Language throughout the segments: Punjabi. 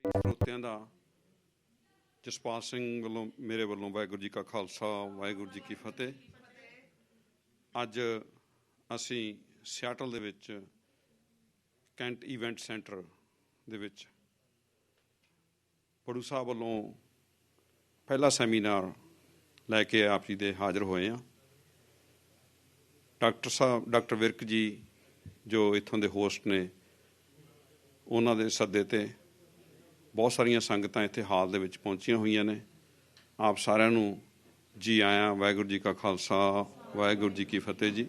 ਸਰੋਤਿਆਂ ਦਾ ਜਸਪਾਲ ਸਿੰਘ ਵੱਲੋਂ ਮੇਰੇ ਵੱਲੋਂ ਵਾਹਿਗੁਰੂ ਜੀ ਕਾ ਖਾਲਸਾ ਵਾਹਿਗੁਰੂ ਜੀ ਕੀ ਫਤਿਹ। ਅੱਜ ਅਸੀਂ ਸਿਆਟਲ ਦੇ ਵਿੱਚ ਕੈਂਟ ਇਵੈਂਟ ਸੈਂਟਰ ਦੇ ਵਿੱਚ ਪੜੂ ਸਾਹਿਬ ਵੱਲੋਂ ਪਹਿਲਾ ਸੈਮੀਨਾਰ ਲੈ ਕੇ ਆਪ ਜੀ ਦੇ ਹਾਜ਼ਰ ਹੋਏ ਹਾਂ। ਡਾਕਟਰ ਵਿਰਕ ਜੀ ਜੋ ਇੱਥੋਂ ਦੇ ਹੋਸਟ ਨੇ, ਉਹਨਾਂ ਦੇ ਸੱਦੇ 'ਤੇ ਬਹੁਤ ਸਾਰੀਆਂ ਸੰਗਤਾਂ ਇੱਥੇ ਹਾਲ ਦੇ ਵਿੱਚ ਪਹੁੰਚੀਆਂ ਹੋਈਆਂ ਨੇ। ਆਪ ਸਾਰਿਆਂ ਨੂੰ ਜੀ ਆਇਆਂ। ਵਾਹਿਗੁਰੂ ਜੀ ਕਾ ਖਾਲਸਾ ਵਾਹਿਗੁਰੂ ਜੀ ਕੀ ਫਤਿਹ ਜੀ।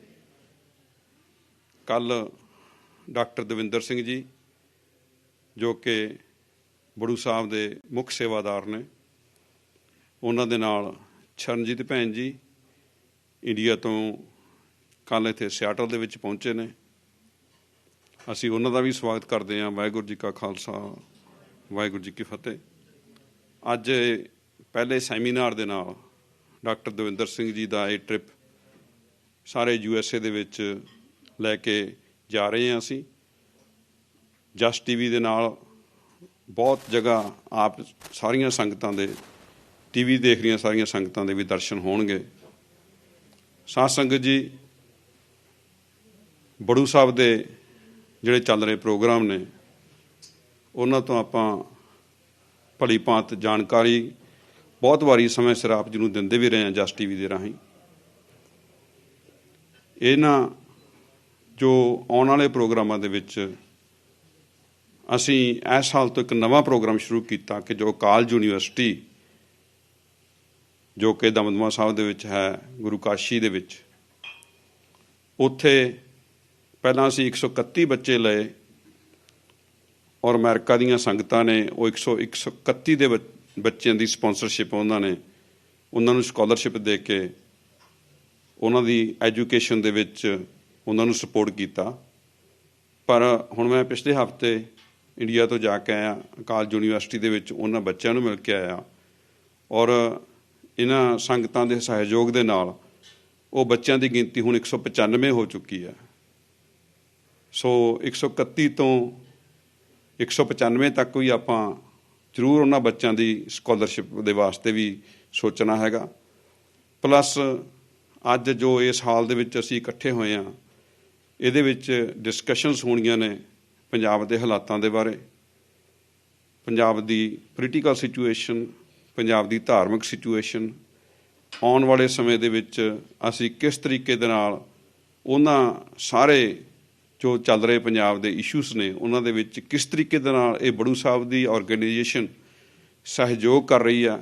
ਕੱਲ੍ਹ ਡਾਕਟਰ ਦਵਿੰਦਰ ਸਿੰਘ ਜੀ ਜੋ ਕਿ ਬੜੂ ਸਾਹਿਬ ਦੇ ਮੁੱਖ ਸੇਵਾਦਾਰ ਨੇ, ਉਹਨਾਂ ਦੇ ਨਾਲ ਸ਼ਰਨਜੀਤ ਭੈਣ ਜੀ ਇੰਡੀਆ ਤੋਂ ਕੱਲ੍ਹ ਇੱਥੇ ਸਿਆਟਲ ਦੇ ਵਿੱਚ ਪਹੁੰਚੇ ਨੇ। ਅਸੀਂ ਉਹਨਾਂ ਦਾ ਵੀ ਸਵਾਗਤ ਕਰਦੇ ਹਾਂ। ਵਾਹਿਗੁਰੂ ਜੀ ਕਾ ਖਾਲਸਾ ਵਾਹਿਗੁਰੂ ਜੀ ਕੀ ਫਤਿਹ। ਅੱਜ ਪਹਿਲੇ ਸੈਮੀਨਾਰ ਦੇ ਨਾਲ ਡਾਕਟਰ ਦਵਿੰਦਰ ਸਿੰਘ ਜੀ ਦਾ ਇਹ ਟ੍ਰਿਪ ਸਾਰੇ USA ਦੇ ਵਿੱਚ ਲੈ ਕੇ ਜਾ ਰਹੇ ਹਾਂ। ਅਸੀਂ ਜਸ TV ਦੇ ਨਾਲ ਬਹੁਤ ਜਗ੍ਹਾ ਆਪ ਸਾਰੀਆਂ ਸੰਗਤਾਂ ਦੇ TV ਦੇਖ ਰਹੀਆਂ ਸਾਰੀਆਂ ਸੰਗਤਾਂ ਦੇ ਵੀ ਦਰਸ਼ਨ ਹੋਣਗੇ। ਸਾਧ ਸੰਗਤ ਜੀ, ਬੜੂ ਸਾਹਿਬ ਦੇ ਜਿਹੜੇ ਚੱਲ ਰਹੇ ਪ੍ਰੋਗਰਾਮ ਨੇ ਉਹਨਾਂ ਤੋਂ ਆਪਾਂ ਭਲੀ ਭਾਂਤ ਜਾਣਕਾਰੀ ਬਹੁਤ ਵਾਰੀ ਸਮੇਂ ਸਿਰ ਆਪ ਜੀ ਨੂੰ ਦਿੰਦੇ ਵੀ ਰਹੇ ਹਾਂ ਜਸ TV ਦੇ ਰਾਹੀਂ। ਇਹਨਾਂ ਜੋ ਆਉਣ ਵਾਲੇ ਪ੍ਰੋਗਰਾਮਾਂ ਦੇ ਵਿੱਚ ਅਸੀਂ ਇਸ ਸਾਲ ਤੋਂ ਇੱਕ ਨਵਾਂ ਪ੍ਰੋਗਰਾਮ ਸ਼ੁਰੂ ਕੀਤਾ ਕਿ ਜੋ ਕਾਲਜ ਯੂਨੀਵਰਸਿਟੀ ਜੋ ਕਿ ਦਮਦਮਾ ਸਾਹਿਬ ਦੇ ਵਿੱਚ ਹੈ, ਗੁਰੂ ਕਾਸ਼ੀ ਦੇ ਵਿੱਚ, ਉੱਥੇ ਪਹਿਲਾਂ ਅਸੀਂ 131 ਬੱਚੇ ਲਏ ਔਰ ਅਮਰੀਕਾ ਦੀਆਂ ਸੰਗਤਾਂ ਨੇ ਉਹ 131 ਦੇ ਬੱਚਿਆਂ ਦੀ ਸਪੋਂਸਰਸ਼ਿਪ ਉਹਨਾਂ ਨੂੰ ਸਕਾਲਰਸ਼ਿਪ ਦੇ ਕੇ ਉਹਨਾਂ ਦੀ ਐਜੂਕੇਸ਼ਨ ਦੇ ਵਿੱਚ ਉਹਨਾਂ ਨੂੰ ਸਪੋਰਟ ਕੀਤਾ। ਪਰ ਹੁਣ ਮੈਂ ਪਿਛਲੇ ਹਫ਼ਤੇ ਇੰਡੀਆ ਤੋਂ ਜਾ ਕੇ ਆਇਆ, ਕਾਲਜ ਯੂਨੀਵਰਸਿਟੀ ਦੇ ਵਿੱਚ ਉਹਨਾਂ ਬੱਚਿਆਂ ਨੂੰ ਮਿਲ ਕੇ ਆਇਆ ਔਰ ਇਹਨਾਂ ਸੰਗਤਾਂ ਦੇ ਸਹਿਯੋਗ ਦੇ ਨਾਲ ਉਹ ਬੱਚਿਆਂ ਦੀ ਗਿਣਤੀ ਹੁਣ 195 ਹੋ ਚੁੱਕੀ ਹੈ। ਸੋ 131 ਤੋਂ 195 ਤੱਕ ਵੀ ਆਪਾਂ ਜ਼ਰੂਰ ਉਹਨਾਂ ਬੱਚਿਆਂ ਦੀ ਸਕਾਲਰਸ਼ਿਪ ਦੇ ਵਾਸਤੇ ਵੀ ਸੋਚਣਾ ਹੈਗਾ। ਪਲੱਸ ਅੱਜ ਜੋ ਇਸ ਹਾਲ ਦੇ ਵਿੱਚ ਅਸੀਂ ਇਕੱਠੇ ਹੋਏ ਹਾਂ, ਇਹਦੇ ਵਿੱਚ ਡਿਸਕਸ਼ਨਸ ਹੋਣੀਆਂ ਨੇ ਪੰਜਾਬ ਦੇ ਹਾਲਾਤਾਂ ਦੇ ਬਾਰੇ, ਪੰਜਾਬ ਦੀ ਪੋਲੀਟੀਕਲ ਸਿਚੁਏਸ਼ਨ, ਪੰਜਾਬ ਦੀ ਧਾਰਮਿਕ ਸਿਚੁਏਸ਼ਨ, ਆਉਣ ਵਾਲੇ ਸਮੇਂ ਦੇ ਵਿੱਚ ਅਸੀਂ ਕਿਸ ਤਰੀਕੇ ਦੇ ਨਾਲ ਉਹਨਾਂ ਸਾਰੇ ਜੋ ਚੱਲ ਰਹੇ ਪੰਜਾਬ ਦੇ ਇਸ਼ੂਜ਼ ਨੇ ਉਹਨਾਂ ਦੇ ਵਿੱਚ ਕਿਸ ਤਰੀਕੇ ਦੇ ਨਾਲ ਇਹ ਬੜੂ ਸਾਹਿਬ ਦੀ ਆਰਗੇਨਾਈਜੇਸ਼ਨ ਸਹਿਯੋਗ ਕਰ ਰਹੀ ਆ।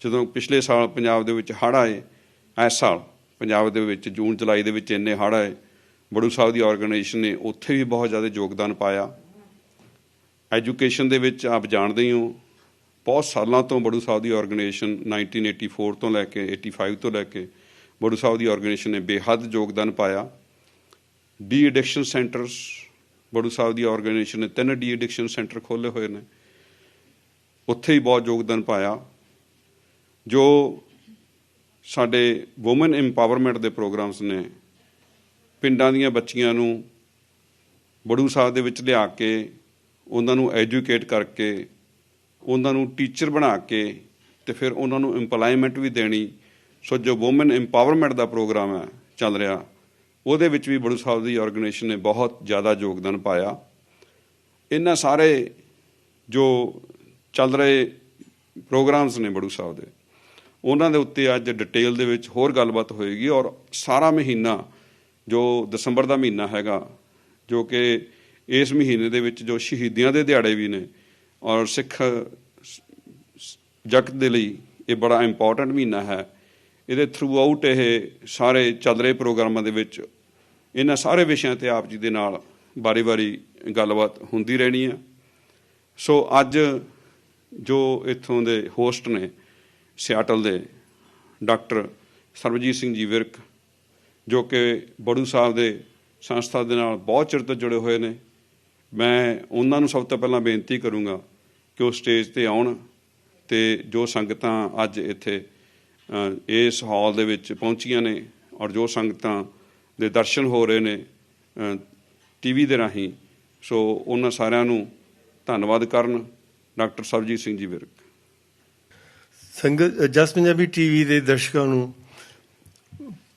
ਜਦੋਂ ਪਿਛਲੇ ਸਾਲ ਪੰਜਾਬ ਦੇ ਵਿੱਚ ਹੜ੍ਹ ਆਏ, ਇਸ ਸਾਲ ਪੰਜਾਬ ਦੇ ਵਿੱਚ ਜੂਨ ਜੁਲਾਈ ਦੇ ਵਿੱਚ ਇੰਨੇ ਹੜ੍ਹ ਆਏ, ਬੜੂ ਸਾਹਿਬ ਦੀ ਆਰਗੇਨਾਈਜੇਸ਼ਨ ਨੇ ਉੱਥੇ ਵੀ ਬਹੁਤ ਜ਼ਿਆਦਾ ਯੋਗਦਾਨ ਪਾਇਆ। ਐਜੂਕੇਸ਼ਨ ਦੇ ਵਿੱਚ ਆਪ ਜਾਣਦੇ ਹੀ ਹੋ, ਬਹੁਤ ਸਾਲਾਂ ਤੋਂ ਬੜੂ ਸਾਹਿਬ ਦੀ ਆਰਗੇਨਾਈਜੇਸ਼ਨ 1984 ਤੋਂ ਲੈ ਕੇ 85 ਤੋਂ ਲੈ ਕੇ ਬੜੂ ਸਾਹਿਬ ਦੀ ਆਰਗੇਨਾਈਜੇਸ਼ਨ ਨੇ ਬੇਹੱਦ ਯੋਗਦਾਨ ਪਾਇਆ। ਡੀ ਐਡਿਕਸ਼ਨ ਸੈਂਟਰਸ ਬੜੂ ਸਾਹਿਬ ਦੀ ਆਰਗੇਨਾਈਜੇਸ਼ਨ ਨੇ 3 ਡੀ ਐਡਿਕਸ਼ਨ ਸੈਂਟਰ ਖੋਲ੍ਹੇ ਹੋਏ ਨੇ, ਉੱਥੇ ਹੀ ਬਹੁਤ ਯੋਗਦਾਨ ਪਾਇਆ। ਜੋ ਸਾਡੇ ਵੂਮਨ ਇੰਪਾਵਰਮੈਂਟ ਦੇ ਪ੍ਰੋਗਰਾਮਸ ਨੇ, ਪਿੰਡਾਂ ਦੀਆਂ ਬੱਚੀਆਂ ਨੂੰ ਬੜੂ ਸਾਹਿਬ ਦੇ ਵਿੱਚ ਲਿਆ ਕੇ ਉਹਨਾਂ ਨੂੰ ਐਜੂਕੇਟ ਕਰਕੇ ਉਹਨਾਂ ਨੂੰ ਟੀਚਰ ਬਣਾ ਕੇ ਅਤੇ ਫਿਰ ਉਹਨਾਂ ਨੂੰ ਇੰਪਲਾਇਮੈਂਟ ਵੀ ਦੇਣੀ। ਸੋ ਜੋ ਵੂਮਨ ਇੰਪਾਵਰਮੈਂਟ ਦਾ ਪ੍ਰੋਗਰਾਮ ਹੈ ਚੱਲ ਰਿਹਾ, ਉਹਦੇ ਵਿੱਚ ਵੀ ਬੜੂ ਸਾਹਿਬ ਦੀ ਆਰਗੇਨਾਈਜੇਸ਼ਨ ਨੇ ਬਹੁਤ ਜ਼ਿਆਦਾ ਯੋਗਦਾਨ ਪਾਇਆ। ਇਹਨਾਂ ਸਾਰੇ ਜੋ ਚੱਲ ਰਹੇ ਪ੍ਰੋਗਰਾਮਸ ਨੇ ਬੜੂ ਸਾਹਿਬ ਦੇ, ਉਹਨਾਂ ਦੇ ਉੱਤੇ ਅੱਜ ਡਿਟੇਲ ਦੇ ਵਿੱਚ ਹੋਰ ਗੱਲਬਾਤ ਹੋਏਗੀ। ਔਰ ਸਾਰਾ ਮਹੀਨਾ ਜੋ ਦਸੰਬਰ ਦਾ ਮਹੀਨਾ ਹੈਗਾ, ਜੋ ਕਿ ਇਸ ਮਹੀਨੇ ਦੇ ਵਿੱਚ ਜੋ ਸ਼ਹੀਦੀਆਂ ਦੇ ਦਿਹਾੜੇ ਵੀ ਨੇ ਔਰ ਸਿੱਖ ਜਗਤ ਦੇ ਲਈ ਇਹ ਬੜਾ ਇੰਪੋਰਟੈਂਟ ਮਹੀਨਾ ਹੈ। ਇਹਦੇ ਥਰੂ ਆਊਟ ਇਹ ਸਾਰੇ ਚੱਲ ਰਹੇ ਪ੍ਰੋਗਰਾਮਾਂ ਦੇ ਵਿੱਚ ਇਹਨਾਂ ਸਾਰੇ ਵਿਸ਼ਿਆਂ 'ਤੇ ਆਪ ਜੀ ਦੇ ਨਾਲ ਵਾਰੀ ਗੱਲਬਾਤ ਹੁੰਦੀ ਰਹਿਣੀ ਹੈ। ਸੋ ਅੱਜ ਜੋ ਇੱਥੋਂ ਦੇ ਹੋਸਟ ਨੇ ਸਿਆਟਲ ਦੇ ਡਾਕਟਰ ਸਰਬਜੀਤ ਸਿੰਘ ਜੀ ਵਿਰਕ, ਜੋ ਕਿ ਬੜੂ ਸਾਹਿਬ ਦੇ ਸੰਸਥਾ ਦੇ ਨਾਲ ਬਹੁਤ ਚਿਰ ਤੋਂ ਜੁੜੇ ਹੋਏ ਨੇ, ਮੈਂ ਉਹਨਾਂ ਨੂੰ ਸਭ ਤੋਂ ਪਹਿਲਾਂ ਬੇਨਤੀ ਕਰੂੰਗਾ ਕਿ ਉਹ ਸਟੇਜ 'ਤੇ ਆਉਣ ਅਤੇ ਜੋ ਸੰਗਤਾਂ ਅੱਜ ਇੱਥੇ ਇਸ ਹਾਲ ਦੇ ਵਿੱਚ ਪਹੁੰਚੀਆਂ ਨੇ ਔਰ ਜੋ ਸੰਗਤਾਂ ਦੇ ਦਰਸ਼ਨ ਹੋ ਰਹੇ ਨੇ TV ਦੇ ਰਾਹੀਂ, ਸੋ ਉਹਨਾਂ ਸਾਰਿਆਂ ਨੂੰ ਧੰਨਵਾਦ ਕਰਨ। ਡਾਕਟਰ ਸਰਬਜੀਤ ਸਿੰਘ ਜੀ ਵਿਰਕ। ਸੰਗਤ ਜਸ ਪੰਜਾਬੀ ਟੀਵੀ ਦੇ ਦਰਸ਼ਕਾਂ ਨੂੰ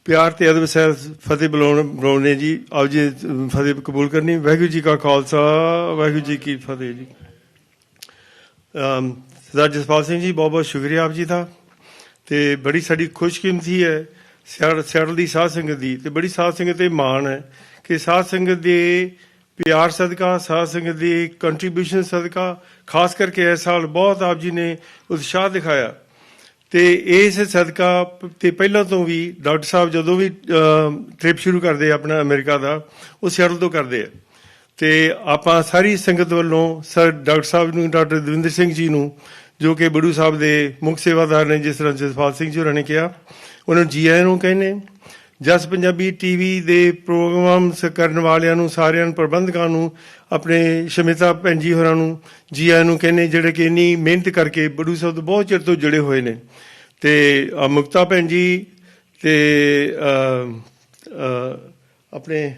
ਪਿਆਰ ਤੇ ਅਦਬ ਸਹਿਤ ਫਤਿਹ ਬੁਲਾਉਣੇ ਜੀ। ਆਓ ਜੀ ਫਤਿਹ ਕਬੂਲ ਕਰਨੀ। ਵਾਹਿਗੁਰੂ ਜੀ ਕਾ ਖਾਲਸਾ, ਵਾਹਿਗੁਰੂ ਜੀ ਕੀ ਫਤਿਹ ਜੀ। ਸਰਦਾਰ ਜਸਪਾਲ ਸਿੰਘ ਜੀ, ਬਹੁਤ ਬਹੁਤ ਸ਼ੁਕਰੀਆ ਆਪ ਜੀ ਦਾ। ਤੇ ਬੜੀ ਸਾਡੀ ਖੁਸ਼ਕਿਸਮਤੀ ਹੈ ਸਿਆਟਲ ਦੀ ਸਾਧ ਸੰਗਤ ਦੀ, ਤੇ ਬੜੀ ਸਾਧ ਸੰਗਤ ਤੇ ਮਾਣ ਹੈ ਕਿ ਸਾਧ ਸੰਗਤ ਦੇ ਪਿਆਰ ਸਦਕਾ, ਸਾਧ ਸੰਗਤ ਦੀ ਕੰਟਰੀਬਿਊਸ਼ਨ ਸਦਕਾ, ਖਾਸ ਕਰਕੇ ਇਸ ਸਾਲ ਬਹੁਤ ਆਪ ਜੀ ਨੇ ਉਤਸ਼ਾਹ ਦਿਖਾਇਆ। ਤੇ ਇਸ ਸਦਕਾ ਤੇ ਪਹਿਲਾਂ ਤੋਂ ਵੀ ਡਾਕਟਰ ਸਾਹਿਬ ਜਦੋਂ ਵੀ ਟ੍ਰਿਪ ਸ਼ੁਰੂ ਕਰਦੇ ਆਪਣਾ ਅਮਰੀਕਾ ਦਾ, ਉਹ ਸਿਆਟਲ ਤੋਂ ਕਰਦੇ ਆ। ਤੇ ਆਪਾਂ ਸਾਰੀ ਸੰਗਤ ਵੱਲੋਂ ਸਰ ਡਾਕਟਰ ਸਾਹਿਬ ਨੂੰ, ਡਾਕਟਰ ਦਵਿੰਦਰ ਸਿੰਘ ਜੀ ਨੂੰ, ਜੋ ਕਿ ਬੜੂ ਸਾਹਿਬ ਦੇ ਮੁੱਖ ਸੇਵਾਦਾਰ ਨੇ, ਜਿਸ ਤਰ੍ਹਾਂ ਜਸਪਾਲ ਸਿੰਘ ਜੀ ਹੋਰਾਂ ਨੇ ਕਿਹਾ, ਉਹਨਾਂ ਨੂੰ ਜੀ ਆਇਆਂ ਨੂੰ ਕਹਿੰਦੇ। ਜਸ ਪੰਜਾਬੀ ਟੀਵੀ ਦੇ ਪ੍ਰੋਗਰਾਮ ਕਰਨ ਵਾਲਿਆਂ ਨੂੰ, ਸਾਰਿਆਂ ਨੂੰ, ਪ੍ਰਬੰਧਕਾਂ ਨੂੰ, ਆਪਣੇ ਸ਼ਮਿਤਾ ਭੈਣ ਜੀ ਹੋਰਾਂ ਨੂੰ ਜੀ ਆਇਆਂ ਨੂੰ ਕਹਿੰਦੇ, ਜਿਹੜੇ ਕਿ ਇੰਨੀ ਮਿਹਨਤ ਕਰਕੇ ਬੜੂ ਸਾਹਿਬ ਤੋਂ ਬਹੁਤ ਚਿਰ ਤੋਂ ਜੁੜੇ ਹੋਏ ਨੇ। ਤੇ ਮੁਕਤਾ ਭੈਣ ਜੀ ਤੇ ਆਪਣੇ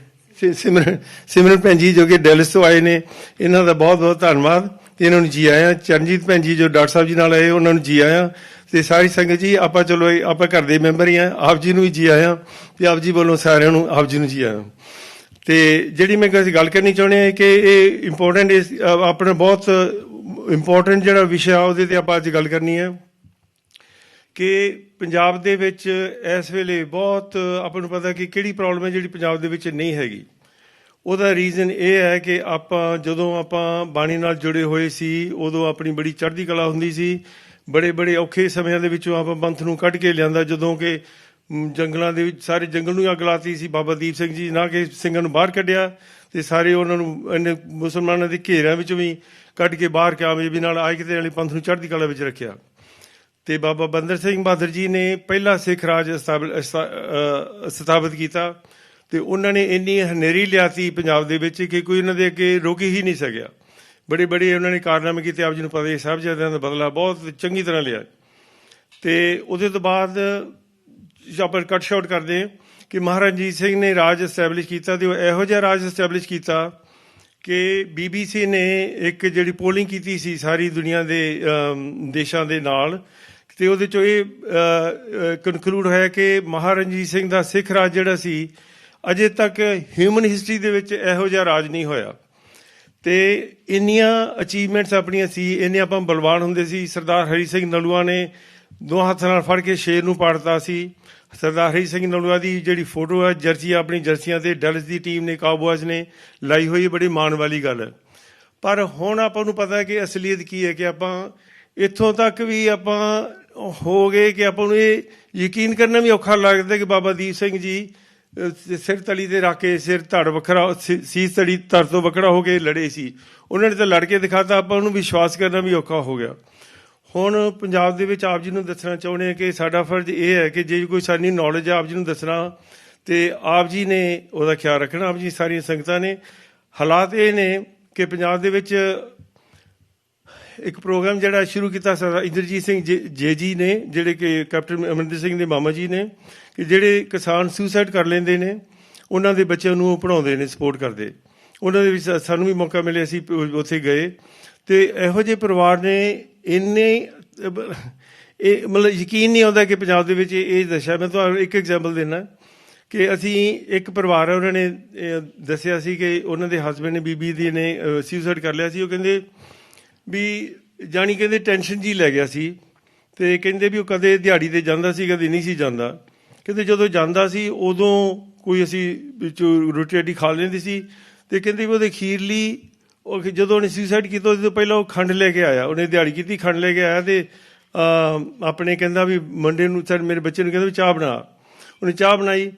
ਸਿਮਰਨ ਭੈਣ ਜੀ ਜੋ ਕਿ ਡੈਲਸ ਤੋਂ ਆਏ ਨੇ, ਇਹਨਾਂ ਦਾ ਬਹੁਤ ਬਹੁਤ ਧੰਨਵਾਦ ਤੇ ਇਹਨਾਂ ਨੂੰ ਜੀ ਆਇਆਂ। ਚਰਨਜੀਤ ਭੈਣ ਜੀ ਜੋ ਡਾਕਟਰ ਸਾਹਿਬ ਜੀ ਨਾਲ ਆਏ, ਉਹਨਾਂ ਨੂੰ ਜੀ ਆਇਆਂ। ਤੇ ਸਾਰੀ ਸੰਗਤ ਜੀ, ਆਪਾਂ ਚਲੋ ਆਪਾਂ ਘਰ ਦੇ ਮੈਂਬਰ ਹੀ ਆ, ਆਪ ਜੀ ਨੂੰ ਵੀ ਜੀ ਆਇਆਂ ਤੇ ਆਪ ਜੀ ਵੱਲੋਂ ਸਾਰਿਆਂ ਨੂੰ ਆਪ ਜੀ ਨੂੰ ਜੀ ਆਇਆਂ। ਤੇ ਜਿਹੜੀ ਮੈਂ ਗੱਲ ਕਰਨੀ ਚਾਹੁੰਦੇ ਹਾਂ ਕਿ ਇਹ ਇੰਪੋਰਟੈਂਟ ਆਪਣਾ ਬਹੁਤ ਇੰਪੋਰਟੈਂਟ ਜਿਹੜਾ ਵਿਸ਼ਾ ਉਹਦੇ ਤੇ ਆਪਾਂ ਅੱਜ ਗੱਲ ਕਰਨੀ ਹੈ ਕਿ ਪੰਜਾਬ ਦੇ ਵਿੱਚ ਇਸ ਵੇਲੇ ਬਹੁਤ ਆਪਾਂ ਨੂੰ ਪਤਾ ਕਿ ਕਿਹੜੀ ਪ੍ਰੋਬਲਮ ਹੈ ਜਿਹੜੀ ਪੰਜਾਬ ਦੇ ਵਿੱਚ ਨਹੀਂ ਹੈਗੀ। ਉਹਦਾ ਰੀਜ਼ਨ ਇਹ ਹੈ ਕਿ ਜਦੋਂ ਆਪਾਂ ਬਾਣੀ ਨਾਲ ਜੁੜੇ ਹੋਏ ਸੀ, ਉਦੋਂ ਆਪਣੀ ਬੜੀ ਚੜ੍ਹਦੀ ਕਲਾ ਹੁੰਦੀ ਸੀ। ਬੜੇ ਬੜੇ ਔਖੇ ਸਮਿਆਂ ਦੇ ਵਿੱਚੋਂ ਆਪਾਂ ਪੰਥ ਨੂੰ ਕੱਢ ਕੇ ਲਿਆਂਦਾ, ਜਦੋਂ ਕਿ ਜੰਗਲਾਂ ਦੇ ਵਿੱਚ ਸਾਰੇ ਜੰਗਲ ਨੂੰ ਅੱਗ ਲਾਤੀ ਸੀ। ਬਾਬਾ ਦੀਪ ਸਿੰਘ ਜੀ ਨਾ ਕਿ ਸਿੰਘਾਂ ਨੂੰ ਬਾਹਰ ਕੱਢਿਆ ਤੇ ਸਾਰੇ ਉਹਨਾਂ ਨੂੰ ਇਹਨੇ ਮੁਸਲਮਾਨਾਂ ਦੇ ਘੇਰਿਆਂ ਵਿੱਚੋਂ ਵੀ ਕੱਢ ਕੇ ਬਾਹਰ ਕਾਮਯਾਬੀ ਨਾਲ ਆਏ ਕਿਤੇ ਵਾਲੇ ਪੰਥ ਨੂੰ ਚੜ੍ਹਦੀ ਕਲਾ ਵਿੱਚ ਰੱਖਿਆ। ਤੇ ਬਾਬਾ ਬੰਦਰ ਸਿੰਘ ਬਹਾਦਰ ਜੀ ਨੇ ਪਹਿਲਾ ਸਿੱਖ ਰਾਜ ਸਥਾਪਿਤ ਕੀਤਾ ਤੇ ਉਹਨਾਂ ਨੇ ਇੰਨੀ ਹਨੇਰੀ ਲਿਆਤੀ ਪੰਜਾਬ ਦੇ ਵਿੱਚ ਕਿ ਕੋਈ ਉਹਨਾਂ ਦੇ ਅੱਗੇ ਰੋਕ ਹੀ ਨਹੀਂ ਸਕਿਆ। ਬੜੇ ਬੜੇ ਉਹਨਾਂ ਨੇ ਕਾਰਨਾਮੇ ਕੀਤੇ। ਆਪ ਜੀ ਨੂੰ ਪਤਾ ਹੈ, ਸਾਹਿਬਜ਼ਾਦਿਆਂ ਦਾ ਬਦਲਾ ਬਹੁਤ ਚੰਗੀ ਤਰ੍ਹਾਂ ਲਿਆ। ਤੇ ਉਹਦੇ ਤੋਂ ਬਾਅਦ ਆਪਾਂ ਕੱਟ ਸ਼ਾਟ ਕਰਦੇ ਹਾਂ ਕਿ ਮਹਾਰਾਜਾ ਰਣਜੀਤ ਸਿੰਘ ਨੇ ਰਾਜ ਐਸਟੈਬਲਿਸ਼ ਕੀਤਾ ਤੇ ਉਹ ਇਹੋ ਜਿਹਾ ਰਾਜ ਐਸਟੈਬਲਿਸ਼ ਕੀਤਾ ਕਿ BBC ਨੇ ਇੱਕ ਜਿਹੜੀ ਪੋਲਿੰਗ ਕੀਤੀ ਸੀ ਸਾਰੀ ਦੁਨੀਆ ਦੇ ਦੇਸ਼ਾਂ ਦੇ ਨਾਲ, ਤੇ ਉਹਦੇ ਚੋਂ ਇਹ ਕਨਕਲੂਡ ਹੋਇਆ ਕਿ ਮਹਾਰਾਜਾ ਰਣਜੀਤ ਸਿੰਘ ਦਾ ਸਿੱਖ ਰਾਜ ਜਿਹੜਾ ਸੀ, ਅਜੇ ਤੱਕ ਹਿਊਮਨ ਹਿਸਟਰੀ ਦੇ ਵਿੱਚ ਇਹੋ ਜਿਹਾ ਰਾਜ ਨਹੀਂ ਹੋਇਆ। ਤੇ ਇੰਨੀਆਂ ਅਚੀਵਮੈਂਟਸ ਆਪਣੀਆਂ ਸੀ, ਇੰਨੇ ਆਪਾਂ ਬਲਵਾਨ ਹੁੰਦੇ ਸੀ। ਸਰਦਾਰ ਹਰੀ ਸਿੰਘ ਨਲੂਆ ਨੇ 2 ਹੱਥ ਨਾਲ ਫੜ ਕੇ ਸ਼ੇਰ ਨੂੰ ਪਾੜਤਾ ਸੀ। ਸਰਦਾਰ ਹਰੀ ਸਿੰਘ ਨਲੂਆ ਦੀ ਜਿਹੜੀ ਫੋਟੋ ਹੈ ਜਰਸੀ, ਆਪਣੀ ਜਰਸੀਆਂ ਤੇ ਡੈਲਸ ਦੀ ਟੀਮ ਨੇ, ਕਾਊਬॉयਜ਼ ਨੇ ਲਾਈ ਹੋਈ, ਬੜੀ ਮਾਣ ਵਾਲੀ ਗੱਲ ਹੈ। ਪਰ ਹੁਣ ਆਪਾਂ ਨੂੰ ਪਤਾ ਹੈ ਕਿ ਅਸਲੀਅਤ ਕੀ ਹੈ ਕਿ ਆਪਾਂ ਇੱਥੋਂ ਤੱਕ ਵੀ ਆਪਾਂ ਹੋ ਗਏ ਕਿ ਆਪਾਂ ਨੂੰ ਇਹ ਯਕੀਨ ਕਰਨਾ ਵੀ ਔਖਾ ਲੱਗਦਾ ਕਿ ਬਾਬਾ ਦੀਪ ਸਿੰਘ ਜੀ ਸਿਰ ਤਲੀ ਤੇ ਰੱਖ ਕੇ, ਸਿਰ ਧੜ ਵੱਖਰਾ, ਸੀਸ ਤਲੀ ਧੜ ਤੋਂ ਵੱਖਰਾ ਹੋ ਕੇ ਲੜੇ ਸੀ। ਉਹਨਾਂ ਨੇ ਤਾਂ ਲੜ ਕੇ ਦਿਖਾਤਾ, ਆਪਾਂ ਉਹਨੂੰ ਵਿਸ਼ਵਾਸ ਕਰਨਾ ਵੀ ਔਖਾ ਹੋ ਗਿਆ। ਹੁਣ ਪੰਜਾਬ ਦੇ ਵਿੱਚ ਆਪ ਜੀ ਨੂੰ ਦੱਸਣਾ ਚਾਹੁੰਦੇ ਹਾਂ ਕਿ ਸਾਡਾ ਫਰਜ਼ ਇਹ ਹੈ ਕਿ ਜੇ ਕੋਈ ਸਾਡੀ ਨੌਲੇਜ ਆਪ ਜੀ ਨੂੰ ਦੱਸਣਾ ਤੇ ਆਪ ਜੀ ਨੇ ਉਹਦਾ ਖਿਆਲ ਰੱਖਣਾ। ਆਪ ਜੀ ਸਾਰੀਆਂ ਸੰਗਤਾਂ ਨੇ। ਹਾਲਾਤ ਇਹ ਨੇ ਕਿ ਪੰਜਾਬ ਦੇ ਵਿੱਚ ਇੱਕ ਪ੍ਰੋਗਰਾਮ ਜਿਹੜਾ ਸ਼ੁਰੂ ਕੀਤਾ ਸਰਦਾਰ ਇੰਦਰਜੀਤ ਸਿੰਘ ਜੀ ਨੇ, ਜਿਹੜੇ ਕਿ ਕੈਪਟਨ ਅਮਰਿੰਦਰ ਸਿੰਘ ਦੇ ਮਾਮਾ ਜੀ ਨੇ, ਕਿ ਜਿਹੜੇ ਕਿਸਾਨ ਸੁਸਾਈਡ ਕਰ ਲੈਂਦੇ ਨੇ, ਉਹਨਾਂ ਦੇ ਬੱਚਿਆਂ ਨੂੰ ਪੜ੍ਹਾਉਂਦੇ ਨੇ, ਸਪੋਰਟ ਕਰਦੇ। ਉਹਨਾਂ ਦੇ ਵਿੱਚ ਸਾਨੂੰ ਵੀ ਮੌਕਾ ਮਿਲਿਆ, ਅਸੀਂ ਉੱਥੇ ਗਏ। ਤੇ ਇਹੋ ਜਿਹੇ ਪਰਿਵਾਰ ਨੇ ਇੰਨੇ ਇਹ ਮਤਲਬ ਯਕੀਨ ਨਹੀਂ ਆਉਂਦਾ ਕਿ ਪੰਜਾਬ ਦੇ ਵਿੱਚ ਇਹ ਦਸ਼ਾ। ਮੈਂ ਤੁਹਾਨੂੰ ਇੱਕ ਐਗਜ਼ਾਮਪਲ ਦਿੰਦਾ ਕਿ ਅਸੀਂ ਇੱਕ ਪਰਿਵਾਰ ਹੈ, ਉਹਨਾਂ ਨੇ ਦੱਸਿਆ ਸੀ ਕਿ ਉਹਨਾਂ ਦੇ ਹਸਬੈਂਡ ਨੇ, ਬੀਬੀ ਦੀ ਨੇ ਸੁਸਾਈਡ ਕਰ ਲਿਆ ਸੀ। ਉਹ ਕਹਿੰਦੇ ਵੀ ਜਾਣੀ ਕਹਿੰਦੇ ਟੈਨਸ਼ਨ ਜੀ ਲੈ ਗਿਆ ਸੀ। ਤੇ ਕਹਿੰਦੇ ਵੀ ਉਹ ਕਦੇ ਦਿਹਾੜੀ ਤੇ ਜਾਂਦਾ ਸੀ, ਕਦੇ ਨਹੀਂ ਸੀ ਜਾਂਦਾ। ਕਹਿੰਦੇ ਜਦੋਂ ਜਾਂਦਾ ਸੀ ਉਦੋਂ ਕੋਈ ਅਸੀਂ ਵਿੱਚੋਂ ਰੋਟੀ ਰਾਟੀ ਖਾ ਲੈਂਦੀ ਸੀ। ਤੇ ਕਹਿੰਦੇ ਵੀ ਉਹਦੇ ਅਖੀਰਲੀ ਉਹ ਜਦੋਂ ਉਹਨੇ ਸੁਸਾਈਡ ਕੀਤਾ ਉਹਦੇ ਤੋਂ ਪਹਿਲਾਂ ਉਹ ਖੰਡ ਲੈ ਕੇ ਆਇਆ, ਉਹਨੇ ਦਿਹਾੜੀ ਕੀਤੀ, ਖੰਡ ਲੈ ਕੇ ਆਇਆ ਤੇ ਆਪਣੇ ਕਹਿੰਦਾ ਵੀ ਮੁੰਡੇ ਨੂੰ, ਸਰ ਮੇਰੇ ਬੱਚੇ ਨੂੰ ਕਹਿੰਦਾ ਵੀ ਚਾਹ ਬਣਾ। ਉਹਨੇ ਚਾਹ ਬਣਾਈ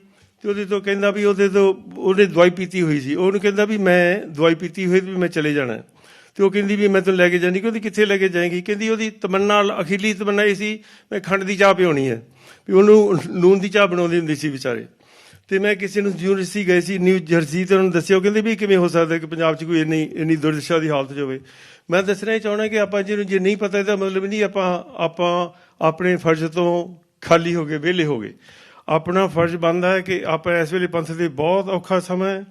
ਤੇ ਉਹਦੇ ਤੋਂ ਕਹਿੰਦਾ ਵੀ ਉਹਨੇ ਦਵਾਈ ਪੀਤੀ ਹੋਈ ਸੀ। ਉਹਨੂੰ ਕਹਿੰਦਾ ਵੀ ਮੈਂ ਦਵਾਈ ਪੀਤੀ ਹੋਈ ਵੀ ਮੈਂ ਚਲੇ ਜਾਣਾ। ਤੇ ਉਹ ਕਹਿੰਦੀ ਵੀ ਮੈਂ ਤੈਨੂੰ ਲੈ ਕੇ ਜਾਂਦੀ। ਕਹਿੰਦੀ ਕਿੱਥੇ ਲੈ ਕੇ ਜਾਏਗੀ? ਕਹਿੰਦੀ ਉਹਦੀ ਤਮੰਨਾ, ਅਖੀਰਲੀ ਤਮੰਨਾ ਇਹ ਸੀ ਮੈਂ ਖੰਡ ਦੀ ਚਾਹ ਪਿਆਉਣੀ ਹੈ। ਵੀ ਉਹਨੂੰ ਲੂਣ ਦੀ ਚਾਹ ਬਣਾਉਂਦੀ ਹੁੰਦੀ ਸੀ ਵਿਚਾਰੇ। ਤੇ ਮੈਂ ਕਿਸੇ ਨੂੰ ਯੂਨੀਵਰਸਿਟੀ ਗਏ ਸੀ, ਨਿਊ ਜਰਸੀ, ਤੇ ਉਹਨੂੰ ਦੱਸਿਆ। ਉਹ ਕਹਿੰਦੇ ਵੀ ਕਿਵੇਂ ਹੋ ਸਕਦਾ ਕਿ ਪੰਜਾਬ 'ਚ ਕੋਈ ਇੰਨੀ ਦੁਰਦਸ਼ਾ ਦੀ ਹਾਲਤ 'ਚ ਹੋਵੇ। ਮੈਂ ਦੱਸਣਾ ਹੀ ਚਾਹੁੰਦਾ ਕਿ ਆਪਾਂ ਜਿਹਨੂੰ ਜੇ ਨਹੀਂ ਪਤਾ ਇਹਦਾ ਮਤਲਬ ਨਹੀਂ ਆਪਾਂ ਆਪਣੇ ਫਰਜ਼ ਤੋਂ ਖਾਲੀ ਹੋ ਗਏ, ਵਿਹਲੇ ਹੋ ਗਏ। ਆਪਣਾ ਫਰਜ਼ ਬਣਦਾ ਹੈ ਕਿ ਆਪਾਂ ਇਸ ਵੇਲੇ ਪੰਥ ਦੇ ਬਹੁਤ ਔਖਾ ਸਮਾਂ ਹੈ,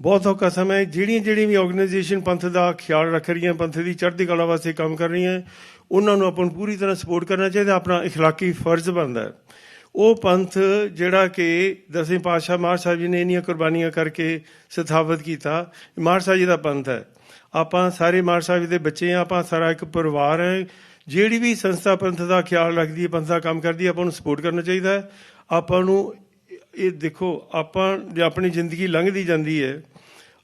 ਬਹੁਤ ਔਖਾ ਸਮਾਂ ਹੈ। ਜਿਹੜੀਆਂ ਵੀ ਆਰਗੇਨਾਈਜੇਸ਼ਨ ਪੰਥ ਦਾ ਖਿਆਲ ਰੱਖ ਰਹੀਆਂ, ਪੰਥ ਦੀ ਚੜ੍ਹਦੀ ਕਲਾ ਵਾਸਤੇ ਕੰਮ ਕਰ ਰਹੀਆਂ, ਉਹਨਾਂ ਨੂੰ ਆਪਾਂ ਨੂੰ ਪੂਰੀ ਤਰ੍ਹਾਂ ਸਪੋਰਟ ਕਰਨਾ ਚਾਹੀਦਾ। ਆਪਣਾ ਇਖਲਾਕੀ ਫਰਜ਼ ਬਣਦਾ ਹੈ। ਉਹ ਪੰਥ ਜਿਹੜਾ ਕਿ 10ਵੇਂ ਪਾਤਸ਼ਾਹ ਮਹਾਰਾਜ ਸਾਹਿਬ ਜੀ ਨੇ ਇੰਨੀਆਂ ਕੁਰਬਾਨੀਆਂ ਕਰਕੇ ਸਥਾਪਿਤ ਕੀਤਾ, ਮਹਾਰਾਜ ਸਾਹਿਬ ਜੀ ਦਾ ਪੰਥ ਹੈ। ਆਪਾਂ ਸਾਰੇ ਮਹਾਰਾਜ ਸਾਹਿਬ ਜੀ ਦੇ ਬੱਚੇ ਹਾਂ, ਆਪਾਂ ਸਾਰਾ ਇੱਕ ਪਰਿਵਾਰ ਹੈ। ਜਿਹੜੀ ਵੀ ਸੰਸਥਾ ਪੰਥ ਦਾ ਖਿਆਲ ਰੱਖਦੀ ਹੈ, ਪੰਥ ਦਾ ਕੰਮ ਕਰਦੀ ਹੈ, ਆਪਾਂ ਨੂੰ ਸਪੋਰਟ ਕਰਨਾ ਚਾਹੀਦਾ ਹੈ। ਆਪਾਂ ਨੂੰ ਇਹ ਦੇਖੋ, ਆਪਾਂ ਜੇ ਆਪਣੀ ਜ਼ਿੰਦਗੀ ਲੰਘਦੀ ਜਾਂਦੀ ਹੈ,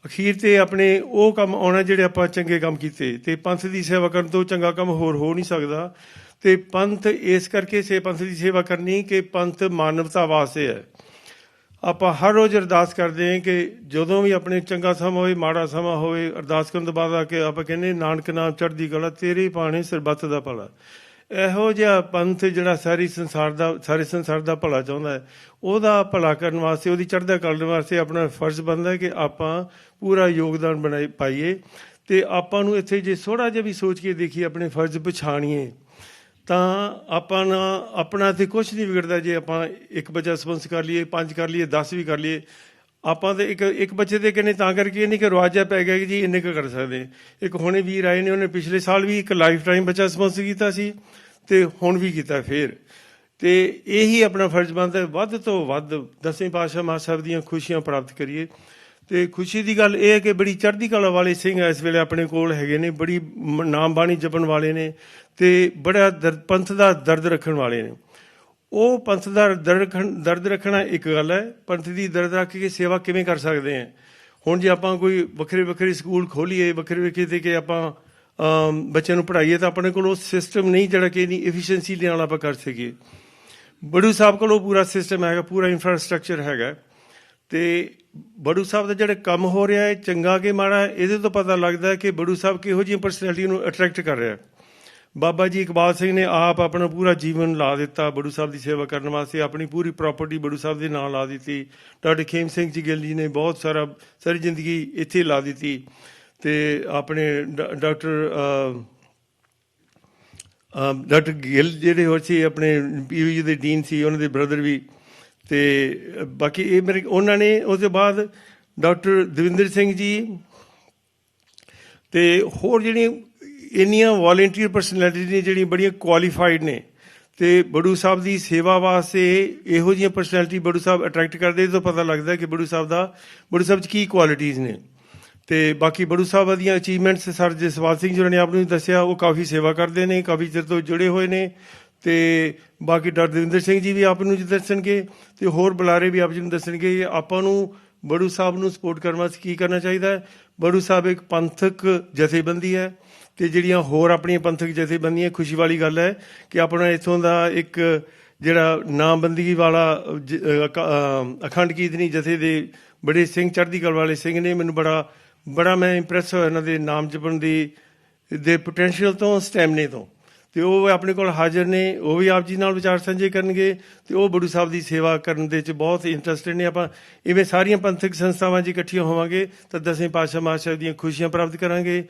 ਅਖੀਰ 'ਤੇ ਆਪਣੇ ਉਹ ਕੰਮ ਆਉਣਾ ਜਿਹੜੇ ਆਪਾਂ ਚੰਗੇ ਕੰਮ ਕੀਤੇ, ਅਤੇ ਪੰਥ ਦੀ ਸੇਵਾ ਕਰਨ ਤੋਂ ਚੰਗਾ ਕੰਮ ਹੋਰ ਹੋ ਨਹੀਂ ਸਕਦਾ। ਅਤੇ ਪੰਥ ਇਸ ਕਰਕੇ ਪੰਥ ਦੀ ਸੇਵਾ ਕਰਨੀ ਕਿ ਪੰਥ ਮਾਨਵਤਾ ਵਾਸਤੇ ਹੈ। ਆਪਾਂ ਹਰ ਰੋਜ਼ ਅਰਦਾਸ ਕਰਦੇ ਹਾਂ ਕਿ ਜਦੋਂ ਵੀ ਆਪਣੇ ਚੰਗਾ ਸਮਾਂ ਹੋਵੇ, ਮਾੜਾ ਸਮਾਂ ਹੋਵੇ, ਅਰਦਾਸ ਕਰਨ ਤੋਂ ਬਾਅਦ ਆ ਕੇ ਆਪਾਂ ਕਹਿੰਦੇ ਨਾਨਕ ਨਾਮ ਚੜ੍ਹਦੀ ਕਲਾ, ਤੇਰੇ ਭਾਣੇ ਸਰਬੱਤ ਦਾ ਭਲਾ। ਇਹੋ ਜਿਹਾ ਪੰਥ ਜਿਹੜਾ ਸਾਰੇ ਸੰਸਾਰ ਦਾ ਭਲਾ ਚਾਹੁੰਦਾ ਹੈ, ਉਹਦਾ ਭਲਾ ਕਰਨ ਵਾਸਤੇ, ਉਹਦੀ ਚੜ੍ਹਦਾ ਕਰਨ ਵਾਸਤੇ ਆਪਣਾ ਫਰਜ਼ ਬਣਦਾ ਹੈ ਕਿ ਆਪਾਂ ਪੂਰਾ ਯੋਗਦਾਨ ਪਾਈਏ। ਅਤੇ ਆਪਾਂ ਨੂੰ ਇੱਥੇ ਜੇ ਥੋੜ੍ਹਾ ਜਿਹਾ ਵੀ ਸੋਚ ਕੇ ਦੇਖੀਏ, ਆਪਣੇ ਫਰਜ਼ ਪਛਾਣੀਏ, ਤਾਂ ਆਪਾਂ ਆਪਣਾ ਤਾਂ ਕੁਛ ਨਹੀਂ ਵਿਗੜਦਾ। ਜੇ ਆਪਾਂ ਇੱਕ ਬੱਚਾ ਸਪੌਂਸਰ ਕਰ ਲਈਏ, 5 ਕਰ ਲਈਏ, 10 ਵੀ ਕਰ ਲਈਏ, ਆਪਾਂ ਤਾਂ ਇੱਕ ਬੱਚੇ ਦੇ ਕਹਿੰਦੇ ਤਾਂ ਕਰਕੇ ਇਹ ਨਹੀਂ ਕਿ ਰਿਵਾਜ਼ਾ ਪੈ ਗਿਆ ਕਿ ਜੀ ਇੰਨੇ ਕੁ ਕਰ ਸਕਦੇ। ਇੱਕ ਹੁਣੇ ਵੀਰ ਆਏ ਨੇ, ਉਹਨੇ ਪਿਛਲੇ ਸਾਲ ਵੀ ਇੱਕ ਲਾਈਫ ਟਾਈਮ ਬੱਚਾ ਸਪੌਂਸਰ ਕੀਤਾ ਸੀ, ਅਤੇ ਹੁਣ ਵੀ ਕੀਤਾ ਫਿਰ। ਅਤੇ ਇਹੀ ਆਪਣਾ ਫਰਜ਼ ਬਣਦਾ, ਵੱਧ ਤੋਂ ਵੱਧ 10ਵੇਂ ਪਾਤਸ਼ਾਹ ਮਹਾਰਾਜ ਸਾਹਿਬ ਦੀਆਂ ਖੁਸ਼ੀਆਂ ਪ੍ਰਾਪਤ ਕਰੀਏ। ਅਤੇ ਖੁਸ਼ੀ ਦੀ ਗੱਲ ਇਹ ਹੈ ਕਿ ਬੜੀ ਚੜ੍ਹਦੀ ਕਲਾ ਵਾਲੇ ਸਿੰਘ ਇਸ ਵੇਲੇ ਆਪਣੇ ਕੋਲ ਹੈਗੇ ਨੇ, ਬੜੀ ਨਾਮ ਬਾਣੀ ਜਪਣ ਵਾਲੇ ਨੇ, ਅਤੇ ਬੜਾ ਪੰਥ ਦਾ ਦਰਦ ਰੱਖਣ ਵਾਲੇ ਨੇ। ਉਹ ਪੰਥ ਦਾ ਦਰਦ ਰੱਖਣਾ ਇੱਕ ਗੱਲ ਹੈ, ਪੰਥ ਦੀ ਦਰਦ ਰੱਖ ਕੇ ਸੇਵਾ ਕਿਵੇਂ ਕਰ ਸਕਦੇ ਹਾਂ। ਹੁਣ ਜੇ ਆਪਾਂ ਕੋਈ ਵੱਖਰੇ ਸਕੂਲ ਖੋਲ੍ਹੀਏ, ਵੱਖਰੇ ਤੇ ਕਿ ਆਪਾਂ ਬੱਚਿਆਂ ਨੂੰ ਪੜ੍ਹਾਈਏ, ਤਾਂ ਆਪਣੇ ਕੋਲ ਉਹ ਸਿਸਟਮ ਨਹੀਂ ਜਿਹੜਾ ਕਿ ਇੰਨੀ ਐਫੀਸ਼ੀਐਂਸੀ ਦੇ ਨਾਲ ਆਪਾਂ ਕਰ ਸਕੀਏ। ਬੜੂ ਸਾਹਿਬ ਕੋਲ ਉਹ ਪੂਰਾ ਸਿਸਟਮ ਹੈਗਾ, ਪੂਰਾ ਇਨਫਰਾਸਟਰਕਚਰ ਹੈਗਾ। ਅਤੇ ਬੜੂ ਸਾਹਿਬ ਦਾ ਜਿਹੜਾ ਕੰਮ ਹੋ ਰਿਹਾ ਹੈ, ਚੰਗਾ ਕਿ ਮਾੜਾ, ਇਹਦੇ ਤੋਂ ਪਤਾ ਲੱਗਦਾ ਕਿ ਬੜੂ ਸਾਹਿਬ ਕਿਹੋ ਜਿਹੀ ਪਰਸਨੈਲਿਟੀ ਨੂੰ ਅਟਰੈਕਟ ਕਰ ਰਿਹਾ। ਬਾਬਾ ਜੀ ਇਕਬਾਲ ਸਿੰਘ ਨੇ ਆਪ ਆਪਣਾ ਪੂਰਾ ਜੀਵਨ ਲਾ ਦਿੱਤਾ ਬੜੂ ਸਾਹਿਬ ਦੀ ਸੇਵਾ ਕਰਨ ਵਾਸਤੇ, ਆਪਣੀ ਪੂਰੀ ਪ੍ਰਾਪਰਟੀ ਬੜੂ ਸਾਹਿਬ ਦੇ ਨਾਂ ਲਾ ਦਿੱਤੀ। ਡਾਕਟਰ ਖੇਮ ਸਿੰਘ ਜੀ ਗਿੱਲ ਜੀ ਨੇ ਬਹੁਤ ਸਾਰੀ ਜ਼ਿੰਦਗੀ ਇੱਥੇ ਲਾ ਦਿੱਤੀ। ਅਤੇ ਆਪਣੇ ਡਾਕਟਰ ਗਿੱਲ ਜਿਹੜੇ ਹੋਰ ਸੀ, ਆਪਣੇ PU ਦੇ ਡੀਨ ਸੀ, ਉਹਨਾਂ ਦੇ ਬ੍ਰਦਰ ਵੀ। ਅਤੇ ਬਾਕੀ ਇਹ ਉਹਨਾਂ ਨੇ ਉਸ ਤੋਂ ਬਾਅਦ ਡਾਕਟਰ ਦਵਿੰਦਰ ਸਿੰਘ ਜੀ ਅਤੇ ਹੋਰ ਜਿਹੜੀਆਂ ਇੰਨੀਆਂ ਵਾਲੰਟੀਅਰ ਪਰਸਨੈਲਿਟੀਜ਼ ਨੇ ਜਿਹੜੀਆਂ ਬੜੀਆਂ ਕੁਆਲੀਫਾਈਡ ਨੇ, ਅਤੇ ਬੜੂ ਸਾਹਿਬ ਦੀ ਸੇਵਾ ਵਾਸਤੇ ਇਹੋ ਜਿਹੀਆਂ ਪਰਸਨੈਲਿਟੀ ਬੜੂ ਸਾਹਿਬ ਅਟਰੈਕਟ ਕਰਦੇ। ਇਹ ਤੋਂ ਪਤਾ ਲੱਗਦਾ ਕਿ ਬੜੂ ਸਾਹਿਬ 'ਚ ਕੀ ਕੁਆਲਿਟੀਜ਼ ਨੇ। ਅਤੇ ਬਾਕੀ ਬੜੂ ਸਾਹਿਬ ਦੀਆਂ ਅਚੀਵਮੈਂਟਸ ਸਰ ਜਸਵਾਲ ਸਿੰਘ ਜੀ ਨੇ ਆਪ ਨੂੰ ਦੱਸਿਆ, ਉਹ ਕਾਫੀ ਸੇਵਾ ਕਰਦੇ ਨੇ, ਕਾਫੀ ਚਿਰ ਤੋਂ ਜੁੜੇ ਹੋਏ ਨੇ। ਅਤੇ ਬਾਕੀ ਡਾਕਟਰ ਦਵਿੰਦਰ ਸਿੰਘ ਜੀ ਵੀ ਆਪ ਨੂੰ ਦੱਸਣਗੇ, ਅਤੇ ਹੋਰ ਬੁਲਾਰੇ ਵੀ ਆਪ ਜੀ ਨੂੰ ਦੱਸਣਗੇ ਆਪਾਂ ਨੂੰ ਬੜੂ ਸਾਹਿਬ ਨੂੰ ਸਪੋਰਟ ਕਰਨ ਵਾਸਤੇ ਕੀ ਕਰਨਾ ਚਾਹੀਦਾ ਹੈ। ਬੜੂ ਸਾਹਿਬ ਇੱਕ ਪੰਥਕ ਜਥੇਬੰਦੀ ਹੈ, ਅਤੇ ਜਿਹੜੀਆਂ ਹੋਰ ਆਪਣੀਆਂ ਪੰਥਕ ਜਥੇਬੰਦੀਆਂ, ਖੁਸ਼ੀ ਵਾਲੀ ਗੱਲ ਹੈ ਕਿ ਆਪਣਾ ਇੱਥੋਂ ਦਾ ਇੱਕ ਜਿਹੜਾ ਨਾਮਬੰਦਗੀ ਵਾਲਾ ਅਖੰਡ ਕੀਰਤਨੀ ਜਥੇ ਦੇ ਬੜੇ ਸਿੰਘ, ਚੜ੍ਹਦੀ ਕਲਾ ਵਾਲੇ ਸਿੰਘ ਨੇ। ਮੈਨੂੰ ਬੜਾ ਮੈਂ ਇੰਪਰੈਸ ਹੋਇਆ ਇਹਨਾਂ ਦੇ ਨਾਮ ਜਪਣ ਦੇ ਪੋਟੈਂਸ਼ੀਅਲ ਤੋਂ, ਸਟੈਮਨੇ ਤੋਂ। ਅਤੇ ਉਹ ਆਪਣੇ ਕੋਲ ਹਾਜ਼ਰ ਨੇ, ਉਹ ਵੀ ਆਪ ਜੀ ਨਾਲ ਵਿਚਾਰ ਸਾਂਝੇ ਕਰਨਗੇ, ਅਤੇ ਉਹ ਬੜੂ ਸਾਹਿਬ ਦੀ ਸੇਵਾ ਕਰਨ ਦੇ 'ਚ ਬਹੁਤ ਇੰਟਰਸਟਿਡ ਨੇ। ਆਪਾਂ ਇਵੇਂ ਸਾਰੀਆਂ ਪੰਥਕ ਸੰਸਥਾਵਾਂ 'ਚ ਇਕੱਠੀਆਂ ਹੋਵਾਂਗੇ ਤਾਂ 10ਵੇਂ ਪਾਤਸ਼ਾਹ ਮਹਾਰਾਜ ਸਾਹਿਬ ਦੀਆਂ ਖੁਸ਼ੀਆਂ ਪ੍ਰਾਪਤ ਕਰਾਂਗੇ।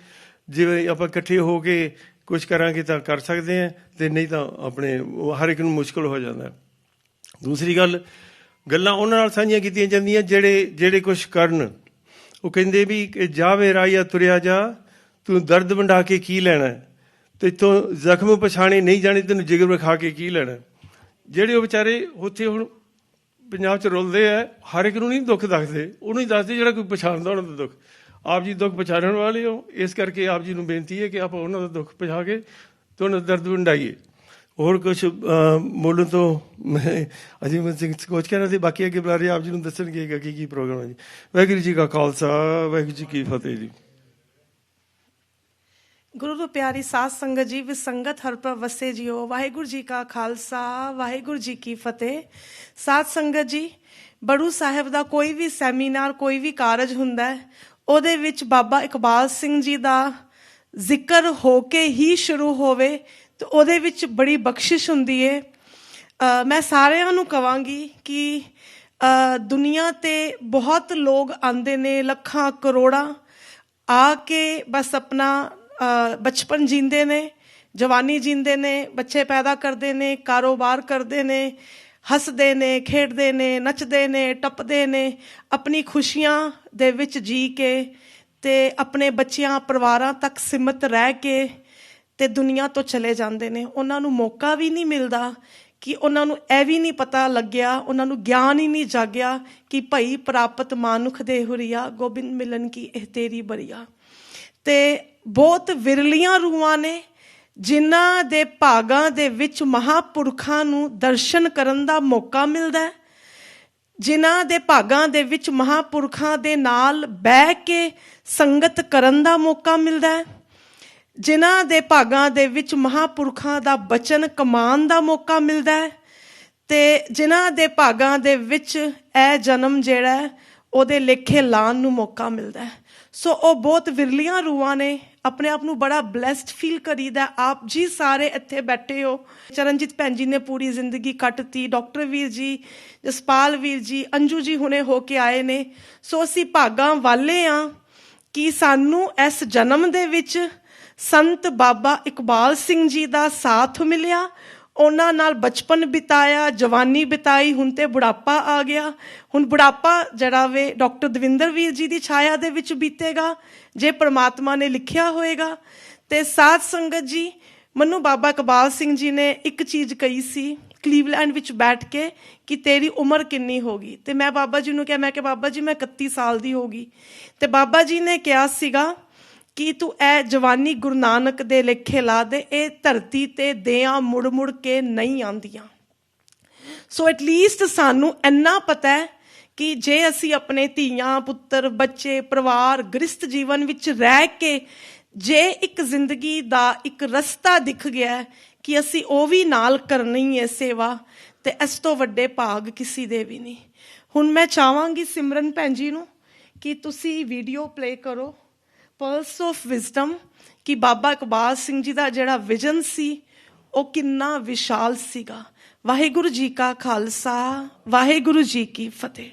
ਜਿਵੇਂ ਆਪਾਂ ਇਕੱਠੇ ਹੋ ਕੇ ਕੁਛ ਕਰਾਂਗੇ ਤਾਂ ਕਰ ਸਕਦੇ ਹਾਂ, ਅਤੇ ਨਹੀਂ ਤਾਂ ਆਪਣੇ ਹਰ ਇੱਕ ਨੂੰ ਮੁਸ਼ਕਿਲ ਹੋ ਜਾਂਦਾ। ਦੂਸਰੀ ਗੱਲਾਂ ਉਹਨਾਂ ਨਾਲ ਸਾਂਝੀਆਂ ਕੀਤੀਆਂ ਜਾਂਦੀਆਂ ਜਿਹੜੇ ਕੁਛ ਕਰਨ। ਉਹ ਕਹਿੰਦੇ ਵੀ ਜਾਵੇ ਰਾਹੀਆ ਤੁਰਿਆ ਜਾ, ਤੂੰ ਦਰਦ ਵੰਡਾ ਕੇ ਕੀ ਲੈਣਾ, ਅਤੇ ਇੱਥੋਂ ਜ਼ਖਮ ਪਛਾਣੇ ਨਹੀਂ ਜਾਣੇ, ਤੈਨੂੰ ਜਿਗਰ ਵਿਖਾ ਕੇ ਕੀ ਲੈਣਾ। ਜਿਹੜੇ ਉਹ ਵਿਚਾਰੇ ਉੱਥੇ ਹੁਣ ਪੰਜਾਬ 'ਚ ਰੁਲਦੇ ਆ, ਹਰ ਇੱਕ ਨੂੰ ਨਹੀਂ ਦੁੱਖ ਦੱਸਦੇ, ਉਹਨੂੰ ਹੀ ਦੱਸਦੇ ਜਿਹੜਾ ਕੋਈ ਪਛਾਣਦਾ ਉਹਨਾਂ ਦਾ ਦੁੱਖ। ਆਪ ਜੀ ਦੁੱਖ ਪਛਾਣਨ ਵਾਲੇ ਹੋ, ਇਸ ਕਰਕੇ ਆਪ ਜੀ ਨੂੰ ਬੇਨਤੀ ਹੈ ਕਿ ਆਪਾਂ ਉਹਨਾਂ ਦਾ ਦੁੱਖ ਪਛਾ ਕੇ ਅਤੇ ਉਹਨਾਂ ਦਾ ਦਰਦ ਵੰਡਾਈਏ। ਹੋਰ ਕੁਛ ਬੋਲਣ ਤੋਂ ਮੈਂ ਅਜੀਤ ਸਿੰਘ ਕੋਚ ਕਹਿਣਾ ਸੀ, ਬਾਕੀ ਅੱਗੇ ਬੁਲਾਰੇ ਆਪ ਜੀ ਨੂੰ ਦੱਸਣਗੇ ਕਿ ਕੀ ਪ੍ਰੋਗਰਾਮ ਹੈ ਜੀ। ਵਾਹਿਗੁਰੂ ਜੀ ਕਾ ਖਾਲਸਾ, ਵਾਹਿਗੁਰੂ ਜੀ ਕੀ ਫਤਿਹ ਜੀ। ਗੁਰੂ ਤੋਂ ਪਿਆਰੀ ਸਾਧ ਸੰਗਤ ਜੀ, ਵਿਸੰਗਤ ਹਰ ਪ੍ਰਭ ਵਸੇ ਜੀਓ। ਵਾਹਿਗੁਰੂ ਜੀ ਕਾ ਖਾਲਸਾ, ਵਾਹਿਗੁਰੂ ਜੀ ਕੀ ਫਤਿਹ। ਸਾਧ ਸੰਗਤ ਜੀ, ਬੜੂ ਸਾਹਿਬ ਦਾ ਕੋਈ ਵੀ ਸੈਮੀਨਾਰ, ਕੋਈ ਵੀ ਕਾਰਜ ਹੁੰਦਾ ਹੈ, ਉਹਦੇ ਵਿੱਚ ਬਾਬਾ ਇਕਬਾਲ ਸਿੰਘ ਜੀ ਦਾ ਜ਼ਿਕਰ ਹੋ ਕੇ ਹੀ ਸ਼ੁਰੂ ਹੋਵੇ ਤੇ ਉਹਦੇ ਵਿੱਚ ਬੜੀ ਬਖਸ਼ਿਸ਼ ਹੁੰਦੀ ਹੈ। ਮੈਂ ਸਾਰਿਆਂ ਨੂੰ ਕਹਾਂਗੀ ਕਿ ਦੁਨੀਆ 'ਤੇ ਬਹੁਤ ਲੋਕ ਆਉਂਦੇ ਨੇ, ਲੱਖਾਂ ਕਰੋੜਾਂ ਆ ਕੇ ਬਸ ਆਪਣਾ ਬਚਪਨ ਜੀਂਦੇ ਨੇ, ਜਵਾਨੀ ਜੀਂਦੇ ਨੇ, ਬੱਚੇ ਪੈਦਾ ਕਰਦੇ ਨੇ, ਕਾਰੋਬਾਰ ਕਰਦੇ ਨੇ, ਹੱਸਦੇ ਨੇ, ਖੇਡਦੇ ਨੇ, ਨੱਚਦੇ ਨੇ, ਟੱਪਦੇ ਨੇ, ਆਪਣੀ ਖੁਸ਼ੀਆਂ ਦੇ ਵਿੱਚ ਜੀ ਕੇ ਤੇ ਆਪਣੇ ਬੱਚਿਆਂ ਪਰਿਵਾਰਾਂ ਤੱਕ ਸੀਮਤ ਰਹਿ ਕੇ ਤੇ ਦੁਨੀਆ ਤੋਂ ਚਲੇ ਜਾਂਦੇ ਨੇ। ਉਹਨਾਂ ਨੂੰ ਮੌਕਾ ਵੀ ਨਹੀਂ ਮਿਲਦਾ ਕਿ ਉਹਨਾਂ ਨੂੰ ਇਹ ਵੀ ਨਹੀਂ ਪਤਾ ਲੱਗਿਆ, ਉਹਨਾਂ ਨੂੰ ਗਿਆਨ ਹੀ ਨਹੀਂ ਜਾਗਿਆ ਕਿ ਭਈ ਪ੍ਰਾਪਤ ਮਾਨੁਖ ਦੇ ਹੁਰੀਆ, ਗੋਬਿੰਦ ਮਿਲਨ ਕੀ ਇਹ ਤੇਰੀ ਬਰੀਆ। ਤੇ ਬਹੁਤ ਵਿਰਲੀਆਂ ਰੂਹਾਂ ਨੇ ਜਿਨ੍ਹਾਂ ਦੇ ਭਾਗਾਂ ਦੇ ਵਿੱਚ ਮਹਾਂਪੁਰਖਾਂ ਨੂੰ ਦਰਸ਼ਨ ਕਰਨ ਦਾ ਮੌਕਾ ਮਿਲਦਾ ਹੈ, ਜਿਨ੍ਹਾਂ ਦੇ ਭਾਗਾਂ ਦੇ ਵਿੱਚ ਮਹਾਂਪੁਰਖਾਂ ਦੇ ਨਾਲ ਬਹਿ ਕੇ ਸੰਗਤ ਕਰਨ ਦਾ ਮੌਕਾ ਮਿਲਦਾ ਹੈ, ਜਿਨ੍ਹਾਂ ਦੇ ਭਾਗਾਂ ਦੇ ਵਿੱਚ ਮਹਾਂਪੁਰਖਾਂ ਦਾ ਬਚਨ ਕਮਾਉਣ ਦਾ ਮੌਕਾ ਮਿਲਦਾ ਹੈ, ਤੇ ਜਿਨ੍ਹਾਂ ਦੇ ਭਾਗਾਂ ਦੇ ਵਿੱਚ ਇਹ ਜਨਮ ਜਿਹੜਾ ਹੈ ਉਹਦੇ ਲੇਖੇ ਲਾਉਣ ਨੂੰ ਮੌਕਾ ਮਿਲਦਾ ਹੈ। ਸੋ ਉਹ ਬਹੁਤ ਵਿਰਲੀਆਂ ਰੂਹਾਂ ਨੇ। ਆਪਣੇ ਆਪ ਨੂੰ ਬੜਾ ਬਲੈਸਡ ਫੀਲ ਕਰੀਦਾ। ਆਪ ਜੀ ਸਾਰੇ ਇੱਥੇ ਬੈਠੇ ਹੋ। ਚਰਨਜੀਤ ਭੈਣ ਜੀ ਨੇ ਪੂਰੀ ਜ਼ਿੰਦਗੀ ਕੱਟਤੀ, ਡਾਕਟਰ ਵੀਰ ਜੀ, ਜਸਪਾਲ ਵੀਰ ਜੀ, ਅੰਜੂ ਜੀ ਹੁਣੇ ਹੋ ਕੇ ਆਏ ਨੇ। ਸੋ ਅਸੀਂ ਭਾਗਾਂ ਵਾਲੇ ਹਾਂ ਕਿ ਸਾਨੂੰ ਇਸ ਜਨਮ ਦੇ ਵਿੱਚ ਸੰਤ ਬਾਬਾ ਇਕਬਾਲ ਸਿੰਘ ਜੀ ਦਾ ਸਾਥ ਮਿਲਿਆ, ਉਹਨਾਂ ਨਾਲ ਬਚਪਨ ਬਿਤਾਇਆ, ਜਵਾਨੀ ਬਿਤਾਈ, ਹੁਣ ਤੇ ਬੁਢਾਪਾ ਆ ਗਿਆ। ਹੁਣ ਬੁਢਾਪਾ ਜਿਹੜਾ ਵੇ ਡਾਕਟਰ ਦਵਿੰਦਰ ਵੀਰ ਜੀ ਦੀ ਛਾਇਆ ਦੇ ਵਿੱਚ ਬੀਤੇਗਾ ਜੇ ਪ੍ਰਮਾਤਮਾ ਨੇ ਲਿਖਿਆ ਹੋਏਗਾ। ਤੇ ਸਾਧ ਸੰਗਤ ਜੀ, ਮੈਨੂੰ ਬਾਬਾ ਇਕਬਾਲ ਸਿੰਘ ਜੀ ਨੇ ਇੱਕ ਚੀਜ਼ ਕਹੀ ਸੀ ਕਲੀਵਲੈਂਡ ਵਿੱਚ ਬੈਠ ਕੇ ਕਿ ਤੇਰੀ ਉਮਰ ਕਿੰਨੀ ਹੋ ਗਈ। ਤੇ ਮੈਂ ਬਾਬਾ ਜੀ ਨੂੰ ਕਿਹਾ, ਮੈਂ ਕਿਹਾ ਬਾਬਾ ਜੀ ਮੈਂ 31 ਸਾਲ ਦੀ ਹੋ ਗਈ। ਤੇ ਬਾਬਾ ਜੀ ਨੇ ਕਿਹਾ ਸੀਗਾ ਕਿ ਤੂੰ ਇਹ ਜਵਾਨੀ ਗੁਰੂ ਨਾਨਕ ਦੇ ਲੇਖੇ ਲਾ ਦੇ, ਇਹ ਧਰਤੀ ਤੇ ਦਿਆਂ ਮੁੜ ਮੁੜ ਕੇ ਨਹੀਂ ਆਉਂਦੀਆਂ। ਸੋ ਐਟਲੀਸਟ ਸਾਨੂੰ ਇੰਨਾ ਪਤਾ ਹੈ ਕਿ ਜੇ ਅਸੀਂ ਆਪਣੇ ਧੀਆਂ ਪੁੱਤਰ ਬੱਚੇ ਪਰਿਵਾਰ ਗ੍ਰਸਥ ਜੀਵਨ ਵਿੱਚ ਰਹਿ ਕੇ ਜੇ ਇੱਕ ਜ਼ਿੰਦਗੀ ਦਾ ਇੱਕ ਰਸਤਾ ਦਿਖ ਗਿਆ ਕਿ ਅਸੀਂ ਉਹ ਵੀ ਨਾਲ ਕਰਨੀ ਹੈ ਸੇਵਾ, ਤੇ ਇਸ ਤੋਂ ਵੱਡੇ ਭਾਗ ਕਿਸੇ ਦੇ ਵੀ ਨਹੀਂ। ਹੁਣ ਮੈਂ ਚਾਹਾਂਗੀ ਸਿਮਰਨ ਭੈਣ ਜੀ ਨੂੰ ਕਿ ਤੁਸੀਂ ਵੀਡੀਓ ਪਲੇ ਕਰੋ ਪਲਸ ਆਫ ਵਿਜ਼ਡਮ, ਕਿ ਬਾਬਾ ਇਕਬਾਲ ਸਿੰਘ ਜੀ ਦਾ ਜਿਹੜਾ ਵਿਜ਼ਨ ਸੀ ਉਹ ਕਿੰਨਾ ਵਿਸ਼ਾਲ ਸੀਗਾ। ਵਾਹਿਗੁਰੂ ਜੀ ਕਾ ਖਾਲਸਾ, ਵਾਹਿਗੁਰੂ ਜੀ ਕੀ ਫਤਿਹ।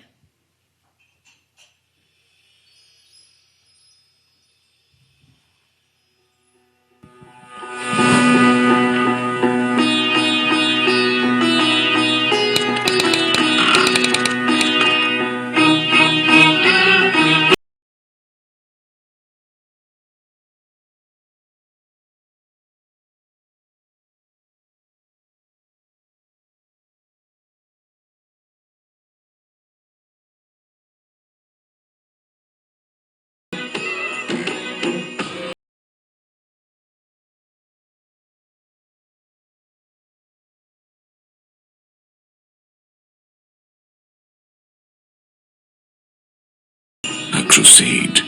Crusade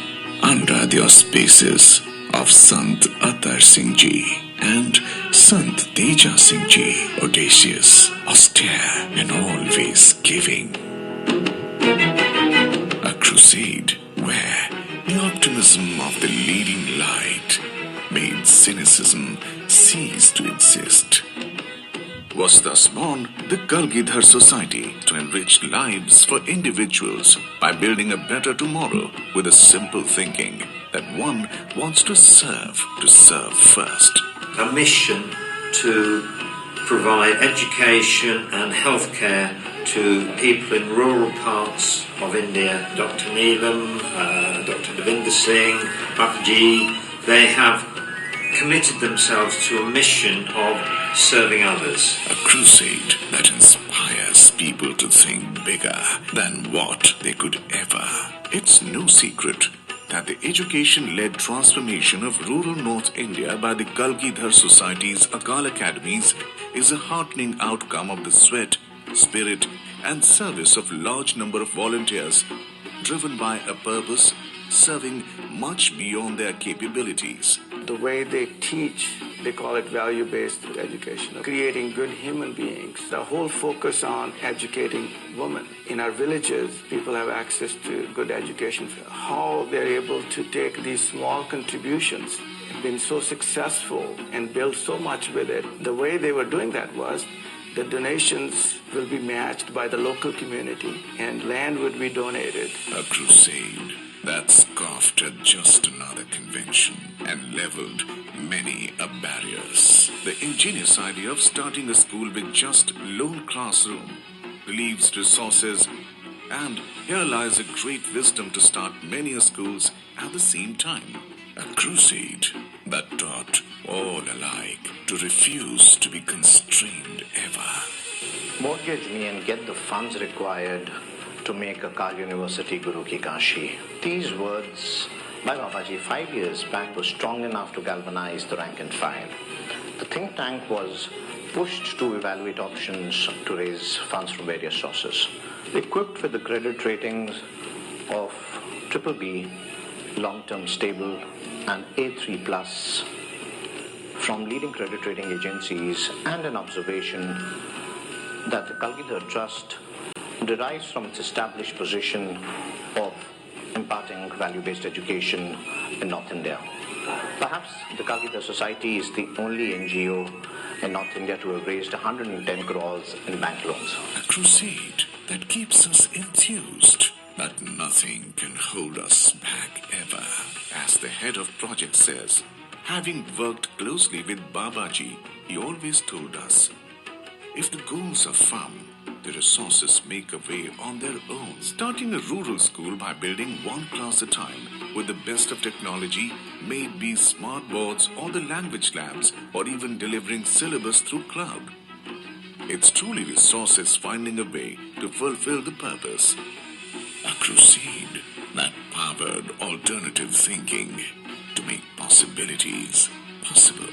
under the auspices of Sant Atar Singh Ji and Sant Teja Singh Ji, audacious, austere and always giving. A crusade where the optimism of the leading light made cynicism cease to exist. Was thus born the Kalgidhar Society to enrich lives for individuals by building a better tomorrow with a simple thinking that one wants to serve first. A mission to provide education and healthcare to people in rural parts of India. Dr. Neelam, Dr. Devinder Singh, Bapji, they have committed themselves to a mission of serving others. A crusade that inspires people to think bigger than what they could ever. It's no secret that the education-led transformation of rural North India by the Kalgidhar Society's Akal Academies is a heartening outcome of the sweat, spirit and service of large number of volunteers driven by a purpose serving much beyond their capabilities. The way they teach, they call it value-based education, creating good human beings. The whole focus on educating women. In our villages, people have access to good education. How they're able to take these small contributions, been so successful and built so much with it. The way they were doing that was the donations will be matched by the local community and land would be donated. A crusade that scoffed at just another convention and leveled many barriers. The ingenious idea of starting a school with just lone classroom relieves resources, and here lies a great wisdom to start many schools at the same time. A crusade that taught all alike to refuse to be constrained ever. Mortgage me and get the funds required to make a Kal University Guru Ki Kashi. These words by Babaji 5 years back were strong enough to galvanize the rank and file. The think tank was pushed to evaluate options to raise funds from various sources. Equipped with the credit ratings of BBB, long-term stable, and A3 plus from leading credit rating agencies, and an observation that the Kalgidhar Trust derives from its established position of imparting value-based education in North India. Perhaps the Kalgidhar Society is the only NGO in North India to have raised 110 crores in bank loans. A crusade that keeps us enthused that nothing can hold us back ever. As the head of project says, having worked closely with Babaji, he always told us, if the goals are firm, the resources make a way on their own. Starting a rural school by building one class at a time with the best of technology, may it be smart boards or the language labs, or even delivering syllabus through cloud. It's truly resources finding a way to fulfill the purpose. A crusade that powered alternative thinking to make possibilities possible.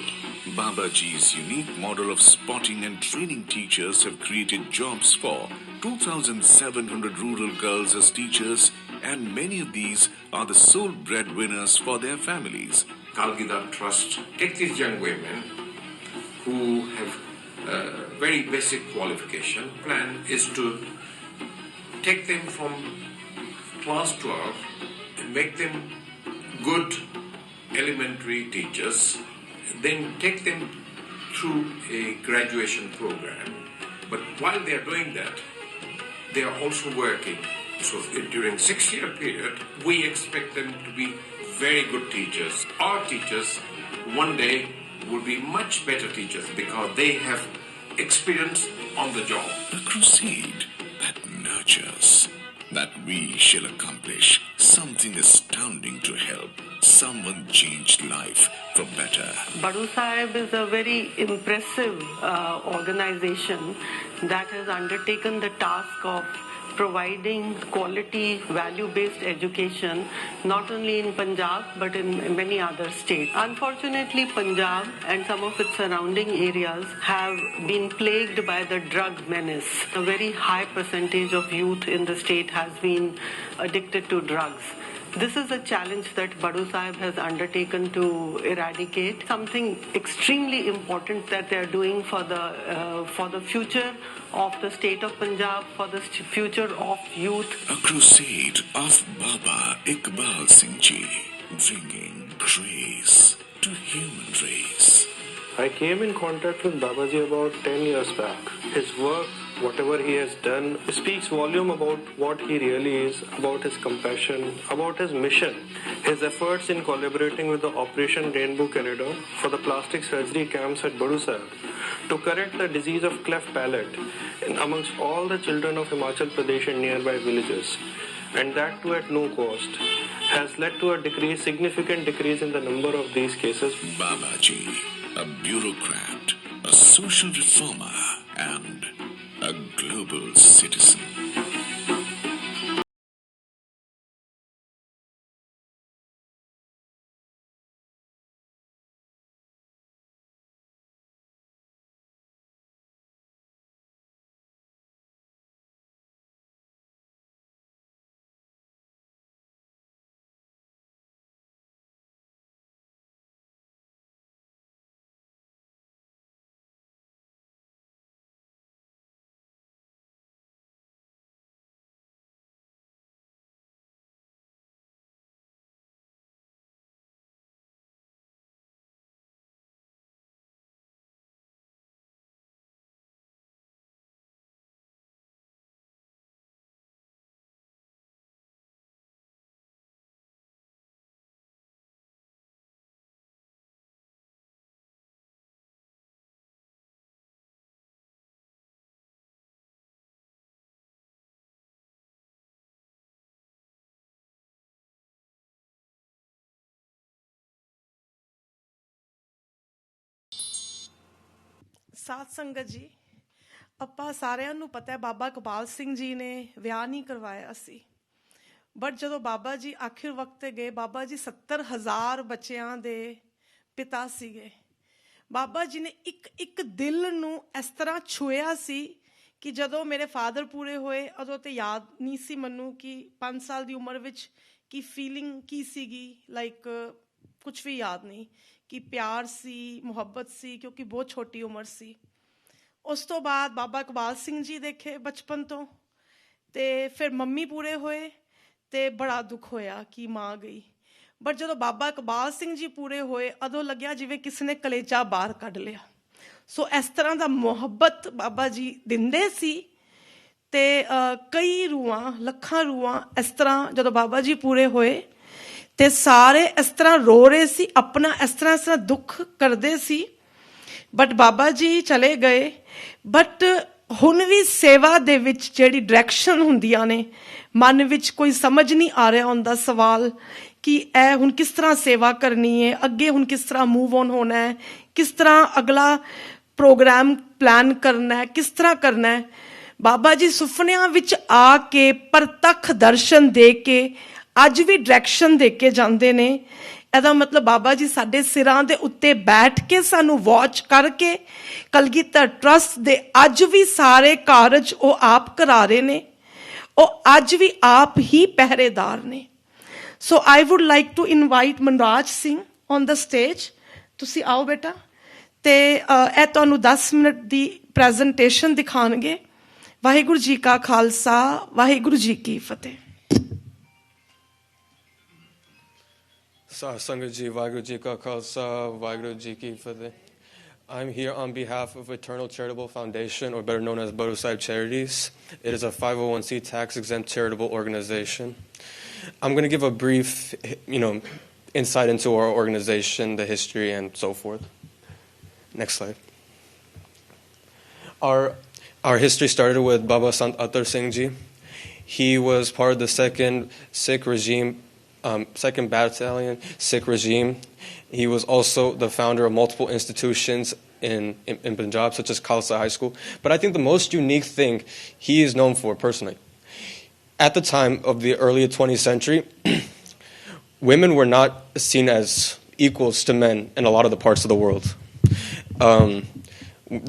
Babaji's unique model of spotting and training teachers have created jobs for 2,700 rural girls as teachers, and many of these are the sole breadwinners for their families. Kalgidhar Trust take these young women who have very basic qualification. Plan is to take them from class 12 and make them good elementary teachers, then take them through a graduation program. But while they are doing that, they are also working. So during 6-year period, we expect them to be very good teachers. Our teachers one day will be much better teachers because they have experience on the job. A crusade that nurtures, that we shall accomplish something astounding to help someone change life for better. Badu Sahib is a very impressive organization that has undertaken the task of providing quality value-based education not only in Punjab but in many other states. Unfortunately, Punjab and some of its surrounding areas have been plagued by the drug menace. A very high percentage of youth in the state has been addicted to drugs. This is a challenge that Badu Sahib has undertaken to eradicate. Something extremely important that they are doing for the future of the state of Punjab, for the future of youth. A crusade of Baba Iqbal Singh Ji, bringing grace to human race. I came in contact with Babaji about 10 years back. His work, whatever he has done, speaks volume about what he really is, about his compassion, about his mission, his efforts in collaborating with the Operation Rainbow Corridor for the plastic surgery camps at Badu Sahib to correct the disease of cleft palate amongst all the children of Himachal Pradesh and nearby villages, and that too at no cost, has led to a significant decrease in the number of these cases. Babaji, a bureaucrat, a social reformer, and a global citizen. ਸਾਧ ਸੰਗਤ ਜੀ, ਆਪਾਂ ਸਾਰਿਆਂ ਨੂੰ ਪਤਾ ਹੈ ਬਾਬਾ ਇਕਬਾਲ ਸਿੰਘ ਜੀ ਨੇ ਵਿਆਹ ਨਹੀਂ ਕਰਵਾਇਆ ਸੀ, ਬਟ ਜਦੋਂ ਬਾਬਾ ਜੀ ਆਖਿਰ ਵਕਤ ਤੇ ਗਏ, ਬਾਬਾ ਜੀ 70,000 ਬੱਚਿਆਂ ਦੇ ਪਿਤਾ ਸੀਗੇ। ਬਾਬਾ ਜੀ ਨੇ ਇੱਕ ਇੱਕ ਦਿਲ ਨੂੰ ਇਸ ਤਰ੍ਹਾਂ ਛੂਹਿਆ ਸੀ ਕਿ ਜਦੋਂ ਮੇਰੇ ਫਾਦਰ ਪੂਰੇ ਹੋਏ ਉਦੋਂ ਤੇ ਯਾਦ ਨਹੀਂ ਸੀ ਮੈਨੂੰ ਕਿ 5 ਸਾਲ ਦੀ ਉਮਰ ਵਿੱਚ ਕੀ ਫੀਲਿੰਗ ਕੀ ਸੀਗੀ, ਲਾਈਕ ਕੁਛ ਵੀ ਯਾਦ ਨਹੀਂ ਕਿ ਪਿਆਰ ਸੀ, ਮੁਹੱਬਤ ਸੀ, ਕਿਉਂਕਿ ਬਹੁਤ ਛੋਟੀ ਉਮਰ ਸੀ। ਉਸ ਤੋਂ ਬਾਅਦ ਬਾਬਾ ਇਕਬਾਲ ਸਿੰਘ ਜੀ ਦੇਖੇ ਬਚਪਨ ਤੋਂ, ਅਤੇ ਫਿਰ ਮੰਮੀ ਪੂਰੇ ਹੋਏ ਅਤੇ ਬੜਾ ਦੁੱਖ ਹੋਇਆ ਕਿ ਮਾਂ ਗਈ। ਬਟ ਜਦੋਂ ਬਾਬਾ ਇਕਬਾਲ ਸਿੰਘ ਜੀ ਪੂਰੇ ਹੋਏ ਉਦੋਂ ਲੱਗਿਆ ਜਿਵੇਂ ਕਿਸੇ ਨੇ ਕਲੇਜਾ ਬਾਹਰ ਕੱਢ ਲਿਆ। ਸੋ ਇਸ ਤਰ੍ਹਾਂ ਦਾ ਮੁਹੱਬਤ ਬਾਬਾ ਜੀ ਦਿੰਦੇ ਸੀ। ਅਤੇ ਕਈ ਰੂਹਾਂ, ਲੱਖਾਂ ਰੂਹਾਂ ਇਸ ਤਰ੍ਹਾਂ ਜਦੋਂ ਬਾਬਾ ਜੀ ਪੂਰੇ ਹੋਏ ਅਤੇ ਸਾਰੇ ਇਸ ਤਰ੍ਹਾਂ ਰੋ ਰਹੇ ਸੀ, ਆਪਣਾ ਇਸ ਤਰ੍ਹਾਂ ਦੁੱਖ ਕਰਦੇ ਸੀ। ਬਟ ਬਾਬਾ ਜੀ ਚਲੇ ਗਏ, ਬਟ ਹੁਣ ਵੀ ਸੇਵਾ ਦੇ ਵਿੱਚ ਜਿਹੜੀ ਡਾਇਰੈਕਸ਼ਨ ਹੁੰਦੀਆਂ ਨੇ, ਮਨ ਵਿੱਚ ਕੋਈ ਸਮਝ ਨਹੀਂ ਆ ਰਿਹਾ ਹੁੰਦਾ ਸਵਾਲ ਕਿ ਇਹ ਹੁਣ ਕਿਸ ਤਰ੍ਹਾਂ ਸੇਵਾ ਕਰਨੀ ਹੈ, ਅੱਗੇ ਹੁਣ ਕਿਸ ਤਰ੍ਹਾਂ ਮੂਵ ਔਨ ਹੋਣਾ ਹੈ, ਕਿਸ ਤਰ੍ਹਾਂ ਅਗਲਾ ਪ੍ਰੋਗਰਾਮ ਪਲਾਨ ਕਰਨਾ ਹੈ, ਕਿਸ ਤਰ੍ਹਾਂ ਕਰਨਾ ਹੈ। ਬਾਬਾ ਜੀ ਸੁਪਨਿਆਂ ਵਿੱਚ ਆ ਕੇ ਪ੍ਰਤੱਖ ਦਰਸ਼ਨ ਦੇ ਕੇ ਅੱਜ ਵੀ ਡਾਇਰੈਕਸ਼ਨ ਦੇ ਕੇ ਜਾਂਦੇ ਨੇ। ਇਹਦਾ ਮਤਲਬ ਬਾਬਾ ਜੀ ਸਾਡੇ ਸਿਰਾਂ ਦੇ ਉੱਤੇ ਬੈਠ ਕੇ ਸਾਨੂੰ ਵਾਚ ਕਰਕੇ ਕਲਗੀਧਰ ਟਰੱਸਟ ਦੇ ਅੱਜ ਵੀ ਸਾਰੇ ਕਾਰਜ ਉਹ ਆਪ ਕਰਾ ਰਹੇ ਨੇ, ਉਹ ਅੱਜ ਵੀ ਆਪ ਹੀ ਪਹਿਰੇਦਾਰ ਨੇ। So I would like to invite Manraj Singh on the stage. ਤੁਸੀਂ ਆਓ ਬੇਟਾ, ਅਤੇ ਇਹ ਤੁਹਾਨੂੰ 10 ਮਿੰਟ ਦੀ ਪ੍ਰੈਜੈਂਟੇਸ਼ਨ ਦਿਖਾਉਣਗੇ। ਵਾਹਿਗੁਰੂ ਜੀ ਕਾ ਖਾਲਸਾ, ਵਾਹਿਗੁਰੂ ਜੀ ਕੀ ਫਤਿਹ। Sangat Ji, Vaheguru Ji Ka Khalsa, Vaheguru Ji Ki Fateh. I'm here on behalf of Eternal Charitable Foundation, or better known as Baru Sahib Charities. It is a 501c tax-exempt charitable organization. I'm going to give a brief, insight into our organization, the history, and so forth. Next slide. Our history started with Baba Sant Atar Singh Ji. He was part of the second Sikh regime. Second Battalion Sikh regime. He was also the founder of multiple institutions in Punjab, such as Khalsa High School. But I think the most unique thing he is known for personally, at the time of the early 20th century, women were not seen as equals to men in a lot of the parts of the world.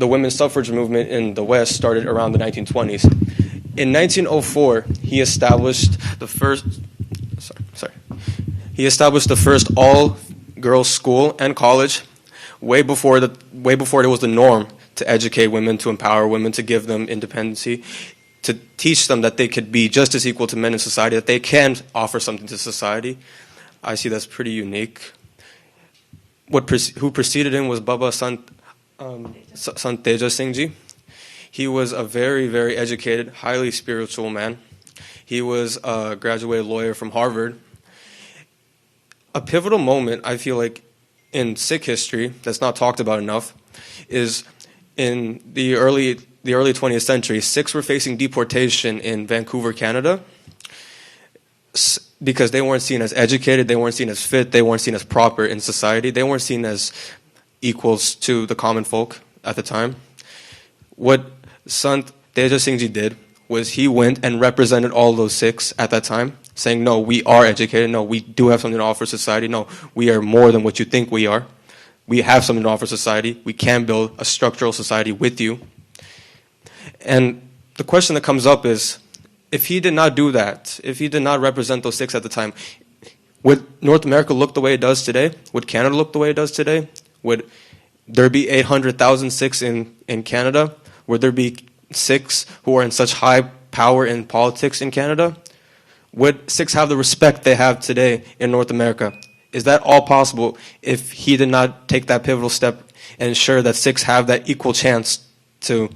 The women's suffrage movement in the West started around the 1920s. In 1904, he established the first all-girls school and college, way before it was the norm to educate women, to empower women, to give them independency, to teach them that they could be just as equal to men in society, that they can offer something to society. I see that's pretty unique. Who preceded him was Baba Sant Teja Singh Ji. He was a very, very educated, highly spiritual man. He was a graduated lawyer from Harvard. A pivotal moment, I feel like, in Sikh history that's not talked about enough is in the early 20th century, Sikhs were facing deportation in Vancouver, Canada, because they weren't seen as educated, they weren't seen as fit, they weren't seen as proper in society, they weren't seen as equals to the common folk at the time. What Sant Teja Singh Ji did was he went and represented all those Sikhs at that time, saying, no, we are educated, no, we do have something to offer society, no, we are more than what you think we are. We have something to offer society. We can build a structural society with you. And the question that comes up is, if he did not do that, if he did not represent those Sikhs at the time, would North America look the way it does today? Would Canada look the way it does today? Would there be 800,000 Sikhs in Canada? Would there be Sikhs who are in such high power in politics in Canada? Would Sikhs have the respect they have today in North America? Is that all possible if he did not take that pivotal step and ensure that Sikhs have that equal chance to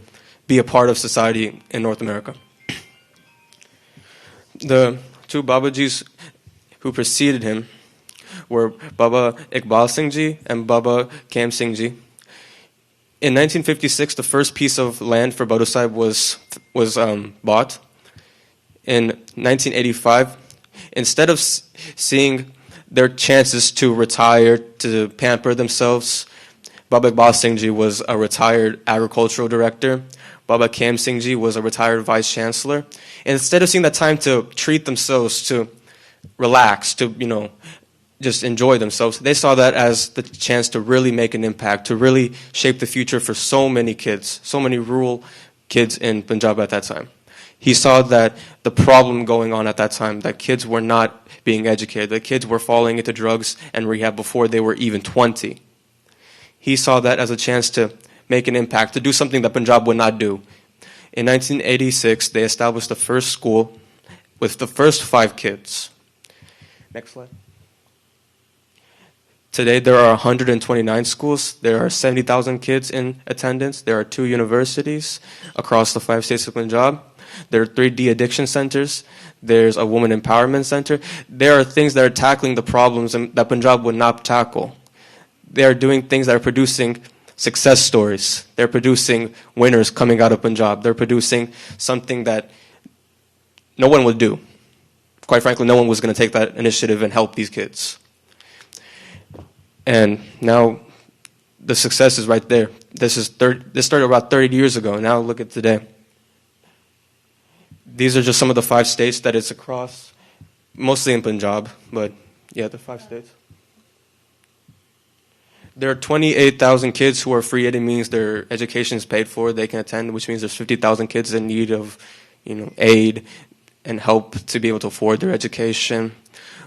be a part of society in North America? The two Babajis who preceded him were Baba Iqbal Singh Ji and Baba Kam Singh Ji. In 1956, the first piece of land for Baru Sahib was bought. In 1985, instead of seeing their chances to retire, to pamper themselves, Baba Iqbal Singh Ji was a retired agricultural director. Baba Kam Singh Ji was a retired vice chancellor. And instead of seeing that time to treat themselves, to relax, to, just enjoy themselves, they saw that as the chance to really make an impact, to really shape the future for so many kids, so many rural kids in Punjab at that time. He saw that the problem going on at that time, that kids were not being educated, that kids were falling into drugs and rehab before they were even 20. He saw that as a chance to make an impact, to do something that Punjab would not do. In 1986, they established the first school with the first 5 kids. Next slide. Today, there are 129 schools. There are 70,000 kids in attendance. There are 2 universities across the 5 states of Punjab. There are 3 de-addiction centers. There's a woman empowerment center. There are things that are tackling the problems that Punjab would not tackle. They are doing things that are producing success stories. They're producing winners coming out of Punjab. They're producing something that no one would do. Quite frankly, no one was going to take that initiative and help these kids. And now the success is right there. This started about 30 years ago. Now look at today. These are just some of the 5 states that it's across, mostly in Punjab, but yeah, the 5 states. There are 28,000 kids who are free. It means their education is paid for. They can attend, which means there's 50,000 kids in need of, aid and help to be able to afford their education.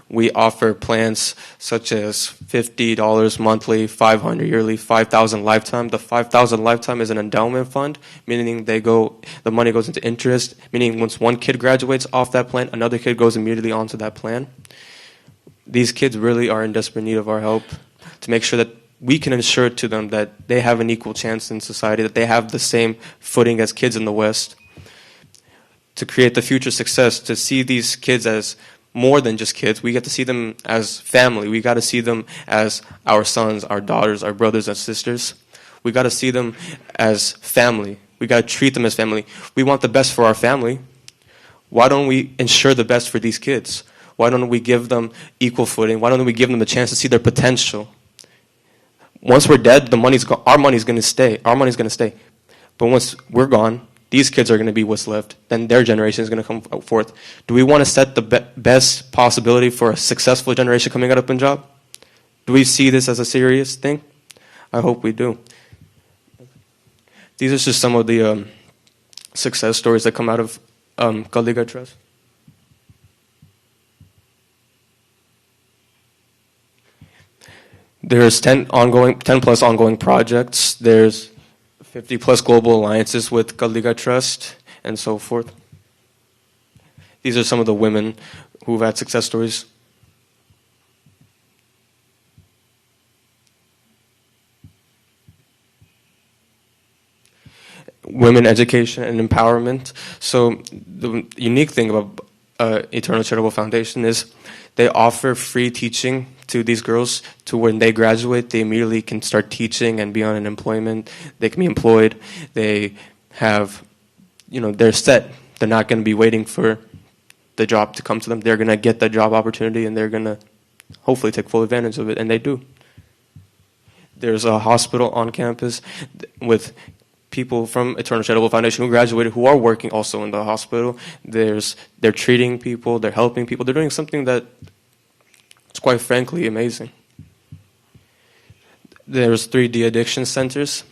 We offer plans such as $50 monthly, $500 yearly, $5,000 lifetime. The $5,000 lifetime is an endowment fund, meaning the money goes into interest, meaning once one kid graduates off that plan, another kid goes immediately onto that plan. These kids really are in desperate need of our help to make sure that we can ensure to them that they have an equal chance in society, that they have the same footing as kids in the West. To create the future success, to see these kids as more than just kids. We get to see them as family. We got to see them as our sons, our daughters, our brothers and sisters. We got to see them as family. We got to treat them as family. We want the best for our family. Why don't we ensure the best for these kids? Why don't we give them equal footing? Why don't we give them the chance to see their potential? Once we're dead, our money's going to stay. Our money's going to stay. But once we're gone, these kids are going to be what's left. Then their generation is going to come forth. Do we want to set the best possibility for a successful generation coming out of Punjab? Do we see this as a serious thing? I hope we do. These are just some of the success stories that come out of Kaldigarh Trust. There's 10 plus ongoing projects. There's 50 plus global alliances with Kaldigarh Trust and so forth. These are some of the women who've had success stories. Women education and empowerment. So the unique thing about Eternal Charitable Foundation is they offer free teaching to these girls to when they graduate, they immediately can start teaching and be on an employment. They can be employed. They have, they're set. They're not going to be waiting for the job to come to them. They're going to get the job opportunity and they're going to hopefully take full advantage of it, and they do. There's a hospital on campus with people from Eternal Charitable Foundation who graduated who are working also in the hospital. They're treating people, they're helping people, they're doing something that is quite frankly amazing. There's 3 de-addiction centers.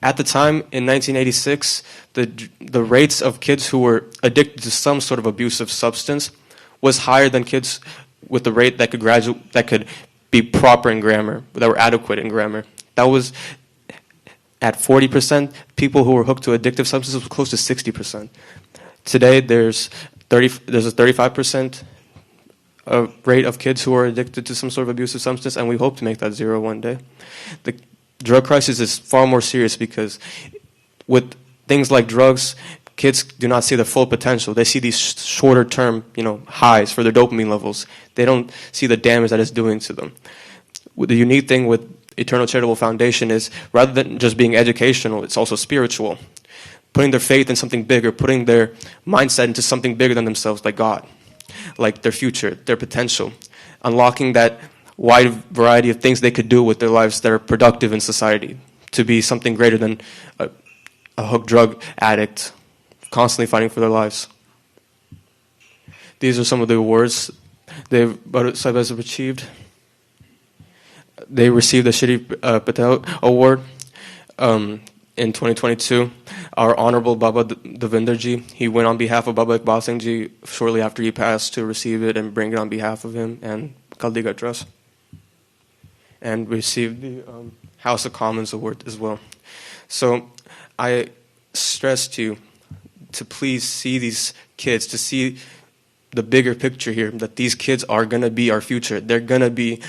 At the time, in 1986, the rates of kids who were addicted to some sort of abusive substance was higher than kids with the rate that could be proper in grammar, that were adequate in grammar. That was at 40%. People who were hooked to addictive substances was close to 60%. Today, there's a 35% rate of kids who are addicted to some sort of abusive substance, and we hope to make that 0 one day. The drug crisis is far more serious because with things like drugs, kids do not see the full potential. They see these shorter term, highs for their dopamine levels. They don't see the damage that it's doing to them. The unique thing with Eternal Charitable Foundation is rather than just being educational, it's also spiritual. Putting their faith in something bigger, putting their mindset into something bigger than themselves, like God, like their future, their potential. Unlocking that wide variety of things they could do with their lives that are productive in society, to be something greater than a hooked drug addict, constantly fighting for their lives. These are some of the awards Baru Sahib has achieved. They received the Shri Patel Award in 2022. Our Honorable Baba Devinder Ji, he went on behalf of Baba Iqbal Singh Ji shortly after he passed to receive it and bring it on behalf of him and Kaldigat Trust. And received the House of Commons Award as well. So I stress to you to please see these kids, to see the bigger picture here, that these kids are going to be our future. They're going to be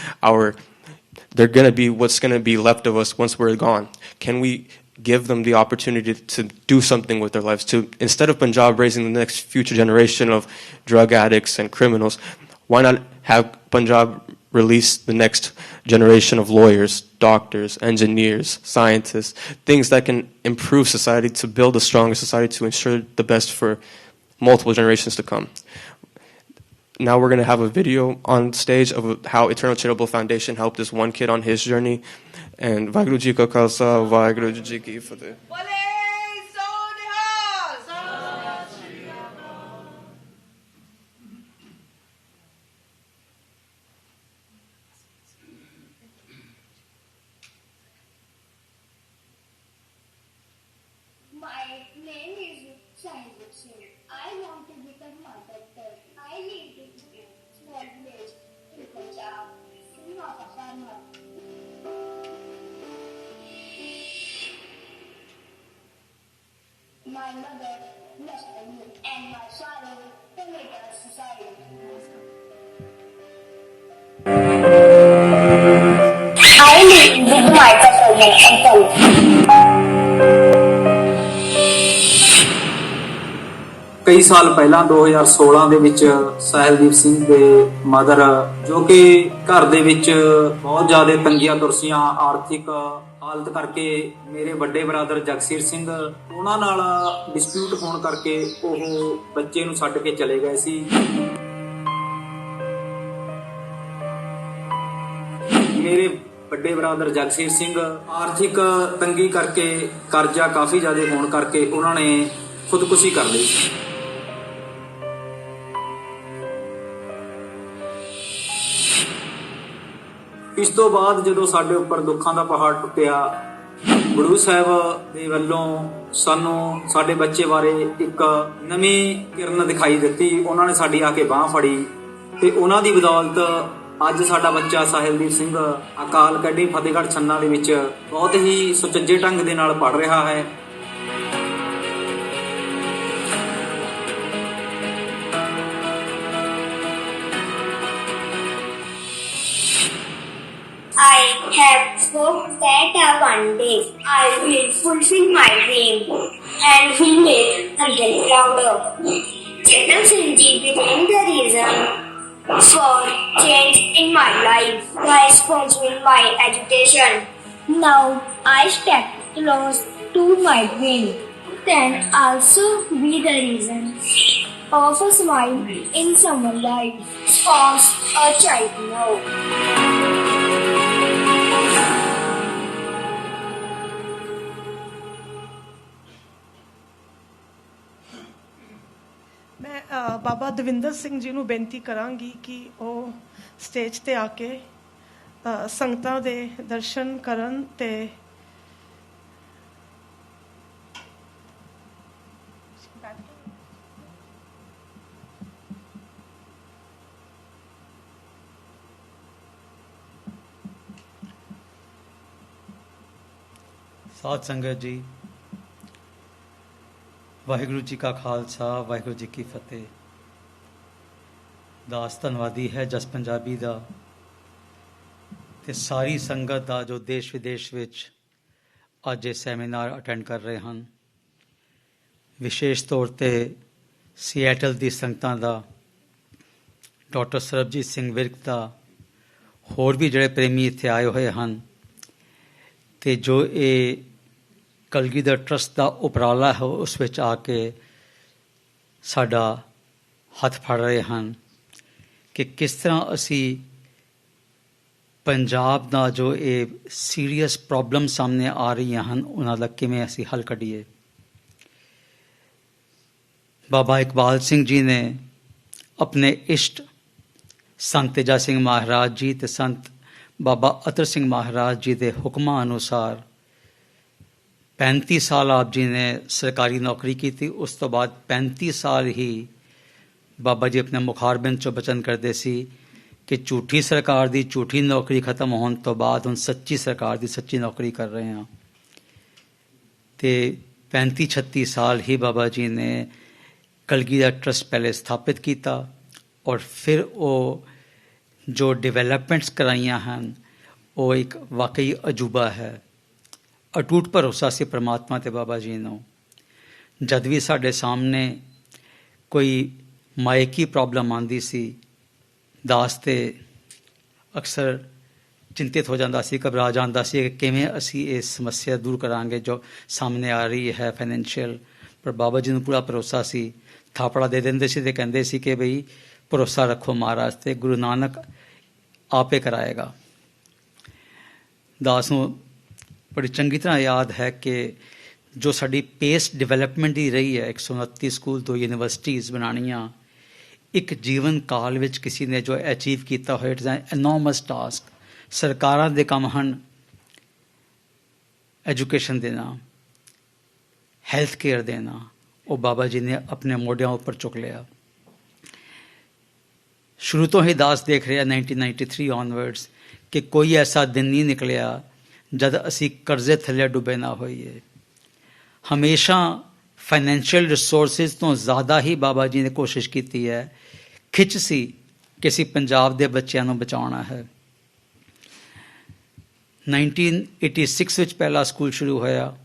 what's going to be left of us once we're gone. Can we give them the opportunity to do something with their lives? To, instead of Punjab raising the next future generation of drug addicts and criminals, why not have Punjab release the next generation of lawyers, doctors, engineers, scientists, things that can improve society, to build a stronger society, to ensure the best for multiple generations to come. Now we're going to have a video on stage of how Eternal Charitable Foundation helped this one kid on his journey. And Vaheguru Ji Ka Khalsa, Vaheguru Ji Ki Fateh. My name is Sahib Singh. I want to become a doctor. I live in a small village in Punjab. I'm not a farmer. My mother blessed me and my father committed suicide. I live with my cousin and uncle. ਕਈ ਸਾਲ ਪਹਿਲਾਂ 2016 ਦੇ ਵਿੱਚ ਸਾਹਿਲਦੀਪ ਸਿੰਘ ਦੇ ਮਦਰ, ਜੋ ਕਿ ਘਰ ਦੇ ਵਿੱਚ ਬਹੁਤ ਜ਼ਿਆਦਾ ਤੰਗੀਆਂ ਤੁਰਸੀਆਂ ਆਰਥਿਕ ਹਾਲਤ ਕਰਕੇ, ਮੇਰੇ ਵੱਡੇ ਬ੍ਰਦਰ ਜਗਸੀਰ ਸਿੰਘ, ਉਹਨਾਂ ਨਾਲ ਡਿਸਪਿਊਟ ਹੋਣ ਕਰਕੇ ਉਹ ਬੱਚੇ ਨੂੰ ਛੱਡ ਕੇ ਚਲੇ ਗਏ ਸੀ। ਮੇਰੇ ਵੱਡੇ ਬ੍ਰਦਰ ਜਗਸੀਰ ਸਿੰਘ ਆਰਥਿਕ ਤੰਗੀ ਕਰਕੇ, ਕਰਜ਼ਾ ਕਾਫੀ ਜ਼ਿਆਦਾ ਹੋਣ ਕਰਕੇ ਉਹਨਾਂ ਨੇ ਖੁਦਕੁਸ਼ੀ ਕਰ ਲਈ। ਇਸ ਤੋਂ ਬਾਅਦ ਜਦੋਂ ਸਾਡੇ ਉੱਪਰ ਦੁੱਖਾਂ ਦਾ ਪਹਾੜ ਟੁੱਟਿਆ, ਗੁਰੂ ਸਾਹਿਬ ਦੇ ਵੱਲੋਂ ਸਾਨੂੰ ਸਾਡੇ ਬੱਚੇ ਬਾਰੇ ਇੱਕ ਨਵੀਂ ਕਿਰਨ ਦਿਖਾਈ ਦਿੱਤੀ। ਉਹਨਾਂ ਨੇ ਸਾਡੀ ਆ ਕੇ ਬਾਂਹ ਫੜੀ ਤੇ ਉਹਨਾਂ ਦੀ ਬਦੌਲਤ ਅੱਜ ਸਾਡਾ ਬੱਚਾ ਸਾਹਿਲਦੀਪ ਸਿੰਘ ਅਕਾਲ ਅਕੈਡਮੀ ਫਤਿਹਗੜ੍ਹ ਛੰਨਾ ਦੇ ਵਿੱਚ ਬਹੁਤ ਹੀ ਸੁਚੱਜੇ ਢੰਗ ਦੇ ਨਾਲ ਪੜ੍ਹ ਰਿਹਾ ਹੈ। I have hoped that one day I will fulfill my dream and will make others proud of. Chetan Singh Ji became the reason for change in my life by sponsoring my education. Now I step close to my dream. Can also be the reason of a smile in someone's life. Sponsor a child now. ਮੈਂ ਬਾਬਾ ਦਵਿੰਦਰ ਸਿੰਘ ਜੀ ਨੂੰ ਬੇਨਤੀ ਕਰਾਂਗੀ ਕਿ ਉਹ ਸਟੇਜ ਤੇ ਆ ਕੇ ਸੰਗਤਾਂ ਦੇ ਦਰਸ਼ਨ ਕਰਨ ਤੇ ਸਾਧ ਸੰਗਤ ਜੀ, ਵਾਹਿਗੁਰੂ ਜੀ ਕਾ ਖਾਲਸਾ, ਵਾਹਿਗੁਰੂ ਜੀ ਕੀ ਫਤਿਹ। ਦਾਸ ਧੰਨਵਾਦੀ ਹੈ ਜਸ ਪੰਜਾਬੀ ਦਾ ਤੇ ਸਾਰੀ ਸੰਗਤ ਦਾ ਜੋ ਦੇਸ਼ ਵਿਦੇਸ਼ ਵਿੱਚ ਅੱਜ ਇਹ ਸੈਮੀਨਾਰ ਅਟੈਂਡ ਕਰ ਰਹੇ ਹਨ। ਵਿਸ਼ੇਸ਼ ਤੌਰ ਤੇ ਸੀਐਟਲ ਦੀ ਸੰਗਤਾਂ ਦਾ, ਡਾਕਟਰ ਸਰਬਜੀਤ ਸਿੰਘ ਵਿਰਕ ਦਾ, ਹੋਰ ਵੀ ਜਿਹੜੇ ਪ੍ਰੇਮੀ ਇੱਥੇ ਆਏ ਹੋਏ ਹਨ ਤੇ ਜੋ ਇਹ ਕਲਗੀਧਰ ਟਰਸਟ ਦਾ ਉਪਰਾਲਾ ਹੈ ਉਸ ਵਿੱਚ ਆ ਕੇ ਸਾਡਾ ਹੱਥ ਫੜ ਰਹੇ ਹਨ ਕਿ ਕਿਸ ਤਰ੍ਹਾਂ ਅਸੀਂ ਪੰਜਾਬ ਦਾ ਜੋ ਇਹ ਸੀਰੀਅਸ ਪ੍ਰੋਬਲਮ ਸਾਹਮਣੇ ਆ ਰਹੀਆਂ ਹਨ ਉਹਨਾਂ ਦਾ ਕਿਵੇਂ ਅਸੀਂ ਹੱਲ ਕੱਢੀਏ। ਬਾਬਾ ਇਕਬਾਲ ਸਿੰਘ ਜੀ ਨੇ ਆਪਣੇ ਇਸ਼ਟ ਸੰਤ ਤੇਜਾ ਸਿੰਘ ਮਹਾਰਾਜ ਜੀ ਤੇ ਸੰਤ ਬਾਬਾ ਅਤਰ ਸਿੰਘ ਮਹਾਰਾਜ ਜੀ ਦੇ ਹੁਕਮਾਂ ਅਨੁਸਾਰ 35 ਸਾਲ ਆਪ ਜੀ ਨੇ ਸਰਕਾਰੀ ਨੌਕਰੀ ਕੀਤੀ। ਉਸ ਤੋਂ ਬਾਅਦ 35 ਸਾਲ ਹੀ ਬਾਬਾ ਜੀ ਆਪਣੇ ਮੁਖਾਰਬਿੰਦ 'ਚੋਂ ਬਚਨ ਕਰਦੇ ਸੀ ਕਿ ਝੂਠੀ ਸਰਕਾਰ ਦੀ ਝੂਠੀ ਨੌਕਰੀ ਖਤਮ ਹੋਣ ਤੋਂ ਬਾਅਦ ਹੁਣ ਸੱਚੀ ਸਰਕਾਰ ਦੀ ਸੱਚੀ ਨੌਕਰੀ ਕਰ ਰਹੇ ਹਾਂ। ਅਤੇ 35-36 ਸਾਲ ਹੀ ਬਾਬਾ ਜੀ ਨੇ ਕਲਗੀਧਰ ਟਰੱਸਟ ਪਹਿਲੇ ਸਥਾਪਿਤ ਕੀਤਾ ਔਰ ਫਿਰ ਉਹ ਜੋ ਡਿਵੈਲਪਮੈਂਟਸ ਕਰਾਈਆਂ ਹਨ ਉਹ ਇੱਕ ਵਾਕਈ ਅਜੂਬਾ ਹੈ। ਅਟੁੱਟ ਭਰੋਸਾ ਸੀ ਪਰਮਾਤਮਾ ਤੇ ਬਾਬਾ ਜੀ ਨੂੰ। ਜਦ ਵੀ ਸਾਡੇ ਸਾਹਮਣੇ ਕੋਈ ਮਾਇਕੀ ਪ੍ਰੋਬਲਮ ਆਉਂਦੀ ਸੀ ਦਾਸ ਤੇ ਅਕਸਰ ਚਿੰਤਿਤ ਹੋ ਜਾਂਦਾ ਸੀ, ਘਬਰਾ ਜਾਂਦਾ ਸੀ ਕਿ ਕਿਵੇਂ ਅਸੀਂ ਇਹ ਸਮੱਸਿਆ ਦੂਰ ਕਰਾਂਗੇ ਜੋ ਸਾਹਮਣੇ ਆ ਰਹੀ ਹੈ ਫਾਈਨੈਂਸ਼ੀਅਲ। ਪਰ ਬਾਬਾ ਜੀ ਨੂੰ ਪੂਰਾ ਭਰੋਸਾ ਸੀ, ਥਾਪੜਾ ਦੇ ਦਿੰਦੇ ਸੀ ਤੇ ਕਹਿੰਦੇ ਸੀ ਕਿ ਬਈ ਭਰੋਸਾ ਰੱਖੋ ਮਹਾਰਾਜ ਤੇ, ਗੁਰੂ ਨਾਨਕ ਆਪੇ ਕਰਾਏਗਾ। ਦਾਸ ਨੂੰ ਬੜੀ ਚੰਗੀ ਤਰ੍ਹਾਂ ਯਾਦ ਹੈ ਕਿ ਜੋ ਸਾਡੀ ਪੇਸ ਡਿਵੈਲਪਮੈਂਟ ਦੀ ਰਹੀ ਹੈ, 129 ਸਕੂਲ 2 ਯੂਨੀਵਰਸਿਟੀਜ਼ ਬਣਾਉਣੀਆਂ, ਇੱਕ ਜੀਵਨ ਕਾਲ ਵਿੱਚ ਕਿਸੇ ਨੇ ਜੋ ਅਚੀਵ ਕੀਤਾ ਹੋਇਆ, ਇਟਸ ਐਨ ਐਨੋਰਮਸ ਟਾਸਕ। ਸਰਕਾਰਾਂ ਦੇ ਕੰਮ ਹਨ ਐਜੂਕੇਸ਼ਨ ਦੇਣਾ, ਹੈਲਥ ਕੇਅਰ ਦੇਣਾ, ਉਹ ਬਾਬਾ ਜੀ ਨੇ ਆਪਣੇ ਮੋਢਿਆਂ ਉੱਪਰ ਚੁੱਕ ਲਿਆ। ਸ਼ੁਰੂ ਤੋਂ ਹੀ ਦਾਸ ਦੇਖ ਰਿਹਾ 1993 ਔਨਵਰਡਸ ਕਿ ਕੋਈ ਐਸਾ ਦਿਨ ਨਹੀਂ ਨਿਕਲਿਆ ਜਦ ਅਸੀਂ ਕਰਜ਼ੇ ਥੱਲੇ ਡੁੱਬੇ ਨਾ ਹੋਈਏ। ਹਮੇਸ਼ਾ ਫਾਈਨੈਂਸ਼ੀਅਲ ਰਿਸੋਰਸਿਸ ਤੋਂ ਜ਼ਿਆਦਾ ਹੀ ਬਾਬਾ ਜੀ ਨੇ ਕੋਸ਼ਿਸ਼ ਕੀਤੀ ਹੈ, ਖਿੱਚ ਸੀ ਕਿ ਅਸੀਂ ਪੰਜਾਬ ਦੇ ਬੱਚਿਆਂ ਨੂੰ ਬਚਾਉਣਾ ਹੈ। 1986 ਵਿੱਚ ਪਹਿਲਾ ਸਕੂਲ ਸ਼ੁਰੂ ਹੋਇਆ।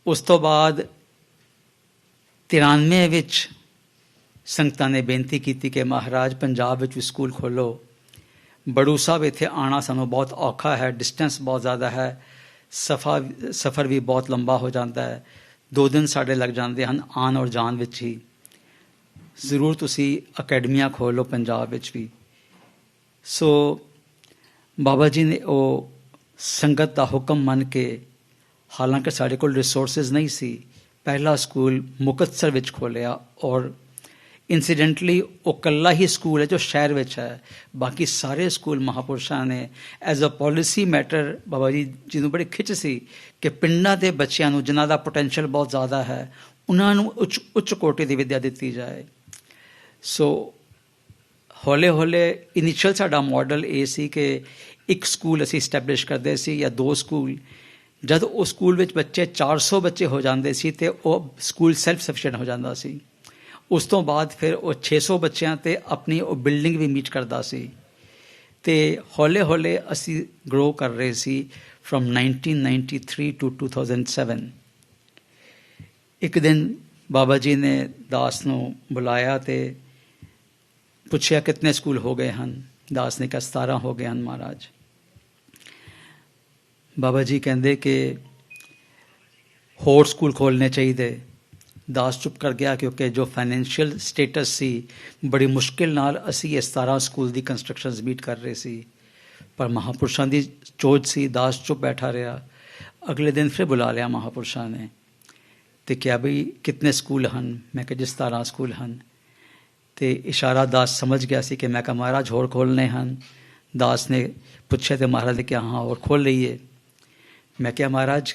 ਉਸ ਤੋਂ ਬਾਅਦ 93 ਵਿੱਚ ਸੰਗਤਾਂ ਨੇ ਬੇਨਤੀ ਕੀਤੀ ਕਿ ਮਹਾਰਾਜ ਪੰਜਾਬ ਵਿੱਚ ਵੀ ਸਕੂਲ ਖੋਲ੍ਹੋ। ਬੜੂ ਸਾਹਿਬ ਇੱਥੇ ਆਉਣਾ ਸਾਨੂੰ ਬਹੁਤ ਔਖਾ ਹੈ, ਡਿਸਟੈਂਸ ਬਹੁਤ ਜ਼ਿਆਦਾ ਹੈ, ਸਫ਼ਰ ਵੀ ਬਹੁਤ ਲੰਬਾ ਹੋ ਜਾਂਦਾ ਹੈ, 2 ਦਿਨ ਸਾਡੇ ਲੱਗ ਜਾਂਦੇ ਹਨ ਆਉਣ ਔਰ ਜਾਣ ਵਿੱਚ ਹੀ। ਜ਼ਰੂਰ ਤੁਸੀਂ ਅਕੈਡਮੀਆਂ ਖੋਲ੍ਹੋ ਪੰਜਾਬ ਵਿੱਚ ਵੀ। ਸੋ ਬਾਬਾ ਜੀ ਨੇ ਉਹ ਸੰਗਤ ਦਾ ਹੁਕਮ ਮੰਨ ਕੇ, ਹਾਲਾਂਕਿ ਸਾਡੇ ਕੋਲ ਰਿਸੋਰਸਿਸ ਨਹੀਂ ਸੀ, ਪਹਿਲਾ ਸਕੂਲ ਮੁਕਤਸਰ ਵਿੱਚ ਖੋਲ੍ਹਿਆ ਔਰ ਇੰਸੀਡੈਂਟਲੀ ਉਹ ਇਕੱਲਾ ਹੀ ਸਕੂਲ ਹੈ ਜੋ ਸ਼ਹਿਰ ਵਿੱਚ ਹੈ। ਬਾਕੀ ਸਾਰੇ ਸਕੂਲ ਮਹਾਂਪੁਰਸ਼ਾਂ ਨੇ as a policy matter Baba ji ਨੂੰ ਬੜੀ ਖਿੱਚ ਸੀ ਕਿ ਪਿੰਡਾਂ ਦੇ ਬੱਚਿਆਂ ਨੂੰ ਜਿਨ੍ਹਾਂ ਦਾ ਪੋਟੈਂਸ਼ੀਅਲ ਬਹੁਤ ਜ਼ਿਆਦਾ ਹੈ ਉਹਨਾਂ ਨੂੰ ਉੱਚ ਕੋਟੀ ਦੀ ਵਿੱਦਿਆ ਦਿੱਤੀ ਜਾਏ। ਸੋ ਹੌਲੇ ਹੌਲੇ ਇਨੀਸ਼ੀਅਲ ਸਾਡਾ ਮਾਡਲ ਇਹ ਸੀ ਕਿ ਇੱਕ ਸਕੂਲ ਅਸੀਂ ਸਟੈਬਲਿਸ਼ ਕਰਦੇ ਸੀ ਜਾਂ 2 ਸਕੂਲ। ਜਦ ਉਹ ਸਕੂਲ ਵਿੱਚ ਬੱਚੇ 400 ਬੱਚੇ ਹੋ ਜਾਂਦੇ ਸੀ ਅਤੇ ਉਹ ਸਕੂਲ ਸੈਲਫ ਸਫੀਸ਼ੀਐਂਟ ਹੋ ਜਾਂਦਾ ਸੀ। ਉਸ ਤੋਂ ਬਾਅਦ ਫਿਰ ਉਹ 600 ਬੱਚਿਆਂ 'ਤੇ ਆਪਣੀ ਉਹ ਬਿਲਡਿੰਗ ਵੀ ਮੀਟ ਕਰਦਾ ਸੀ। ਅਤੇ ਹੌਲੇ ਹੌਲੇ ਅਸੀਂ ਗਰੋ ਕਰ ਰਹੇ ਸੀ ਫਰੋਮ 1993 ਟੂ 2007। ਇੱਕ ਦਿਨ ਬਾਬਾ ਜੀ ਨੇ ਦਾਸ ਨੂੰ ਬੁਲਾਇਆ ਅਤੇ ਪੁੱਛਿਆ ਕਿਤਨੇ ਸਕੂਲ ਹੋ ਗਏ ਹਨ। ਦਾਸ ਨੇ ਕਿਹਾ 17 ਹੋ ਗਏ ਹਨ ਮਹਾਰਾਜ। ਬਾਬਾ ਜੀ ਕਹਿੰਦੇ ਕਿ ਹੋਰ ਸਕੂਲ ਖੋਲ੍ਹਣੇ ਚਾਹੀਦੇ। ਦਾਸ ਚੁੱਪ ਕਰ ਗਿਆ ਕਿਉਂਕਿ ਜੋ ਫਾਈਨੈਂਸ਼ੀਅਲ ਸਟੇਟਸ ਸੀ ਬੜੀ ਮੁਸ਼ਕਿਲ ਨਾਲ ਅਸੀਂ ਇਹ 17 ਸਕੂਲ ਦੀ ਕੰਸਟਰਕਸ਼ਨਸ ਮੀਟ ਕਰ ਰਹੇ ਸੀ। ਪਰ ਮਹਾਂਪੁਰਸ਼ਾਂ ਦੀ ਚੋਜ ਸੀ, ਦਾਸ ਚੁੱਪ ਬੈਠਾ ਰਿਹਾ। ਅਗਲੇ ਦਿਨ ਫਿਰ ਬੁਲਾ ਲਿਆ ਮਹਾਂਪੁਰਸ਼ਾਂ ਨੇ ਅਤੇ ਕਿਹਾ ਬਈ ਕਿਤਨੇ ਸਕੂਲ ਹਨ। ਮੈਂ ਕਿਹਾ ਜੀ 17 ਸਕੂਲ ਹਨ। ਅਤੇ ਇਸ਼ਾਰਾ ਦਾਸ ਸਮਝ ਗਿਆ ਸੀ ਕਿ ਮੈਂ ਕਿਹਾ ਮਹਾਰਾਜ ਹੋਰ ਖੋਲ੍ਹਣੇ ਹਨ। ਦਾਸ ਨੇ ਪੁੱਛਿਆ ਅਤੇ ਮਹਾਰਾਜ ਨੇ ਕਿਹਾ ਹਾਂ ਹੋਰ ਖੋਲ੍ਹ ਲਈਏ। ਮੈਂ ਕਿਹਾ ਮਹਾਰਾਜ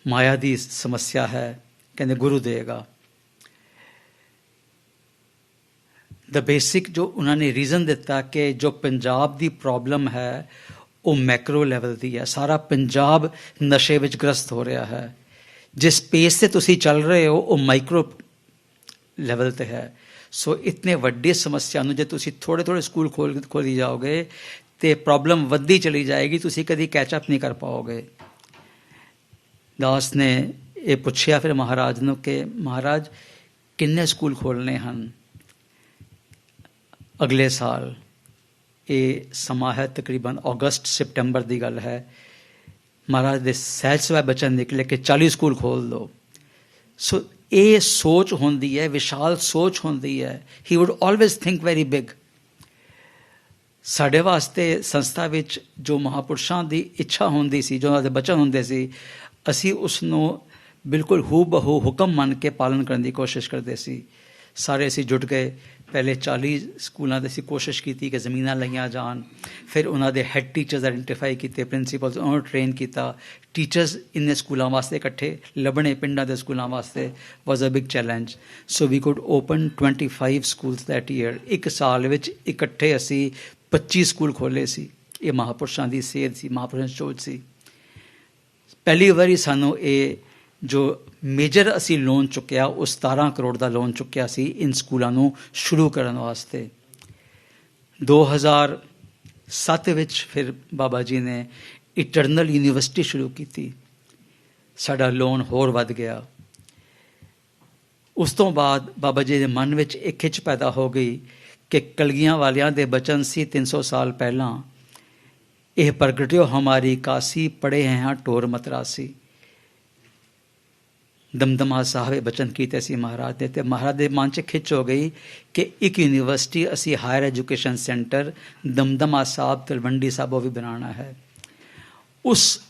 ਮਾਇਆ ਦੀ ਸਮੱਸਿਆ ਹੈ। ਕਹਿੰਦੇ ਗੁਰੂ ਦੇਗਾ। ਦ ਬੇਸਿਕ ਜੋ ਉਹਨਾਂ ਨੇ ਰੀਜ਼ਨ ਦਿੱਤਾ ਕਿ ਜੋ ਪੰਜਾਬ ਦੀ ਪ੍ਰੋਬਲਮ ਹੈ ਉਹ ਮੈਕਰੋ ਲੈਵਲ ਦੀ ਹੈ। ਸਾਰਾ ਪੰਜਾਬ ਨਸ਼ੇ ਵਿੱਚ ਗ੍ਰਸਤ ਹੋ ਰਿਹਾ ਹੈ। ਜਿਸ ਪੇਸ 'ਤੇ ਤੁਸੀਂ ਚੱਲ ਰਹੇ ਹੋ ਉਹ ਮਾਈਕਰੋ ਲੈਵਲ 'ਤੇ ਹੈ। ਸੋ ਇਤਨੇ ਵੱਡੀ ਸਮੱਸਿਆ ਨੂੰ ਜੇ ਤੁਸੀਂ ਥੋੜ੍ਹੇ ਥੋੜ੍ਹੇ ਸਕੂਲ ਖੋਲ੍ਹੀ ਜਾਓਗੇ ਅਤੇ ਪ੍ਰੋਬਲਮ ਵੱਧਦੀ ਚਲੀ ਜਾਏਗੀ, ਤੁਸੀਂ ਕਦੀ ਕੈਚਅਪ ਨਹੀਂ ਕਰ ਪਾਓਗੇ। ਦਾਸ ਨੇ ਇਹ ਪੁੱਛਿਆ ਫਿਰ ਮਹਾਰਾਜ ਨੂੰ ਕਿ ਮਹਾਰਾਜ ਕਿੰਨੇ ਸਕੂਲ ਖੋਲ੍ਹਣੇ ਹਨ ਅਗਲੇ ਸਾਲ। ਇਹ ਸਮਾਂ ਹੈ ਤਕਰੀਬਨ ਅਗਸਤ ਸੈਪਟੈਂਬਰ ਦੀ ਗੱਲ ਹੈ। ਮਹਾਰਾਜ ਦੇ ਸਹਿਜ ਸਵੈ ਬਚਨ ਨਿਕਲੇ ਕਿ 40 ਸਕੂਲ ਖੋਲ੍ਹ ਦਿਓ। ਸੋ ਇਹ ਸੋਚ ਹੁੰਦੀ ਹੈ, ਵਿਸ਼ਾਲ ਸੋਚ ਹੁੰਦੀ ਹੈ। He would always think very big. ਸਾਡੇ ਵਾਸਤੇ ਸੰਸਥਾ ਵਿੱਚ ਜੋ ਮਹਾਂਪੁਰਸ਼ਾਂ ਦੀ ਇੱਛਾ ਹੁੰਦੀ ਸੀ, ਜੋ ਉਹਨਾਂ ਦੇ ਬਚਨ ਹੁੰਦੇ ਸੀ, ਅਸੀਂ ਉਸ ਨੂੰ ਬਿਲਕੁਲ ਹੂ ਬਹੂ ਹੁਕਮ ਮੰਨ ਕੇ ਪਾਲਣ ਕਰਨ ਦੀ ਕੋਸ਼ਿਸ਼ ਕਰਦੇ ਸੀ। ਸਾਰੇ ਅਸੀਂ ਜੁਟ ਗਏ। ਪਹਿਲੇ 40 ਸਕੂਲਾਂ ਦੇ ਅਸੀਂ ਕੋਸ਼ਿਸ਼ ਕੀਤੀ ਕਿ ਜ਼ਮੀਨਾਂ ਲਈਆਂ ਜਾਣ। ਫਿਰ ਉਹਨਾਂ ਦੇ ਹੈੱਡ ਟੀਚਰਸ ਆਇਡੈਂਟੀਫਾਈ ਕੀਤੇ, ਪ੍ਰਿੰਸੀਪਲਸ, ਉਹਨਾਂ ਨੂੰ ਟ੍ਰੇਨ ਕੀਤਾ। ਟੀਚਰਸ ਇੰਨੇ ਸਕੂਲਾਂ ਵਾਸਤੇ ਇਕੱਠੇ ਲੱਭਣੇ, ਪਿੰਡਾਂ ਦੇ ਸਕੂਲਾਂ ਵਾਸਤੇ was a big challenge. So we could open 25 schools that year. ਇੱਕ ਸਾਲ ਵਿੱਚ ਇਕੱਠੇ ਅਸੀਂ 25 ਸਕੂਲ ਖੋਲ੍ਹੇ ਸੀ। ਇਹ ਮਹਾਂਪੁਰਸ਼ਾਂ ਦੀ ਸੇਧ ਸੀ, ਮਹਾਂਪੁਰਸ਼ਾਂ ਦੀ ਸੋਚ ਸੀ। ਪਹਿਲੀ ਵਾਰੀ ਸਾਨੂੰ ਇਹ ਜੋ ਮੇਜਰ ਅਸੀਂ ਲੋਨ ਚੁੱਕਿਆ, ਉਹ 17 ਕਰੋੜ ਦਾ ਲੋਨ ਚੁੱਕਿਆ ਸੀ ਇਨ ਸਕੂਲਾਂ ਨੂੰ ਸ਼ੁਰੂ ਕਰਨ ਵਾਸਤੇ। 2007 ਵਿੱਚ ਫਿਰ ਬਾਬਾ ਜੀ ਨੇ ਇਟਰਨਲ ਯੂਨੀਵਰਸਿਟੀ ਸ਼ੁਰੂ ਕੀਤੀ। ਸਾਡਾ ਲੋਨ ਹੋਰ ਵੱਧ ਗਿਆ। ਉਸ ਤੋਂ ਬਾਅਦ ਬਾਬਾ ਜੀ ਦੇ ਮਨ ਵਿੱਚ ਇੱਕ ਖਿੱਚ ਪੈਦਾ ਹੋ ਗਈ ਕਿ ਕਲਗੀਆਂ ਵਾਲਿਆਂ ਦੇ ਬਚਨ ਸੀ 300 ਸਾਲ ਪਹਿਲਾਂ, ਇਹ ਪ੍ਰਗਟਿਓ ਹਮਾਰੀ ਕਾਸੀ, ਪੜ੍ਹੇ ਹਾਂ ਟੋਰ ਮਤਰਾਸੀ। ਦਮਦਮਾ ਸਾਹਿਬ ਬਚਨ ਕੀਤੇ ਸੀ ਮਹਾਰਾਜ ਨੇ, ਅਤੇ ਮਹਾਰਾਜ ਦੇ ਮਨ 'ਚ ਖਿੱਚ ਹੋ ਗਈ ਕਿ ਇੱਕ ਯੂਨੀਵਰਸਿਟੀ ਅਸੀਂ higher education centre Damdama Sahib, Talwandi Sabo ਵੀ ਬਣਾਉਣਾ ਹੈ। ਉਸ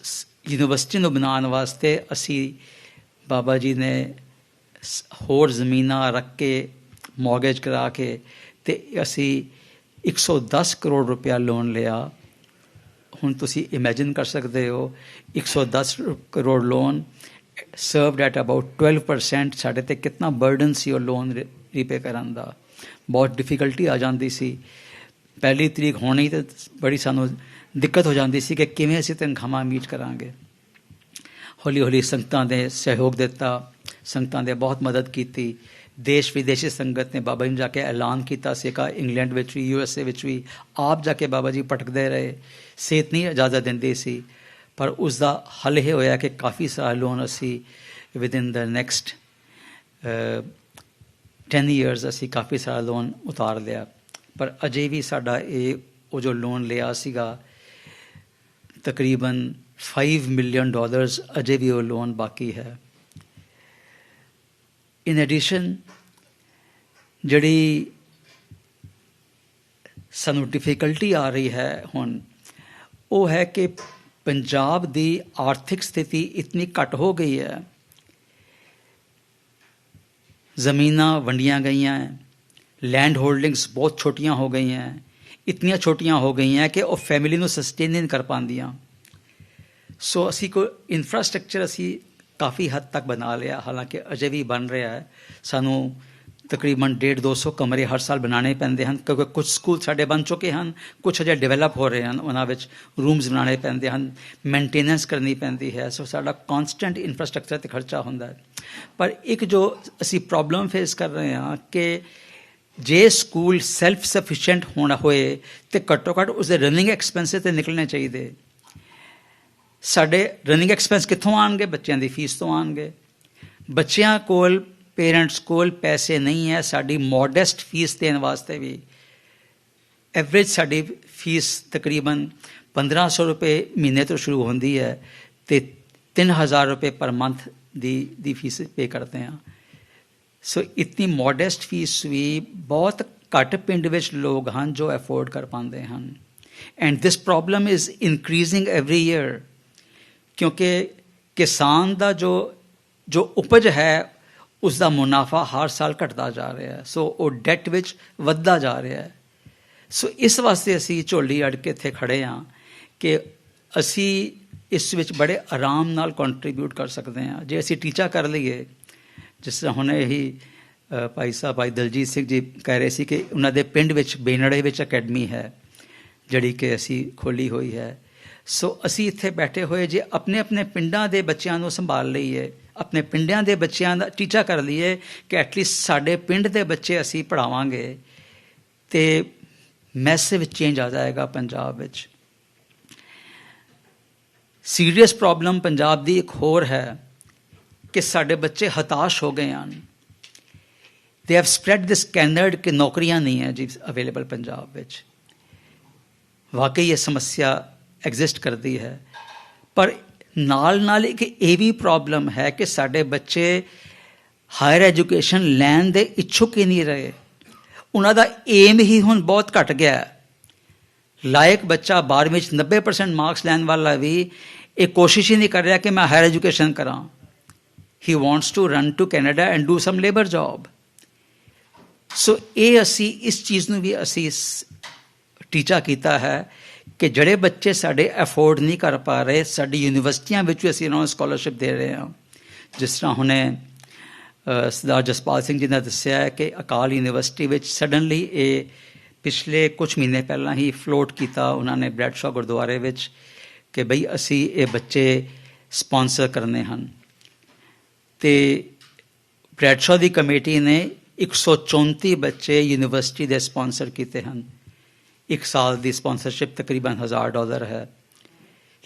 ਯੂਨੀਵਰਸਿਟੀ ਨੂੰ ਬਣਾਉਣ ਵਾਸਤੇ ਅਸੀਂ ਬਾਬਾ ਜੀ ਨੇ ਹੋਰ ਜ਼ਮੀਨਾਂ ਰੱਖ ਕੇ, ਮੌਰਗੇਜ ਕਰਾ ਕੇ, ਅਤੇ ਅਸੀਂ 110 ਕਰੋੜ ਰੁਪਇਆ ਲੋਨ ਲਿਆ। ਹੁਣ ਤੁਸੀਂ ਇਮੈਜਿਨ ਕਰ ਸਕਦੇ ਹੋ 110 crore loan served at about 12%। ਸਾਡੇ 'ਤੇ ਕਿਤਨਾ ਬਰਡਨ ਸੀ ਉਹ ਲੋਨ ਰੀਪੇ ਕਰਨ ਦਾ। ਬਹੁਤ ਡਿਫੀਕਲਟੀ ਆ ਜਾਂਦੀ ਸੀ। ਪਹਿਲੀ ਤਰੀਕ ਹੋਣੀ ਤਾਂ ਬੜੀ ਸਾਨੂੰ ਦਿੱਕਤ ਹੋ ਜਾਂਦੀ ਸੀ ਕਿ ਕਿਵੇਂ ਅਸੀਂ ਤਨਖਾਹਾਂ ਮੀਟ ਕਰਾਂਗੇ। ਹੌਲੀ ਹੌਲੀ ਸੰਗਤਾਂ ਨੇ ਸਹਿਯੋਗ ਦਿੱਤਾ, ਸੰਗਤਾਂ ਨੇ ਬਹੁਤ ਮਦਦ ਕੀਤੀ। ਦੇਸ਼ ਵਿਦੇਸ਼ੀ ਸੰਗਤ ਨੇ ਬਾਬਾ ਜੀ ਨੂੰ ਜਾ ਕੇ ਐਲਾਨ ਕੀਤਾ ਸੀਗਾ, ਇੰਗਲੈਂਡ ਵਿੱਚ ਵੀ, USA ਵਿੱਚ ਵੀ। ਆਪ ਜਾ ਕੇ ਬਾਬਾ ਜੀ ਭਟਕਦੇ ਰਹੇ, ਸਿਹਤ ਨਹੀਂ ਇਜਾਜ਼ਤ ਦਿੰਦੀ ਸੀ। ਪਰ ਉਸ ਦਾ ਹੱਲ ਇਹ ਹੋਇਆ ਕਿ ਕਾਫੀ ਸਾਰਾ ਲੋਨ ਅਸੀਂ ਵਿਦਿਨ ਦ ਨੈਕਸਟ 10 years ਅਸੀਂ ਕਾਫੀ ਸਾਰਾ ਲੋਨ ਉਤਾਰ ਲਿਆ। ਪਰ ਅਜੇ ਵੀ ਸਾਡਾ ਉਹ ਜੋ ਲੋਨ ਲਿਆ ਸੀਗਾ ਤਕਰੀਬਨ $5 million ਅਜੇ ਵੀ ਉਹ ਲੋਨ ਬਾਕੀ ਹੈ। ਇਨ ਐਡੀਸ਼ਨ ਜਿਹੜੀ ਸਾਨੂੰ ਡਿਫਿਕਲਟੀ ਆ ਰਹੀ ਹੈ ਹੁਣ, ਉਹ ਹੈ ਕਿ ਪੰਜਾਬ ਦੀ ਆਰਥਿਕ ਸਥਿਤੀ ਇਤਨੀ ਘੱਟ ਹੋ ਗਈ ਹੈ। ਜ਼ਮੀਨਾਂ ਵੰਡੀਆਂ ਗਈਆਂ, ਲੈਂਡ ਹੋਲਡਿੰਗਸ ਬਹੁਤ ਛੋਟੀਆਂ ਹੋ ਗਈਆਂ, ਇਤਨੀਆਂ ਛੋਟੀਆਂ ਹੋ ਗਈਆਂ ਕਿ ਉਹ ਫੈਮਿਲੀ ਨੂੰ ਸਸਟੇਨ ਨਹੀਂ ਕਰ ਪਾਉਂਦੀਆਂ। ਸੋ ਅਸੀਂ ਕੋਈ ਇਨਫਰਾਸਟਰਕਚਰ ਅਸੀਂ ਕਾਫੀ ਹੱਦ ਤੱਕ ਬਣਾ ਲਿਆ, ਹਾਲਾਂਕਿ ਅਜੇ ਵੀ ਬਣ ਰਿਹਾ ਹੈ। ਸਾਨੂੰ ਤਕਰੀਬਨ 150-200 ਕਮਰੇ ਹਰ ਸਾਲ ਬਣਾਉਣੇ ਪੈਂਦੇ ਹਨ, ਕਿਉਂਕਿ ਕੁਝ ਸਕੂਲ ਸਾਡੇ ਬਣ ਚੁੱਕੇ ਹਨ, ਕੁਝ ਅਜੇ ਡਿਵੈਲਪ ਹੋ ਰਹੇ ਹਨ, ਉਹਨਾਂ ਵਿੱਚ ਰੂਮਸ ਬਣਾਉਣੇ ਪੈਂਦੇ ਹਨ, ਮੇਨਟੇਨੈਂਸ ਕਰਨੀ ਪੈਂਦੀ ਹੈ। ਸੋ ਸਾਡਾ ਕੌਨਸਟੈਂਟ ਇਨਫਰਾਸਟਰਕਚਰ 'ਤੇ ਖਰਚਾ ਹੁੰਦਾ ਹੈ। ਪਰ ਇੱਕ ਜੋ ਅਸੀਂ ਪ੍ਰੋਬਲਮ ਫੇਸ ਕਰ ਰਹੇ ਹਾਂ ਕਿ ਜੇ ਸਕੂਲ ਸੈਲਫ ਸਫੀਸ਼ੀਐਂਟ ਹੋਣਾ ਹੋਏ ਤਾਂ ਘੱਟੋ ਘੱਟ ਉਸਦੇ ਰਨਿੰਗ ਐਕਸਪੈਂਸਿਸ 'ਤੇ ਨਿਕਲਣੇ ਚਾਹੀਦੇ। ਸਾਡੇ ਰਨਿੰਗ ਐਕਸਪੈਂਸ ਕਿੱਥੋਂ ਆਉਣਗੇ? ਬੱਚਿਆਂ ਦੀ ਫੀਸ ਤੋਂ ਆਉਣਗੇ। ਬੱਚਿਆਂ ਕੋਲ, ਪੇਰੈਂਟਸ ਕੋਲ ਪੈਸੇ ਨਹੀਂ ਹੈ ਸਾਡੀ ਮੋਡੈਸਟ ਫੀਸ ਦੇਣ ਵਾਸਤੇ ਵੀ। ਐਵਰੇਜ ਸਾਡੀ ਫੀਸ ਤਕਰੀਬਨ 1500 ਰੁਪਏ ਮਹੀਨੇ ਤੋਂ ਸ਼ੁਰੂ ਹੁੰਦੀ ਹੈ ਅਤੇ 3000 ਰੁਪਏ ਪਰ ਮੰਥ ਦੀ ਫੀਸ ਪੇ ਕਰਦੇ ਹਾਂ। ਸੋ ਇਤਨੀ ਮੋਡੈਸਟ ਫੀਸ ਵੀ ਬਹੁਤ ਘੱਟ ਪਿੰਡ ਵਿੱਚ ਲੋਕ ਹਨ ਜੋ ਅਫੋਰਡ ਕਰ ਪਾਉਂਦੇ ਹਨ। And this problem is increasing every year, ਕਿਉਂਕਿ ਕਿਸਾਨ ਦਾ ਜੋ ਉਪਜ ਹੈ ਉਸ ਦਾ ਮੁਨਾਫਾ ਹਰ ਸਾਲ ਘਟਦਾ ਜਾ ਰਿਹਾ ਹੈ। ਸੋ ਉਹ ਡੈਟ ਵਿੱਚ ਵੱਧਦਾ ਜਾ ਰਿਹਾ ਹੈ। ਸੋ ਇਸ ਵਾਸਤੇ ਅਸੀਂ ਝੋਲੀ ਅੜ ਕੇ ਇੱਥੇ ਖੜ੍ਹੇ ਹਾਂ ਕਿ ਅਸੀਂ ਇਸ ਵਿੱਚ ਬੜੇ ਆਰਾਮ ਨਾਲ ਕੰਟਰੀਬਿਊਟ ਕਰ ਸਕਦੇ ਹਾਂ। ਜੇ ਅਸੀਂ ਟੀਚਾ ਕਰ ਲਈਏ, ਜਿਸ ਤਰ੍ਹਾਂ ਹੁਣ ਇਹੀ ਭਾਈ ਸਾਹਿਬ, ਭਾਈ ਦਲਜੀਤ ਸਿੰਘ ਜੀ ਕਹਿ ਰਹੇ ਸੀ ਕਿ ਉਹਨਾਂ ਦੇ ਪਿੰਡ ਵਿੱਚ ਬੇਨੜੇ ਵਿੱਚ ਅਕੈਡਮੀ ਹੈ ਜਿਹੜੀ ਕਿ ਅਸੀਂ ਖੋਲ੍ਹੀ ਹੋਈ ਹੈ। ਸੋ ਅਸੀਂ ਇੱਥੇ ਬੈਠੇ ਹੋਏ ਜੇ ਆਪਣੇ ਆਪਣੇ ਪਿੰਡਾਂ ਦੇ ਬੱਚਿਆਂ ਨੂੰ ਸੰਭਾਲ ਲਈਏ, ਆਪਣੇ ਪਿੰਡਾਂ ਦੇ ਬੱਚਿਆਂ ਦਾ ਟੀਚਾ ਕਰ ਲਈਏ ਕਿ ਐਟਲੀਸਟ ਸਾਡੇ ਪਿੰਡ ਦੇ ਬੱਚੇ ਅਸੀਂ ਪੜ੍ਹਾਵਾਂਗੇ ਅਤੇ ਮੈਸਿਵ ਚੇਂਜ ਆ ਜਾਏਗਾ ਪੰਜਾਬ ਵਿੱਚ। ਸੀਰੀਅਸ ਪ੍ਰੋਬਲਮ ਪੰਜਾਬ ਦੀ ਇੱਕ ਹੋਰ ਹੈ ਕਿ ਸਾਡੇ ਬੱਚੇ ਹਤਾਸ਼ ਹੋ ਗਏ ਹਨ। ਦੇ ਹੈਵ ਸਪਰੈਡ ਦਿਸ ਕੈਨਰਡ ਕਿ ਨੌਕਰੀਆਂ ਨਹੀਂ ਹੈ ਜੀ ਅਵੇਲੇਬਲ ਪੰਜਾਬ ਵਿੱਚ। ਵਾਕਈ ਇਹ ਸਮੱਸਿਆ ਐਗਜ਼ਿਸਟ ਕਰਦੀ ਹੈ। ਪਰ ਨਾਲ ਨਾਲ ਇੱਕ ਇਹ ਵੀ ਪ੍ਰੋਬਲਮ ਹੈ ਕਿ ਸਾਡੇ ਬੱਚੇ ਹਾਇਰ ਐਜੂਕੇਸ਼ਨ ਲੈਣ ਦੇ ਇੱਛੁਕ ਹੀ ਨਹੀਂ ਰਹੇ। ਉਹਨਾਂ ਦਾ ਏਮ ਹੀ ਹੁਣ ਬਹੁਤ ਘੱਟ ਗਿਆ। ਲਾਇਕ ਬੱਚਾ 12ਵੀਂ 'ਚ 90% ਮਾਰਕਸ ਲੈਣ ਵਾਲਾ ਵੀ ਇਹ ਕੋਸ਼ਿਸ਼ ਹੀ ਨਹੀਂ ਕਰ ਰਿਹਾ ਕਿ ਮੈਂ ਹਾਇਰ ਐਜੂਕੇਸ਼ਨ ਕਰਾਂ। He wants to run to Canada and do some labour job. So ਇਹ ਅਸੀਂ ਇਸ ਚੀਜ਼ ਨੂੰ ਵੀ ਅਸੀਂ ਟੀਚਾ ਕੀਤਾ ਹੈ ਕਿ ਜਿਹੜੇ ਬੱਚੇ ਸਾਡੇ ਅਫੋਰਡ ਨਹੀਂ ਕਰ ਪਾ ਰਹੇ, ਸਾਡੀ ਯੂਨੀਵਰਸਿਟੀਆਂ ਵਿੱਚ ਵੀ ਅਸੀਂ ਉਹਨਾਂ ਨੂੰ ਸਕੋਲਰਸ਼ਿਪ ਦੇ ਰਹੇ ਹਾਂ। ਜਿਸ ਤਰ੍ਹਾਂ ਹੁਣੇ ਸਰਦਾਰ ਜਸਪਾਲ ਸਿੰਘ ਜੀ ਨੇ ਦੱਸਿਆ ਹੈ ਕਿ ਅਕਾਲ ਯੂਨੀਵਰਸਿਟੀ ਵਿੱਚ ਸਡਨਲੀ ਇਹ ਪਿਛਲੇ ਕੁਛ ਮਹੀਨੇ ਪਹਿਲਾਂ ਹੀ ਫਲੋਟ ਕੀਤਾ ਉਹਨਾਂ ਨੇ ਬ੍ਰੈਡਸ਼ਾਹ ਗੁਰਦੁਆਰੇ ਵਿੱਚ ਕਿ ਬਈ ਅਸੀਂ ਇਹ ਬੱਚੇ ਸਪਾਂਸਰ ਕਰਨੇ ਹਨ। ਅਤੇ ਬ੍ਰੈਡਸ਼ਾਹ ਦੀ ਕਮੇਟੀ ਨੇ 134 ਬੱਚੇ ਯੂਨੀਵਰਸਿਟੀ ਦੇ ਸਪਾਂਸਰ ਕੀਤੇ ਹਨ। ਇੱਕ ਸਾਲ ਦੀ ਸਪਾਂਸਰਸ਼ਿਪ ਤਕਰੀਬਨ $1000 ਹੈ।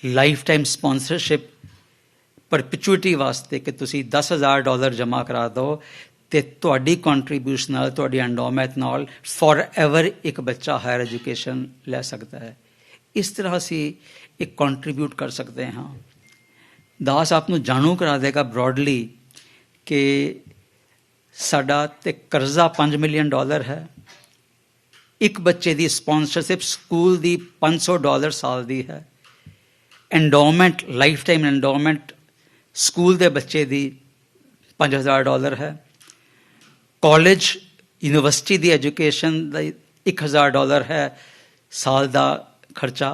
ਲਾਈਫ ਟਾਈਮ ਸਪਾਂਸਰਸ਼ਿਪ ਪਰਪੀਚੁਇਟੀ ਵਾਸਤੇ ਕਿ ਤੁਸੀਂ $10,000 ਜਮ੍ਹਾਂ ਕਰਾ ਦਿਓ ਅਤੇ ਤੁਹਾਡੀ ਕੰਟਰੀਬਿਊਸ਼ਨ ਨਾਲ, ਤੁਹਾਡੀ ਐਂਡੋਮੈਂਟ ਨਾਲ ਫੋਰ ਐਵਰ ਇੱਕ ਬੱਚਾ ਹਾਇਰ ਐਜੂਕੇਸ਼ਨ ਲੈ ਸਕਦਾ ਹੈ। ਇਸ ਤਰ੍ਹਾਂ ਅਸੀਂ ਇੱਕ ਕੰਟਰੀਬਿਊਟ ਕਰ ਸਕਦੇ ਹਾਂ। ਦਾਸ ਆਪ ਨੂੰ ਜਾਣੂ ਕਰਾ ਦੇਗਾ ਬਰੋਡਲੀ ਕਿ ਸਾਡਾ ਤੇ ਕਰਜ਼ਾ $5 ਮਿਲੀਅਨ ਹੈ। ਇੱਕ ਬੱਚੇ ਦੀ ਸਪਾਂਸਰਸ਼ਿਪ ਸਕੂਲ ਦੀ $500 ਸਾਲ ਦੀ ਹੈ। Endowment, life time endowment school ਦੇ ਬੱਚੇ ਦੀ $5000 ਹੈ। ਕਾਲਜ ਯੂਨੀਵਰਸਿਟੀ ਦੀ ਐਜੂਕੇਸ਼ਨ ਦਾ $1000 ਹੈ ਸਾਲ ਦਾ ਖਰਚਾ,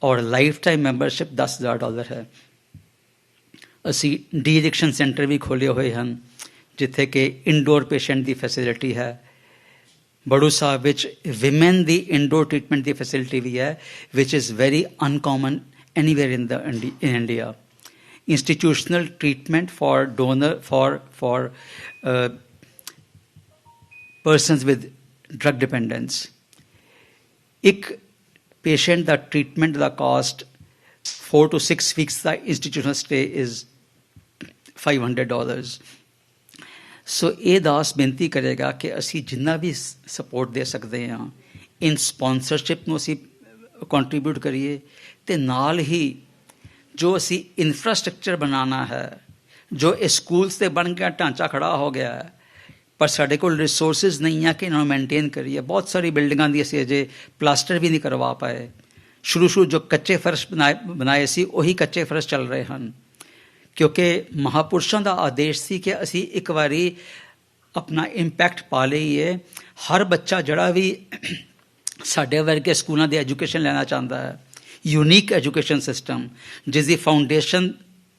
ਔਰ ਲਾਈਫ ਟਾਈਮ ਮੈਂਬਰਸ਼ਿਪ $10000 ਹੈ। ਅਸੀਂ ਡੀ ਐਡਿਕਸ਼ਨ ਸੈਂਟਰ ਵੀ ਖੋਲ੍ਹੇ ਹੋਏ ਹਨ ਜਿੱਥੇ ਕਿ ਇਨਡੋਰ ਪੇਸ਼ੈਂਟ ਦੀ ਫੈਸਿਲਿਟੀ ਹੈ। ਬੜੂ ਸਾਹਿਬ ਵਿੱਚ ਵਿਮਨ ਦੀ ਇਨਡੋਰ ਟ੍ਰੀਟਮੈਂਟ ਦੀ ਫੈਸਿਲਿਟੀ ਵੀ ਹੈ which is very uncommon anywhere in India. Institutional treatment for donor for persons with drug dependence. ਇੱਕ ਪੇਸ਼ੈਂਟ ਦਾ ਟ੍ਰੀਟਮੈਂਟ ਦਾ ਕਾਸਟ 4 to 6 weeks ਦਾ ਇੰਸਟੀਟਿਊਸ਼ਨਲ ਸਟੇ ਇਜ਼ $500। ਸੋ ਇਹ ਦਾਸ ਬੇਨਤੀ ਕਰੇਗਾ ਕਿ ਅਸੀਂ ਜਿੰਨਾ ਵੀ ਸਪੋਰਟ ਦੇ ਸਕਦੇ ਹਾਂ ਇਨ ਸਪਾਂਸਰਸ਼ਿਪ ਨੂੰ ਅਸੀਂ ਕੰਟਰੀਬਿਊਟ ਕਰੀਏ, ਅਤੇ ਨਾਲ ਹੀ ਜੋ ਅਸੀਂ ਇਨਫਰਾਸਟਰਕਚਰ ਬਣਾਉਣਾ ਹੈ, ਜੋ ਇਹ ਸਕੂਲਸ 'ਤੇ ਬਣ ਗਿਆ ਢਾਂਚਾ ਖੜਾ ਹੋ ਗਿਆ ਹੈ, ਪਰ ਸਾਡੇ ਕੋਲ ਰਿਸੋਰਸਿਸ ਨਹੀਂ ਆ ਕਿ ਇਹਨਾਂ ਨੂੰ ਮੇਨਟੇਨ ਕਰੀਏ। ਬਹੁਤ ਸਾਰੀ ਬਿਲਡਿੰਗਾਂ ਦੀ ਅਸੀਂ ਅਜੇ ਪਲਾਸਟਰ ਵੀ ਨਹੀਂ ਕਰਵਾ ਪਾਏ। ਸ਼ੁਰੂ ਜੋ ਕੱਚੇ ਫਰਸ਼ ਬਣਾਏ ਸੀ ਉਹੀ ਕੱਚੇ ਫਰਸ਼ ਚੱਲ ਰਹੇ ਹਨ, ਕਿਉਂਕਿ ਮਹਾਂਪੁਰਸ਼ਾਂ ਦਾ ਆਦੇਸ਼ ਸੀ ਕਿ ਅਸੀਂ ਇੱਕ ਵਾਰੀ ਆਪਣਾ ਇੰਪੈਕਟ ਪਾ ਲਈਏ। ਹਰ ਬੱਚਾ ਜਿਹੜਾ ਵੀ ਸਾਡੇ ਵਰਗੇ ਸਕੂਲਾਂ ਦੀ ਐਜੂਕੇਸ਼ਨ ਲੈਣਾ ਚਾਹੁੰਦਾ ਹੈ, ਯੂਨੀਕ ਐਜੂਕੇਸ਼ਨ ਸਿਸਟਮ ਜਿਸ ਦੀ ਫਾਊਂਡੇਸ਼ਨ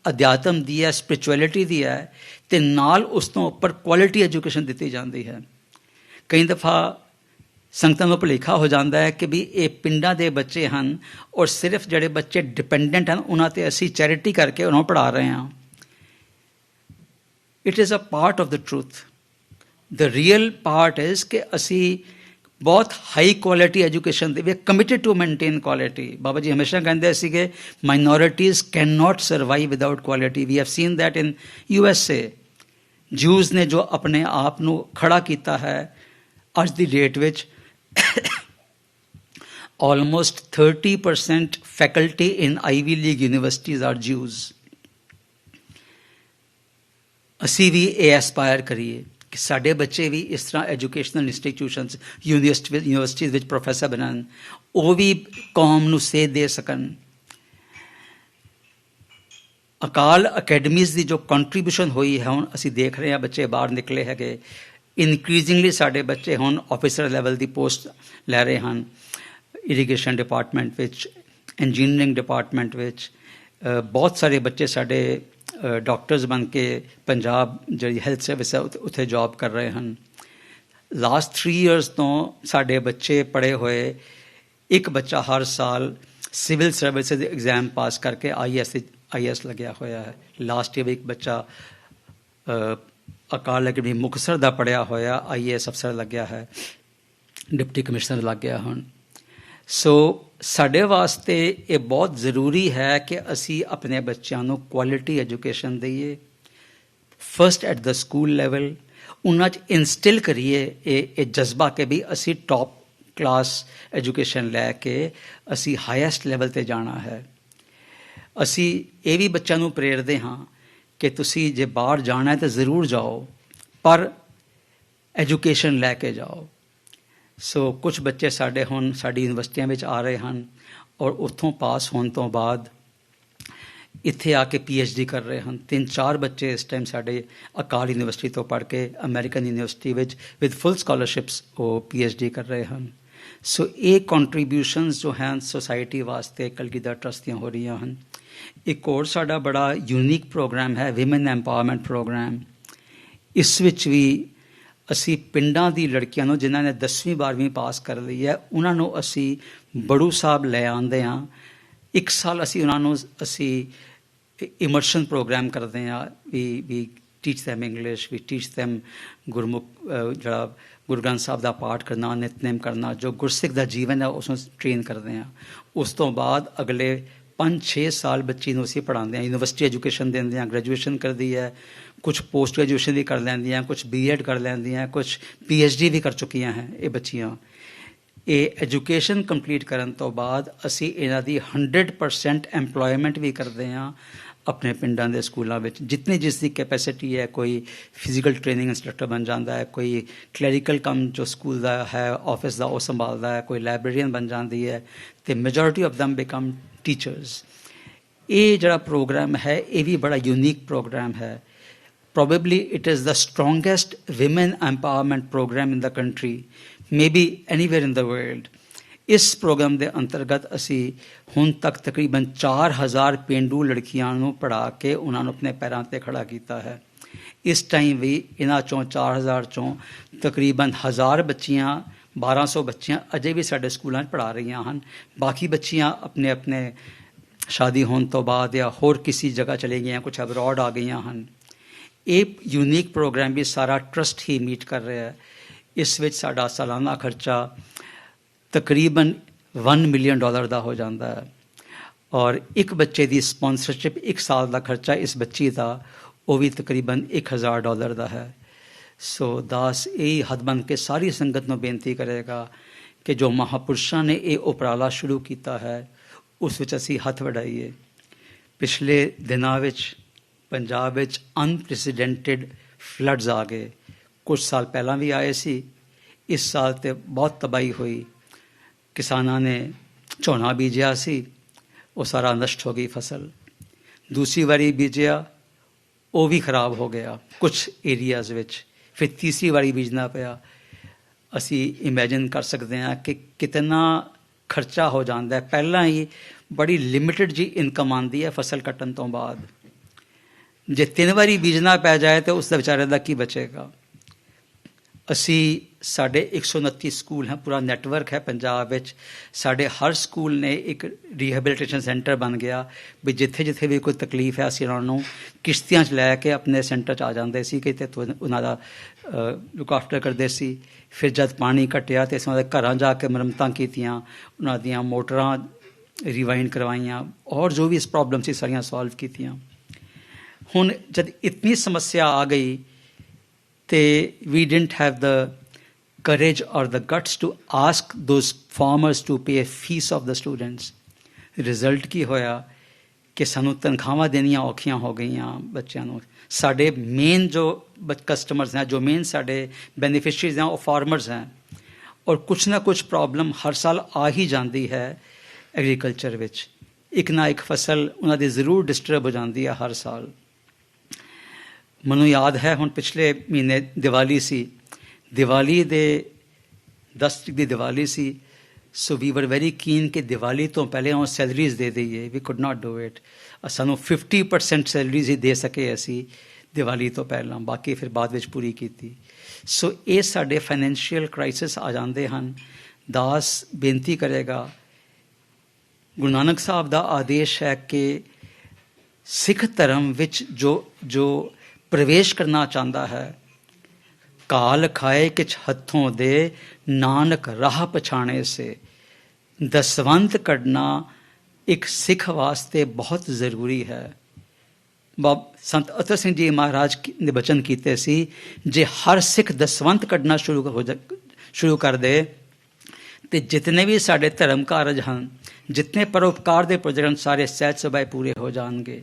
ਅਧਿਆਤਮ ਦੀ ਹੈ, ਸਪਿਰਿਚੁਅਲਿਟੀ ਦੀ ਹੈ, ਅਤੇ ਨਾਲ ਉਸ ਤੋਂ ਉੱਪਰ ਕੁਆਲਿਟੀ ਐਜੂਕੇਸ਼ਨ ਦਿੱਤੀ ਜਾਂਦੀ ਹੈ। ਕਈ ਦਫਾ ਸੰਗਤਾਂ ਨੂੰ ਭੁਲੇਖਾ ਹੋ ਜਾਂਦਾ ਹੈ ਕਿ ਵੀ ਇਹ ਪਿੰਡਾਂ ਦੇ ਬੱਚੇ ਹਨ ਔਰ ਸਿਰਫ ਜਿਹੜੇ ਬੱਚੇ ਡਿਪੈਂਡੈਂਟ ਹਨ ਉਹਨਾਂ 'ਤੇ ਅਸੀਂ ਚੈਰਿਟੀ ਕਰਕੇ ਉਹਨਾਂ ਨੂੰ ਪੜ੍ਹਾ ਰਹੇ ਹਾਂ। It is a part of the truth. The real part is ਕਿ ਅਸੀਂ ਬਹੁਤ ਹਾਈ ਕੁਆਲਿਟੀ ਐਜੂਕੇਸ਼ਨ ਦੇ ਵੀ committed to maintain quality. Baba ji ਹਮੇਸ਼ਾ ਕਹਿੰਦੇ ਸੀਗੇ minorities can not survive without quality. We have seen that in USA। Jews ਨੇ ਜੋ ਆਪਣੇ ਆਪ ਨੂੰ ਖੜਾ ਕੀਤਾ ਹੈ ਅੱਜ ਦੀ ਡੇਟ ਵਿੱਚ almost 30% faculty in Ivy League universities are Jews. ਅਸੀਂ ਵੀ ਇਹ ਐਸਪਾਇਰ ਕਰੀਏ ਕਿ ਸਾਡੇ ਬੱਚੇ ਵੀ ਇਸ ਤਰ੍ਹਾਂ ਐਜੂਕੇਸ਼ਨਲ ਇੰਸਟੀਟਿਊਸ਼ਨਸ ਯੂਨੀਵਰਸਿਟੀਜ਼ ਵਿੱਚ ਪ੍ਰੋਫੈਸਰ ਬਣਨ, ਉਹ ਵੀ ਕੌਮ ਨੂੰ ਸੇਧ ਦੇ ਸਕਣ। ਅਕਾਲ ਅਕੈਡਮੀਜ਼ ਦੀ ਜੋ ਕੰਟਰੀਬਿਊਸ਼ਨ ਹੋਈ ਹੈ, ਹੁਣ ਅਸੀਂ ਦੇਖ ਰਹੇ ਹਾਂ ਬੱਚੇ ਬਾਹਰ ਨਿਕਲੇ ਹੈਗੇ। ਇਨਕਰੀਜ਼ਿੰਗਲੀ ਸਾਡੇ ਬੱਚੇ ਹੁਣ ਆਫਿਸਰ ਲੈਵਲ ਦੀ ਪੋਸਟ ਲੈ ਰਹੇ ਹਨ, ਇਰੀਗੇਸ਼ਨ ਡਿਪਾਰਟਮੈਂਟ ਵਿੱਚ, ਇੰਜੀਨੀਅਰਿੰਗ ਡਿਪਾਰਟਮੈਂਟ ਵਿੱਚ। ਬਹੁਤ ਸਾਰੇ ਬੱਚੇ ਸਾਡੇ ਡਾਕਟਰਸ ਬਣ ਕੇ ਪੰਜਾਬ ਜਿਹੜੀ ਹੈਲਥ ਸਰਵਿਸ ਹੈ ਉੱਥੇ ਜੋਬ ਕਰ ਰਹੇ ਹਨ। ਲਾਸਟ 3 years ਤੋਂ ਸਾਡੇ ਬੱਚੇ ਪੜ੍ਹੇ ਹੋਏ, ਇੱਕ ਬੱਚਾ ਹਰ ਸਾਲ ਸਿਵਲ ਸਰਵਿਸਿਜ਼ ਐਗਜ਼ਾਮ ਪਾਸ ਕਰਕੇ IAS ਲੱਗਿਆ ਹੋਇਆ ਹੈ। ਲਾਸਟ ਈਅਰ ਇੱਕ ਬੱਚਾ ਅਕਾਲ ਅਕੈਡਮੀ ਮੁਕਤਸਰ ਦਾ ਪੜ੍ਹਿਆ ਹੋਇਆ IAS ਅਫਸਰ ਲੱਗਿਆ ਹੈ, ਡਿਪਟੀ ਕਮਿਸ਼ਨਰ ਲੱਗ ਗਿਆ ਹੁਣ। ਸੋ ਸਾਡੇ ਵਾਸਤੇ ਇਹ ਬਹੁਤ ਜ਼ਰੂਰੀ ਹੈ ਕਿ ਅਸੀਂ ਆਪਣੇ ਬੱਚਿਆਂ ਨੂੰ ਕੁਆਲਿਟੀ ਐਜੂਕੇਸ਼ਨ ਦਈਏ, first at the school level. ਉਹਨਾਂ 'ਚ ਇਨਸਟਿਲ ਕਰੀਏ ਇਹ ਜਜ਼ਬਾ ਕਿ ਵੀ ਅਸੀਂ ਟੌਪ ਕਲਾਸ ਐਜੂਕੇਸ਼ਨ ਲੈ ਕੇ ਅਸੀਂ ਹਾਈਐਸਟ ਲੈਵਲ 'ਤੇ ਜਾਣਾ ਹੈ। ਅਸੀਂ ਇਹ ਵੀ ਬੱਚਿਆਂ ਨੂੰ ਪ੍ਰੇਰਦੇ ਹਾਂ ਕਿ ਤੁਸੀਂ ਜੇ ਬਾਹਰ ਜਾਣਾ ਹੈ ਤਾਂ ਜ਼ਰੂਰ ਜਾਓ, ਪਰ ਐਜੂਕੇਸ਼ਨ ਲੈ ਕੇ ਜਾਓ। ਸੋ ਕੁਝ ਬੱਚੇ ਸਾਡੇ ਹੁਣ ਸਾਡੀ ਯੂਨੀਵਰਸਿਟੀਆਂ ਵਿੱਚ ਆ ਰਹੇ ਹਨ ਔਰ ਉੱਥੋਂ ਪਾਸ ਹੋਣ ਤੋਂ ਬਾਅਦ ਇੱਥੇ ਆ ਕੇ PhD ਕਰ ਰਹੇ ਹਨ। 3-4 ਬੱਚੇ ਇਸ ਟਾਈਮ ਸਾਡੇ ਅਕਾਲ ਯੂਨੀਵਰਸਿਟੀ ਤੋਂ ਪੜ੍ਹ ਕੇ ਅਮਰੀਕਨ ਯੂਨੀਵਰਸਿਟੀ ਵਿੱਚ ਵਿਦ ਫੁੱਲ ਸਕਾਲਰਸ਼ਿਪਸ ਉਹ PhD ਕਰ ਰਹੇ ਹਨ। ਸੋ ਇਹ ਕੰਟਰੀਬਿਊਸ਼ਨਸ ਜੋ ਹਨ ਸੋਸਾਇਟੀ ਵਾਸਤੇ ਕਲਗੀਧਰ ਟਰੱਸਟ ਦੀਆਂ ਹੋ ਰਹੀਆਂ ਹਨ। ਇੱਕ ਹੋਰ ਸਾਡਾ ਬੜਾ ਯੂਨੀਕ ਪ੍ਰੋਗਰਾਮ ਹੈ ਵਿਮਨ ਐਮਪਾਵਰਮੈਂਟ ਪ੍ਰੋਗਰਾਮ। ਇਸ ਵਿੱਚ ਵੀ ਅਸੀਂ ਪਿੰਡਾਂ ਦੀ ਲੜਕੀਆਂ ਨੂੰ ਜਿਨ੍ਹਾਂ ਨੇ 10ਵੀਂ 12ਵੀਂ ਪਾਸ ਕਰ ਲਈ ਹੈ ਉਹਨਾਂ ਨੂੰ ਅਸੀਂ ਬੜੂ ਸਾਹਿਬ ਲੈ ਆਉਂਦੇ ਹਾਂ। ਇੱਕ ਸਾਲ ਅਸੀਂ ਉਹਨਾਂ ਨੂੰ ਅਸੀਂ ਇਮਰਸ਼ਨ ਪ੍ਰੋਗਰਾਮ ਕਰਦੇ ਹਾਂ। ਵੀ ਟੀਚ ਦੈਮ ਇੰਗਲਿਸ਼, ਵੀ ਟੀਚ ਦੈਮ ਗੁਰਮੁਖ ਜਿਹੜਾ ਗੁਰੂ ਗ੍ਰੰਥ ਸਾਹਿਬ ਦਾ ਪਾਠ ਕਰਨਾ, ਨਿਤਨੇਮ ਕਰਨਾ, ਜੋ ਗੁਰਸਿੱਖ ਦਾ ਜੀਵਨ ਹੈ ਉਸ ਨੂੰ ਟ੍ਰੇਨ ਕਰਦੇ ਹਾਂ। ਉਸ ਤੋਂ ਬਾਅਦ ਅਗਲੇ 5-6 ਸਾਲ ਬੱਚੀ ਨੂੰ ਅਸੀਂ ਪੜ੍ਹਾਉਂਦੇ ਹਾਂ। ਯੂਨੀਵਰਸਿਟੀ ਐਜੂਕੇਸ਼ਨ ਦਿੰਦੇ ਹਾਂ, ਗ੍ਰੈਜੂਏਸ਼ਨ ਕਰਦੀ ਹੈ, ਕੁਝ ਪੋਸਟ ਗ੍ਰੈਜੂਏਸ਼ਨ ਵੀ ਕਰ ਲੈਂਦੀਆਂ, ਕੁਝ B.Ed ਕਰ ਲੈਂਦੀਆਂ, ਕੁਝ PhD ਵੀ ਕਰ ਚੁੱਕੀਆਂ ਹੈ ਇਹ ਬੱਚੀਆਂ। ਇਹ ਐਜੂਕੇਸ਼ਨ ਕੰਪਲੀਟ ਕਰਨ ਤੋਂ ਬਾਅਦ ਅਸੀਂ ਇਹਨਾਂ ਦੀ 100% ਐਮਪਲੋਇਮੈਂਟ ਵੀ ਕਰਦੇ ਹਾਂ ਆਪਣੇ ਪਿੰਡਾਂ ਦੇ ਸਕੂਲਾਂ ਵਿੱਚ। ਜਿਤਨੀ ਜਿਸ ਦੀ ਕੈਪੈਸਿਟੀ ਹੈ, ਕੋਈ ਫਿਜ਼ੀਕਲ ਟ੍ਰੇਨਿੰਗ ਇੰਸਟਰਕਟਰ ਬਣ ਜਾਂਦਾ ਹੈ, ਕੋਈ ਕਲੈਰੀਕਲ ਕੰਮ ਜੋ ਸਕੂਲ ਦਾ ਹੈ ਆਫਿਸ ਦਾ ਉਹ ਸੰਭਾਲਦਾ ਹੈ, ਕੋਈ ਲਾਇਬ੍ਰੇਰੀਅਨ ਬਣ ਜਾਂਦੀ ਹੈ ਅਤੇ ਮੈਜੋਰਿਟੀ ਆਫ ਦਮ ਬਿਕਮ ਟੀਚਰਸ। ਇਹ ਜਿਹੜਾ ਪ੍ਰੋਗਰਾਮ ਹੈ ਇਹ ਵੀ ਬੜਾ ਯੂਨੀਕ ਪ੍ਰੋਗਰਾਮ ਹੈ। Probably it is the strongest women empowerment program in the country, maybe anywhere in the world. ਇਸ ਪ੍ਰੋਗਰਾਮ ਦੇ ਅੰਤਰਗਤ ਅਸੀਂ ਹੁਣ ਤੱਕ ਤਕਰੀਬਨ 4000 ਪੇਂਡੂ ਲੜਕੀਆਂ ਨੂੰ ਪੜ੍ਹਾ ਕੇ ਉਹਨਾਂ ਨੂੰ ਆਪਣੇ ਪੈਰਾਂ 'ਤੇ ਖੜਾ ਕੀਤਾ ਹੈ। ਇਸ ਟਾਈਮ ਵੀ ਇਹਨਾਂ 'ਚੋਂ 4000 'ਚੋਂ ਤਕਰੀਬਨ 1000 ਬੱਚੀਆਂ 1200 ਬੱਚੀਆਂ ਅਜੇ ਵੀ ਸਾਡੇ ਸਕੂਲਾਂ 'ਚ ਪੜ੍ਹਾ ਰਹੀਆਂ ਹਨ। ਬਾਕੀ ਬੱਚੀਆਂ ਆਪਣੇ ਆਪਣੇ ਸ਼ਾਦੀ ਹੋਣ ਤੋਂ ਬਾਅਦ ਜਾਂ ਹੋਰ ਕਿਸੇ ਜਗ੍ਹਾ ਚਲੇ ਗਈਆਂ, ਕੁਝ ਅਬਰੋਡ ਆ ਗਈਆਂ ਹਨ। ਇਹ ਯੂਨੀਕ ਪ੍ਰੋਗਰਾਮ ਵੀ ਸਾਰਾ ਟਰਸਟ ਹੀ ਮੀਟ ਕਰ ਰਿਹਾ ਹੈ। ਇਸ ਵਿੱਚ ਸਾਡਾ ਸਾਲਾਨਾ ਖਰਚਾ ਤਕਰੀਬਨ $1 ਮਿਲੀਅਨ ਦਾ ਹੋ ਜਾਂਦਾ ਹੈ ਔਰ ਇੱਕ ਬੱਚੇ ਦੀ ਸਪਾਂਸਰਸ਼ਿਪ 1 ਸਾਲ ਦਾ ਖਰਚਾ ਇਸ ਬੱਚੀ ਦਾ ਉਹ ਵੀ ਤਕਰੀਬਨ $1000 ਦਾ ਹੈ। ਸੋ ਦਾਸ ਇਹ ਹੱਥ ਬਣ ਕੇ ਸਾਰੀ ਸੰਗਤ ਨੂੰ ਬੇਨਤੀ ਕਰੇਗਾ ਕਿ ਜੋ ਮਹਾਂਪੁਰਸ਼ਾਂ ਨੇ ਇਹ ਉਪਰਾਲਾ ਸ਼ੁਰੂ ਕੀਤਾ ਹੈ ਉਸ ਵਿੱਚ ਅਸੀਂ ਹੱਥ ਵਡਾਈਏ। ਪਿਛਲੇ ਦਿਨਾਂ ਵਿੱਚ ਪੰਜਾਬ ਵਿੱਚ ਅਨਪ੍ਰੈਸੀਡੈਂਟਡ ਫਲੱਡਸ ਆ ਗਏ। ਕੁਝ ਸਾਲ ਪਹਿਲਾਂ ਵੀ ਆਏ ਸੀ। ਇਸ ਸਾਲ ਤੇ ਬਹੁਤ ਤਬਾਹੀ ਹੋਈ। ਕਿਸਾਨਾਂ ਨੇ ਝੋਨਾ ਬੀਜਿਆ ਸੀ, ਉਹ ਸਾਰਾ ਨਸ਼ਟ ਹੋ ਗਈ ਫਸਲ। ਦੂਸਰੀ ਵਾਰੀ ਬੀਜਿਆ, ਉਹ ਵੀ ਖਰਾਬ ਹੋ ਗਿਆ ਕੁਝ ਏਰੀਆਜ਼ ਵਿੱਚ। ਫਿਰ ਤੀਸਰੀ ਵਾਰੀ ਬੀਜਣਾ ਪਿਆ। ਅਸੀਂ ਇਮੈਜਿਨ ਕਰ ਸਕਦੇ ਹਾਂ ਕਿ ਕਿਤਨਾ ਖਰਚਾ ਹੋ ਜਾਂਦਾ ਹੈ। ਪਹਿਲਾਂ ਹੀ ਬੜੀ ਲਿਮਿਟਡ ਜੀ ਇਨਕਮ ਆਉਂਦੀ ਹੈ ਫਸਲ ਕੱਟਣ ਤੋਂ ਬਾਅਦ। ਜੇ 3 ਵਾਰੀ ਬੀਜਣਾ ਪੈ ਜਾਏ ਤਾਂ ਉਸ ਦਾ ਵਿਚਾਰੇ ਦਾ ਕੀ ਬਚੇਗਾ। ਅਸੀਂ ਸਾਡੇ 129 ਸਕੂਲ ਹੈ, ਪੂਰਾ ਨੈਟਵਰਕ ਹੈ ਪੰਜਾਬ ਵਿੱਚ। ਸਾਡੇ ਹਰ ਸਕੂਲ ਨੇ ਇੱਕ ਰੀਹੈਬਿਲਿਟੇਸ਼ਨ ਸੈਂਟਰ ਬਣ ਗਿਆ ਵੀ ਜਿੱਥੇ ਜਿੱਥੇ ਵੀ ਕੋਈ ਤਕਲੀਫ ਹੈ ਅਸੀਂ ਉਹਨਾਂ ਨੂੰ ਕਿਸ਼ਤੀਆਂ 'ਚ ਲੈ ਕੇ ਆਪਣੇ ਸੈਂਟਰ 'ਚ ਆ ਜਾਂਦੇ ਸੀ ਕਿ ਤੇ ਉਹਨਾਂ ਦਾ ਲੁੱਕ ਆਫਟਰ ਕਰਦੇ ਸੀ। ਫਿਰ ਜਦ ਪਾਣੀ ਘਟਿਆ ਤਾਂ ਅਸੀਂ ਉਹਨਾਂ ਦੇ ਘਰਾਂ ਜਾ ਕੇ ਮੁਰੰਮਤਾਂ ਕੀਤੀਆਂ, ਉਹਨਾਂ ਦੀਆਂ ਮੋਟਰਾਂ ਰਿਵਾਈਂਡ ਕਰਵਾਈਆਂ ਔਰ ਜੋ ਵੀ ਇਸ ਪ੍ਰੋਬਲਮ ਸੀ ਸਾਰੀਆਂ ਸੋਲਵ ਕੀਤੀਆਂ। ਹੁਣ ਜਦ ਇਤਨੀ ਸਮੱਸਿਆ ਆ ਗਈ ਤੇ we didn't have the courage or the guts to ask those farmers to pay a fees of the students. Result ਕੀ ਹੋਇਆ ਕਿ ਸਾਨੂੰ ਤਨਖਾਹਾਂ ਦੇਣੀਆਂ ਔਖੀਆਂ ਹੋ ਗਈਆਂ ਬੱਚਿਆਂ ਨੂੰ। ਸਾਡੇ ਮੇਨ ਜੋ ਕਸਟਮਰਸ हैं, ਜੋ ਮੇਨ ਸਾਡੇ ਬੈਨੀਫਿਸ਼ਰੀਜ਼ हैं, ਉਹ ਫਾਰਮਰਸ हैं ਔਰ ਕੁਛ ਨਾ ਕੁਛ ਪ੍ਰੋਬਲਮ ਹਰ ਸਾਲ ਆ ਹੀ ਜਾਂਦੀ ਹੈ ਐਗਰੀਕਲਚਰ ਵਿੱਚ। ਇੱਕ ਨਾ ਇੱਕ ਫਸਲ ਉਹਨਾਂ ਦੀ ਜ਼ਰੂਰ ਡਿਸਟਰਬ ਹੋ ਜਾਂਦੀ ਹੈ ਹਰ ਸਾਲ। ਮੈਨੂੰ ਯਾਦ ਹੈ ਹੁਣ ਪਿਛਲੇ ਮਹੀਨੇ ਦੀਵਾਲੀ ਸੀ। ਦੀਵਾਲੀ ਦੇ 10 ਤਰੀਕ ਦੀ ਦੀਵਾਲੀ ਸੀ। ਸੋ ਵੀ ਵਰ ਵੈਰੀ ਕੀਨ ਕਿ ਦੀਵਾਲੀ ਤੋਂ ਪਹਿਲੇ ਉਹ ਸੈਲਰੀਜ਼ ਦੇ ਦਈਏ। We could not do it. ਸਾਨੂੰ 50% ਸੈਲਰੀਜ਼ ਹੀ ਦੇ ਸਕੇ ਅਸੀਂ ਦੀਵਾਲੀ ਤੋਂ ਪਹਿਲਾਂ, ਬਾਕੀ ਫਿਰ ਬਾਅਦ ਵਿੱਚ ਪੂਰੀ ਕੀਤੀ। ਸੋ ਇਹ ਸਾਡੇ ਫਾਈਨੈਂਸ਼ੀਅਲ ਕ੍ਰਾਈਸਿਸ ਆ ਜਾਂਦੇ ਹਨ। ਦਾਸ ਬੇਨਤੀ ਕਰੇਗਾ, ਗੁਰੂ ਨਾਨਕ ਸਾਹਿਬ ਦਾ ਆਦੇਸ਼ ਹੈ ਕਿ ਸਿੱਖ ਧਰਮ ਵਿੱਚ ਜੋ ਪ੍ਰਵੇਸ਼ ਕਰਨਾ ਚਾਹੁੰਦਾ ਹੈ, ਕਾਲ ਖਾਏ ਕਿਛ ਹੱਥੋਂ ਦੇ, ਨਾਨਕ ਰਾਹ ਪਛਾਣੇ ਸੇ। ਦਸਵੰਤ ਕੱਢਣਾ ਇੱਕ ਸਿੱਖ ਵਾਸਤੇ ਬਹੁਤ ਜ਼ਰੂਰੀ ਹੈ। ਸੰਤ ਅਤਰ ਸਿੰਘ ਜੀ ਮਹਾਰਾਜ ਨੇ ਬਚਨ ਕੀਤੇ ਸੀ, ਜੇ ਹਰ ਸਿੱਖ ਦਸਵੰਤ ਕੱਢਣਾ ਸ਼ੁਰੂ ਕਰ ਦੇ ਤੇ ਜਿਤਨੇ ਵੀ ਸਾਡੇ ਧਰਮ ਕਾਰਜ ਹਨ, ਜਿਤਨੇ ਪਰਉਪਕਾਰ ਦੇ ਪ੍ਰੋਜੈਕਟ ਹਨ, ਸਾਰੇ ਸਹਿਜ ਸੁਭਾਏ ਪੂਰੇ ਹੋ ਜਾਣਗੇ।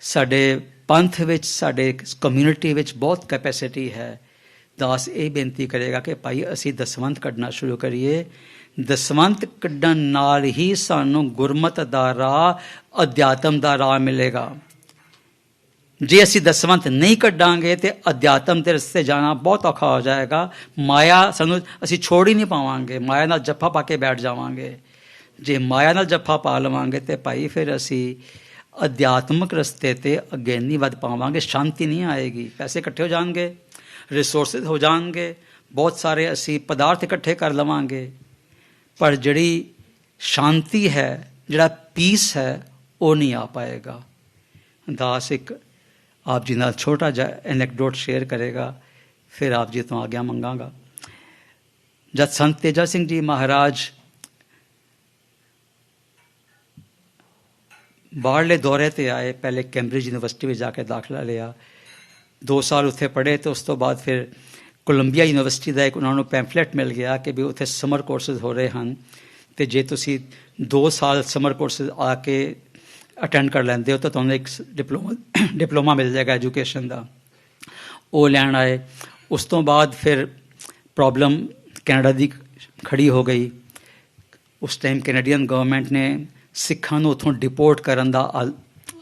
ਸਾਡੇ ਪੰਥ ਵਿੱਚ, ਸਾਡੇ ਕਮਿਊਨਿਟੀ ਵਿੱਚ ਬਹੁਤ ਕੈਪੈਸਿਟੀ ਹੈ। ਦਾਸ ਇਹ ਬੇਨਤੀ ਕਰੇਗਾ ਕਿ ਭਾਈ ਅਸੀਂ ਦਸਵੰਧ ਕੱਢਣਾ ਸ਼ੁਰੂ ਕਰੀਏ। ਦਸਵੰਧ ਕੱਢਣ ਨਾਲ ਹੀ ਸਾਨੂੰ ਗੁਰਮਤ ਦਾ ਰਾਹ, ਅਧਿਆਤਮ ਦਾ ਰਾਹ ਮਿਲੇਗਾ। ਜੇ ਅਸੀਂ ਦਸਵੰਧ ਨਹੀਂ ਕੱਢਾਂਗੇ ਤੇ ਅਧਿਆਤਮ ਦੇ ਰਸਤੇ ਜਾਣਾ ਬਹੁਤ ਔਖਾ ਹੋ ਜਾਏਗਾ। ਮਾਇਆ ਸਾਨੂੰ ਅਸੀਂ ਛੋੜ ਹੀ ਨਹੀਂ ਪਾਵਾਂਗੇ, ਮਾਇਆ ਨਾਲ ਜੱਫਾ ਪਾ ਕੇ ਬੈਠ ਜਾਵਾਂਗੇ। ਜੇ ਮਾਇਆ ਨਾਲ ਜੱਫਾ ਪਾ ਲਵਾਂਗੇ ਤੇ ਭਾਈ ਫਿਰ ਅਸੀਂ ਅਧਿਆਤਮਿਕ ਰਸਤੇ ਤੇ ਅੱਗੇ ਨਹੀਂ ਵੱਧ ਪਾਵਾਂਗੇ, ਸ਼ਾਂਤੀ ਨਹੀਂ ਆਏਗੀ। ਪੈਸੇ ਇਕੱਠੇ ਹੋ ਜਾਣਗੇ, ਰਿਸੋਰਸਿਸ ਹੋ ਜਾਣਗੇ, ਬਹੁਤ ਸਾਰੇ ਅਸੀਂ ਪਦਾਰਥ ਇਕੱਠੇ ਕਰ ਲਵਾਂਗੇ, ਪਰ ਜਿਹੜੀ ਸ਼ਾਂਤੀ ਹੈ, ਜਿਹੜਾ ਪੀਸ ਹੈ, ਉਹ ਨਹੀਂ ਆ ਪਾਏਗਾ। ਦਾਸ ਇੱਕ ਆਪ ਜੀ ਨਾਲ ਛੋਟਾ ਜਿਹਾ ਐਨੈਕਡੋਟ ਸ਼ੇਅਰ ਕਰੇਗਾ, ਫਿਰ ਆਪ ਜੀ ਤੋਂ ਆਗਿਆ ਮੰਗਾਂਗਾ। ਜਦ ਸੰਤ ਤੇਜਾ ਸਿੰਘ ਜੀ ਮਹਾਰਾਜ ਬਾਹਰਲੇ ਦੌਰੇ 'ਤੇ ਆਏ, ਪਹਿਲੇ ਕੈਂਬਰਿਜ ਯੂਨੀਵਰਸਿਟੀ ਵਿੱਚ ਜਾ ਕੇ ਦਾਖਲਾ ਲਿਆ, 2 ਸਾਲ ਉੱਥੇ ਪੜ੍ਹੇ ਅਤੇ ਉਸ ਤੋਂ ਬਾਅਦ ਫਿਰ ਕੋਲੰਬੀਆ ਯੂਨੀਵਰਸਿਟੀ ਦਾ ਇੱਕ ਉਹਨਾਂ ਨੂੰ ਪੈਂਫਲੇਟ ਮਿਲ ਗਿਆ ਕਿ ਵੀ ਉੱਥੇ ਸਮਰ ਕੋਰਸਿਸ ਹੋ ਰਹੇ ਹਨ ਅਤੇ ਜੇ ਤੁਸੀਂ 2 ਸਾਲ ਸਮਰ ਕੋਰਸਿਸ ਆ ਕੇ ਅਟੈਂਡ ਕਰ ਲੈਂਦੇ ਹੋ ਤਾਂ ਤੁਹਾਨੂੰ ਇੱਕ ਡਿਪਲੋਮਾ ਮਿਲ ਜਾਏਗਾ ਐਜੂਕੇਸ਼ਨ ਦਾ। ਉਹ ਲੈਣ ਆਏ। ਉਸ ਤੋਂ ਬਾਅਦ ਫਿਰ ਪ੍ਰੋਬਲਮ ਕੈਨੇਡਾ ਦੀ ਖੜੀ ਹੋ ਗਈ। ਉਸ ਟਾਈਮ ਕੈਨੇਡੀਅਨ ਗਵਰਨਮੈਂਟ ਨੇ ਸਿੱਖਾਂ ਨੂੰ ਉੱਥੋਂ ਡਿਪੋਰਟ ਕਰਨ ਦਾ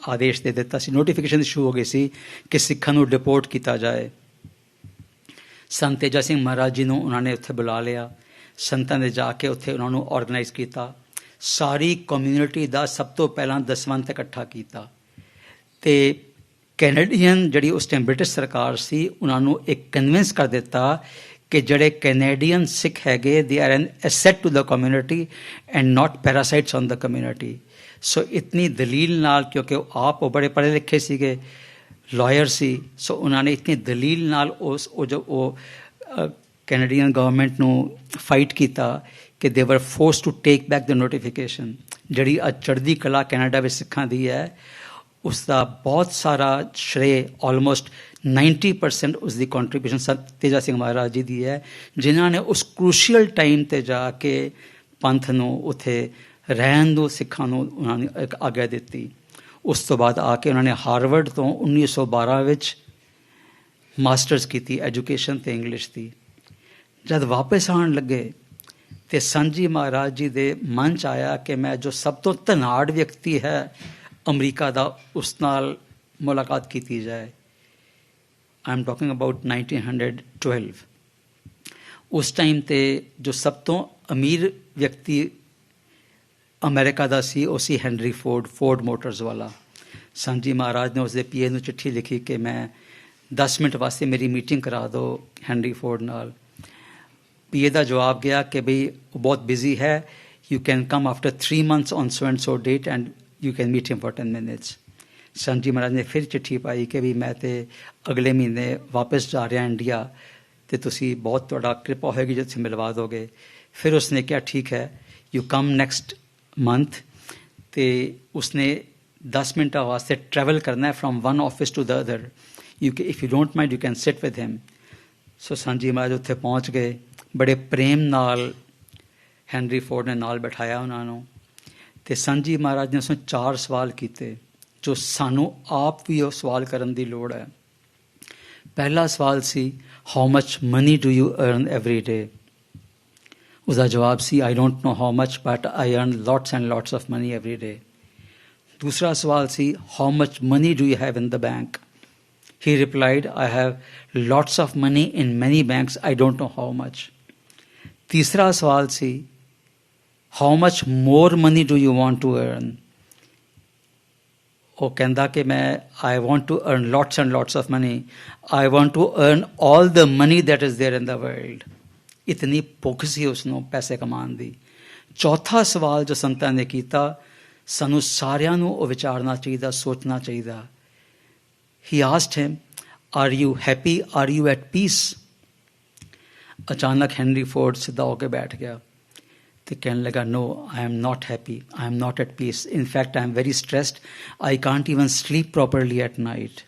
ਆਦੇਸ਼ ਦੇ ਦਿੱਤਾ ਸੀ। ਨੋਟੀਫਿਕੇਸ਼ਨ ਇਸ਼ੂ ਹੋ ਗਈ ਸੀ ਕਿ ਸਿੱਖਾਂ ਨੂੰ ਡਿਪੋਰਟ ਕੀਤਾ ਜਾਏ। ਸੰਤ ਤੇਜਾ ਸਿੰਘ ਮਹਾਰਾਜ ਜੀ ਨੂੰ ਉਹਨਾਂ ਨੇ ਉੱਥੇ ਬੁਲਾ ਲਿਆ। ਸੰਤਾਂ ਨੇ ਜਾ ਕੇ ਉੱਥੇ ਉਹਨਾਂ ਨੂੰ ਔਰਗਨਾਈਜ਼ ਕੀਤਾ। ਸਾਰੀ ਕਮਿਊਨਿਟੀ ਦਾ ਸਭ ਤੋਂ ਪਹਿਲਾਂ ਦਸਵੰਧ ਇਕੱਠਾ ਕੀਤਾ ਅਤੇ ਕੈਨੇਡੀਅਨ ਜਿਹੜੀ ਉਸ ਟਾਈਮ ਬ੍ਰਿਟਿਸ਼ ਸਰਕਾਰ ਸੀ, ਉਹਨਾਂ ਨੂੰ ਇੱਕ ਕਨਵਿੰਸ ਕਰ ਦਿੱਤਾ ਕਿ ਜਿਹੜੇ ਕੈਨੇਡੀਅਨ ਸਿੱਖ ਹੈਗੇ they are an asset to the community and not parasites on the community. So ਇਤਨੀ ਦਲੀਲ ਨਾਲ, ਕਿਉਂਕਿ ਉਹ ਬੜੇ ਪੜ੍ਹੇ ਲਿਖੇ ਸੀਗੇ, ਲਾਇਰ ਸੀ, ਸੋ ਉਹਨਾਂ ਨੇ ਇਤਨੀ ਦਲੀਲ ਨਾਲ ਉਹ ਕੈਨੇਡੀਅਨ ਗਵਰਨਮੈਂਟ ਨੂੰ ਫਾਈਟ ਕੀਤਾ ਕਿ they were force to take back the notification. ਜਿਹੜੀ ਅੱਜ ਚੜ੍ਹਦੀ ਕਲਾ ਕੈਨੇਡਾ ਵਿੱਚ ਸਿੱਖਾਂ ਦੀ ਹੈ, ਉਸ ਦਾ ਬਹੁਤ ਸਾਰਾ ਸ਼੍ਰੇ, ਆਲਮੋਸਟ 90% ਉਸ ਦੀ ਕੰਟਰੀਬਿਊਸ਼ਨ ਸੰਤ ਤੇਜਾ ਸਿੰਘ ਮਹਾਰਾਜ ਜੀ ਦੀ ਹੈ, ਜਿਨ੍ਹਾਂ ਨੇ ਉਸ ਕਰੂਸ਼ੀਅਲ ਟਾਈਮ 'ਤੇ ਜਾ ਕੇ ਪੰਥ ਨੂੰ ਉੱਥੇ ਰਹਿਣ ਨੂੰ, ਸਿੱਖਾਂ ਨੂੰ ਉਹਨਾਂ ਨੇ ਇੱਕ ਆਗਿਆ ਦਿੱਤੀ। ਉਸ ਤੋਂ ਬਾਅਦ ਆ ਕੇ ਉਹਨਾਂ ਨੇ ਹਾਰਵਰਡ ਤੋਂ 1912 ਵਿੱਚ ਮਾਸਟਰਸ ਕੀਤੀ ਐਜੂਕੇਸ਼ਨ ਅਤੇ ਇੰਗਲਿਸ਼ ਦੀ। ਜਦ ਵਾਪਸ ਆਉਣ ਲੱਗੇ ਅਤੇ ਸੰਤ ਜੀ ਮਹਾਰਾਜ ਜੀ ਦੇ ਮਨ 'ਚ ਆਇਆ ਕਿ ਮੈਂ ਜੋ ਸਭ ਤੋਂ ਧਨਾੜ ਵਿਅਕਤੀ ਹੈ ਅਮਰੀਕਾ ਦਾ, ਉਸ ਨਾਲ ਮੁਲਾਕਾਤ ਕੀਤੀ ਜਾਏ। I am talking about 1912। ਉਸ ਟਾਈਮ 'ਤੇ ਜੋ ਸਭ ਤੋਂ ਅਮੀਰ ਵਿਅਕਤੀ ਅਮਰੀਕਾ ਦਾ ਸੀ, ਉਹ ਸੀ ਹੈਨਰੀ ਫੋਰਡ ਮੋਟਰਸ ਵਾਲਾ। ਸੰਤ ਜੀ ਮਹਾਰਾਜ ਨੇ ਉਸਦੇ ਪੀਏ ਨੂੰ ਚਿੱਠੀ ਲਿਖੀ ਕਿ ਮੈਂ 10 ਮਿੰਟ ਵਾਸਤੇ ਮੇਰੀ ਮੀਟਿੰਗ ਕਰਾ ਦਿਓ ਹੈਨਰੀ ਫੋਰਡ ਨਾਲ। ਪੀਏ ਦਾ ਜਵਾਬ ਗਿਆ ਕਿ ਬਈ ਉਹ ਬਹੁਤ ਬਿਜ਼ੀ ਹੈ, you can come after 3 months on so and so date and you can meet him for 10 minutes। ਸੰਤ ਜੀ ਮਹਾਰਾਜ ਨੇ ਫਿਰ ਚਿੱਠੀ ਪਾਈ ਕਿ ਵੀ ਮੈਂ ਤਾਂ ਅਗਲੇ ਮਹੀਨੇ ਵਾਪਸ ਜਾ ਰਿਹਾ ਇੰਡੀਆ ਅਤੇ ਤੁਸੀਂ ਬਹੁਤ, ਤੁਹਾਡਾ ਕਿਰਪਾ ਹੋਏਗੀ ਜੇ ਤੁਸੀਂ ਮਿਲਵਾ ਦੋਗੇ। ਫਿਰ ਉਸਨੇ ਕਿਹਾ ਠੀਕ ਹੈ, ਯੂ ਕਮ ਨੈਕਸਟ ਮੰਥ। ਅਤੇ ਉਸਨੇ 10 ਮਿੰਟਾਂ ਵਾਸਤੇ ਟਰੈਵਲ ਕਰਨਾ from one office to the other. If you don't mind you can sit with him. So Sant ji ਮਹਾਰਾਜ ਉੱਥੇ ਪਹੁੰਚ ਗਏ। ਬੜੇ ਪ੍ਰੇਮ ਨਾਲ ਹੈਨਰੀ ਫੋਰਡ ਨੇ ਨਾਲ ਬਿਠਾਇਆ ਉਹਨਾਂ ਨੂੰ, ਅਤੇ ਸੰਤ ਜੀ ਮਹਾਰਾਜ ਨੇ ਉਸਨੂੰ 4 ਸਵਾਲ ਕੀਤੇ ਜੋ ਸਾਨੂੰ ਆਪ ਵੀ ਉਹ ਸਵਾਲ ਕਰਨ ਦੀ ਲੋੜ ਹੈ। ਪਹਿਲਾ ਸਵਾਲ ਸੀ, how much money do you earn every day. ਉਸਦਾ ਜਵਾਬ ਸੀ, I don't know how much but I earn lots and lots of money every day. ਦੂਸਰਾ ਸਵਾਲ ਸੀ, how much money do you have in the bank. He replied, I have lots of money in many banks, I don't know how much. ਤੀਸਰਾ ਸਵਾਲ ਸੀ, how much more money do you want to earn? ਉਹ ਕਹਿੰਦਾ ਕਿ ਮੈਂ I want to earn lots and lots of money. I want to earn all the money that is there in the world. ਇਤਨੀ ਭੁੱਖ ਸੀ ਉਸਨੂੰ ਪੈਸੇ ਕਮਾਉਣ ਦੀ। ਚੌਥਾ ਸਵਾਲ ਜੋ ਸੰਤਾਂ ਨੇ ਕੀਤਾ, ਸਾਨੂੰ ਸਾਰਿਆਂ ਨੂੰ ਉਹ ਵਿਚਾਰਨਾ ਚਾਹੀਦਾ, ਸੋਚਣਾ ਚਾਹੀਦਾ। He asked him, are you happy? Are you at peace? अचानक हेनरी फोर्ड सीधा होकर बैठ गया तो कहने लगा, no, I am not happy. I am not at peace. In fact, I am very stressed. I can't even sleep properly at night.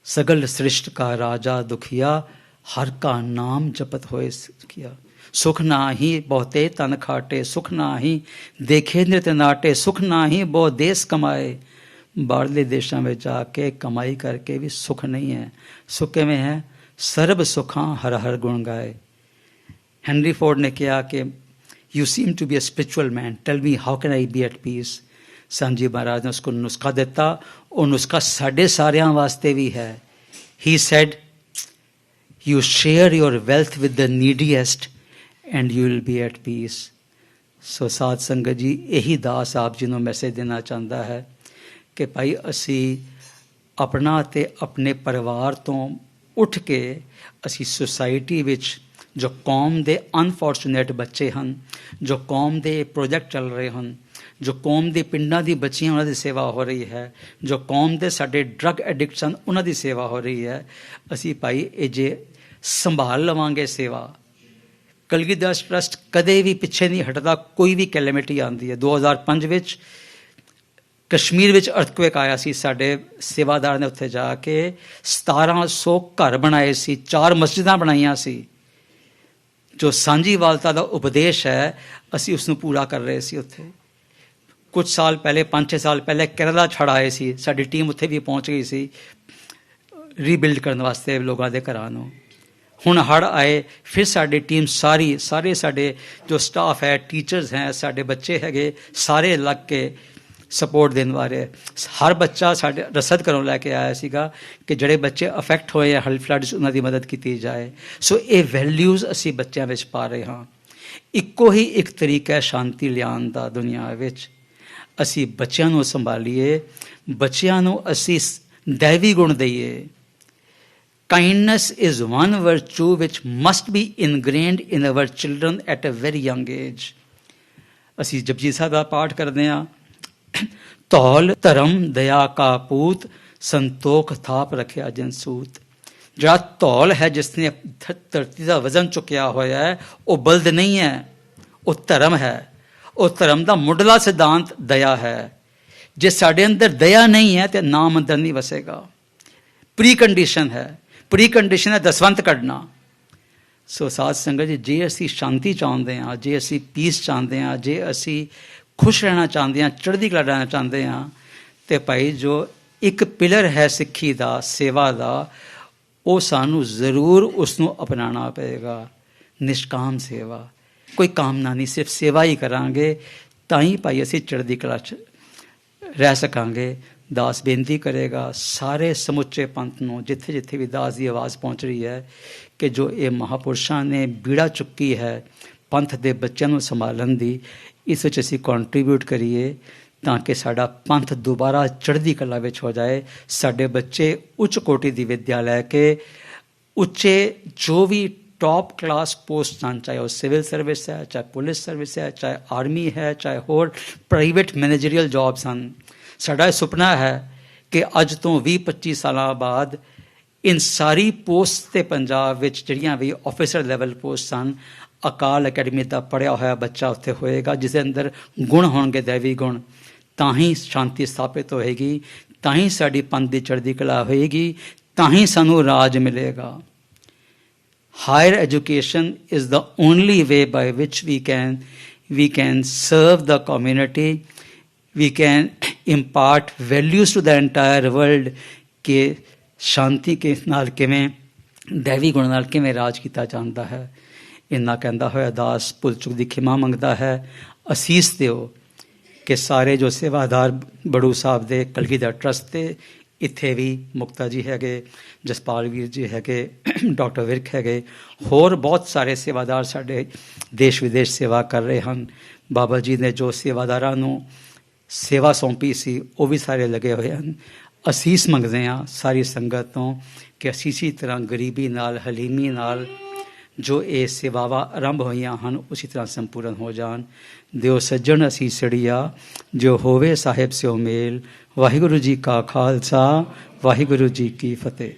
सगल सृष्ट का राजा दुखिया, हर का नाम जपत होए सुखिया। सुख नाही बहुते तन खाटे, सुख नाही देखे नृत नाटे, सुख नाही बहु देश कमाए, ਬਾਹਰਲੇ ਦੇਸ਼ਾਂ ਵਿੱਚ ਜਾ ਕੇ ਕਮਾਈ ਕਰਕੇ ਵੀ ਸੁੱਖ ਨਹੀਂ ਹੈ। ਸੁੱਖ ਕਿਵੇਂ ਹੈ? ਸਰਬ ਸੁੱਖਾਂ ਹਰ ਹਰ ਗੁਣ ਗਾਏ। ਹੈਨਰੀ ਫੋਰਡ ਨੇ ਕਿਹਾ ਕਿ you seem to be a spiritual man, tell me how can I be at peace. Sant ji ਮਹਾਰਾਜ ਨੇ ਉਸਕੋ ਨੁਸਖਾ ਦਿੱਤਾ। ਉਹ ਨੁਸਖਾ ਸਾਡੇ ਸਾਰਿਆਂ ਵਾਸਤੇ ਵੀ ਹੈ। ਹੀ sad you share your wealth with the neediest and you will be at peace. ਸੋ ਸਾਧ ਸੰਗਤ ਜੀ, ਇਹੀ ਦਾਸ ਆਪ ਜੀ ਨੂੰ ਮੈਸੇਜ ਦੇਣਾ ਚਾਹੁੰਦਾ ਹੈ ਕਿ ਭਾਈ ਅਸੀਂ ਆਪਣਾ ਅਤੇ ਆਪਣੇ ਪਰਿਵਾਰ ਤੋਂ ਉੱਠ ਕੇ ਅਸੀਂ ਸੁਸਾਇਟੀ ਵਿੱਚ ਜੋ ਕੌਮ ਦੇ ਅਨਫੋਰਚੂਨੇਟ ਬੱਚੇ ਹਨ, ਜੋ ਕੌਮ ਦੇ ਪ੍ਰੋਜੈਕਟ ਚੱਲ ਰਹੇ ਹਨ, ਜੋ ਕੌਮ ਦੇ ਪਿੰਡਾਂ ਦੀ ਬੱਚੀਆਂ ਉਹਨਾਂ ਦੀ ਸੇਵਾ ਹੋ ਰਹੀ ਹੈ, ਜੋ ਕੌਮ ਦੇ ਸਾਡੇ ਡਰੱਗ ਐਡਿਕਟਸ ਹਨ ਉਹਨਾਂ ਦੀ ਸੇਵਾ ਹੋ ਰਹੀ ਹੈ, ਅਸੀਂ ਭਾਈ ਇਹ ਜੇ ਸੰਭਾਲ ਲਵਾਂਗੇ ਸੇਵਾ, ਕਲਗੀਧਰ ਟਰਸਟ ਕਦੇ ਵੀ ਪਿੱਛੇ ਨਹੀਂ ਹਟਦਾ। ਕੋਈ ਵੀ ਕੈਲੇਮਿਟੀ ਆਉਂਦੀ ਹੈ। 2005 ਵਿੱਚ ਕਸ਼ਮੀਰ ਵਿੱਚ ਅਰਥਕੁਏਕ ਆਇਆ ਸੀ। ਸਾਡੇ ਸੇਵਾਦਾਰ ਨੇ ਉੱਥੇ ਜਾ ਕੇ 1700 ਘਰ ਬਣਾਏ ਸੀ, 4 ਮਸਜਿਦਾਂ ਬਣਾਈਆਂ ਸੀ। ਜੋ ਸਾਂਝੀਵਾਲਤਾ ਦਾ ਉਪਦੇਸ਼ ਹੈ ਅਸੀਂ ਉਸ ਨੂੰ ਪੂਰਾ ਕਰ ਰਹੇ ਸੀ। ਉੱਥੇ ਕੁਝ ਸਾਲ ਪਹਿਲੇ 5-6 ਸਾਲ ਪਹਿਲੇ ਕੇਰਲਾ ਛੜ ਆਏ ਸੀ। ਸਾਡੀ ਟੀਮ ਉੱਥੇ ਵੀ ਪਹੁੰਚ ਗਈ ਸੀ ਰੀਬਿਲਡ ਕਰਨ ਵਾਸਤੇ ਲੋਕਾਂ ਦੇ ਘਰਾਂ ਨੂੰ। ਹੁਣ ਹੜ੍ਹ ਆਏ, ਫਿਰ ਸਾਡੀ ਟੀਮ ਸਾਰੇ ਸਾਡੇ ਜੋ ਸਟਾਫ ਹੈ, ਟੀਚਰਸ ਹੈ, ਸਾਡੇ ਬੱਚੇ ਹੈਗੇ, ਸਾਰੇ ਲੱਗ ਕੇ ਸਪੋਰਟ ਦੇਣ ਵਾਲੇ। ਹਰ ਬੱਚਾ ਸਾਡੇ ਰਸਦ ਘਰੋਂ ਲੈ ਕੇ ਆਇਆ ਸੀਗਾ ਕਿ ਜਿਹੜੇ ਬੱਚੇ ਅਫੈਕਟ ਹੋਏ ਆ ਫਲੱਡਸ ਉਹਨਾਂ ਦੀ ਮਦਦ ਕੀਤੀ ਜਾਏ। ਸੋ ਇਹ ਵੈਲਿਊਜ਼ ਅਸੀਂ ਬੱਚਿਆਂ ਵਿੱਚ ਪਾ ਰਹੇ ਹਾਂ। ਇੱਕੋ ਹੀ ਇੱਕ ਤਰੀਕਾ ਹੈ ਸ਼ਾਂਤੀ ਲਿਆਉਣ ਦਾ ਦੁਨੀਆ ਵਿੱਚ। ਅਸੀਂ ਬੱਚਿਆਂ ਨੂੰ ਸੰਭਾਲੀਏ, ਬੱਚਿਆਂ ਨੂੰ ਅਸੀਂ ਦੈਵੀ ਗੁਣ ਦਈਏ। Kindness is one virtue which must be ingrained in our children at a very young age. ਅਸੀਂ ਜਪਜੀ ਸਾਹਿਬ ਦਾ ਪਾਠ ਕਰਦੇ ਹਾਂ। ਧੌਲ ਧਰਮ ਦਇਆ ਕਾ ਪੂਤ, ਸੰਤੋਖ ਥਾਪ ਰੱਖਿਆ ਜਨ ਸੂਤ। ਜਿਹੜਾ ਧੌਲ ਹੈ, ਜਿਸ ਨੇ ਧਰਤੀ ਦਾ ਵਜ਼ਨ ਚੁੱਕਿਆ ਹੋਇਆ ਹੈ, ਉਹ ਬਲਦ ਨਹੀਂ ਹੈ, ਉਹ ਧਰਮ ਹੈ। ਉਹ ਧਰਮ ਦਾ ਮੁੱਢਲਾ ਸਿਧਾਂਤ ਦਇਆ ਹੈ। ਜੇ ਸਾਡੇ ਅੰਦਰ ਦਇਆ ਨਹੀਂ ਹੈ ਤੇ ਨਾਮ ਅੰਦਰ ਨਹੀਂ ਵਸੇਗਾ। ਪ੍ਰੀ ਕੰਡੀਸ਼ਨ ਹੈ ਦਸਵੰਤ ਕੱਢਣਾ। ਸੋ ਸਾਧ ਸੰਗਤ ਜੀ, ਜੇ ਅਸੀਂ ਸ਼ਾਂਤੀ ਚਾਹੁੰਦੇ ਹਾਂ, ਜੇ ਅਸੀਂ ਪੀਸ ਚਾਹੁੰਦੇ ਹਾਂ, ਜੇ ਅਸੀਂ ਖੁਸ਼ ਰਹਿਣਾ ਚਾਹੁੰਦੇ ਹਾਂ, ਚੜ੍ਹਦੀ ਕਲਾ ਰਹਿਣਾ ਚਾਹੁੰਦੇ ਹਾਂ, ਤੇ ਭਾਈ ਜੋ ਇੱਕ ਪਿਲਰ ਹੈ ਸਿੱਖੀ ਦਾ, ਸੇਵਾ ਦਾ, ਉਹ ਸਾਨੂੰ ਜ਼ਰੂਰ ਉਸ ਨੂੰ ਅਪਣਾਉਣਾ ਪਏਗਾ। ਨਿਸ਼ਕਾਮ ਸੇਵਾ, ਕੋਈ ਕਾਮਨਾ ਨਹੀਂ, ਸਿਰਫ ਸੇਵਾ ਹੀ ਕਰਾਂਗੇ ਤਾਂ ਹੀ ਭਾਈ ਅਸੀਂ ਚੜ੍ਹਦੀ ਕਲਾ 'ਚ ਰਹਿ ਸਕਾਂਗੇ। ਦਾਸ ਬੇਨਤੀ ਕਰੇਗਾ ਸਾਰੇ ਸਮੁੱਚੇ ਪੰਥ ਨੂੰ, ਜਿੱਥੇ ਜਿੱਥੇ ਵੀ ਦਾਸ ਦੀ ਆਵਾਜ਼ ਪਹੁੰਚ ਰਹੀ ਹੈ, ਕਿ ਜੋ ਇਹ ਮਹਾਂਪੁਰਸ਼ਾਂ ਨੇ ਬੀੜਾ ਚੁੱਕੀ ਹੈ ਪੰਥ ਦੇ ਬੱਚਿਆਂ ਨੂੰ ਸੰਭਾਲਣ ਦੀ, ਇਸ ਵਿੱਚ ਅਸੀਂ ਕੰਟਰੀਬਿਊਟ ਕਰੀਏ ਤਾਂ ਕਿ ਸਾਡਾ ਪੰਥ ਦੁਬਾਰਾ ਚੜ੍ਹਦੀ ਕਲਾ ਵਿੱਚ ਹੋ ਜਾਏ। ਸਾਡੇ ਬੱਚੇ ਉੱਚ ਕੋਟੀ ਦੀ ਵਿੱਦਿਆ ਲੈ ਕੇ ਉੱਚੇ ਜੋ ਵੀ ਟੌਪ ਕਲਾਸ ਪੋਸਟ ਹਨ, ਚਾਹੇ ਉਹ ਸਿਵਲ ਸਰਵਿਸ ਹੈ, ਚਾਹੇ ਪੁਲਿਸ ਸਰਵਿਸ ਹੈ, ਚਾਹੇ ਆਰਮੀ ਹੈ, ਚਾਹੇ ਹੋਰ ਪ੍ਰਾਈਵੇਟ ਮੈਨੇਜਰੀਅਲ ਜੌਬਸ ਹਨ। ਸਾਡਾ ਇਹ ਸੁਪਨਾ ਹੈ ਕਿ ਅੱਜ ਤੋਂ 20-25 ਸਾਲਾਂ ਬਾਅਦ ਇਨ ਸਾਰੀ ਪੋਸਟ ਤੇ ਪੰਜਾਬ ਵਿੱਚ ਜਿਹੜੀਆਂ ਵੀ ਆਫਿਸਰ ਲੈਵਲ ਪੋਸਟ ਹਨ, ਅਕਾਲ ਅਕੈਡਮੀ ਦਾ ਪੜ੍ਹਿਆ ਹੋਇਆ ਬੱਚਾ ਉੱਥੇ ਹੋਏਗਾ, ਜਿਸ ਦੇ ਅੰਦਰ ਗੁਣ ਹੋਣਗੇ, ਦੈਵੀ ਗੁਣ। ਤਾਂ ਹੀ ਸ਼ਾਂਤੀ ਸਥਾਪਿਤ ਹੋਏਗੀ, ਤਾਂ ਹੀ ਸਾਡੀ ਪੰਥ ਦੀ ਚੜ੍ਹਦੀ ਕਲਾ ਹੋਏਗੀ, ਤਾਂ ਹੀ ਸਾਨੂੰ ਰਾਜ ਮਿਲੇਗਾ। Higher education is the only way by which we can serve the community, we can impart values to the entire world ਕਿ ਸ਼ਾਂਤੀ ਕੇ ਨਾਲ ਕਿਵੇਂ, ਦੈਵੀ ਗੁਣ ਨਾਲ ਕਿਵੇਂ ਰਾਜ ਕੀਤਾ ਜਾਂਦਾ ਹੈ। ਇੰਨਾ ਕਹਿੰਦਾ ਹੋਇਆ ਦਾਸ ਭੁੱਲ ਚੁੱਕ ਦੀ ਖਿਮਾ ਮੰਗਦਾ ਹੈ। ਅਸੀਸ ਦਿਓ ਕਿ ਸਾਰੇ ਜੋ ਸੇਵਾਦਾਰ ਬੜੂ ਸਾਹਿਬ ਦੇ ਕਲਗੀਧਰ ਟਰਸਟ ਦੇ, ਇੱਥੇ ਵੀ ਮੁਕਤਾ ਜੀ ਹੈਗੇ, ਜਸਪਾਲ ਵੀਰ ਜੀ ਹੈਗੇ, ਡਾਕਟਰ ਵਿਰਕ ਹੈਗੇ, ਹੋਰ ਬਹੁਤ ਸਾਰੇ ਸੇਵਾਦਾਰ ਸਾਡੇ ਦੇਸ਼ ਵਿਦੇਸ਼ ਸੇਵਾ ਕਰ ਰਹੇ ਹਨ। ਬਾਬਾ ਜੀ ਨੇ ਜੋ ਸੇਵਾਦਾਰਾਂ ਨੂੰ ਸੇਵਾ ਸੌਂਪੀ ਸੀ, ਉਹ ਵੀ ਸਾਰੇ ਲੱਗੇ ਹੋਏ ਹਨ। ਅਸੀਸ ਮੰਗਦੇ ਹਾਂ ਸਾਰੀ ਸੰਗਤ ਤੋਂ ਕਿ ਅਸੀਂ ਇਸੀ ਤਰ੍ਹਾਂ ਗਰੀਬੀ ਨਾਲ, ਹਲੀਮੀ ਨਾਲ ਜੋ ਇਹ ਸੇਵਾਵਾਂ ਆਰੰਭ ਹੋਈਆਂ ਹਨ, ਉਸੀ ਤਰ੍ਹਾਂ ਸੰਪੂਰਨ ਹੋ ਜਾਣ। ਦਿਓ ਸੱਜਣ ਅਸੀਸੜੀਆ, ਜੋ ਹੋਵੇ ਸਾਹਿਬ ਸਿਓ ਮੇਲ। ਵਾਹਿਗੁਰੂ ਜੀ ਕਾ ਖਾਲਸਾ, ਵਾਹਿਗੁਰੂ ਜੀ ਕੀ ਫਤਿਹ।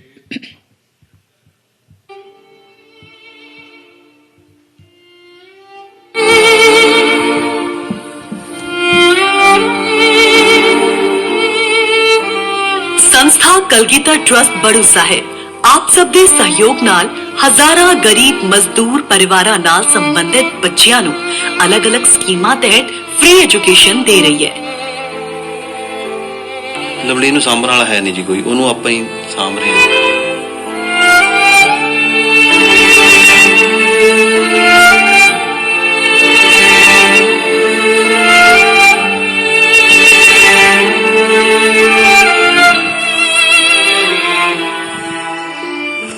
ਸੰਸਥਾ ਕਲਗੀਧਰ ਟਰਸਟ ਬੜੂ ਸਾਹਿਬ ਆਪ ਸਭ ਦੇ ਸਹਿਯੋਗ ਨਾਲ ਹਜ਼ਾਰਾਂ ਗਰੀਬ ਮਜ਼ਦੂਰ ਪਰਿਵਾਰਾਂ ਨਾਲ ਸੰਬੰਧਿਤ ਬੱਚਿਆਂ ਨੂੰ ਅਲੱਗ-ਅਲੱਗ ਸਕੀਮਾਂ ਤਹਿਤ ਫ੍ਰੀ ਐਜੂਕੇਸ਼ਨ ਦੇ ਰਹੀ ਹੈ। ਮਤਲਬ ਲਈ ਇਹਨੂੰ ਸਾਂਭਣ ਵਾਲਾ ਹੈ ਨਹੀਂ ਜੀ ਕੋਈ, ਉਹਨੂੰ ਆਪਾਂ ਹੀ ਸਾਂਭ ਰਹੇ ਹਾਂ।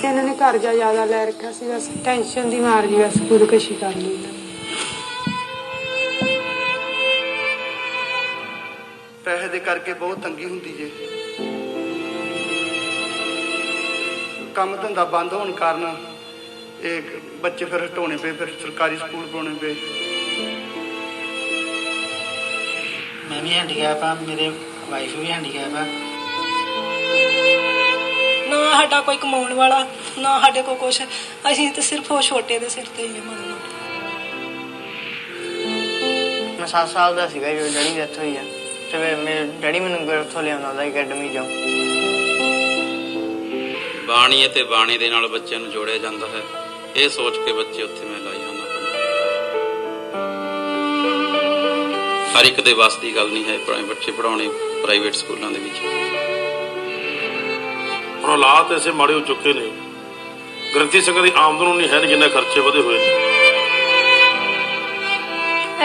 ਇਹਨਾਂ ਨੇ ਕਰਜ਼ਾ ਜ਼ਿਆਦਾ ਲੈ ਰੱਖਿਆ ਸੀ, ਬਸ ਟੈਨਸ਼ਨ ਦੀ ਮਾਰ ਜੀ ਬਸ ਖੁਦਕੁਸ਼ੀ ਕਰ ਲਈ। ਪੈਸੇ ਦੇ ਕਰਕੇ ਬਹੁਤ ਤੰਗੀ ਹੁੰਦੀ ਜੇ। ਕੰਮ ਧੰਦਾ ਬੰਦ ਹੋਣ ਕਾਰਨ ਇਹ ਬੱਚੇ ਫਿਰ ਹਟਾਉਣੇ ਪਏ, ਫਿਰ ਸਰਕਾਰੀ ਸਕੂਲ ਪਾਉਣੇ ਪਏ। ਮੈਂ ਵੀ ਹੈਂਡੀਕੈਪ ਆ, ਮੇਰੇ ਵਾਈਫ ਵੀ ਹੈਂਡੀਕੈਪ ਆ। ਨਾ ਸਾਡਾ ਕੋਈ ਕਮਾਉਣ ਵਾਲਾ, ਨਾ ਸਾਡੇ ਕੋਲ ਕੁਛ, ਅਸੀਂ ਤਾਂ ਸਿਰਫ ਉਹ ਛੋਟੇ ਦੇ ਸਿਰ ਤੇ ਹੀ ਮੰਨਣਾ। ਮੈਂ 7 ਸਾਲ ਦਾ ਸੀਗਾ ਜਦੋਂ ਡੈਡੀ ਦੀ ਡੈਥ ਹੋਈ ਆ, ਤੇ ਮੇਰੇ ਡੈਡੀ ਮੈਨੂੰ ਉੱਥੋਂ ਲਿਆਉਂਦਾ ਹੁੰਦਾ ਅਕੈਡਮੀ ਚੋਂ। ਬਾਣੀ ਅਤੇ ਬਾਣੀ ਦੇ ਨਾਲ ਬੱਚਿਆਂ ਨੂੰ ਜੋੜਿਆ ਜਾਂਦਾ ਹੈ, ਇਹ ਸੋਚ ਕੇ ਬੱਚੇ ਉੱਥੇ ਮੈਂ ਲਾਈ ਜਾਂਦਾ। ਹਰ ਇੱਕ ਦੇ ਵੱਸ ਦੀ ਗੱਲ ਨਹੀਂ ਹੈ ਬੱਚੇ ਪੜ੍ਹਾਉਣੇ ਪ੍ਰਾਈਵੇਟ ਸਕੂਲਾਂ ਦੇ ਵਿੱਚ। ਹੁਣ ਹਾਲਾਤ ਐਸੇ ਮਾੜੇ ਹੋ ਚੁੱਕੇ ਨੇ, ਗ੍ਰੰਥੀ ਸਿੰਘਾਂ ਦੀ ਆਮਦਨ ਨਹੀਂ ਹੈ ਜਿੰਨੇ ਖਰਚੇ ਵਧੇ ਹੋਏ ਨੇ।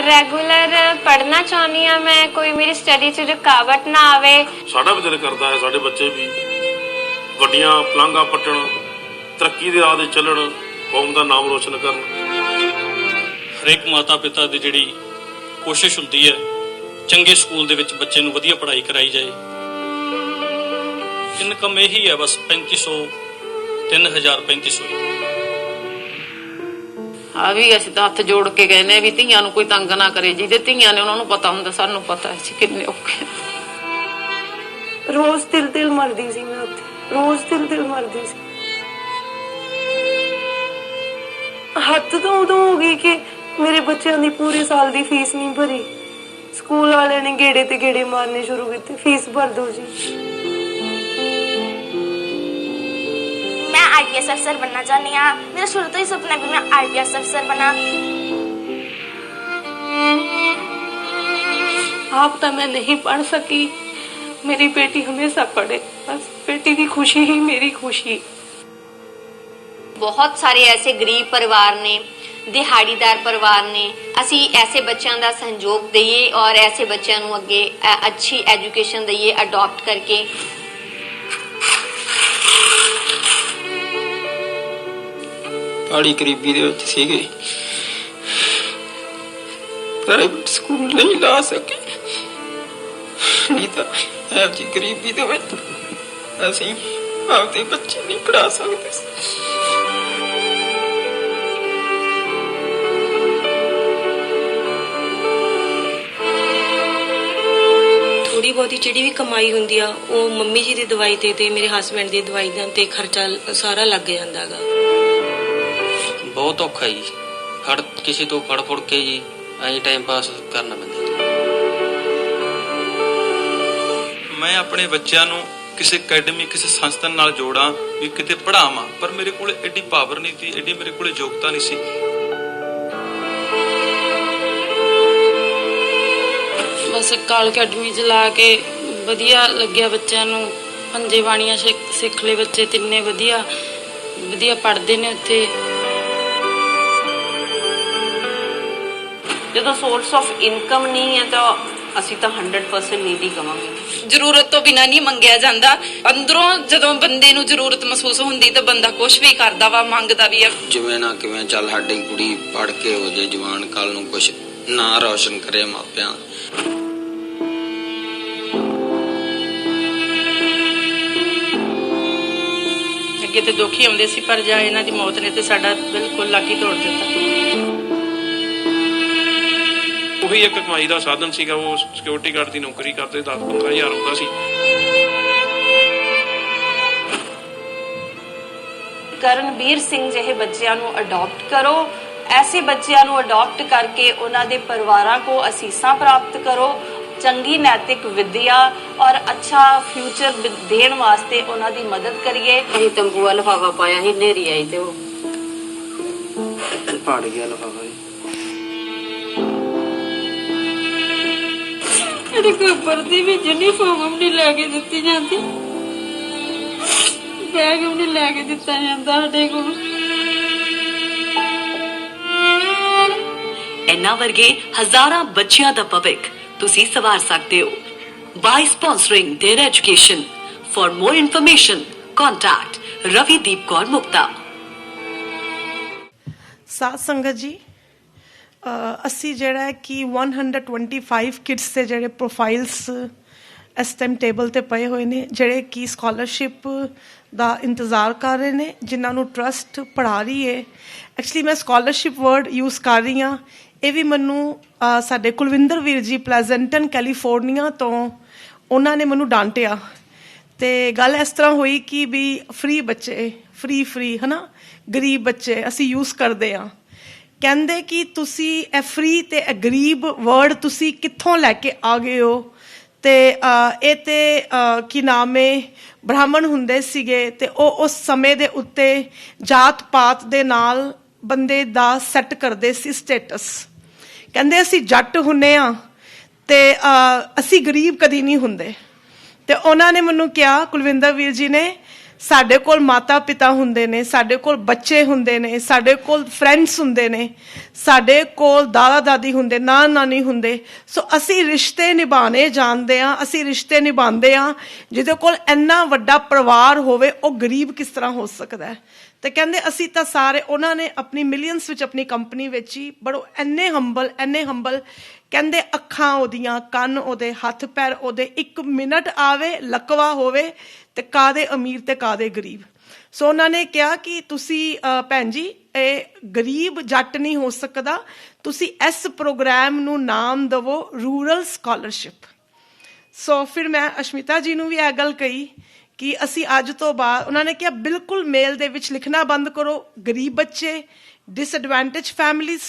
ਰੈਗੂਲਰ ਪੜ੍ਹਨਾ ਚਾਹੁੰਦੀ ਹਾਂ ਮੈਂ, ਕੋਈ ਮੇਰੀ ਸਟੱਡੀ 'ਚ ਰੁਕਾਵਟ ਨਾ ਆਵੇ। ਸਾਡਾ ਵੀ ਦਿਲ ਕਰਦਾ ਹੈ ਸਾਡੇ ਬੱਚੇ ਵੀ ਵੱਡੀਆਂ ਪਲਾਂਘਾਂ ਪੱਟਣ, ਤਰੱਕੀ ਦੇ ਰਾਹ ਤੇ ਚੱਲਣ, ਕੌਮ ਦਾ ਨਾਮ ਰੋਸ਼ਨ ਕਰਨ। ਹਰੇਕ ਮਾਤਾ ਪਿਤਾ ਦੀ ਜਿਹੜੀ ਕੋਸ਼ਿਸ਼ ਹੁੰਦੀ ਹੈ ਚੰਗੇ ਸਕੂਲ ਦੇ ਵਿੱਚ ਬੱਚੇ ਨੂੰ ਵਧੀਆ ਪੜ੍ਹਾਈ ਕਰਾਈ ਜਾਏ। ਇਨਕਮ ਇਹੀ ਹੈ ਬਸ 3500, 3000, 3500। ਆ ਵੀ ਅਸੀਂ ਤਾਂ ਹੱਥ ਜੋੜ ਕੇ ਕਹਿੰਦੇ ਵੀ ਧੀਆਂ ਨੂੰ ਕੋਈ ਤੰਗ ਨਾ ਕਰੇ, ਜਿਹਦੇ ਧੀਆਂ ਨੇ ਉਹਨਾਂ ਨੂੰ ਪਤਾ ਹੁੰਦਾ, ਸਾਨੂੰ ਪਤਾ ਸੀ ਕਿੰਨੇ ਔਖੇ। ਰੋਜ਼ ਤਿਲ ਮਰਦੀ ਸੀ ਮੈਂ ਉੱਥੇ, ਰੋਜ਼ ਤਿਲ ਮਰਦੀ ਸੀ। ਹੱਦ ਤਾਂ ਉਦੋਂ ਹੋ ਗਈ ਕਿ ਮੇਰੇ ਬੱਚਿਆਂ ਦੀ ਪੂਰੇ ਸਾਲ ਦੀ ਫੀਸ ਨਹੀਂ ਭਰੀ। ਸਕੂਲ ਵਾਲਿਆਂ ਨੇ ਗੇੜੇ ਤੇ ਗੇੜੇ ਮਾਰਨੇ ਸ਼ੁਰੂ ਕੀਤੇ, ਫੀਸ ਭਰ ਦਿਓ ਜੀ। मैं IPS अफसर बनना चाहती हूँ। मेरा शुरू तो ही सपना है कि मैं IPS अफसर बना। आप तो मैं नहीं पढ़ सकी, मेरी बेटी हमेशा पढ़े, बस बेटी की खुशी ही मेरी खुशी। ਬਹੁਤ ਸਾਰੇ ਐਸੇ ਗਰੀਬ ਪਰਿਵਾਰ ਨੇ, ਦਿਹਾੜੀਦਾਰ ਪਰਿਵਾਰ ਨੇ, ਅਸੀਂ ਐਸੇ ਬੱਚਿਆਂ ਦਾ ਸਹਿਯੋਗ ਦਈਏ ਔਰ ਐਸੇ ਬੱਚਿਆਂ ਨੂੰ ਅੱਗੇ ਅੱਛੀ ਐਜੂਕੇਸ਼ਨ ਦਈਏ ਅਡਾਪਟ ਕਰਕੇ। ਬੜੀ ਗਰੀਬੀ ਦੇ ਵਿੱਚ ਸੀਗੇ, ਪ੍ਰਾਈਵੇਟ ਸਕੂਲ ਨਹੀਂ ਲਾ ਸਕੇ, ਨਹੀਂ ਤਾਂ ਇਹੋ ਜਿਹੀ ਗਰੀਬੀ ਦੇ ਵਿੱਚ ਅਸੀਂ ਆਪਦੇ ਬੱਚੇ ਨਹੀਂ ਪੜ੍ਹਾ ਸਕਦੇ ਸੀ। ਥੋੜੀ ਬਹੁਤੀ ਜਿਹੜੀ ਵੀ ਕਮਾਈ ਹੁੰਦੀ ਆ ਉਹ ਮੰਮੀ ਜੀ ਦੀ ਦਵਾਈ ਤੇ ਮੇਰੇ ਹਸਬੈਂਡ ਦੀ ਦਵਾਈ ਦਾ ਤੇ ਖਰਚਾ ਸਾਰਾ ਲੱਗ ਜਾਂਦਾ ਗਾ। ਬਹੁਤ ਔਖਾ ਜੀ, ਕਿਸੇ ਤੋਂ ਫੜ ਕੇ ਜੀ ਐਂ ਟਾਈਮ ਪਾਸ ਕਰਨਾ ਪੈਂਦਾ। ਮੈਂ ਆਪਣੇ ਬੱਚਿਆਂ ਨੂੰ ਕਿਸੇ ਅਕੈਡਮੀ, ਕਿਸੇ ਸੰਸਥਾ ਨਾਲ ਜੋੜਾਂ ਵੀ ਕਿਤੇ ਪੜ੍ਹਾਵਾਂ, ਪਰ ਮੇਰੇ ਕੋਲ ਐਡੀ ਪਾਵਰ ਨਹੀਂ ਸੀ, ਐਡੀ ਮੇਰੇ ਕੋਲ ਯੋਗਤਾ ਨਹੀਂ ਸੀ। ਬਸ ਕਾਲ ਅਕੈਡਮੀ 'ਚ ਲਾ ਕੇ ਵਧੀਆ ਲੱਗਿਆ ਬੱਚਿਆਂ ਨੂੰ, ਪੰਜੇ ਬਾਣੀਆਂ ਸਿੱਖ ਲਏ ਬੱਚੇ, ਤਿੰਨੇ ਵਧੀਆ ਪੜ੍ਹਦੇ ਨੇ ਉੱਥੇ। ਜਦੋਂ ਸੋਰਸ ਆਫ ਇਨਕਮ ਨਹੀਂ ਹੈ ਤਾਂ ਅਸੀਂ ਤਾਂ 100% ਨੀਡੀ ਕਵਾਂਗੇ। ਜ਼ਰੂਰਤ ਤੋਂ ਬਿਨਾਂ ਨਹੀਂ ਮੰਗਿਆ ਜਾਂਦਾ, ਅੰਦਰੋਂ ਜਦੋਂ ਬੰਦੇ ਨੂੰ ਜ਼ਰੂਰਤ ਮਹਿਸੂਸ ਹੁੰਦੀ ਤਾਂ ਬੰਦਾ ਕੁਝ ਵੀ ਕਰਦਾ ਵਾ, ਮੰਗਦਾ ਵੀ ਆ। ਜਿਵੇਂ ਨਾ ਕਿਵੇਂ ਚੱਲ ਸਾਡੀ ਕੁੜੀ ਪੜ੍ਹ ਕੇ ਹੋ ਜੇ ਜਵਾਨ, ਕੱਲ ਨੂੰ ਕੁਛ ਨਾਂ ਰੌਸ਼ਨ ਕਰੇ ਮਾਪਿਆਂ। ਅੱਗੇ ਤੇ ਦੁੱਖ ਹੀ ਆਉਂਦੇ ਸੀ, ਪਰ ਜਾ ਇਹਨਾਂ ਦੀ ਮੌਤ ਨੇ ਤੇ ਸਾਡਾ ਬਿਲਕੁਲ ਲੱਕ ਹੀ ਤੋੜ ਦਿੱਤਾ। ਉਹੀ ਇੱਕ ਕਮਾਈ ਦਾ ਸਾਧਨ ਸੀਗਾ, ਉਹ ਸਿਕਿਉਰਿਟੀ ਗਾਰਡ ਦੀ ਨੌਕਰੀ ਕਰਦੇ, 10-15 ਹਜ਼ਾਰ ਆਉਂਦਾ ਸੀ। ਕਰਨਵੀਰ ਸਿੰਘ ਜਿਹੇ ਬੱਚਿਆਂ ਨੂੰ ਅਡਾਪਟ ਕਰੋ, ਐਸੇ ਬੱਚਿਆਂ ਨੂੰ ਅਡਾਪਟ ਕਰਕੇ ਉਹਨਾਂ ਦੇ ਪਰਿਵਾਰਾਂ ਕੋ ਅਸੀਸਾਂ ਪ੍ਰਾਪਤ ਕਰੋ, ਚੰਗੀ ਨੈਤਿਕ ਵਿਦਿਆ ਔਰ ਅੱਛਾ ਫਿਊਚਰ ਦੇਣ ਵਾਸਤੇ ਉਹਨਾਂ ਦੀ ਮਦਦ ਕਰੀਏ। ਅਸੀਂ ਤੰਬੂਆ ਲਿਫਾਫਾ ਪਾਇਆ ਸੀ, ਹਨੇਰੀ ਆਈ ਤੇ ਉਹ ਪਾੜ ਗਿਆ ਲਿਫਾਫਾ। ਸਾਡੇ ਕੋਈ ਵਰਦੀ ਵੀ ਯੂਨੀਫਾਰਮ ਨਹੀਂ ਲੈ ਕੇ ਦਿੱਤੀ ਜਾਂਦੀ, ਬੈਗ ਵੀ ਨਹੀਂ ਲੈ ਕੇ ਦਿੱਤਾ ਜਾਂਦਾ ਸਾਡੇ ਕੋਲ। ਇਹਨਾਂ ਵਰਗੇ ਹਜ਼ਾਰਾਂ ਬੱਚਿਆਂ ਦਾ ਭਵਿੱਖ ਤੁਸੀਂ ਸਵਾਰ ਸਕਦੇ ਹੋ by sponsoring their education. For more information, contact Ravideep Kaur Mukta. ਸਾਧ ਸੰਗਤ ਜੀ, ਅਸੀਂ ਜਿਹੜਾ ਹੈ ਕਿ 125 ਕਿਡਸ ਦੇ ਜਿਹੜੇ ਪ੍ਰੋਫਾਈਲਸ ਇਸ ਟਾਈਮ ਟੇਬਲ ਤੇ ਪਏ ਹੋਏ ਨੇ, ਜਿਹੜੇ ਕਿ ਸਕਾਲਰਸ਼ਿਪ ਦਾ ਇੰਤਜ਼ਾਰ ਕਰ ਰਹੇ ਨੇ, ਜਿਨ੍ਹਾਂ ਨੂੰ ਟਰਸਟ ਪੜ੍ਹਾ ਰਹੀ ਹੈ। ਐਕਚੁਅਲੀ ਮੈਂ ਸਕਾਲਰਸ਼ਿਪ ਵਰਡ ਯੂਜ਼ ਕਰ ਰਹੀ ਹਾਂ, ਇਹ ਵੀ ਮੈਨੂੰ ਸਾਡੇ ਕੁਲਵਿੰਦਰ ਵੀਰ ਜੀ ਪਲੈਜ਼ੈਂਟਨ ਕੈਲੀਫੋਰਨੀਆ ਤੋਂ ਉਹਨਾਂ ਨੇ ਮੈਨੂੰ ਡਾਂਟਿਆ। ਅਤੇ ਗੱਲ ਇਸ ਤਰ੍ਹਾਂ ਹੋਈ ਕਿ ਵੀ ਫਰੀ ਬੱਚੇ, ਫਰੀ ਹੈ ਨਾ, ਗਰੀਬ ਬੱਚੇ ਅਸੀਂ ਯੂਜ਼ ਕਰਦੇ ਹਾਂ। ਕਹਿੰਦੇ ਕਿ ਤੁਸੀਂ ਇਹ ਫਰੀ ਅਤੇ ਇਹ ਗਰੀਬ ਵਰਡ ਤੁਸੀਂ ਕਿੱਥੋਂ ਲੈ ਕੇ ਆ ਗਏ ਹੋ। ਅਤੇ ਇਹ ਤਾਂ ਕੀ ਨਾਮ ਹੈ, ਬ੍ਰਾਹਮਣ ਹੁੰਦੇ ਸੀਗੇ ਅਤੇ ਉਹ ਉਸ ਸਮੇਂ ਦੇ ਉੱਤੇ ਜਾਤ ਪਾਤ ਦੇ ਨਾਲ ਬੰਦੇ ਦਾ ਸੈੱਟ ਕਰਦੇ ਸੀ ਸਟੇਟਸ। ਕਹਿੰਦੇ ਅਸੀਂ ਜੱਟ ਹੁੰਦੇ ਹਾਂ ਅਤੇ ਅਸੀਂ ਗਰੀਬ ਕਦੀ ਨਹੀਂ ਹੁੰਦੇ। ਅਤੇ ਉਹਨਾਂ ਨੇ ਮੈਨੂੰ ਕਿਹਾ, ਕੁਲਵਿੰਦਰ ਵੀਰ ਜੀ ਨੇ, ਸਾਡੇ ਕੋਲ ਮਾਤਾ ਪਿਤਾ ਹੁੰਦੇ ਨੇ, ਸਾਡੇ ਕੋਲ ਬੱਚੇ ਹੁੰਦੇ ਨੇ, ਸਾਡੇ ਕੋਲ ਫਰੈਂਡਸ ਹੁੰਦੇ ਨੇ, ਸਾਡੇ ਕੋਲ ਦਾਦਾ ਦਾਦੀ ਹੁੰਦੇ, ਨਾਨਾ ਨਾਨੀ ਹੁੰਦੇ। ਸੋ ਅਸੀਂ ਰਿਸ਼ਤੇ ਨਿਭਾਉਣੇ ਜਾਣਦੇ ਹਾਂ, ਅਸੀਂ ਰਿਸ਼ਤੇ ਨਿਭਾਉਂਦੇ ਹਾਂ। ਜਿਹਦੇ ਕੋਲ ਇੰਨਾ ਵੱਡਾ ਪਰਿਵਾਰ ਹੋਵੇ ਉਹ ਗਰੀਬ ਕਿਸ ਤਰ੍ਹਾਂ ਹੋ ਸਕਦਾ ਹੈ। ਅਤੇ ਕਹਿੰਦੇ ਅਸੀਂ ਤਾਂ ਸਾਰੇ, ਉਹਨਾਂ ਨੇ ਆਪਣੀ ਮਿਲੀਅਨਸ ਵਿੱਚ ਆਪਣੀ ਕੰਪਨੀ ਵਿੱਚ ਹੀ ਬੜੋ ਇੰਨੇ ਹੰਬਲ ਕਹਿੰਦੇ ਅੱਖਾਂ ਉਹਦੀਆਂ, ਕੰਨ ਉਹਦੇ, ਹੱਥ ਪੈਰ ਉਹਦੇ, 1 ਮਿੰਟ ਆਵੇ ਲਕਵਾ ਹੋਵੇ ਅਤੇ ਕਾਹਦੇ ਅਮੀਰ ਅਤੇ ਕਾਹਦੇ ਗਰੀਬ। ਸੋ ਉਹਨਾਂ ਨੇ ਕਿਹਾ ਕਿ ਤੁਸੀਂ ਭੈਣ ਜੀ ਇਹ ਗਰੀਬ ਜੱਟ ਨਹੀਂ ਹੋ ਸਕਦਾ, ਤੁਸੀਂ ਇਸ ਪ੍ਰੋਗਰਾਮ ਨੂੰ ਨਾਮ ਦੇਵੋ ਰੂਰਲ ਸਕਾਲਰਸ਼ਿਪ। ਸੋ ਫਿਰ ਮੈਂ ਅਸ਼ਮਿਤਾ ਜੀ ਨੂੰ ਵੀ ਇਹ ਗੱਲ ਕਹੀ ਕਿ ਅਸੀਂ ਅੱਜ ਤੋਂ ਬਾਅਦ, ਉਹਨਾਂ ਨੇ ਕਿਹਾ ਬਿਲਕੁਲ ਮੇਲ ਦੇ ਵਿੱਚ ਲਿਖਣਾ ਬੰਦ ਕਰੋ, ਗਰੀਬ ਬੱਚੇ, ਡਿਸਐਡਵਾਂਟੇਜ ਫੈਮਲੀਜ਼।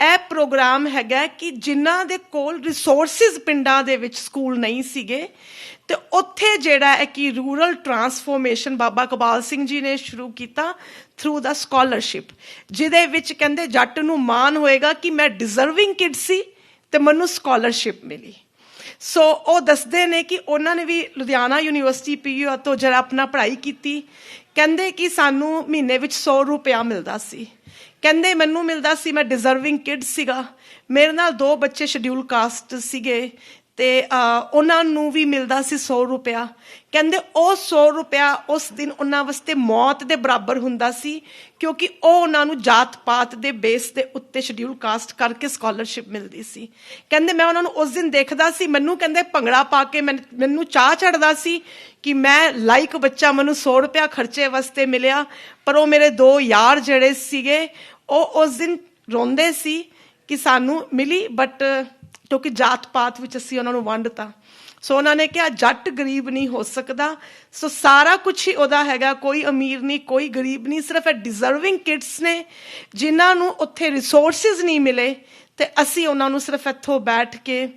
ਇਹ ਪ੍ਰੋਗਰਾਮ ਹੈਗਾ ਕਿ ਜਿਨ੍ਹਾਂ ਦੇ ਕੋਲ ਰਿਸੋਰਸਿਸ ਪਿੰਡਾਂ ਦੇ ਵਿੱਚ ਸਕੂਲ ਨਹੀਂ ਸੀਗੇ, ਅਤੇ ਉੱਥੇ ਜਿਹੜਾ ਹੈ ਕਿ ਰੂਰਲ ਟਰਾਂਸਫੋਰਮੇਸ਼ਨ ਬਾਬਾ ਕਬਾਲ ਸਿੰਘ ਜੀ ਨੇ ਸ਼ੁਰੂ ਕੀਤਾ ਥਰੂ ਦਾ ਸਕਾਲਰਸ਼ਿਪ, ਜਿਹਦੇ ਵਿੱਚ ਕਹਿੰਦੇ ਜੱਟ ਨੂੰ ਮਾਣ ਹੋਏਗਾ ਕਿ ਮੈਂ ਡਿਜ਼ਰਵਿੰਗ ਕਿਡ ਸੀ ਅਤੇ ਮੈਨੂੰ ਸਕਾਲਰਸ਼ਿਪ ਮਿਲੀ। ਸੋ ਉਹ ਦੱਸਦੇ ਨੇ ਕਿ ਉਹਨਾਂ ਨੇ ਵੀ ਲੁਧਿਆਣਾ ਯੂਨੀਵਰਸਿਟੀ PU ਤੋਂ ਜਿਹੜਾ ਆਪਣਾ ਪੜ੍ਹਾਈ ਕੀਤੀ। ਕਹਿੰਦੇ ਕਿ ਸਾਨੂੰ ਮਹੀਨੇ ਵਿੱਚ 100 ਰੁਪਇਆ ਮਿਲਦਾ ਸੀ। ਕਹਿੰਦੇ ਮੈਨੂੰ ਮਿਲਦਾ ਸੀ, ਮੈਂ ਡਿਜ਼ਰਵਿੰਗ ਕਿਡ ਸੀਗਾ, ਮੇਰੇ ਨਾਲ 2 ਬੱਚੇ ਸ਼ਡਿਊਲ ਕਾਸਟ ਸੀਗੇ ਅਤੇ ਉਹਨਾਂ ਨੂੰ ਵੀ ਮਿਲਦਾ ਸੀ 100 ਰੁਪਇਆ। ਕਹਿੰਦੇ ਉਹ 100 ਰੁਪਇਆ ਉਸ ਦਿਨ ਉਹਨਾਂ ਵਾਸਤੇ ਮੌਤ ਦੇ ਬਰਾਬਰ ਹੁੰਦਾ ਸੀ, ਕਿਉਂਕਿ ਉਹ ਉਹਨਾਂ ਨੂੰ ਜਾਤ ਪਾਤ ਦੇ ਬੇਸ ਦੇ ਉੱਤੇ ਸ਼ਡਿਊਲ ਕਾਸਟ ਕਰਕੇ ਸਕਾਲਰਸ਼ਿਪ ਮਿਲਦੀ ਸੀ। ਕਹਿੰਦੇ ਮੈਂ ਉਹਨਾਂ ਨੂੰ ਉਸ ਦਿਨ ਦੇਖਦਾ ਸੀ, ਮੈਨੂੰ ਕਹਿੰਦੇ ਭੰਗੜਾ ਪਾ ਕੇ ਮੈਨੂੰ ਚਾਹ ਚੜ੍ਹਦਾ ਸੀ ਕਿ ਮੈਂ ਲਾਈਕ ਬੱਚਾ, ਮੈਨੂੰ 100 ਰੁਪਇਆ ਖਰਚੇ ਵਾਸਤੇ ਮਿਲਿਆ। ਪਰ ਉਹ ਮੇਰੇ 2 ਯਾਰ ਜਿਹੜੇ ਸੀਗੇ ਉਹ ਉਸ ਦਿਨ ਰੋਂਦੇ ਸੀ ਕਿ ਸਾਨੂੰ ਮਿਲੀ, ਬਟ ਕਿਉਂਕਿ ਜਾਤ ਪਾਤ ਵਿੱਚ ਅਸੀਂ ਉਹਨਾਂ ਨੂੰ ਵੰਡਤਾ। ਸੋ ਉਹਨਾਂ ਨੇ ਕਿਹਾ ਜੱਟ ਗਰੀਬ ਨਹੀਂ ਹੋ ਸਕਦਾ। ਸੋ ਸਾਰਾ ਕੁਛ ਹੀ ਉਹਦਾ ਹੈਗਾ, ਕੋਈ ਅਮੀਰ ਨਹੀਂ, ਕੋਈ ਗਰੀਬ ਨਹੀਂ, ਸਿਰਫ ਇਹ ਡਿਜ਼ਰਵਿੰਗ ਕਿਡਸ ਨੇ ਜਿਨ੍ਹਾਂ ਨੂੰ ਉੱਥੇ ਰਿਸੋਰਸਿਸ ਨਹੀਂ ਮਿਲੇ, ਅਤੇ ਅਸੀਂ ਉਹਨਾਂ ਨੂੰ ਸਿਰਫ ਇੱਥੋਂ ਬੈਠ ਕੇ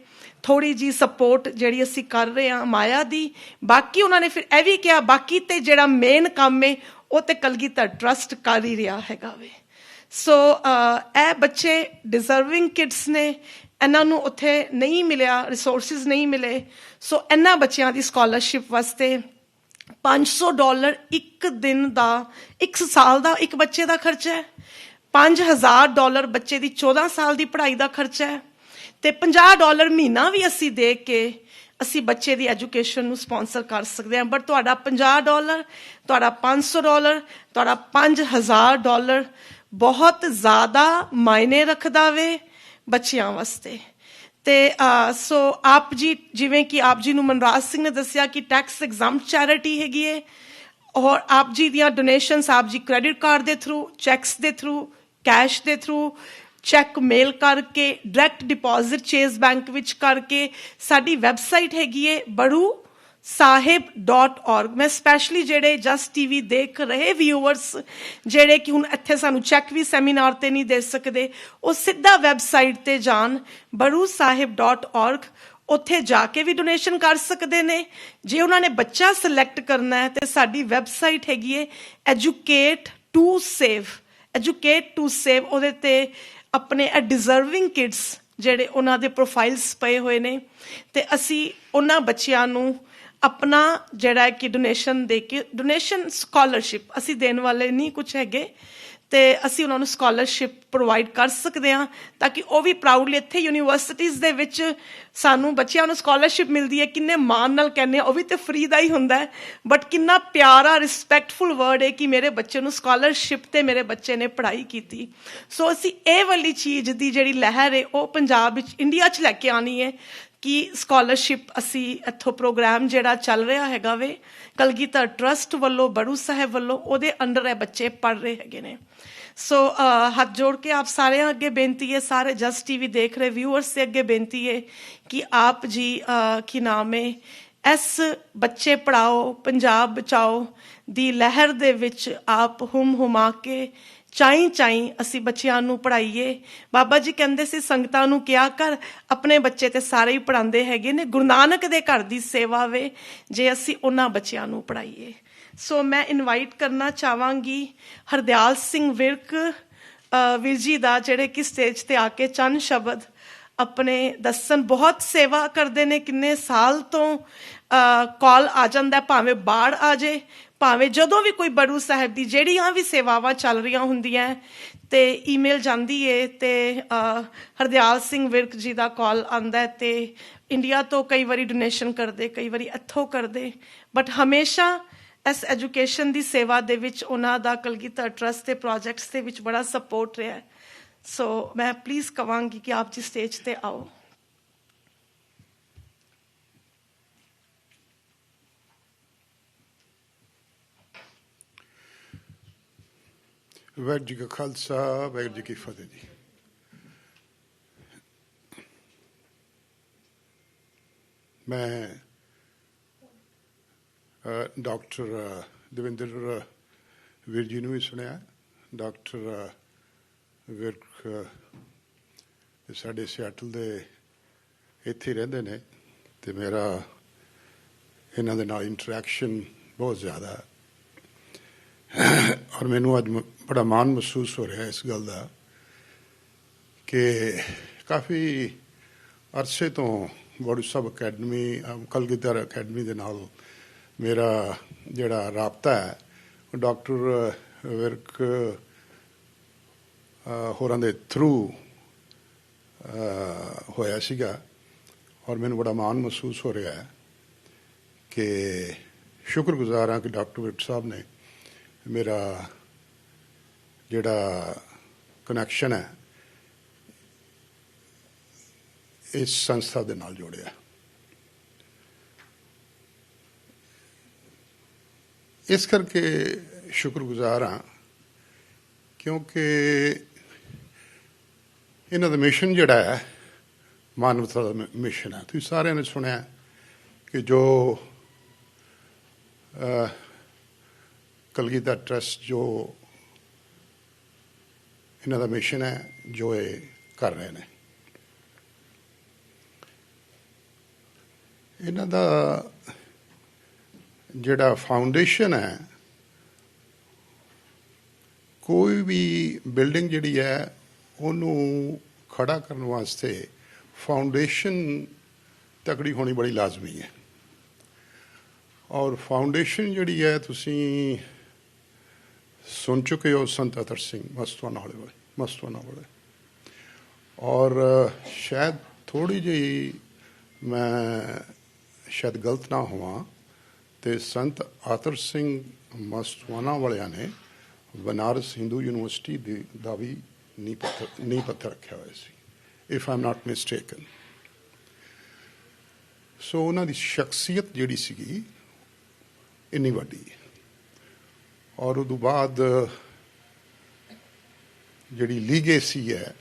ਥੋੜ੍ਹੀ ਜਿਹੀ ਸਪੋਰਟ ਜਿਹੜੀ ਅਸੀਂ ਕਰ ਰਹੇ ਹਾਂ ਮਾਇਆ ਦੀ। ਬਾਕੀ ਉਹਨਾਂ ਨੇ ਫਿਰ ਇਹ ਵੀ ਕਿਹਾ ਬਾਕੀ ਤੇ ਜਿਹੜਾ ਮੇਨ ਕੰਮ ਹੈ ਉਹ ਤੇ ਕਲਗੀਧਰ ਟਰਸਟ ਕਰ ਹੀ ਰਿਹਾ ਹੈਗਾ ਵੇ। ਸੋ ਇਹ ਬੱਚੇ ਡਿਜ਼ਰਵਿੰਗ ਕਿਡਸ ਨੇ, ਇਹਨਾਂ ਨੂੰ ਉੱਥੇ ਨਹੀਂ ਮਿਲਿਆ, ਰਿਸੋਰਸਿਸ ਨਹੀਂ ਮਿਲੇ। ਸੋ ਇਹਨਾਂ ਬੱਚਿਆਂ ਦੀ ਸਕਾਲਰਸ਼ਿਪ ਵਾਸਤੇ $500 ਇੱਕ ਦਿਨ ਦਾ, 1 ਸਾਲ ਦਾ ਇੱਕ ਬੱਚੇ ਦਾ ਖਰਚਾ ਹੈ। $5000 ਬੱਚੇ ਦੀ 14 ਸਾਲ ਦੀ ਪੜ੍ਹਾਈ ਦਾ ਖਰਚਾ ਹੈ, ਅਤੇ $50 ਮਹੀਨਾ ਵੀ ਅਸੀਂ ਦੇ ਕੇ ਅਸੀਂ ਬੱਚੇ ਦੀ ਐਜੂਕੇਸ਼ਨ ਨੂੰ ਸਪੋਂਸਰ ਕਰ ਸਕਦੇ ਹਾਂ। ਬਟ ਤੁਹਾਡਾ $50, ਤੁਹਾਡਾ $500, ਤੁਹਾਡਾ $5000 ਬਹੁਤ ਜ਼ਿਆਦਾ ਮਾਇਨੇ ਰੱਖਦਾ ਵੇ ਬੱਚਿਆਂ ਵਾਸਤੇ। ਅਤੇ ਸੋ ਆਪ ਜੀ, ਜਿਵੇਂ ਕਿ ਆਪ ਜੀ ਨੂੰ ਮਨਰਾਜ ਸਿੰਘ ਨੇ ਦੱਸਿਆ ਕਿ ਟੈਕਸ ਐਗਜ਼ਾਮਪਟ ਚੈਰਿਟੀ ਹੈਗੀ ਹੈ, ਔਰ ਆਪ ਜੀ ਦੀਆਂ ਡੋਨੇਸ਼ਨਸ ਆਪ ਜੀ ਕ੍ਰੈਡਿਟ ਕਾਰਡ ਦੇ ਥਰੂ, ਚੈਕਸ ਦੇ ਥਰੂ, ਕੈਸ਼ ਦੇ ਥਰੂ, ਚੈੱਕ ਮੇਲ ਕਰਕੇ, ਡਾਇਰੈਕਟ ਡਿਪੋਜ਼ਿਟ ਚੇਜ਼ ਬੈਂਕ ਵਿੱਚ ਕਰਕੇ, ਸਾਡੀ ਵੈਬਸਾਈਟ ਹੈਗੀ ਹੈ badusaheb.org। ਮੈਂ ਸਪੈਸ਼ਲੀ ਜਿਹੜੇ ਜਸਟ TV ਦੇਖ ਰਹੇ ਵਿਊਅਰਸ ਜਿਹੜੇ ਕਿ ਹੁਣ ਇੱਥੇ ਸਾਨੂੰ ਚੈੱਕ ਵੀ ਸੈਮੀਨਾਰ 'ਤੇ ਨਹੀਂ ਦੇ ਸਕਦੇ, ਉਹ ਸਿੱਧਾ ਵੈਬਸਾਈਟ 'ਤੇ ਜਾਣ badusaheb.org, ਉੱਥੇ ਜਾ ਕੇ ਵੀ ਡੋਨੇਸ਼ਨ ਕਰ ਸਕਦੇ ਨੇ। ਜੇ ਉਹਨਾਂ ਨੇ ਬੱਚਾ ਸਿਲੈਕਟ ਕਰਨਾ ਹੈ ਤਾਂ ਸਾਡੀ ਵੈਬਸਾਈਟ ਹੈਗੀ ਹੈ ਐਜੂਕੇਟ ਟੂ ਸੇਵ। ਉਹਦੇ 'ਤੇ ਆਪਣੇ ਡਿਜ਼ਰਵਿੰਗ ਕਿਡਸ ਜਿਹੜੇ ਉਹਨਾਂ ਦੇ ਪ੍ਰੋਫਾਈਲਸ ਪਏ ਹੋਏ ਨੇ, ਤੇ ਅਸੀਂ ਉਹਨਾਂ ਬੱਚਿਆਂ ਨੂੰ ਆਪਣਾ ਜਿਹੜਾ ਕਿ ਡੋਨੇਸ਼ਨ ਦੇ ਕੇ, ਡੋਨੇਸ਼ਨ ਸਕਾਲਰਸ਼ਿਪ ਅਸੀਂ ਦੇਣ ਵਾਲੇ ਨਹੀਂ ਕੁਛ ਹੈਗੇ, ਤੇ ਅਸੀਂ ਉਹਨਾਂ ਨੂੰ ਸਕਾਲਰਸ਼ਿਪ ਪ੍ਰੋਵਾਈਡ ਕਰ ਸਕਦੇ ਹਾਂ ਤਾਂ ਕਿ ਉਹ ਵੀ ਪ੍ਰਾਊਡਲੀ ਇੱਥੇ ਯੂਨੀਵਰਸਿਟੀਜ਼ ਦੇ ਵਿੱਚ ਸਾਨੂੰ ਬੱਚਿਆਂ ਨੂੰ ਸਕਾਲਰਸ਼ਿਪ ਮਿਲਦੀ ਹੈ, ਕਿੰਨੇ ਮਾਣ ਨਾਲ ਕਹਿੰਦੇ ਆ, ਉਹ ਵੀ ਤੇ ਫ੍ਰੀ ਦਾ ਹੀ ਹੁੰਦਾ ਹੈ, ਬਟ ਕਿੰਨਾ ਪਿਆਰਾ ਰਿਸਪੈਕਟਫੁਲ ਵਰਡ ਹੈ ਕਿ ਮੇਰੇ ਬੱਚੇ ਨੂੰ ਸਕਾਲਰਸ਼ਿਪ ਤੇ ਮੇਰੇ ਬੱਚੇ ਨੇ ਪੜ੍ਹਾਈ ਕੀਤੀ। ਸੋ ਅਸੀਂ ਇਹ ਵਾਲੀ ਚੀਜ਼ ਦੀ ਜਿਹੜੀ ਲਹਿਰ ਹੈ ਉਹ ਪੰਜਾਬ ਵਿੱਚ, ਇੰਡੀਆ 'ਚ ਲੈ ਕੇ ਆਉਣੀ ਹੈ ਕਿ ਸਕਾਲਰਸ਼ਿਪ ਅਸੀਂ ਇੱਥੋਂ ਪ੍ਰੋਗਰਾਮ ਜਿਹੜਾ ਚੱਲ ਰਿਹਾ ਹੈਗਾ ਵੇ ਕਲਗੀਧਰ ਟਰਸਟ ਵੱਲੋਂ, ਬੜੂ ਸਾਹਿਬ ਵੱਲੋਂ, ਉਹਦੇ ਅੰਡਰ ਇਹ ਬੱਚੇ ਪੜ੍ਹ ਰਹੇ ਹੈਗੇ ਨੇ। ਸੋ ਹੱਥ ਜੋੜ ਕੇ ਆਪ ਸਾਰਿਆਂ ਅੱਗੇ ਬੇਨਤੀ ਹੈ, ਸਾਰੇ ਜਸਟ TV ਦੇਖ ਰਹੇ ਵਿਊਅਰਸ ਦੇ ਅੱਗੇ ਬੇਨਤੀ ਹੈ ਕਿ ਆਪ ਜੀ ਕੀ ਨਾਮ ਹੈ, ਇਸ ਬੱਚੇ ਪੜ੍ਹਾਓ ਪੰਜਾਬ ਬਚਾਓ ਦੀ ਲਹਿਰ ਦੇ ਵਿੱਚ ਆਪ ਹੁਮਾ ਕੇ ਚਾਈਂ ਅਸੀਂ ਬੱਚਿਆਂ ਨੂੰ ਪੜ੍ਹਾਈਏ। ਬਾਬਾ ਜੀ ਕਹਿੰਦੇ ਸੀ ਸੰਗਤਾਂ ਨੂੰ ਕਿਹਾ ਕਰ, ਆਪਣੇ ਬੱਚੇ ਤੇ ਸਾਰੇ ਹੀ ਪੜ੍ਹਾਉਂਦੇ ਹੈਗੇ ਨੇ, ਗੁਰੂ ਨਾਨਕ ਦੇ ਘਰ ਦੀ ਸੇਵਾ ਵੇ ਜੇ ਅਸੀਂ ਉਹਨਾਂ ਬੱਚਿਆਂ ਨੂੰ ਪੜ੍ਹਾਈਏ। ਸੋ ਮੈਂ ਇਨਵਾਈਟ ਕਰਨਾ ਚਾਹਾਂਗੀ ਹਰਦਿਆਲ ਸਿੰਘ ਵਿਰਕ ਵੀਰ ਜੀ ਦਾ, ਜਿਹੜੇ ਕਿ ਸਟੇਜ ਤੇ ਆ ਕੇ ਚੰਦ ਸ਼ਬਦ ਆਪਣੇ ਦੱਸਣ। ਬਹੁਤ ਸੇਵਾ ਕਰਦੇ ਨੇ, ਕਿੰਨੇ ਸਾਲ ਤੋਂ ਕਾਲ ਆ ਜਾਂਦਾ, ਭਾਵੇਂ ਬਾੜ ਆ ਜੇ, ਭਾਵੇਂ ਜਦੋਂ ਵੀ ਕੋਈ ਬੜੂ ਸਾਹਿਬ ਦੀ ਜਿਹੜੀਆਂ ਵੀ ਸੇਵਾਵਾਂ ਚੱਲ ਰਹੀਆਂ ਹੁੰਦੀਆਂ ਤੇ ਈਮੇਲ ਜਾਂਦੀ ਏ ਤੇ ਹਰਦਿਆਲ ਸਿੰਘ ਵਿਰਕ ਜੀ ਦਾ ਕਾਲ ਆਉਂਦਾ ਤੇ ਇੰਡੀਆ ਤੋਂ ਕਈ ਵਾਰੀ ਡੋਨੇਸ਼ਨ ਕਰਦੇ, ਕਈ ਵਾਰੀ ਇੱਥੋਂ ਕਰਦੇ, ਬਟ ਹਮੇਸ਼ਾ ਇਸ ਐਜੂਕੇਸ਼ਨ ਦੀ ਸੇਵਾ ਦੇ ਵਿੱਚ ਉਹਨਾਂ ਦਾ ਕਲਗੀਧਰ ਟਰਸਟ ਦੇ ਪ੍ਰੋਜੈਕਟਸ ਦੇ ਵਿੱਚ ਬੜਾ ਸਪੋਰਟ ਰਿਹਾ। ਸੋ ਮੈਂ ਪਲੀਜ਼ ਕਹਾਂਗੀ ਕਿ ਆਪ ਜੀ ਸਟੇਜ ਤੇ ਆਓ। ਵਾਹਿਗੁਰੂ ਜੀ ਕਾ ਖਾਲਸਾ, ਵਾਹਿਗੁਰੂ ਜੀ ਕੀ ਫਤਿਹ ਜੀ। ਮੈਂ ਡਾਕਟਰ ਦਵਿੰਦਰ ਵੀਰ ਜੀ ਨੂੰ ਵੀ ਸੁਣਿਆ। ਡਾਕਟਰ ਵਿਰਕ ਸਾਡੇ ਸਿਆਟਲ ਦੇ ਇੱਥੇ ਰਹਿੰਦੇ ਨੇ ਤੇ ਮੇਰਾ ਇਹਨਾਂ ਦੇ ਨਾਲ ਇੰਟਰੈਕਸ਼ਨ ਬਹੁਤ ਜ਼ਿਆਦਾ ਹੈ ਔਰ ਮੈਨੂੰ ਅੱਜ ਬੜਾ ਮਾਣ ਮਹਿਸੂਸ ਹੋ ਰਿਹਾ ਇਸ ਗੱਲ ਦਾ ਕਿ ਕਾਫੀ ਅਰਸੇ ਤੋਂ ਬੜੂ ਸਾਹਿਬ ਅਕੈਡਮੀ, ਕਲਗੀਧਰ ਅਕੈਡਮੀ ਦੇ ਨਾਲ ਮੇਰਾ ਜਿਹੜਾ ਰਾਬਤਾ ਹੈ ਉਹ ਡਾਕਟਰ ਵਿਰਕ ਹੋਰਾਂ ਦੇ ਥਰੂ ਹੋਇਆ ਸੀਗਾ ਔਰ ਮੈਨੂੰ ਬੜਾ ਮਾਣ ਮਹਿਸੂਸ ਹੋ ਰਿਹਾ ਹੈ ਕਿ ਸ਼ੁਕਰਗੁਜ਼ਾਰ ਹਾਂ ਕਿ ਡਾਕਟਰ ਵਿਰਕ ਸਾਹਿਬ ਨੇ ਮੇਰਾ ਜਿਹੜਾ ਕਨੈਕਸ਼ਨ ਹੈ ਇਸ ਸੰਸਥਾ ਦੇ ਨਾਲ ਜੋੜਿਆ। ਇਸ ਕਰਕੇ ਸ਼ੁਕਰਗੁਜ਼ਾਰ ਹਾਂ ਕਿਉਂਕਿ ਇਹਨਾਂ ਦਾ ਮਿਸ਼ਨ ਜਿਹੜਾ ਹੈ ਮਾਨਵਤਾ ਦਾ ਮਿਸ਼ਨ ਹੈ। ਤੁਸੀਂ ਸਾਰਿਆਂ ਨੇ ਸੁਣਿਆ ਕਿ ਜੋ ਕਲਗੀਧਰ ਟਰਸਟ ਜੋ ਇਹਨਾਂ ਦਾ ਮਿਸ਼ਨ ਹੈ, ਜੋ ਇਹ ਕਰ ਰਹੇ ਨੇ, ਇਹਨਾਂ ਦਾ ਜਿਹੜਾ ਫਾਊਂਡੇਸ਼ਨ ਹੈ, ਕੋਈ ਵੀ ਬਿਲਡਿੰਗ ਜਿਹੜੀ ਹੈ ਉਹਨੂੰ ਖੜਾ ਕਰਨ ਵਾਸਤੇ ਫਾਊਂਡੇਸ਼ਨ ਤਕੜੀ ਹੋਣੀ ਬੜੀ ਲਾਜ਼ਮੀ ਹੈ। ਔਰ ਫਾਊਂਡੇਸ਼ਨ ਜਿਹੜੀ ਹੈ ਤੁਸੀਂ ਸੁਣ ਚੁੱਕੇ ਹੋ ਸੰਤ ਅਤਰ ਸਿੰਘ ਮਸਤੂਆਣਾ ਵਾਲੇ, ਔਰ ਸ਼ਾਇਦ ਥੋੜੀ ਜਿਹੀ ਮੈਂ ਸ਼ਾਇਦ ਗਲਤ ਨਾ ਹੋਵਾਂ ਤੇ ਸੰਤ ਆਤਰ ਸਿੰਘ ਮਸਤੂਆਣਾ ਵਾਲਿਆਂ ਨੇ ਬਨਾਰਸ ਹਿੰਦੂ ਯੂਨੀਵਰਸਿਟੀ ਦਾ ਵੀ ਨੀਂਹ ਪੱਥਰ ਰੱਖਿਆ ਹੋਇਆ ਸੀ, if I am not mistaken. So ਉਹਨਾਂ ਦੀ ਸ਼ਖਸੀਅਤ ਜਿਹੜੀ ਸੀਗੀ ਇੰਨੀ ਵੱਡੀ ਹੈ ਔਰ ਉਦੋਂ ਬਾਅਦ ਜਿਹੜੀ ਲੀਗੇਸੀ ਹੈ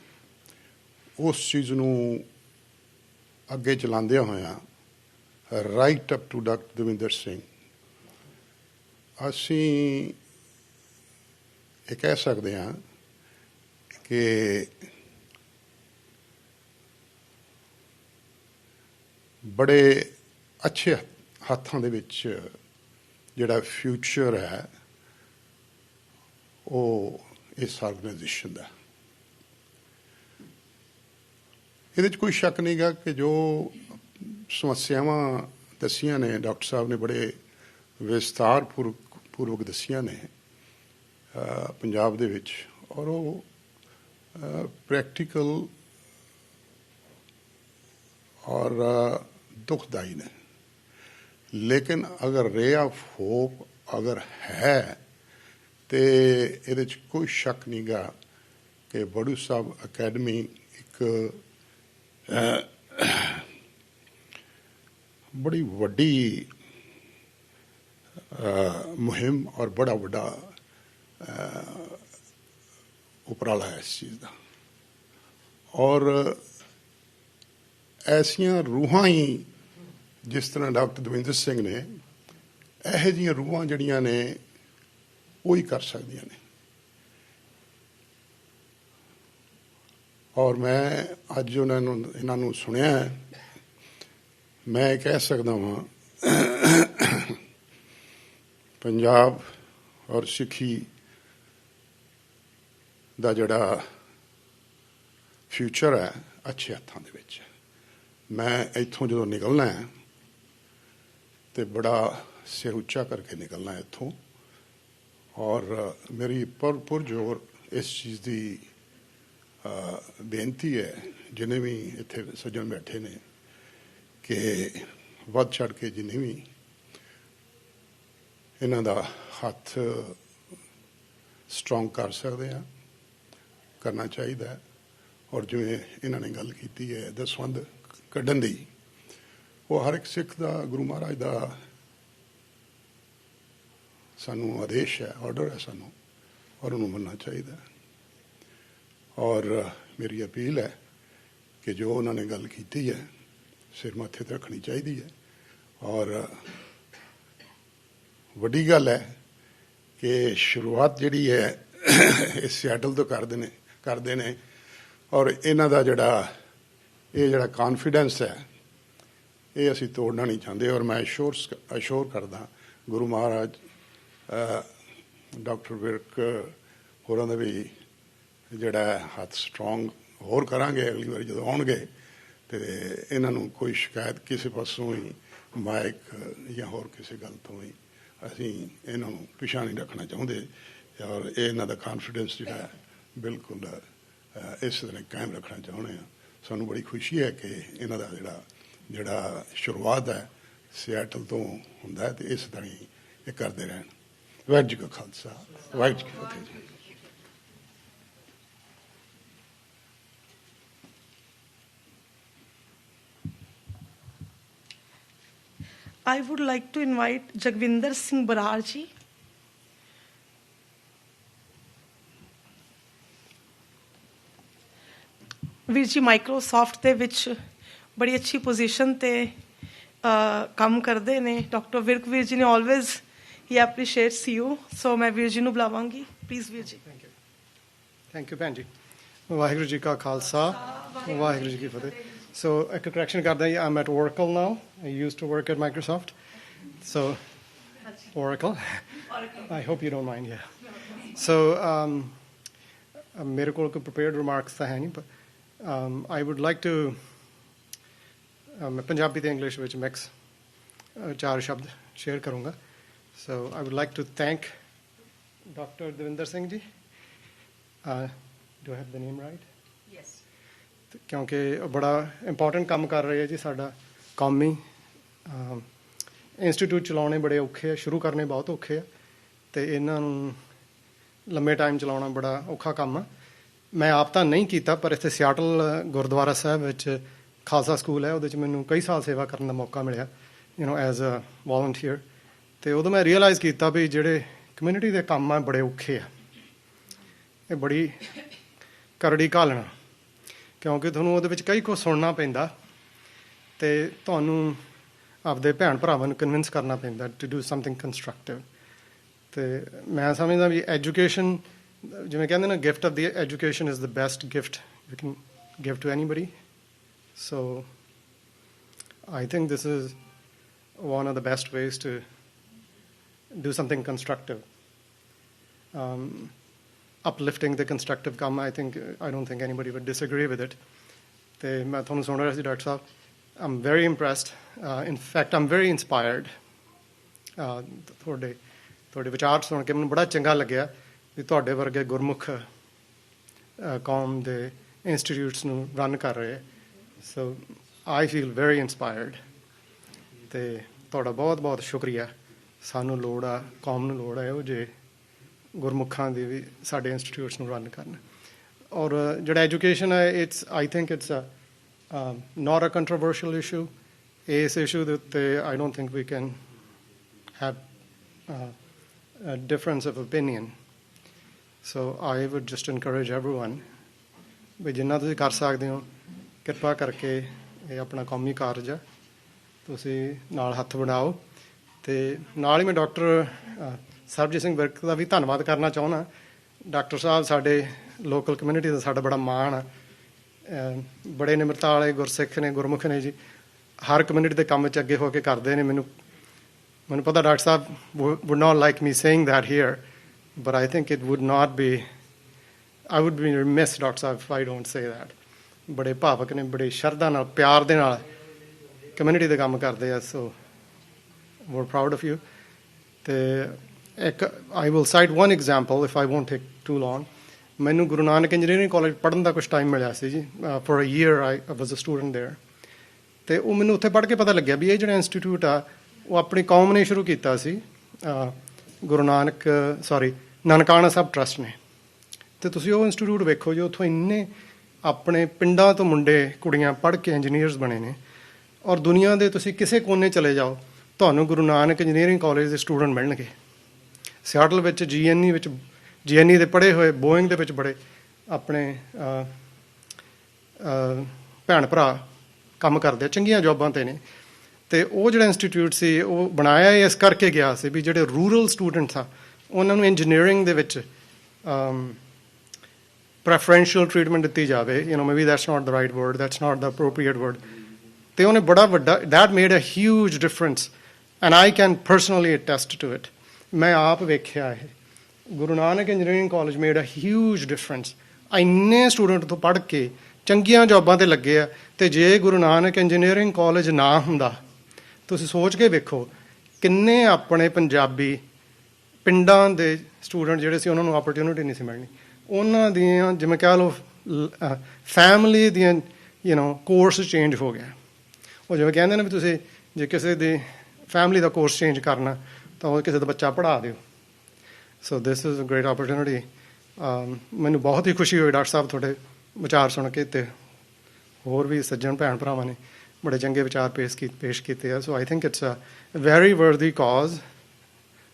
ਉਸ ਚੀਜ਼ ਨੂੰ ਅੱਗੇ ਚਲਾਉਂਦਿਆਂ ਹੋਇਆਂ write up to doctor Davinder Singh ਅਸੀਂ ਇਹ ਕਹਿ ਸਕਦੇ ਹਾਂ ਕਿ ਬੜੇ ਅੱਛੇ ਹੱਥਾਂ ਦੇ ਵਿੱਚ ਜਿਹੜਾ ਫਿਊਚਰ ਹੈ ਉਹ ਇਸ ਆਰਗੇਨਾਈਜੇਸ਼ਨ ਦਾ। ਇਹਦੇ 'ਚ ਕੋਈ ਸ਼ੱਕ ਨਹੀਂ ਗਾ ਕਿ ਜੋ ਸਮੱਸਿਆਵਾਂ ਦੱਸੀਆਂ ਨੇ ਡਾਕਟਰ ਸਾਹਿਬ ਨੇ ਬੜੇ ਵਿਸਤਾਰ ਪੂਰਵਕ ਦੱਸੀਆਂ ਨੇ ਪੰਜਾਬ ਦੇ ਵਿੱਚ, ਔਰ ਉਹ ਪ੍ਰੈਕਟੀਕਲ और दुखदाई ने। लेकिन अगर रे ऑफ होप अगर है तो ये कोई शक नहीं गा कि बड़ू साहब अकैडमी एक बड़ी वड्डी मुहिम और बड़ा बड़ा उपराला है इस चीज़ का। और ऐसियां रूहां ही जिस तरह डॉक्टर दविंदर सिंह ने ਇਹੋ ਜਿਹੀਆਂ रूहां जड़ियां ने वो ही कर सकदियां ने। और मैं अज इन्हों सुनिया मैं कह सकता वहाँ पंजाब और सिखी दा जड़ा फ्यूचर है अच्छे हत्थों दे विच। मैं इत्थों जो निकलना है तो बड़ा सिर उच्चा करके निकलना है इत्थों। और मेरी पुरजोर इस चीज़ की बेनती है जिन्हें भी इत्थे सज्जन बैठे ने कि वध चढ़ के जिन्हें भी इन्हां दा हथ स्ट्रोंग कर सकते हैं करना चाहिए। और जिवें इन्होंने गल की है दसवंध कढ़न दी, वो हर एक सिख का गुरु महाराज का सानू आदेश है, ऑर्डर है सानू, और उन्होंने मनना चाहिए। और मेरी अपील है कि जो उन्होंने गल की है सिर माथे ते रखनी चाहिए है। और वड्डी गल है कि शुरुआत जिहड़ी है इस सियाटल तो करते ने और इन्हां दा जड़ा कॉन्फिडेंस है ये असी तोड़ना नहीं चाहते। और मैं अशोर करदा गुरु महाराज डॉक्टर विरक होरां दा भी जड़ा हाथ स्ट्रोंग होर करांगे अगली बार जो आउणगे तो इन्हां नूं कोई शिकायत किसी पासों ही माइक या होर किसी गल तो ही असी इन्हां नूं पिछा नहीं रखना चाहते। और इन्हां दा कॉन्फिडेंस जिहड़ा बिल्कुल इस तरह कायम रखना चाहते हैं। सानू बड़ी खुशी है कि इन्हां दा जड़ा शुरुआत है सियाटल तो हुंदा है तो इस तरह ही ये करते रहन। वाहिगुरू जी का खालसा वाहिगुरू जी की फतेह जी। I would like to invite Jagvinder Singh Barar ji. ਵੀਰ ਜੀ ਮਾਈਕਰੋਸਾਫਟ ਦੇ ਵਿੱਚ ਬੜੀ ਅੱਛੀ ਪੋਜੀਸ਼ਨ ਤੇ ਕੰਮ ਕਰਦੇ ਨੇ। ਡਾਕਟਰ ਵਿਰਕ ਵੀਰ ਜੀ ਨੇ ਆਲਵੇਜ਼ ਹੀ ਐਪਰੀਸ਼ੀਏਟਸ ਯੂ। ਸੋ ਮੈਂ ਵੀਰ ਜੀ ਨੂੰ ਬੁਲਾਵਾਂਗੀ ਪਲੀਜ਼ ਵੀਰ ਜੀ। ਥੈਂਕ ਯੂ ਭੈਣ ਜੀ। ਵਾਹਿਗੁਰੂ ਜੀ ਕਾ ਖਾਲਸਾ ਵਾਹਿਗੁਰੂ ਜੀ ਕੀ ਫਤਿਹ। ਸੋ ਇੱਕ ਕਰੈਕਸ਼ਨ ਕਰਦਾ ਜੀ, ਆਮ at Oracle now. I used to work at Microsoft. So Oracle. I hope you don't mind. Yeah. So ਮੇਰੇ ਕੋਲ ਕੋਈ prepared remarks ਤਾਂ ਹੈ ਨਹੀਂ, but I would like to मैं पंजाबी ਤੇ इंग्लिश ਵਿੱਚ ਮਿਕਸ 4 ਸ਼ਬਦ ਸ਼ੇਅਰ ਕਰੂੰਗਾ। So I would like to thank Dr. Davinder Singh ji. Do I have the name right? Yes. ਕਿਉਂਕਿ ਬੜਾ ਇੰਪੋਰਟੈਂਟ ਕੰਮ ਕਰ ਰਹੇ ਆ ਜੀ ਸਾਡਾ ਕੌਮੀ ਇੰਸਟੀਟਿਊਟ ਚਲਾਉਣੇ ਬੜੇ ਔਖੇ ਆ, ਸ਼ੁਰੂ ਕਰਨੇ ਬਹੁਤ ਔਖੇ ਆ ਤੇ ਇਹਨਾਂ ਨੂੰ ਲੰਮੇ ਟਾਈਮ ਚਲਾਉਣਾ ਬੜਾ ਔਖਾ ਕੰਮ ਆ। ਮੈਂ ਆਪ ਤਾਂ ਨਹੀਂ ਕੀਤਾ ਪਰ ਇੱਥੇ ਸਿਆਟਲ ਗੁਰਦੁਆਰਾ ਸਾਹਿਬ ਵਿੱਚ ਖਾਲਸਾ ਸਕੂਲ ਹੈ, ਉਹਦੇ 'ਚ ਮੈਨੂੰ ਕਈ ਸਾਲ ਸੇਵਾ ਕਰਨ ਦਾ ਮੌਕਾ ਮਿਲਿਆ ਐਜ਼ ਅ ਵੋਲੰਟੀਅਰ। ਅਤੇ ਉਦੋਂ ਮੈਂ ਰੀਅਲਾਈਜ਼ ਕੀਤਾ ਵੀ ਜਿਹੜੇ ਕਮਿਊਨਿਟੀ ਦੇ ਕੰਮ ਆ ਬੜੇ ਔਖੇ ਆ, ਇਹ ਬੜੀ ਕਰੜੀ ਘਾਲਣਾ, ਕਿਉਂਕਿ ਤੁਹਾਨੂੰ ਉਹਦੇ ਵਿੱਚ ਕਈ ਕੁਝ ਸੁਣਨਾ ਪੈਂਦਾ ਅਤੇ ਤੁਹਾਨੂੰ ਆਪਦੇ ਭੈਣ ਭਰਾਵਾਂ ਨੂੰ ਕਨਵਿੰਸ ਕਰਨਾ ਪੈਂਦਾ ਟੂ ਡੂ ਸਮਥਿੰਗ ਕੰਸਟਰਕਟਿਵ। ਅਤੇ ਮੈਂ ਸਮਝਦਾ ਵੀ ਐਜੂਕੇਸ਼ਨ, ਜਿਵੇਂ ਕਹਿੰਦੇ ਨਾ, gift of the education is the best gift you can give to anybody. So I think this is one of the best ways to do something constructive. Uplifting the constructive come, I don't think anybody would disagree with it. ਤੇ ਮੈਂ ਤੁਹਾਨੂੰ ਸੁਣ ਰਿਹਾ ਸੀ doctor sahib, I'm very impressed, in fact I'm very inspired. ਤੁਹਾਡੇ ਵਿਚਾਰ ਸੁਣ ਕੇ ਮੈਨੂੰ ਬੜਾ ਚੰਗਾ ਲੱਗਿਆ ਵੀ ਤੁਹਾਡੇ ਵਰਗੇ ਗੁਰਮੁਖ ਕੌਮ ਦੇ ਇੰਸਟੀਟਿਊਟਸ ਨੂੰ ਰਨ ਕਰ ਰਹੇ। ਸੋ ਆਈ ਫੀਲ ਵੈਰੀ ਇੰਸਪਾਇਰਡ ਅਤੇ ਤੁਹਾਡਾ ਬਹੁਤ ਬਹੁਤ ਸ਼ੁਕਰੀਆ। ਸਾਨੂੰ ਲੋੜ ਆ, ਕੌਮ ਨੂੰ ਲੋੜ ਆ ਇਹੋ ਜਿਹੇ ਗੁਰਮੁਖਾਂ ਦੀ ਵੀ ਸਾਡੇ ਇੰਸਟੀਟਿਊਟਸ ਨੂੰ ਰਨ ਕਰਨ। ਔਰ ਜਿਹੜਾ ਐਜੂਕੇਸ਼ਨ ਹੈ, it's I think it's not a controversial issue. ਇਸ ਇਸ਼ੂ ਦੇ ਉੱਤੇ I don't think we can have a difference of opinion. So I would just encourage everyone ਵੀ ਜਿੰਨਾ ਤੁਸੀਂ ਕਰ ਸਕਦੇ ਹੋ ਕਿਰਪਾ ਕਰਕੇ ਇਹ ਆਪਣਾ ਕੌਮੀ ਕਾਰਜ ਆ, ਤੁਸੀਂ ਨਾਲ ਹੱਥ ਬਣਾਓ। ਅਤੇ ਨਾਲ ਹੀ ਮੈਂ ਡਾਕਟਰ ਸਰਬਜੀਤ ਸਿੰਘ ਵਿਰਕ ਦਾ ਵੀ ਧੰਨਵਾਦ ਕਰਨਾ ਚਾਹੁੰਦਾ। ਡਾਕਟਰ ਸਾਹਿਬ ਸਾਡੇ ਲੋਕਲ ਕਮਿਊਨਿਟੀ ਦਾ ਸਾਡਾ ਬੜਾ ਮਾਣ ਆ, ਬੜੇ ਨਿਮਰਤਾ ਵਾਲੇ ਗੁਰਸਿੱਖ ਨੇ, ਗੁਰਮੁਖ ਨੇ ਜੀ, ਹਰ ਕਮਿਊਨਿਟੀ ਦੇ ਕੰਮ 'ਚ ਅੱਗੇ ਹੋ ਕੇ ਕਰਦੇ ਨੇ। ਮੈਨੂੰ ਪਤਾ doctor Sahib would not like me saying that here, but I think it would not be, I would be remiss, Dr. Saab, if I don't say that. ਬੜੇ ਭਾਵਕ ਨੇ, ਬੜੇ ਸ਼ਰਧਾ ਨਾਲ, ਪਿਆਰ ਦੇ ਨਾਲ ਕਮਿਊਨਿਟੀ ਦੇ ਕੰਮ ਕਰਦੇ ਆ। ਸੋ we're proud of you. ਅਤੇ ਇੱਕ I will cite one example if I won't take too long. ਮੈਨੂੰ ਗੁਰੂ ਨਾਨਕ ਇੰਜੀਨੀਅਰਿੰਗ ਕਾਲਜ ਪੜ੍ਹਨ ਦਾ ਕੁਛ ਟਾਈਮ ਮਿਲਿਆ ਸੀ ਜੀ। For a year I was a student there. ਅਤੇ ਉਹ ਮੈਨੂੰ ਉੱਥੇ ਪੜ੍ਹ ਕੇ ਪਤਾ ਲੱਗਿਆ ਵੀ ਇਹ ਜਿਹੜਾ ਇੰਸਟੀਟਿਊਟ ਆ ਉਹ ਆਪਣੀ ਕੌਮ ਨੇ ਸ਼ੁਰੂ ਕੀਤਾ ਸੀ, ਨਾਨਕਾਣਾ ਸਾਹਿਬ ਟਰੱਸਟ ਨੇ। ਅਤੇ ਤੁਸੀਂ ਉਹ ਇੰਸਟੀਟਿਊਟ ਵੇਖੋ ਜੀ, ਉੱਥੋਂ ਇੰਨੇ ਆਪਣੇ ਪਿੰਡਾਂ ਤੋਂ ਮੁੰਡੇ ਕੁੜੀਆਂ ਪੜ੍ਹ ਕੇ ਇੰਜੀਨੀਅਰਸ ਬਣੇ ਨੇ। ਔਰ ਦੁਨੀਆ ਦੇ ਤੁਸੀਂ ਕਿਸੇ ਕੋਨੇ ਚਲੇ ਜਾਓ, ਤੁਹਾਨੂੰ ਗੁਰੂ ਨਾਨਕ ਇੰਜੀਨੀਅਰਿੰਗ ਕਾਲਜ ਦੇ ਸਟੂਡੈਂਟ ਮਿਲਣਗੇ। ਸਿਆਟਲ ਵਿੱਚ GNE ਦੇ ਪੜ੍ਹੇ ਹੋਏ, ਬੋਇੰਗ ਦੇ ਵਿੱਚ ਬੜੇ ਆਪਣੇ ਭੈਣ ਭਰਾ ਕੰਮ ਕਰਦੇ ਆ, ਚੰਗੀਆਂ ਜੋਬਾਂ 'ਤੇ ਨੇ। ਅਤੇ ਉਹ ਜਿਹੜਾ ਇੰਸਟੀਟਿਊਟ ਸੀ ਉਹ ਬਣਾਇਆ ਇਸ ਕਰਕੇ ਗਿਆ ਸੀ ਵੀ ਜਿਹੜੇ ਰੂਰਲ ਸਟੂਡੈਂਟਸ ਆ ਉਹਨਾਂ ਨੂੰ ਇੰਜੀਨੀਅਰਿੰਗ ਦੇ ਵਿੱਚ ਪ੍ਰੈਫਰੈਂਸ਼ੀਅਲ ਟਰੀਟਮੈਂਟ ਦਿੱਤੀ ਜਾਵੇ। Maybe that's not the right word, that's not the appropriate word. ਅਤੇ ਉਹਨੇ ਬੜਾ ਵੱਡਾ, that made a huge difference and I can personally attest to it. ਮੈਂ ਆਪ ਵੇਖਿਆ ਇਹ। Guru Nanak engineering college made a huge difference. ਇੰਨੇ ਸਟੂਡੈਂਟ ਤੋਂ ਪੜ੍ਹ ਕੇ ਚੰਗੀਆਂ ਜੋਬਾਂ 'ਤੇ ਲੱਗੇ ਆ। ਅਤੇ ਜੇ ਗੁਰੂ ਨਾਨਕ ਇੰਜੀਨੀਅਰਿੰਗ ਕਾਲਜ ਨਾ ਹੁੰਦਾ, ਤੁਸੀਂ ਸੋਚ ਕੇ ਵੇਖੋ ਕਿੰਨੇ ਆਪਣੇ ਪੰਜਾਬੀ ਪਿੰਡਾਂ ਦੇ ਸਟੂਡੈਂਟ ਜਿਹੜੇ ਸੀ ਉਹਨਾਂ ਨੂੰ ਓਪਰਚੁਨਿਟੀ ਨਹੀਂ ਸੀ ਮਿਲਣੀ। ਉਹਨਾਂ ਦੀਆਂ ਜਿਵੇਂ ਕਹਿ ਲਓ ਫੈਮਿਲੀ ਦੀਆਂ ਕੋਰਸ ਚੇਂਜ ਹੋ ਗਿਆ। ਉਹ ਜਿਵੇਂ ਕਹਿੰਦੇ ਨੇ ਵੀ ਤੁਸੀਂ ਜੇ ਕਿਸੇ ਦੀ ਫੈਮਿਲੀ ਦਾ ਕੋਰਸ ਚੇਂਜ ਕਰਨਾ ਤਾਂ ਉਹ ਕਿਸੇ ਦਾ ਬੱਚਾ ਪੜ੍ਹਾ ਦਿਓ। So this is a great opportunity. ਮੈਨੂੰ ਬਹੁਤ ਹੀ ਖੁਸ਼ੀ ਹੋਈ ਡਾਕਟਰ ਸਾਹਿਬ ਤੁਹਾਡੇ ਵਿਚਾਰ ਸੁਣ ਕੇ, ਅਤੇ ਹੋਰ ਵੀ ਸੱਜਣ ਭੈਣ ਭਰਾਵਾਂ ਨੇ ਬੜੇ ਚੰਗੇ ਵਿਚਾਰ ਪੇਸ਼ ਕੀਤੇ ਆ। So I think it's a very worthy cause,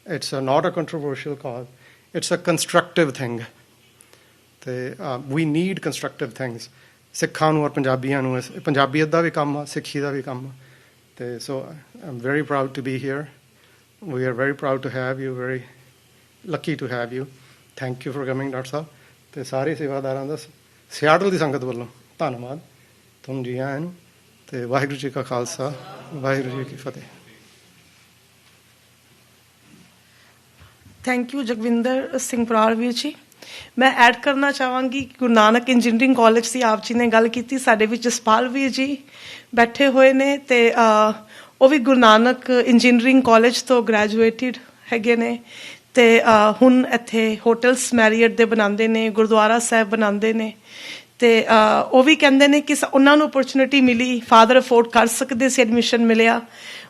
it's not a controversial cause, it's a constructive thing. ਅਤੇ ਵੀ ਨੀਡ ਕੰਸਟਰਕਟਿਵ ਥਿੰਗਸ। ਸਿੱਖਾਂ ਨੂੰ ਔਰ ਪੰਜਾਬੀਆਂ ਨੂੰ, ਪੰਜਾਬੀਅਤ ਦਾ ਵੀ ਕੰਮ ਆ, ਸਿੱਖੀ ਦਾ ਵੀ ਕੰਮ ਆ। ਅਤੇ so I am very proud to be here. We are very proud to have you, very lucky to have you. Thank you for coming doctor sahib. ਅਤੇ ਸਾਰੇ ਸੇਵਾਦਾਰਾਂ ਦਾ ਸਿਆਟਲ ਦੀ ਸੰਗਤ ਵੱਲੋਂ ਧੰਨਵਾਦ। ਤੁਹਾਨੂੰ ਜੀ ਆਇਆਂ ਨੂੰ, ਅਤੇ ਵਾਹਿਗੁਰੂ ਜੀ ਕਾ ਖਾਲਸਾ, ਵਾਹਿਗੁਰੂ ਜੀ ਕੀ ਫਤਿਹ। ਥੈਂਕ ਯੂ ਜਗਵਿੰਦਰ ਸਿੰਘ ਬਰਾੜ ਵੀਰ ਜੀ। ਮੈਂ ਐਡ ਕਰਨਾ ਚਾਹਾਂਗੀ ਗੁਰੂ ਨਾਨਕ ਇੰਜੀਨੀਅਰਿੰਗ ਕਾਲਜ ਦੀ ਆਪ ਜੀ ਨੇ ਗੱਲ ਕੀਤੀ, ਸਾਡੇ ਵਿੱਚ ਜਸਪਾਲ ਵੀਰ ਜੀ ਬੈਠੇ ਹੋਏ ਨੇ, ਅਤੇ ਉਹ ਵੀ ਗੁਰੂ ਨਾਨਕ ਇੰਜੀਨੀਅਰਿੰਗ ਕਾਲਜ ਤੋਂ ਗ੍ਰੈਜੂਏਟਿਡ ਹੈਗੇ ਨੇ। ਅਤੇ ਹੁਣ ਇੱਥੇ ਹੋਟਲਸ ਮੈਰੀਅਟ ਦੇ ਬਣਾਉਂਦੇ ਨੇ, ਗੁਰਦੁਆਰਾ ਸਾਹਿਬ ਬਣਾਉਂਦੇ ਨੇ। ਅਤੇ ਉਹ ਵੀ ਕਹਿੰਦੇ ਨੇ ਕਿ ਉਹਨਾਂ ਨੂੰ ਅਪੋਰਚੁਨਿਟੀ ਮਿਲੀ, ਫਾਦਰ ਅਫੋਰਡ ਕਰ ਸਕਦੇ ਸੀ, ਐਡਮਿਸ਼ਨ ਮਿਲਿਆ,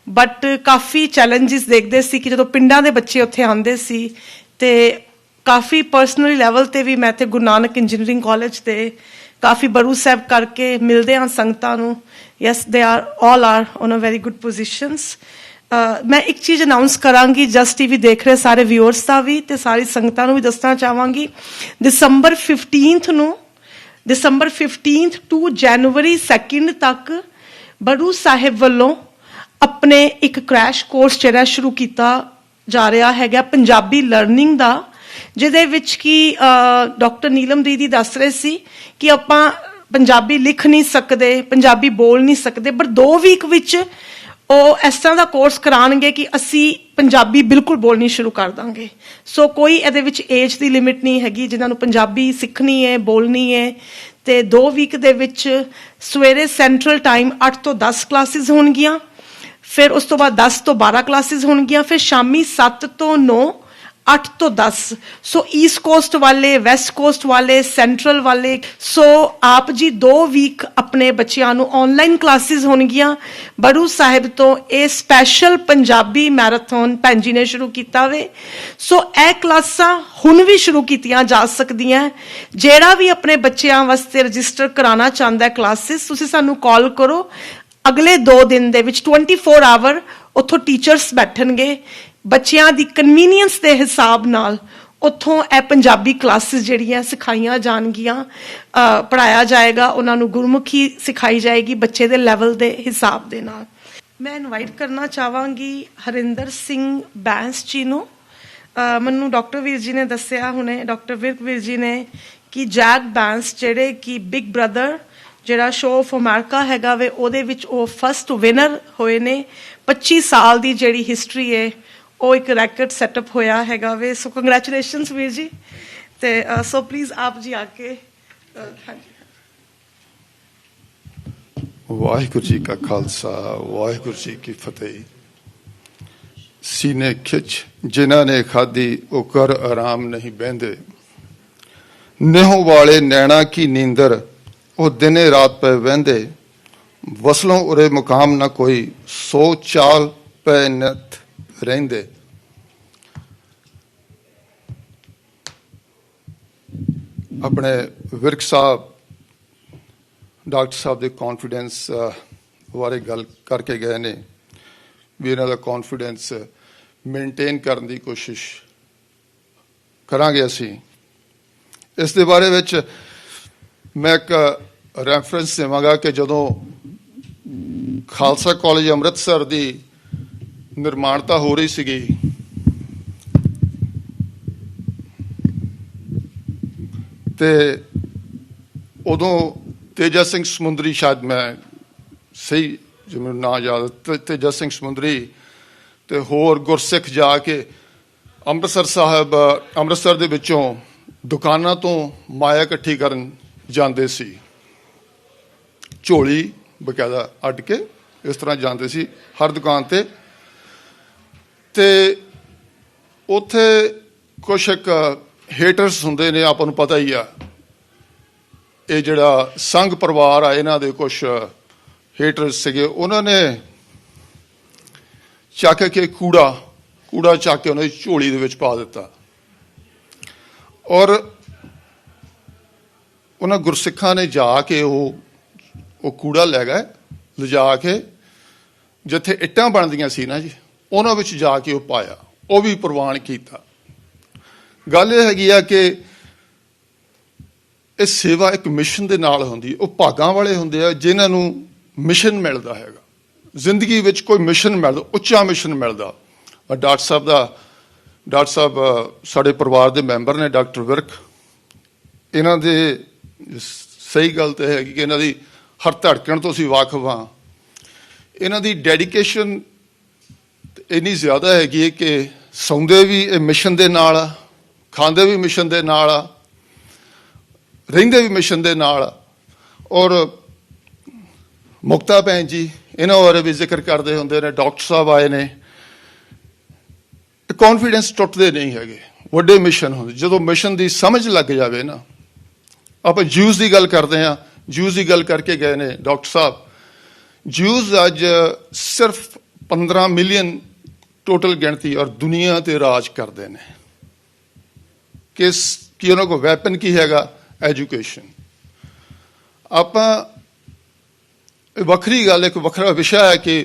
ਬਟ ਕਾਫੀ ਚੈਲੰਜਿਸ ਦੇਖਦੇ ਸੀ ਕਿ ਜਦੋਂ ਪਿੰਡਾਂ ਦੇ ਬੱਚੇ ਉੱਥੇ ਆਉਂਦੇ ਸੀ। ਅਤੇ ਕਾਫੀ ਪਰਸਨਲੀ ਲੈਵਲ 'ਤੇ ਵੀ ਮੈਂ ਇੱਥੇ ਗੁਰੂ ਨਾਨਕ ਇੰਜੀਨੀਅਰਿੰਗ ਕਾਲਜ 'ਤੇ ਕਾਫੀ ਬਰੂ ਸਾਹਿਬ ਕਰਕੇ ਮਿਲਦੇ ਹਾਂ ਸੰਗਤਾਂ ਨੂੰ। Yes, they are all are on a very good positions. ਮੈਂ ਇੱਕ ਚੀਜ਼ ਅਨਾਊਂਸ ਕਰਾਂਗੀ, ਜਸਟ TV ਦੇਖ ਰਹੇ ਸਾਰੇ ਵਿਊਅਰਸ ਦਾ ਵੀ ਅਤੇ ਸਾਰੀ ਸੰਗਤਾਂ ਨੂੰ ਵੀ ਦੱਸਣਾ ਚਾਹਾਂਗੀ। December 15 to January 2 ਤੱਕ ਬਰੂ ਸਾਹਿਬ ਵੱਲੋਂ ਆਪਣੇ ਇੱਕ ਕ੍ਰੈਸ਼ ਕੋਰਸ ਜਿਹੜਾ ਸ਼ੁਰੂ ਕੀਤਾ ਜਾ ਰਿਹਾ ਹੈਗਾ ਪੰਜਾਬੀ ਲਰਨਿੰਗ ਦਾ, ਜਿਹਦੇ ਵਿੱਚ ਕਿ ਡਾਕਟਰ ਨੀਲਮ ਦੀਦੀ ਦੱਸ ਰਹੇ ਸੀ ਕਿ ਆਪਾਂ ਪੰਜਾਬੀ ਲਿਖ ਨਹੀਂ ਸਕਦੇ, ਪੰਜਾਬੀ ਬੋਲ ਨਹੀਂ ਸਕਦੇ, ਪਰ 2 ਵੀਕ ਵਿੱਚ ਉਹ ਇਸ ਤਰ੍ਹਾਂ ਦਾ ਕੋਰਸ ਕਰਾਉਣਗੇ ਕਿ ਅਸੀਂ ਪੰਜਾਬੀ ਬਿਲਕੁਲ ਬੋਲਣੀ ਸ਼ੁਰੂ ਕਰ ਦਾਂਗੇ। ਸੋ ਕੋਈ ਇਹਦੇ ਵਿੱਚ ਏਜ ਦੀ ਲਿਮਿਟ ਨਹੀਂ ਹੈਗੀ, ਜਿਨ੍ਹਾਂ ਨੂੰ ਪੰਜਾਬੀ ਸਿੱਖਣੀ ਹੈ, ਬੋਲਣੀ ਹੈ। ਤੇ 2 ਵੀਕ ਦੇ ਵਿੱਚ ਸਵੇਰੇ ਸੈਂਟਰਲ ਟਾਈਮ 8 ਤੋਂ 10 ਕਲਾਸਿਸ ਹੋਣਗੀਆਂ, ਫਿਰ ਉਸ ਤੋਂ ਬਾਅਦ 10 ਤੋਂ 12 ਕਲਾਸਿਸ ਹੋਣਗੀਆਂ, ਫਿਰ ਸ਼ਾਮੀ 7 ਤੋਂ 9, 8 ਤੋਂ 10। ਸੋ ਈਸਟ ਕੋਸਟ ਵਾਲੇ, ਵੈਸਟ ਕੋਸਟ ਵਾਲੇ, ਸੈਂਟਰਲ ਵਾਲੇ, ਸੋ ਆਪ ਜੀ 2 ਵੀਕ ਆਪਣੇ ਬੱਚਿਆਂ ਨੂੰ ਆਨਲਾਈਨ ਕਲਾਸਿਸ ਹੋਣਗੀਆਂ। ਬੜੂ ਸਾਹਿਬ ਤੋਂ ਇਹ ਸਪੈਸ਼ਲ ਪੰਜਾਬੀ ਮੈਰਾਥਨ ਭੈਣ ਜੀ ਨੇ ਸ਼ੁਰੂ ਕੀਤਾ ਵੇ। ਸੋ ਇਹ ਕਲਾਸਾਂ ਹੁਣ ਵੀ ਸ਼ੁਰੂ ਕੀਤੀਆਂ ਜਾ ਸਕਦੀਆਂ। ਜਿਹੜਾ ਵੀ ਆਪਣੇ ਬੱਚਿਆਂ ਵਾਸਤੇ ਰਜਿਸਟਰ ਕਰਾਉਣਾ ਚਾਹੁੰਦਾ ਕਲਾਸਿਸ, ਤੁਸੀਂ ਸਾਨੂੰ ਕਾਲ ਕਰੋ। ਅਗਲੇ 2 ਦਿਨ ਦੇ ਵਿੱਚ 24 ਆਵਰ ਉੱਥੋਂ ਟੀਚਰਸ ਬੈਠਣਗੇ, ਬੱਚਿਆਂ ਦੀ ਕਨਵੀਨੀਅੰਸ ਦੇ ਹਿਸਾਬ ਨਾਲ ਉੱਥੋਂ ਇਹ ਪੰਜਾਬੀ ਕਲਾਸਿਸ ਜਿਹੜੀਆਂ ਸਿਖਾਈਆਂ ਜਾਣਗੀਆਂ, ਪੜ੍ਹਾਇਆ ਜਾਏਗਾ, ਉਹਨਾਂ ਨੂੰ ਗੁਰਮੁਖੀ ਸਿਖਾਈ ਜਾਏਗੀ ਬੱਚੇ ਦੇ ਲੈਵਲ ਦੇ ਹਿਸਾਬ ਦੇ ਨਾਲ। ਮੈਂ ਇਨਵਾਈਟ ਕਰਨਾ ਚਾਹਾਂਗੀ ਹਰਿੰਦਰ ਸਿੰਘ ਬੈਂਸ ਜੀ ਨੂੰ। ਮੈਨੂੰ ਡਾਕਟਰ ਵੀਰ ਜੀ ਨੇ ਦੱਸਿਆ ਹੁਣੇ, ਡਾਕਟਰ ਵਿਰਕ ਵੀਰ ਜੀ ਨੇ, ਕਿ ਜੈਕ ਬੈਂਸ ਜਿਹੜੇ ਕਿ ਬਿਗ ਬ੍ਰਦਰ ਜਿਹੜਾ ਸ਼ੋਅ ਆਫ ਅਮਰੀਕਾ ਹੈਗਾ ਵੇ ਉਹਦੇ ਵਿੱਚ ਉਹ ਫਸਟ ਵਿਨਰ ਹੋਏ ਨੇ। 25 ਸਾਲ ਦੀ ਜਿਹੜੀ ਹਿਸਟਰੀ ਹੈ ਉਹ ਇੱਕ ਰੈਕਟ ਸੈਟਅਪ ਹੋਇਆ ਹੈਗਾ ਵੇ। ਸੋ ਕੰਗ੍ਰੈਚੁਲੇਸ਼ਨਸ ਵੀਰ ਜੀ। ਤੇ ਸੋ ਪਲੀਜ਼ ਆਪ ਜੀ ਆ ਕੇ। ਹਾਂਜੀ। ਵਾਹਿਗੁਰੂ ਜੀ ਕਾ ਖਾਲਸਾ, ਵਾਹਿਗੁਰੂ ਜੀ ਕੀ ਫਤਿਹ। ਸੀਨੇ ਖਿੱਚ ਜਿਨ੍ਹਾਂ ਨੇ ਖਾਧੀ ਉਹ ਕਰ ਆਰਾਮ ਨਹੀਂ ਬਹਿੰਦੇ, ਨਿਹੋਂ ਵਾਲੇ ਨੈਣਾ ਕੀ ਨੀਂਦਰ ਉਹ ਦਿਨੇ ਰਾਤ ਪੈ ਵਹਿੰਦੇ, ਵਸਲੋਂ ਉਰੇ ਮੁਕਾਮ ਨਾ ਕੋਈ ਸੋ ਚਾਲ ਪੈ ਨਿਤ ਰਹਿੰਦੇ। ਆਪਣੇ ਵਿਰਕ ਸਾਹਿਬ, ਡਾਕਟਰ ਸਾਹਿਬ ਦੇ ਕੌਨਫੀਡੈਂਸ ਬਾਰੇ ਗੱਲ ਕਰਕੇ ਗਏ ਨੇ ਵੀ ਇਹਨਾਂ ਦਾ ਕੌਨਫੀਡੈਂਸ ਮੇਨਟੇਨ ਕਰਨ ਦੀ ਕੋਸ਼ਿਸ਼ ਕਰਾਂਗੇ ਅਸੀਂ। ਇਸ ਦੇ ਬਾਰੇ ਵਿੱਚ ਮੈਂ ਇੱਕ ਰੈਫਰੈਂਸ ਦੇਵਾਂਗਾ ਕਿ ਜਦੋਂ ਖਾਲਸਾ ਕਾਲਜ ਅੰਮ੍ਰਿਤਸਰ ਦੀ ਨਿਰਮਾਣਤਾ ਹੋ ਰਹੀ ਸੀਗੀ, ਤੇ ਉਦੋਂ ਤੇਜਾ ਸਿੰਘ ਸਮੁੰਦਰੀ, ਸ਼ਾਇਦ ਮੈਂ ਸਹੀ ਜੇ ਮੈਨੂੰ ਨਾਂ ਯਾਦ, ਤੇਜਾ ਸਿੰਘ ਸਮੁੰਦਰੀ ਤੇ ਹੋਰ ਗੁਰਸਿੱਖ ਜਾ ਕੇ ਅੰਮ੍ਰਿਤਸਰ ਦੇ ਵਿੱਚੋਂ ਦੁਕਾਨਾਂ ਤੋਂ ਮਾਇਆ ਇਕੱਠੀ ਕਰਨ ਜਾਂਦੇ ਸੀ, ਝੋਲੀ ਬਕਾਇਦਾ ਅੱਡ ਕੇ ਇਸ ਤਰ੍ਹਾਂ ਜਾਂਦੇ ਸੀ ਹਰ ਦੁਕਾਨ ਤੇ। ਤੇ ਉੱਥੇ ਕੁਛ ਇੱਕ ਹੇਟਰਸ ਹੁੰਦੇ ਨੇ, ਆਪਾਂ ਨੂੰ ਪਤਾ ਹੀ ਆ। ਇਹ ਜਿਹੜਾ ਸੰਘ ਪਰਿਵਾਰ ਆ, ਇਹਨਾਂ ਦੇ ਕੁਛ ਹੇਟਰਸ ਸੀਗੇ। ਉਹਨਾਂ ਨੇ ਚੱਕ ਕੇ ਕੂੜਾ ਚੱਕ ਕੇ ਉਹਨਾਂ ਦੀ ਝੋਲੀ ਦੇ ਵਿੱਚ ਪਾ ਦਿੱਤਾ, ਔਰ ਉਹਨਾਂ ਗੁਰਸਿੱਖਾਂ ਨੇ ਜਾ ਕੇ ਉਹ ਕੂੜਾ ਲੈ ਗਏ, ਲਿਜਾ ਕੇ ਜਿੱਥੇ ਇੱਟਾਂ ਬਣਦੀਆਂ ਸੀ ਨਾ ਜੀ, ਉਹਨਾਂ ਵਿੱਚ ਜਾ ਕੇ ਉਹ ਪਾਇਆ, ਉਹ ਵੀ ਪ੍ਰਵਾਨ ਕੀਤਾ। ਗੱਲ ਇਹ ਹੈਗੀ ਆ ਕਿ ਇਹ ਸੇਵਾ ਇੱਕ ਮਿਸ਼ਨ ਦੇ ਨਾਲ ਹੁੰਦੀ। ਉਹ ਭਾਗਾਂ ਵਾਲੇ ਹੁੰਦੇ ਆ ਜਿਨ੍ਹਾਂ ਨੂੰ ਮਿਸ਼ਨ ਮਿਲਦਾ ਹੈਗਾ, ਜ਼ਿੰਦਗੀ ਵਿੱਚ ਕੋਈ ਮਿਸ਼ਨ ਮਿਲਦਾ, ਉੱਚਾ ਮਿਸ਼ਨ ਮਿਲਦਾ। ਡਾਕਟਰ ਸਾਹਿਬ ਸਾਡੇ ਪਰਿਵਾਰ ਦੇ ਮੈਂਬਰ ਨੇ, ਡਾਕਟਰ ਵਿਰਕ। ਇਹਨਾਂ ਦੇ ਸਹੀ ਗੱਲ ਤਾਂ ਹੈਗੀ ਕਿ ਇਹਨਾਂ ਦੀ ਹਰ ਧੜਕਣ ਤੋਂ ਅਸੀਂ ਵਾਕਫ ਹਾਂ। ਇਹਨਾਂ ਦੀ ਡੈਡੀਕੇਸ਼ਨ ਇੰਨੀ ਜ਼ਿਆਦਾ ਹੈਗੀ ਹੈ ਕਿ ਸੌਂਦੇ ਵੀ ਇਹ ਮਿਸ਼ਨ ਦੇ ਨਾਲ ਆ, ਖਾਂਦੇ ਵੀ ਮਿਸ਼ਨ ਦੇ ਨਾਲ ਆ, ਰਹਿੰਦੇ ਵੀ ਮਿਸ਼ਨ ਦੇ ਨਾਲ ਆ। ਔਰ ਮੁਕਤਾ ਭੈਣ ਜੀ ਇਹਨਾਂ ਬਾਰੇ ਵੀ ਜ਼ਿਕਰ ਕਰਦੇ ਹੁੰਦੇ ਨੇ, ਡਾਕਟਰ ਸਾਹਿਬ ਆਏ ਨੇ। ਕੌਨਫੀਡੈਂਸ ਟੁੱਟਦੇ ਨਹੀਂ ਹੈਗੇ, ਵੱਡੇ ਮਿਸ਼ਨ ਹੁੰਦੇ। ਜਦੋਂ ਮਿਸ਼ਨ ਦੀ ਸਮਝ ਲੱਗ ਜਾਵੇ ਨਾ, ਆਪਾਂ ਜਿਊਜ਼ ਦੀ ਗੱਲ ਕਰਦੇ ਹਾਂ, ਜਿਊਜ਼ ਦੀ ਗੱਲ ਕਰਕੇ ਗਏ ਨੇ ਡਾਕਟਰ ਸਾਹਿਬ। ਜਿਊਜ਼ ਅੱਜ ਸਿਰਫ 15 ਮਿਲੀਅਨ ਟੋਟਲ ਗਿਣਤੀ ਔਰ ਦੁਨੀਆ ਤੇ ਰਾਜ ਕਰਦੇ ਨੇ। ਕਿ ਉਹਨਾਂ ਕੋਲ ਵੈਪਨ ਕੀ ਹੈਗਾ? ਐਜੂਕੇਸ਼ਨ। ਆਪਾਂ ਵੱਖਰੀ ਗੱਲ, ਇੱਕ ਵੱਖਰਾ ਵਿਸ਼ਾ ਹੈ ਕਿ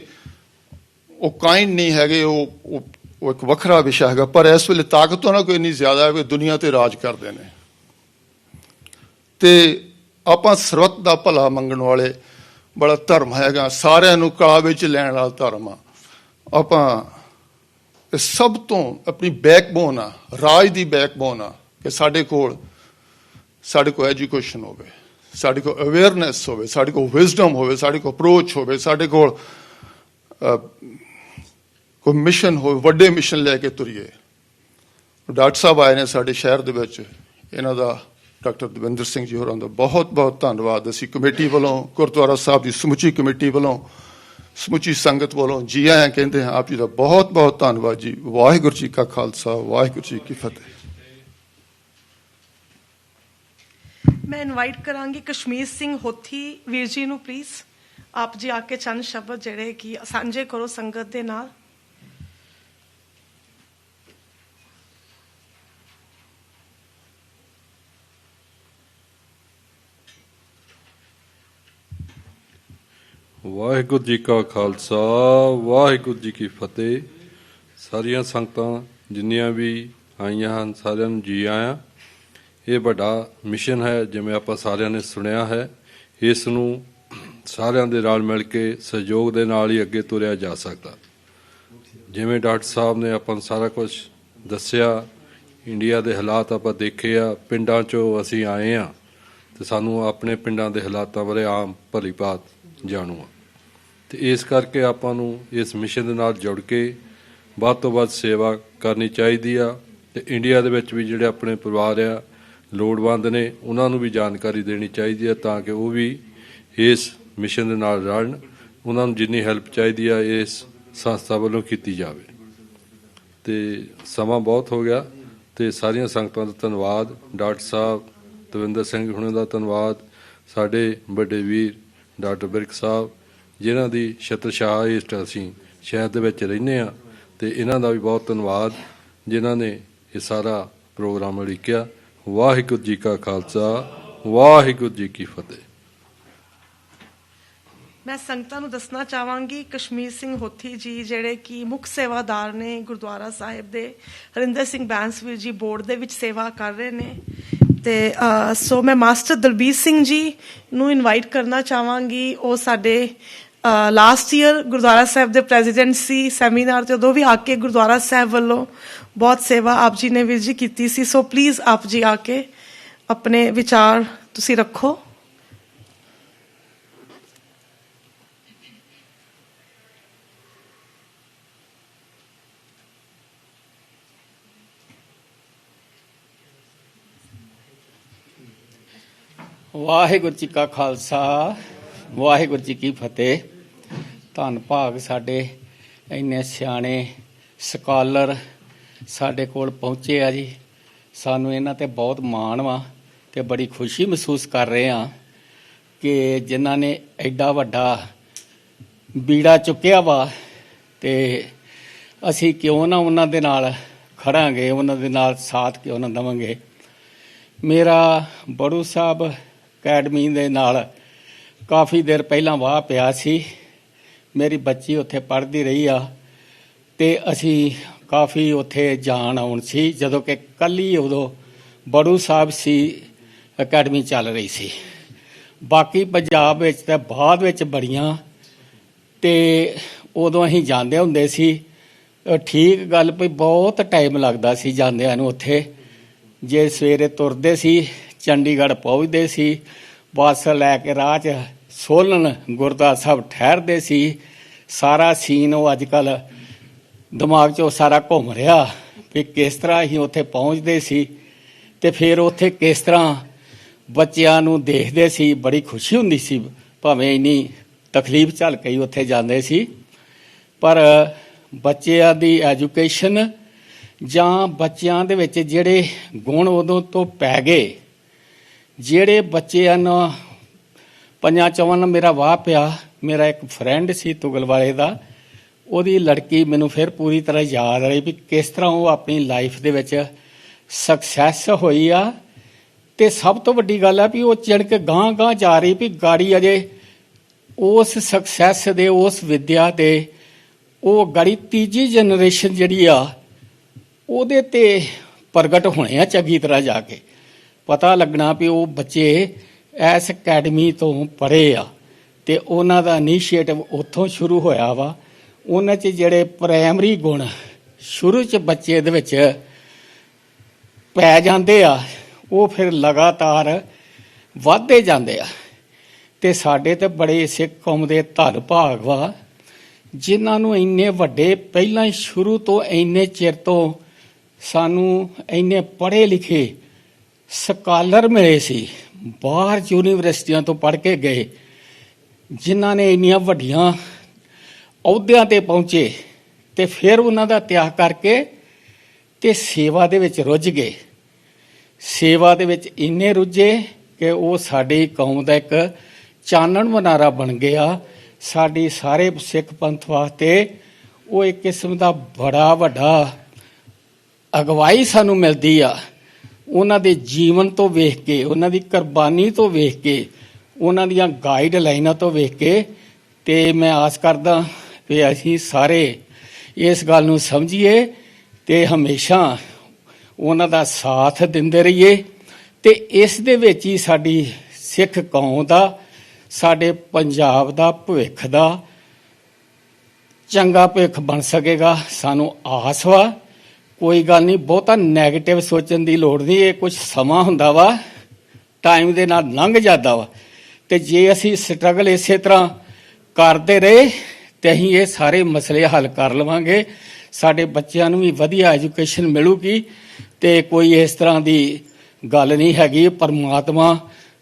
ਉਹ ਕਾਇੰਡ ਨਹੀਂ ਹੈਗੇ, ਉਹ ਇੱਕ ਵੱਖਰਾ ਵਿਸ਼ਾ ਹੈਗਾ। ਪਰ ਇਸ ਵੇਲੇ ਤਾਕਤ ਉਹਨਾਂ ਕੋਲ ਇੰਨੀ ਜ਼ਿਆਦਾ ਹੈ ਕਿ ਦੁਨੀਆ ਤੇ ਰਾਜ ਕਰਦੇ ਨੇ। ਤੇ ਆਪਾਂ ਸਰਬੱਤ ਦਾ ਭਲਾ ਮੰਗਣ ਵਾਲੇ ਬੜਾ ਧਰਮ ਹੈਗਾ, ਸਾਰਿਆਂ ਨੂੰ ਕਲਾ ਵਿੱਚ ਲੈਣ ਵਾਲਾ ਧਰਮ ਆ। ਆਪਾਂ ਇਹ ਸਭ ਤੋਂ ਆਪਣੀ ਬੈਕਬੋਨ ਆ, ਰਾਜ ਦੀ ਬੈਕਬੋਨ ਆ ਕਿ ਸਾਡੇ ਕੋਲ ਐਜੂਕੇਸ਼ਨ ਹੋਵੇ, ਸਾਡੇ ਕੋਲ ਅਵੇਅਰਨੈਸ ਹੋਵੇ, ਸਾਡੇ ਕੋਲ ਵਿਜ਼ਡਮ ਹੋਵੇ, ਸਾਡੇ ਕੋਲ ਅਪਰੋਚ ਹੋਵੇ, ਸਾਡੇ ਕੋਲ ਕੋਈ ਮਿਸ਼ਨ ਹੋਵੇ, ਵੱਡੇ ਮਿਸ਼ਨ ਲੈ ਕੇ ਤੁਰੀਏ। ਡਾਕਟਰ ਸਾਹਿਬ ਆਏ ਨੇ ਸਾਡੇ ਸ਼ਹਿਰ ਦੇ ਵਿੱਚ, ਇਹਨਾਂ ਦਾ ਡਾਕਟਰ ਦਵਿੰਦਰ ਸਿੰਘ ਜੀ ਹੋਰਾਂ ਦਾ ਬਹੁਤ ਬਹੁਤ ਧੰਨਵਾਦ ਅਸੀਂ ਕਮੇਟੀ ਵੱਲੋਂ, ਗੁਰਦੁਆਰਾ ਸਾਹਿਬ ਦੀ ਸਮੁੱਚੀ ਕਮੇਟੀ ਵੱਲੋਂ, ਸਮੁੱਚੀ ਸੰਗਤ ਵੱਲੋਂ ਜੀ ਆਇਆਂ ਕਹਿੰਦੇ ਹਾਂ। ਆਪ ਜੀ ਦਾ ਬਹੁਤ ਬਹੁਤ ਧੰਨਵਾਦ ਜੀ। ਵਾਹਿਗੁਰੂ ਜੀ ਕਾ ਖਾਲਸਾ, ਵਾਹਿਗੁਰੂ ਜੀ ਕੀ ਫਤਿਹ। ਮੈਂ ਇਨਵਾਈਟ ਕਰਾਂਗੀ ਕਸ਼ਮੀਰ ਸਿੰਘ ਹੋਥੀ ਵੀਰ ਜੀ ਨੂੰ, ਪਲੀਜ਼ ਆਪ ਜੀ ਆ ਕੇ ਚੰਦ ਸ਼ਬਦ ਜਿਹੜੇ ਕਿ ਸਾਂਝੇ ਕਰੋ ਸੰਗਤ ਦੇ ਨਾਲ। ਵਾਹਿਗੁਰੂ ਜੀ ਕਾ ਖਾਲਸਾ, ਵਾਹਿਗੁਰੂ ਜੀ ਕੀ ਫਤਿਹ। ਸਾਰੀਆਂ ਸੰਗਤਾਂ ਜਿੰਨੀਆਂ ਵੀ ਆਈਆਂ ਹਨ ਸਾਰਿਆਂ ਨੂੰ ਜੀ ਆਇਆਂ। ਇਹ ਵੱਡਾ ਮਿਸ਼ਨ ਹੈ, ਜਿਵੇਂ ਆਪਾਂ ਸਾਰਿਆਂ ਨੇ ਸੁਣਿਆ ਹੈ। ਇਸ ਨੂੰ ਸਾਰਿਆਂ ਦੇ ਨਾਲ ਮਿਲ ਕੇ ਸਹਿਯੋਗ ਦੇ ਨਾਲ ਹੀ ਅੱਗੇ ਤੁਰਿਆ ਜਾ ਸਕਦਾ। ਜਿਵੇਂ ਡਾਕਟਰ ਸਾਹਿਬ ਨੇ ਆਪਾਂ ਨੂੰ ਸਾਰਾ ਕੁਝ ਦੱਸਿਆ, ਇੰਡੀਆ ਦੇ ਹਾਲਾਤ ਆਪਾਂ ਦੇਖੇ ਆ, ਪਿੰਡਾਂ 'ਚੋਂ ਅਸੀਂ ਆਏ ਹਾਂ ਅਤੇ ਸਾਨੂੰ ਆਪਣੇ ਪਿੰਡਾਂ ਦੇ ਹਾਲਾਤਾਂ ਬਾਰੇ ਆਮ ਭਲੀ ਭਾਤ ਜਾਣੂ ਆ। ਅਤੇ ਇਸ ਕਰਕੇ ਆਪਾਂ ਨੂੰ ਇਸ ਮਿਸ਼ਨ ਦੇ ਨਾਲ ਜੁੜ ਕੇ ਵੱਧ ਤੋਂ ਵੱਧ ਸੇਵਾ ਕਰਨੀ ਚਾਹੀਦੀ ਆ। ਅਤੇ ਇੰਡੀਆ ਦੇ ਵਿੱਚ ਵੀ ਜਿਹੜੇ ਆਪਣੇ ਪਰਿਵਾਰ ਆ ਲੋੜਵੰਦ ਨੇ, ਉਹਨਾਂ ਨੂੰ ਵੀ ਜਾਣਕਾਰੀ ਦੇਣੀ ਚਾਹੀਦੀ ਹੈ ਤਾਂ ਕਿ ਉਹ ਵੀ ਇਸ ਮਿਸ਼ਨ ਦੇ ਨਾਲ ਰਲਣ। ਉਹਨਾਂ ਨੂੰ ਜਿੰਨੀ ਹੈਲਪ ਚਾਹੀਦੀ ਆ ਇਸ ਸੰਸਥਾ ਵੱਲੋਂ ਕੀਤੀ ਜਾਵੇ। ਅਤੇ ਸਮਾਂ ਬਹੁਤ ਹੋ ਗਿਆ ਅਤੇ ਸਾਰੀਆਂ ਸੰਗਤਾਂ ਦਾ ਧੰਨਵਾਦ। ਡਾਕਟਰ ਸਾਹਿਬ ਦਵਿੰਦਰ ਸਿੰਘ ਹੁਣਾਂ ਦਾ ਧੰਨਵਾਦ। ਸਾਡੇ ਵੱਡੇ ਵੀਰ ਡਾਕਟਰ ਬਿਰਕ ਸਾਹਿਬ, ਜਿਨ੍ਹਾਂ ਦੀ ਛਤਰਛਾਇਆ ਹੇਠ ਅਸੀਂ ਸ਼ਹਿਰ ਦੇ ਵਿੱਚ ਰਹਿੰਦੇ ਹਾਂ, ਅਤੇ ਇਹਨਾਂ ਦਾ ਵੀ ਬਹੁਤ ਧੰਨਵਾਦ ਜਿਨ੍ਹਾਂ ਨੇ ਇਹ ਸਾਰਾ ਪ੍ਰੋਗਰਾਮ ਉਲੀਕਿਆ। ਵਾਹਿਗੁਰੂ ਜੀ ਕਾ ਖਾਲਸਾ, ਵਾਹਿਗੁਰੂ ਜੀ ਕੀ ਫਤਿਹ। ਮੈਂ ਸੰਗਤਾਂ ਨੂੰ ਦੱਸਣਾ ਚਾਹਾਂਗੀ ਕਸ਼ਮੀਰ ਸਿੰਘ ਹੋਥੀ ਜੀ ਜਿਹੜੇ ਕਿ ਮੁੱਖ ਸੇਵਾਦਾਰ ਨੇ ਗੁਰਦੁਆਰਾ ਸਾਹਿਬ ਦੇ, ਹਰਿੰਦਰ ਸਿੰਘ ਬੈਂਸਵੀਰ ਜੀ ਬੋਰਡ ਦੇ ਵਿੱਚ ਸੇਵਾ ਕਰ ਰਹੇ ਨੇ। ਤੇ ਸੋ ਮੈਂ ਮਾਸਟਰ ਦਲਬੀਰ ਸਿੰਘ ਜੀ ਨੂੰ ਇਨਵਾਈਟ ਕਰਨਾ ਚਾਹਾਂਗੀ। ਉਹ ਸਾਡੇ ਲਾਸਟ ਈਅਰ ਗੁਰਦੁਆਰਾ ਸਾਹਿਬ ਦੇ ਪ੍ਰੈਜ਼ੀਡੈਂਟ ਸੀ ਸੈਮੀਨਾਰ ਤੇ, ਉਦੋਂ ਵੀ ਆ ਕੇ ਗੁਰਦੁਆਰਾ ਸਾਹਿਬ ਵੱਲੋਂ ਬਹੁਤ ਸੇਵਾ ਆਪ ਜੀ ਨੇ ਵੀਰ ਜੀ ਕੀਤੀ ਸੀ। ਸੋ ਪਲੀਜ਼ ਆਪ ਜੀ ਆ ਕੇ ਆਪਣੇ ਵਿਚਾਰ ਤੁਸੀਂ ਰੱਖੋ। ਵਾਹਿਗੁਰੂ ਜੀ ਕਾ ਖਾਲਸਾ, ਵਾਹਿਗੁਰੂ ਜੀ ਕੀ ਫਤਿਹ। ਧੰਨ ਭਾਗ ਸਾਡੇ ਇੰਨੇ ਸਿਆਣੇ ਸਕਾਲਰ ਸਾਡੇ ਕੋਲ ਪਹੁੰਚੇ ਆ ਜੀ। ਸਾਨੂੰ ਇਹਨਾਂ ਤੇ ਬਹੁਤ ਮਾਣ ਵਾ ਤੇ ਬੜੀ ਖੁਸ਼ੀ ਮਹਿਸੂਸ ਕਰ ਰਹੇ ਹਾਂ ਕਿ ਜਿਨ੍ਹਾਂ ਨੇ ਐਡਾ ਵੱਡਾ ਬੀੜਾ ਚੁੱਕਿਆ ਵਾ, ਤੇ ਅਸੀਂ ਕਿਉਂ ਨਾ ਉਹਨਾਂ ਦੇ ਨਾਲ ਖੜਾਂਗੇ, ਉਹਨਾਂ ਦੇ ਨਾਲ ਸਾਥ ਕਿਉਂ ਨਾ ਦੇਵਾਂਗੇ। ਮੇਰਾ ਬੜੂ ਸਾਹਿਬ ਅਕੈਡਮੀ ਦੇ ਨਾਲ ਕਾਫੀ ਦੇਰ ਪਹਿਲਾਂ ਵਾਹ ਪਿਆ ਸੀ। ਮੇਰੀ ਬੱਚੀ ਉੱਥੇ ਪੜ੍ਹਦੀ ਰਹੀ ਆ ਤੇ ਅਸੀਂ ਕਾਫੀ ਉੱਥੇ ਜਾਣ ਆਉਣ ਸੀ, ਜਦੋਂ ਕਿ ਕੱਲੀ ਉਦੋਂ ਬੜੂ ਸਾਹਿਬ ਸੀ ਅਕੈਡਮੀ ਚੱਲ ਰਹੀ ਸੀ। ਬਾਕੀ ਪੰਜਾਬ ਵਿੱਚ ਤਾਂ ਬਾਅਦ ਵਿੱਚ ਬੜੀਆਂ, ਤੇ ਉਦੋਂ ਅਸੀਂ ਜਾਂਦੇ ਹੁੰਦੇ ਸੀ। ਠੀਕ ਗੱਲ ਵੀ ਬਹੁਤ ਟਾਈਮ ਲੱਗਦਾ ਸੀ ਜਾਂਦਿਆਂ ਨੂੰ ਉੱਥੇ। ਜੇ ਸਵੇਰੇ ਤੁਰਦੇ ਸੀ ਚੰਡੀਗੜ੍ਹ ਪਹੁੰਚਦੇ ਸੀ, ਬੱਸ ਲੈ ਕੇ ਰਾਹ 'ਚ ਸੋਲਨ ਗੁਰਦੁਆਰਾ ਸਾਹਿਬ ਠਹਿਰਦੇ ਸੀ। ਸਾਰਾ ਸੀਨ ਉਹ ਅੱਜ ਕੱਲ੍ਹ ਦਿਮਾਗ 'ਚੋਂ ਸਾਰਾ ਘੁੰਮ ਰਿਹਾ ਵੀ ਕਿਸ ਤਰ੍ਹਾਂ ਅਸੀਂ ਉੱਥੇ ਪਹੁੰਚਦੇ ਸੀ ਤੇ ਫਿਰ ਉੱਥੇ ਕਿਸ ਤਰ੍ਹਾਂ ਬੱਚਿਆਂ ਨੂੰ ਦੇਖਦੇ ਸੀ। ਬੜੀ ਖੁਸ਼ੀ ਹੁੰਦੀ ਸੀ, ਭਾਵੇਂ ਇੰਨੀ ਤਕਲੀਫ ਝੱਲ ਕੇ ਹੀ ਉੱਥੇ ਜਾਂਦੇ ਸੀ। ਪਰ ਬੱਚਿਆਂ ਦੀ ਐਜੂਕੇਸ਼ਨ ਜਾਂ ਬੱਚਿਆਂ ਦੇ ਵਿੱਚ ਜਿਹੜੇ ਗੁਣ ਉਦੋਂ ਤੋਂ ਪੈ ਗਏ, ਜਿਹੜੇ ਬੱਚਿਆਂ ਨੂੰ ਪੰਜਾਂ ਚੌਵਾਂ ਨਾਲ ਮੇਰਾ ਵਾਹ ਪਿਆ। ਮੇਰਾ ਇੱਕ ਫਰੈਂਡ ਸੀ ਤੁਗਲਵਾਲੇ ਦਾ, ਉਹਦੀ ਲੜਕੀ ਮੈਨੂੰ ਫਿਰ ਪੂਰੀ ਤਰ੍ਹਾਂ ਯਾਦ ਰਹੀ ਵੀ ਕਿਸ ਤਰ੍ਹਾਂ ਉਹ ਆਪਣੀ ਲਾਈਫ ਦੇ ਵਿੱਚ ਸਕਸੈਸ ਹੋਈ ਆ। ਤੇ ਸਭ ਤੋਂ ਵੱਡੀ ਗੱਲ ਆ ਵੀ ਉਹ ਚੜ ਕੇ ਗਾਂਹ ਗਾਂਹ ਜਾ ਰਹੀ ਵੀ ਗਾੜੀ ਅਜੇ ਉਸ ਸਕਸੈਸ ਦੇ, ਉਸ ਵਿੱਦਿਆ ਦੇ, ਉਹ ਗਾੜੀ ਤੀਜੀ ਜਨਰੇਸ਼ਨ ਜਿਹੜੀ ਆ ਉਹਦੇ ਤੇ ਪ੍ਰਗਟ ਹੋਣੇ ਆ। ਚੰਗੀ ਤਰ੍ਹਾਂ ਜਾ ਕੇ ਪਤਾ ਲੱਗਣਾ ਵੀ ਉਹ ਬੱਚੇ ਇਸ ਅਕੈਡਮੀ ਤੋਂ ਪੜ੍ਹੇ ਆ ਤੇ ਉਹਨਾਂ ਦਾ ਇਨੀਸ਼ੀਏਟਿਵ ਉੱਥੋਂ ਸ਼ੁਰੂ ਹੋਇਆ ਵਾ। ਉਹਨਾਂ 'ਚ ਜਿਹੜੇ ਪ੍ਰਾਇਮਰੀ ਗੁਣ ਸ਼ੁਰੂ 'ਚ ਬੱਚੇ ਦੇ ਵਿੱਚ ਪੈ ਜਾਂਦੇ ਆ, ਉਹ ਫਿਰ ਲਗਾਤਾਰ ਵੱਧਦੇ ਜਾਂਦੇ ਆ। ਤੇ ਸਾਡੇ ਤੇ ਬੜੇ ਸਿੱਖ ਕੌਮ ਦੇ ਧੰਨ ਭਾਗ ਵਾ ਜਿਨ੍ਹਾਂ ਨੂੰ ਇੰਨੇ ਵੱਡੇ ਪਹਿਲਾਂ ਹੀ ਸ਼ੁਰੂ ਤੋਂ ਇੰਨੇ ਚਿਰ ਤੋਂ ਸਾਨੂੰ ਇੰਨੇ ਪੜ੍ਹੇ ਲਿਖੇ ਸਕਾਲਰ ਮਿਲੇ ਸੀ, ਬਾਹਰ ਯੂਨੀਵਰਸਿਟੀਆਂ ਤੋਂ ਪੜ੍ਹ ਕੇ ਗਏ, ਜਿਨ੍ਹਾਂ ਨੇ ਇੰਨੀਆਂ ਵੱਡੀਆਂ ਅਹੁਦਿਆਂ ਤੇ ਪਹੁੰਚੇ ਤੇ ਫਿਰ ਉਹਨਾਂ ਦਾ ਤਿਆਗ ਕਰਕੇ ਤੇ ਸੇਵਾ ਦੇ ਵਿੱਚ ਰੁੱਝ ਗਏ। ਸੇਵਾ ਦੇ ਵਿੱਚ ਇੰਨੇ ਰੁੱਝੇ ਕਿ ਉਹ ਸਾਡੀ ਕੌਮ ਦਾ ਇੱਕ ਚਾਨਣ ਮਨਾਰਾ ਬਣ ਗਿਆ। ਸਾਡੀ ਸਾਰੇ ਸਿੱਖ ਪੰਥ ਵਾਸਤੇ ਉਹ ਇੱਕ ਕਿਸਮ ਦਾ ਬੜਾ ਵੱਡਾ ਅਗਵਾਈ ਸਾਨੂੰ ਮਿਲਦੀ ਆ। ਉਹਨਾਂ ਦੇ ਜੀਵਨ ਤੋਂ ਵੇਖ ਕੇ, ਉਹਨਾਂ ਦੀ ਕੁਰਬਾਨੀ ਤੋਂ ਵੇਖ ਕੇ, ਉਹਨਾਂ ਦੀਆਂ ਗਾਈਡ ਲਾਈਨਾਂ ਤੋਂ ਵੇਖ ਕੇ, ਤੇ ਮੈਂ ਆਸ ਕਰਦਾ ਵੀ ਅਸੀਂ ਸਾਰੇ ਇਸ ਗੱਲ ਨੂੰ ਸਮਝੀਏ ਤੇ ਹਮੇਸ਼ਾ ਉਹਨਾਂ ਦਾ ਸਾਥ ਦਿੰਦੇ ਰਹੀਏ। ਤੇ ਇਸ ਦੇ ਵਿੱਚ ਹੀ ਸਾਡੀ ਸਿੱਖ ਕੌਮ ਦਾ, ਸਾਡੇ ਪੰਜਾਬ ਦਾ ਭਵਿੱਖ ਦਾ ਚੰਗਾ ਭਵਿੱਖ ਬਣ ਸਕੇਗਾ। ਸਾਨੂੰ ਆਸ ਵਾ। ਕੋਈ ਗੱਲ ਨਹੀਂ, ਬਹੁਤਾ ਨੈਗੇਟਿਵ ਸੋਚਣ ਦੀ ਲੋੜ ਨਹੀਂ। ਇਹ ਕੁਝ ਸਮਾਂ ਹੁੰਦਾ ਵਾ, ਟਾਈਮ ਦੇ ਨਾਲ ਲੰਘ ਜਾਂਦਾ ਵਾ, ਤੇ ਜੇ ਅਸੀਂ ਸਟਰਗਲ ਇਸੇ ਤਰ੍ਹਾਂ ਕਰਦੇ ਰਹੇ ਤੇ ਅਸੀਂ ਇਹ ਸਾਰੇ ਮਸਲੇ ਹੱਲ ਕਰ ਲਵਾਂਗੇ। ਸਾਡੇ ਬੱਚਿਆਂ ਨੂੰ ਵੀ ਵਧੀਆ ਐਜੂਕੇਸ਼ਨ ਮਿਲੂਗੀ ਤੇ ਕੋਈ ਇਸ ਤਰ੍ਹਾਂ ਦੀ ਗੱਲ ਨਹੀਂ ਹੈਗੀ। ਪਰਮਾਤਮਾ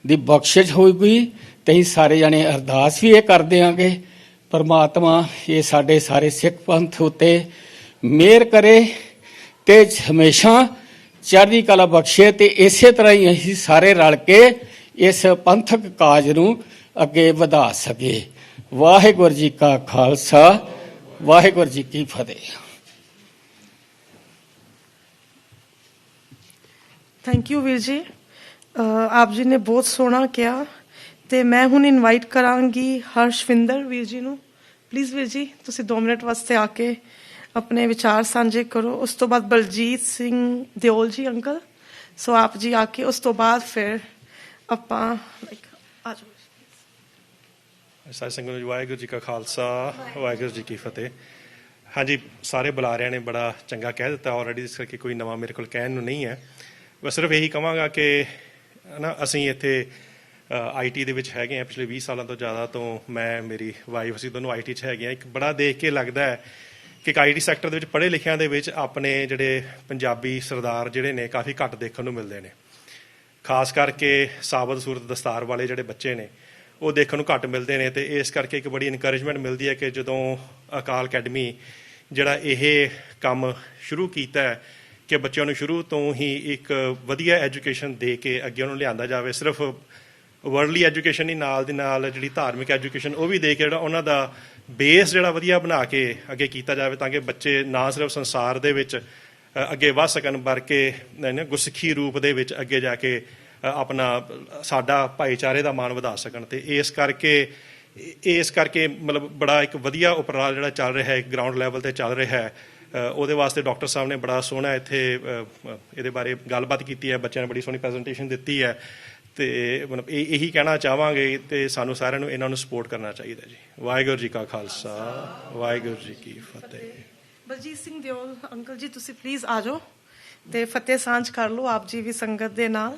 ਦੀ ਬਖਸ਼ਿਸ਼ ਹੋਊਗੀ ਤੇ ਅਸੀਂ ਸਾਰੇ ਜਣੇ ਅਰਦਾਸ ਵੀ ਇਹ ਕਰ ਦਿਆਂਗੇ, ਪਰਮਾਤਮਾ ਇਹ ਸਾਡੇ ਸਾਰੇ ਸਿੱਖ ਪੰਥ ਉੱਤੇ ਮਿਹਰ ਕਰੇ ਤੇ ਹਮੇਸ਼ਾ ਚੜ੍ਹਦੀ ਕਲਾ ਬਖਸ਼ੇ। ਤੇ ਇਸੇ ਤਰ੍ਹਾਂ ਹੀ ਅਸੀਂ ਸਾਰੇ ਰਲ ਕੇ ਇਸ ਪੰਥਕ ਕਾਜ ਨੂੰ ਅੱਗੇ ਵਧਾ ਸਕੇ। ਵਾਹਿਗੁਰੂ ਜੀ ਕਾ ਖਾਲਸਾ, ਵਾਹਿਗੁਰੂ ਜੀ ਕੀ ਫਤਿਹ। ਥੈਂਕ ਯੂ ਵੀਰ ਜੀ, ਆਪ ਜੀ ਨੇ ਬਹੁਤ ਸੋਹਣਾ ਕਿਹਾ। ਤੇ ਮੈਂ ਹੁਣ ਇਨਵਾਈਟ ਕਰਾਂਗੀ ਹਰਸ਼ਵਿੰਦਰ ਵੀਰ ਜੀ ਨੂੰ। ਪਲੀਜ਼ ਵੀਰ ਜੀ, ਤੁਸੀਂ 2 ਮਿੰਟ ਵਾਸਤੇ ਆ ਕੇ ਆਪਣੇ ਵਿਚਾਰ ਸਾਂਝੇ ਕਰੋ। ਉਸ ਤੋਂ ਬਾਅਦ ਬਲਜੀਤ ਸਿੰਘ ਦਿਓਲ ਜੀ ਅੰਕਲ, ਸੋ ਆਪ ਜੀ ਆ ਕੇ ਉਸ ਤੋਂ ਬਾਅਦ ਫਿਰ ਆਪਾਂ ਆ ਜਾਓ। ਸਾਧ ਸੰਗਤ ਨੂੰ ਵਾਹਿਗੁਰੂ ਜੀ ਕਾ ਖਾਲਸਾ, ਵਾਹਿਗੁਰੂ ਜੀ ਕੀ ਫਤਿਹ। ਹਾਂਜੀ, ਸਾਰੇ ਬੁਲਾਰਿਆਂ ਨੇ ਬੜਾ ਚੰਗਾ ਕਹਿ ਦਿੱਤਾ ਆਲਰੇਡੀ, ਇਸ ਕਰਕੇ ਕੋਈ ਨਵਾਂ ਮੇਰੇ ਕੋਲ ਕਹਿਣ ਨੂੰ ਨਹੀਂ ਹੈ। ਮੈਂ ਸਿਰਫ ਇਹੀ ਕਹਾਂਗਾ ਕਿ ਨਾ ਅਸੀਂ ਇੱਥੇ IT ਦੇ ਵਿੱਚ ਹੈਗੇ ਹਾਂ ਪਿਛਲੇ 20 ਸਾਲਾਂ ਤੋਂ ਜ਼ਿਆਦਾ ਤੋਂ। ਮੈਂ, ਮੇਰੀ ਵਾਈਫ, ਅਸੀਂ ਦੋਨੋਂ IT 'ਚ ਹੈਗੇ ਹਾਂ। ਇੱਕ ਬੜਾ ਦੇਖ ਕੇ ਲੱਗਦਾ ਹੈ ਕਿ IT ਸੈਕਟਰ ਦੇ ਵਿੱਚ ਪੜ੍ਹੇ ਲਿਖਿਆਂ ਦੇ ਵਿੱਚ ਆਪਣੇ ਜਿਹੜੇ ਪੰਜਾਬੀ ਸਰਦਾਰ ਜਿਹੜੇ ਨੇ ਕਾਫੀ ਘੱਟ ਦੇਖਣ ਨੂੰ ਮਿਲਦੇ ਨੇ। ਖਾਸ ਕਰਕੇ ਸਾਬਤ ਸੂਰਤ ਦਸਤਾਰ ਵਾਲੇ ਜਿਹੜੇ ਬੱਚੇ ਨੇ ਉਹ ਦੇਖਣ ਨੂੰ ਘੱਟ ਮਿਲਦੇ ਨੇ। ਤੇ ਇਸ ਕਰਕੇ ਇੱਕ ਬੜੀ ਇਨਕਰੇਜਮੈਂਟ ਮਿਲਦੀ ਹੈ ਕਿ ਜਦੋਂ ਅਕਾਲ ਅਕੈਡਮੀ ਜਿਹੜਾ ਇਹ ਕੰਮ ਸ਼ੁਰੂ ਕੀਤਾ ਹੈ ਕਿ ਬੱਚਿਆਂ ਨੂੰ ਸ਼ੁਰੂ ਤੋਂ ਹੀ ਇੱਕ ਵਧੀਆ ਐਜੂਕੇਸ਼ਨ ਦੇ ਕੇ ਅੱਗੇ ਉਹਨੂੰ ਲਿਆਂਦਾ ਜਾਵੇ। ਸਿਰਫ ਵਰਲਡਲੀ ਐਜੂਕੇਸ਼ਨ ਹੀ, ਨਾਲ ਦੀ ਨਾਲ ਜਿਹੜੀ ਧਾਰਮਿਕ ਐਜੂਕੇਸ਼ਨ ਉਹ ਵੀ ਦੇ ਕੇ ਜਿਹੜਾ ਉਹਨਾਂ ਦਾ ਬੇਸ ਜਿਹੜਾ ਵਧੀਆ ਬਣਾ ਕੇ ਅੱਗੇ ਕੀਤਾ ਜਾਵੇ, ਤਾਂ ਕਿ ਬੱਚੇ ਨਾ ਸਿਰਫ ਸੰਸਾਰ ਦੇ ਵਿੱਚ ਅੱਗੇ ਵੱਧ ਸਕਣ, ਬਲਕਿ ਗੁਰਸਿੱਖੀ ਰੂਪ ਦੇ ਵਿੱਚ ਅੱਗੇ ਜਾ ਕੇ ਆਪਣਾ ਸਾਡਾ ਭਾਈਚਾਰੇ ਦਾ ਮਾਣ ਵਧਾ ਸਕਣ। ਤੇ ਇਸ ਕਰਕੇ ਮਤਲਬ ਬੜਾ ਇੱਕ ਵਧੀਆ ਉਪਰਾਲਾ ਜਿਹੜਾ ਚੱਲ ਰਿਹਾ ਹੈ, ਗਰਾਊਂਡ ਲੈਵਲ ਤੇ ਚੱਲ ਰਿਹਾ ਹੈ। ਉਹਦੇ ਵਾਸਤੇ ਡਾਕਟਰ ਸਾਹਿਬ ਨੇ ਬੜਾ ਸੋਹਣਾ ਇੱਥੇ ਇਹਦੇ ਬਾਰੇ ਗੱਲਬਾਤ ਕੀਤੀ ਹੈ, ਬੱਚਿਆਂ ਨੇ ਬੜੀ ਸੋਹਣੀ ਪ੍ਰੈਜੈਂਟੇਸ਼ਨ ਦਿੱਤੀ ਹੈ। ਤੇ ਮਤਲਬ ਇਹੀ ਕਹਿਣਾ ਚਾਹਾਂਗੇ ਤੇ ਸਾਨੂੰ ਸਾਰਿਆਂ ਨੂੰ ਇਹਨਾਂ ਨੂੰ ਸਪੋਰਟ ਕਰਨਾ ਚਾਹੀਦਾ ਜੀ। ਵਾਹਿਗੁਰੂ ਜੀ ਕਾ ਖਾਲਸਾ, ਵਾਹਿਗੁਰੂ ਜੀ ਕੀ ਫਤਿਹ। ਬਲਜੀਤ ਸਿੰਘ ਦਿਓਲ ਅੰਕਲ ਜੀ, ਤੁਸੀਂ ਪਲੀਜ਼ ਆ ਜਾਓ ਤੇ ਫਤਿਹ ਸਾਂਝ ਕਰ ਲਓ ਆਪ ਜੀ ਵੀ ਸੰਗਤ ਦੇ ਨਾਲ।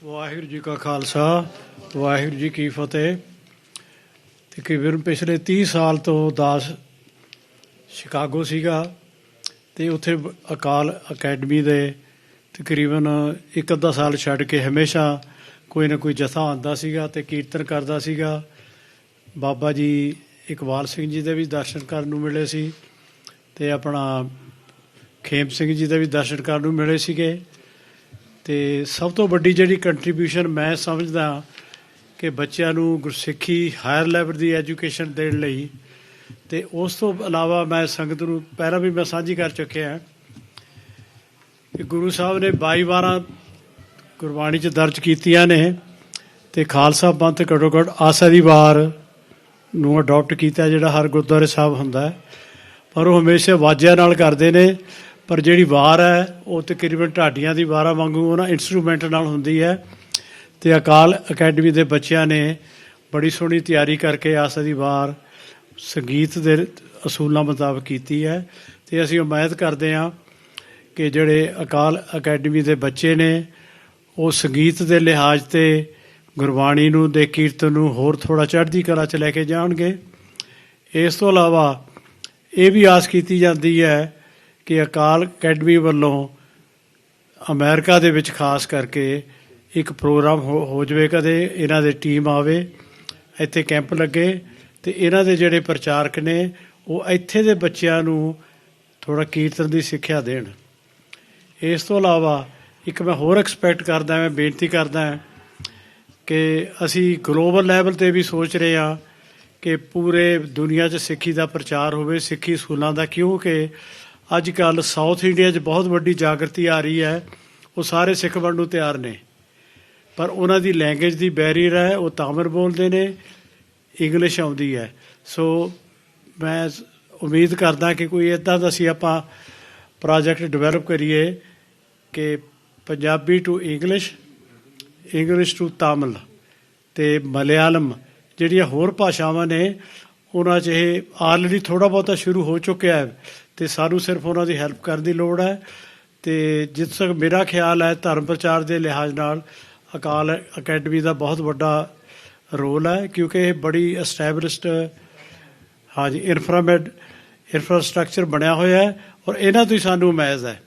ਵਾਹਿਗੁਰੂ ਜੀ ਕਾ ਖਾਲਸਾ, ਵਾਹਿਗੁਰੂ ਜੀ ਕੀ ਫਤਿਹ। ਤਕਰੀਬਨ ਪਿਛਲੇ 30 ਸਾਲ ਤੋਂ ਦਾਸ ਸ਼ਿਕਾਗੋ ਸੀਗਾ ਤੇ ਉੱਥੇ ਅਕਾਲ ਅਕੈਡਮੀ ਦੇ ਤਕਰੀਬਨ 1-ਅੱਧਾ ਸਾਲ ਛੱਡ ਕੇ ਹਮੇਸ਼ਾ ਕੋਈ ਨਾ ਕੋਈ ਜਥਾ ਆਉਂਦਾ ਸੀਗਾ ਤੇ ਕੀਰਤਨ ਕਰਦਾ ਸੀਗਾ। ਬਾਬਾ ਜੀ ਇਕਬਾਲ ਸਿੰਘ ਜੀ ਦੇ ਵੀ ਦਰਸ਼ਨ ਕਰਨ ਨੂੰ ਮਿਲੇ ਸੀ ਤੇ ਆਪਣਾ ਖੇਮ ਸਿੰਘ ਜੀ ਦੇ ਵੀ ਦਰਸ਼ਨ ਕਰਨ ਨੂੰ ਮਿਲੇ ਸੀਗੇ। ਤੇ ਸਭ ਤੋਂ ਵੱਡੀ ਜਿਹੜੀ ਕੰਟਰੀਬਿਊਸ਼ਨ ਮੈਂ ਸਮਝਦਾ ਕਿ ਬੱਚਿਆਂ ਨੂੰ ਗੁਰਸਿੱਖੀ ਹਾਇਰ ਲੈਵਲ ਦੀ ਐਜੂਕੇਸ਼ਨ ਦੇਣ ਲਈ, ਤੇ ਉਸ ਤੋਂ ਇਲਾਵਾ ਮੈਂ ਸੰਗਤ ਨੂੰ ਪਹਿਲਾਂ ਵੀ ਮੈਂ ਸਾਂਝੀ ਕਰ ਚੁੱਕਿਆ ਕਿ ਗੁਰੂ ਸਾਹਿਬ ਨੇ 22 ਵਾਰਾਂ ਗੁਰਬਾਣੀ 'ਚ ਦਰਜ ਕੀਤੀਆਂ ਨੇ ਤੇ ਖਾਲਸਾ ਪੰਥ ਘੱਟੋ ਘੱਟ ਆਸਾ ਦੀ ਵਾਰ ਨੂੰ ਅਡੋਪਟ ਕੀਤਾ ਜਿਹੜਾ ਹਰ ਗੁਰਦੁਆਰੇ ਸਾਹਿਬ ਹੁੰਦਾ ਹੈ, ਪਰ ਉਹ ਹਮੇਸ਼ਾ ਵਾਜਿਆਂ ਨਾਲ ਕਰਦੇ ਨੇ। ਪਰ ਜਿਹੜੀ ਵਾਰ ਹੈ ਉਹ ਤਕਰੀਬਨ ਢਾਡੀਆਂ ਦੀ ਵਾਰਾਂ ਵਾਂਗੂ ਉਹਨਾਂ ਇੰਸਟਰੂਮੈਂਟ ਨਾਲ ਹੁੰਦੀ ਹੈ। ਤੇ ਅਕਾਲ ਅਕੈਡਮੀ ਦੇ ਬੱਚਿਆਂ ਨੇ ਬੜੀ ਸੋਹਣੀ ਤਿਆਰੀ ਕਰਕੇ ਆਸਾ ਦੀ ਵਾਰ ਸੰਗੀਤ ਦੇ ਅਸੂਲਾਂ ਮੁਤਾਬਕ ਕੀਤੀ ਹੈ। ਤੇ ਅਸੀਂ ਉਮੀਦ ਕਰਦੇ ਹਾਂ ਕਿ ਜਿਹੜੇ ਅਕਾਲ ਅਕੈਡਮੀ ਦੇ ਬੱਚੇ ਨੇ ਉਹ ਸੰਗੀਤ ਦੇ ਲਿਹਾਜ਼ 'ਤੇ ਗੁਰਬਾਣੀ ਨੂੰ ਦੇ ਕੀਰਤਨ ਨੂੰ ਹੋਰ ਥੋੜ੍ਹਾ ਚੜ੍ਹਦੀ ਕਲਾ 'ਚ ਲੈ ਕੇ ਜਾਣਗੇ। ਇਸ ਤੋਂ ਇਲਾਵਾ ਇਹ ਵੀ ਆਸ ਕੀਤੀ ਜਾਂਦੀ ਹੈ ਕਿ ਅਕਾਲ ਅਕੈਡਮੀ ਵੱਲੋਂ ਅਮਰੀਕਾ ਦੇ ਵਿੱਚ ਖਾਸ ਕਰਕੇ ਇੱਕ ਪ੍ਰੋਗਰਾਮ ਹੋ ਜਾਵੇ, ਕਦੇ ਇਹਨਾਂ ਦੀ ਟੀਮ ਆਵੇ, ਇੱਥੇ ਕੈਂਪ ਲੱਗੇ ਅਤੇ ਇਹਨਾਂ ਦੇ ਜਿਹੜੇ ਪ੍ਰਚਾਰਕ ਨੇ ਉਹ ਇੱਥੇ ਦੇ ਬੱਚਿਆਂ ਨੂੰ ਥੋੜ੍ਹਾ ਕੀਰਤਨ ਦੀ ਸਿੱਖਿਆ ਦੇਣ। ਇਸ ਤੋਂ ਇਲਾਵਾ ਇੱਕ ਮੈਂ ਹੋਰ ਐਕਸਪੈਕਟ ਕਰਦਾ, ਮੈਂ ਬੇਨਤੀ ਕਰਦਾ ਕਿ ਅਸੀਂ ਗਲੋਬਲ ਲੈਵਲ 'ਤੇ ਵੀ ਸੋਚ ਰਹੇ ਹਾਂ ਕਿ ਪੂਰੇ ਦੁਨੀਆ 'ਚ ਸਿੱਖੀ ਦਾ ਪ੍ਰਚਾਰ ਹੋਵੇ, ਸਿੱਖੀ ਸਕੂਲਾਂ ਦਾ, ਕਿਉਂਕਿ ਅੱਜ ਕੱਲ੍ਹ ਸਾਊਥ ਇੰਡੀਆ 'ਚ ਬਹੁਤ ਵੱਡੀ ਜਾਗਰਤੀ ਆ ਰਹੀ ਹੈ। ਉਹ ਸਾਰੇ ਸਿੱਖ ਬਣਨ ਨੂੰ ਤਿਆਰ ਨੇ, ਪਰ ਉਹਨਾਂ ਦੀ ਲੈਂਗੁਏਜ ਦੀ ਬੈਰੀਅਰ ਹੈ, ਉਹ ਤਾਮਿਲ ਬੋਲਦੇ ਨੇ, ਇੰਗਲਿਸ਼ ਆਉਂਦੀ ਹੈ। ਸੋ ਮੈਂ ਉਮੀਦ ਕਰਦਾ ਕਿ ਕੋਈ ਇੱਦਾਂ ਦਾ ਅਸੀਂ ਆਪਾਂ ਪ੍ਰੋਜੈਕਟ ਡਿਵੈਲਪ ਕਰੀਏ ਕਿ Punjabi to English, English to Tamil ਅਤੇ ਮਲਿਆਲਮ ਜਿਹੜੀਆਂ ਹੋਰ ਭਾਸ਼ਾਵਾਂ ਨੇ ਉਹਨਾਂ 'ਚ ਇਹ ਆਲਰੇਡੀ ਥੋੜ੍ਹਾ ਬਹੁਤਾ ਸ਼ੁਰੂ ਹੋ ਚੁੱਕਿਆ ਹੈ ਅਤੇ ਸਾਨੂੰ ਸਿਰਫ ਉਹਨਾਂ ਦੀ ਹੈਲਪ ਕਰਨ ਦੀ ਲੋੜ ਹੈ। ਅਤੇ ਜਿੱਥੇ ਤੱਕ ਮੇਰਾ ਖਿਆਲ ਹੈ ਧਰਮ ਪ੍ਰਚਾਰ ਦੇ ਲਿਹਾਜ਼ ਨਾਲ ਅਕਾਲ ਅਕੈਡਮੀ ਦਾ ਬਹੁਤ ਵੱਡਾ ਰੋਲ ਹੈ, ਕਿਉਂਕਿ ਇਹ ਬੜੀ ਐਸਟੈਬਲਿਸ਼ਡ ਹਾਂਜੀ ਇਨਫਰਾਸਟਰਕਚਰ ਬਣਿਆ ਹੋਇਆ ਹੈ ਔਰ ਇਹਨਾਂ ਤੋਂ ਹੀ ਸਾਨੂੰ ਉਮੀਦ ਹੈ।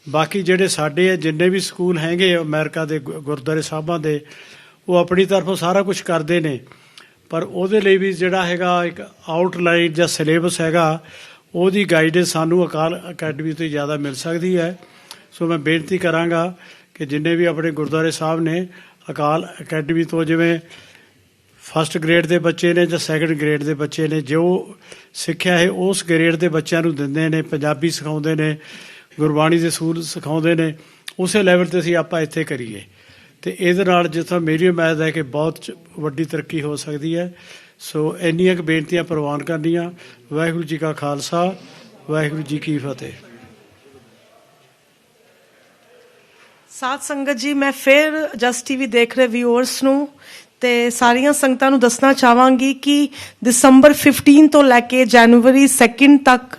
ਬਾਕੀ ਜਿਹੜੇ ਸਾਡੇ ਜਿੰਨੇ ਵੀ ਸਕੂਲ ਹੈਗੇ ਅਮਰੀਕਾ ਦੇ ਗੁਰਦੁਆਰੇ ਸਾਹਿਬਾਂ ਦੇ, ਉਹ ਆਪਣੀ ਤਰਫੋਂ ਸਾਰਾ ਕੁਛ ਕਰਦੇ ਨੇ, ਪਰ ਉਹਦੇ ਲਈ ਵੀ ਜਿਹੜਾ ਹੈਗਾ ਇੱਕ ਆਊਟਲਾਈਨ ਜਾਂ ਸਿਲੇਬਸ ਹੈਗਾ, ਉਹਦੀ ਗਾਈਡੈਂਸ ਸਾਨੂੰ ਅਕਾਲ ਅਕੈਡਮੀ ਤੋਂ ਜ਼ਿਆਦਾ ਮਿਲ ਸਕਦੀ ਹੈ। ਸੋ ਮੈਂ ਬੇਨਤੀ ਕਰਾਂਗਾ ਕਿ ਜਿੰਨੇ ਵੀ ਆਪਣੇ ਗੁਰਦੁਆਰੇ ਸਾਹਿਬ ਨੇ ਅਕਾਲ ਅਕੈਡਮੀ ਤੋਂ, ਜਿਵੇਂ ਫਸਟ ਗ੍ਰੇਡ ਦੇ ਬੱਚੇ ਨੇ ਜਾਂ ਸੈਕੰਡ ਗ੍ਰੇਡ ਦੇ ਬੱਚੇ ਨੇ, ਜੋ ਸਿੱਖਿਆ ਹੈ ਉਸ ਗ੍ਰੇਡ ਦੇ ਬੱਚਿਆਂ ਨੂੰ ਦਿੰਦੇ ਨੇ, ਪੰਜਾਬੀ ਸਿਖਾਉਂਦੇ ਨੇ, ਗੁਰਬਾਣੀ ਦੇ ਅਸੂਲ ਸਿਖਾਉਂਦੇ ਨੇ, ਉਸੇ ਲੈਵਲ 'ਤੇ ਅਸੀਂ ਆਪਾਂ ਇੱਥੇ ਕਰੀਏ ਅਤੇ ਇਹਦੇ ਨਾਲ ਜਿੱਥੋਂ ਮੇਰੀ ਉਮੀਦ ਹੈ ਕਿ ਬਹੁਤ ਵੱਡੀ ਤਰੱਕੀ ਹੋ ਸਕਦੀ ਹੈ। ਸੋ ਇੰਨੀਆਂ ਕੁ ਬੇਨਤੀਆਂ ਪ੍ਰਵਾਨ ਕਰਨੀਆਂ। ਵਾਹਿਗੁਰੂ ਜੀ ਕਾ ਖਾਲਸਾ, ਵਾਹਿਗੁਰੂ ਜੀ ਕੀ ਫਤਿਹ। ਸਾਧ ਸੰਗਤ ਜੀ, ਮੈਂ ਫਿਰ ਜਸਟ ਟੀਵੀ ਦੇਖ ਰਹੇ ਵਿਊਅਰਸ ਨੂੰ ਤੇ ਸਾਰੀਆਂ ਸੰਗਤਾਂ ਨੂੰ ਦੱਸਣਾ ਚਾਹਾਂਗੀ ਕਿ ਦਸੰਬਰ 15 ਤੋਂ ਲੈ ਕੇ ਜਨਵਰੀ 2 ਤੱਕ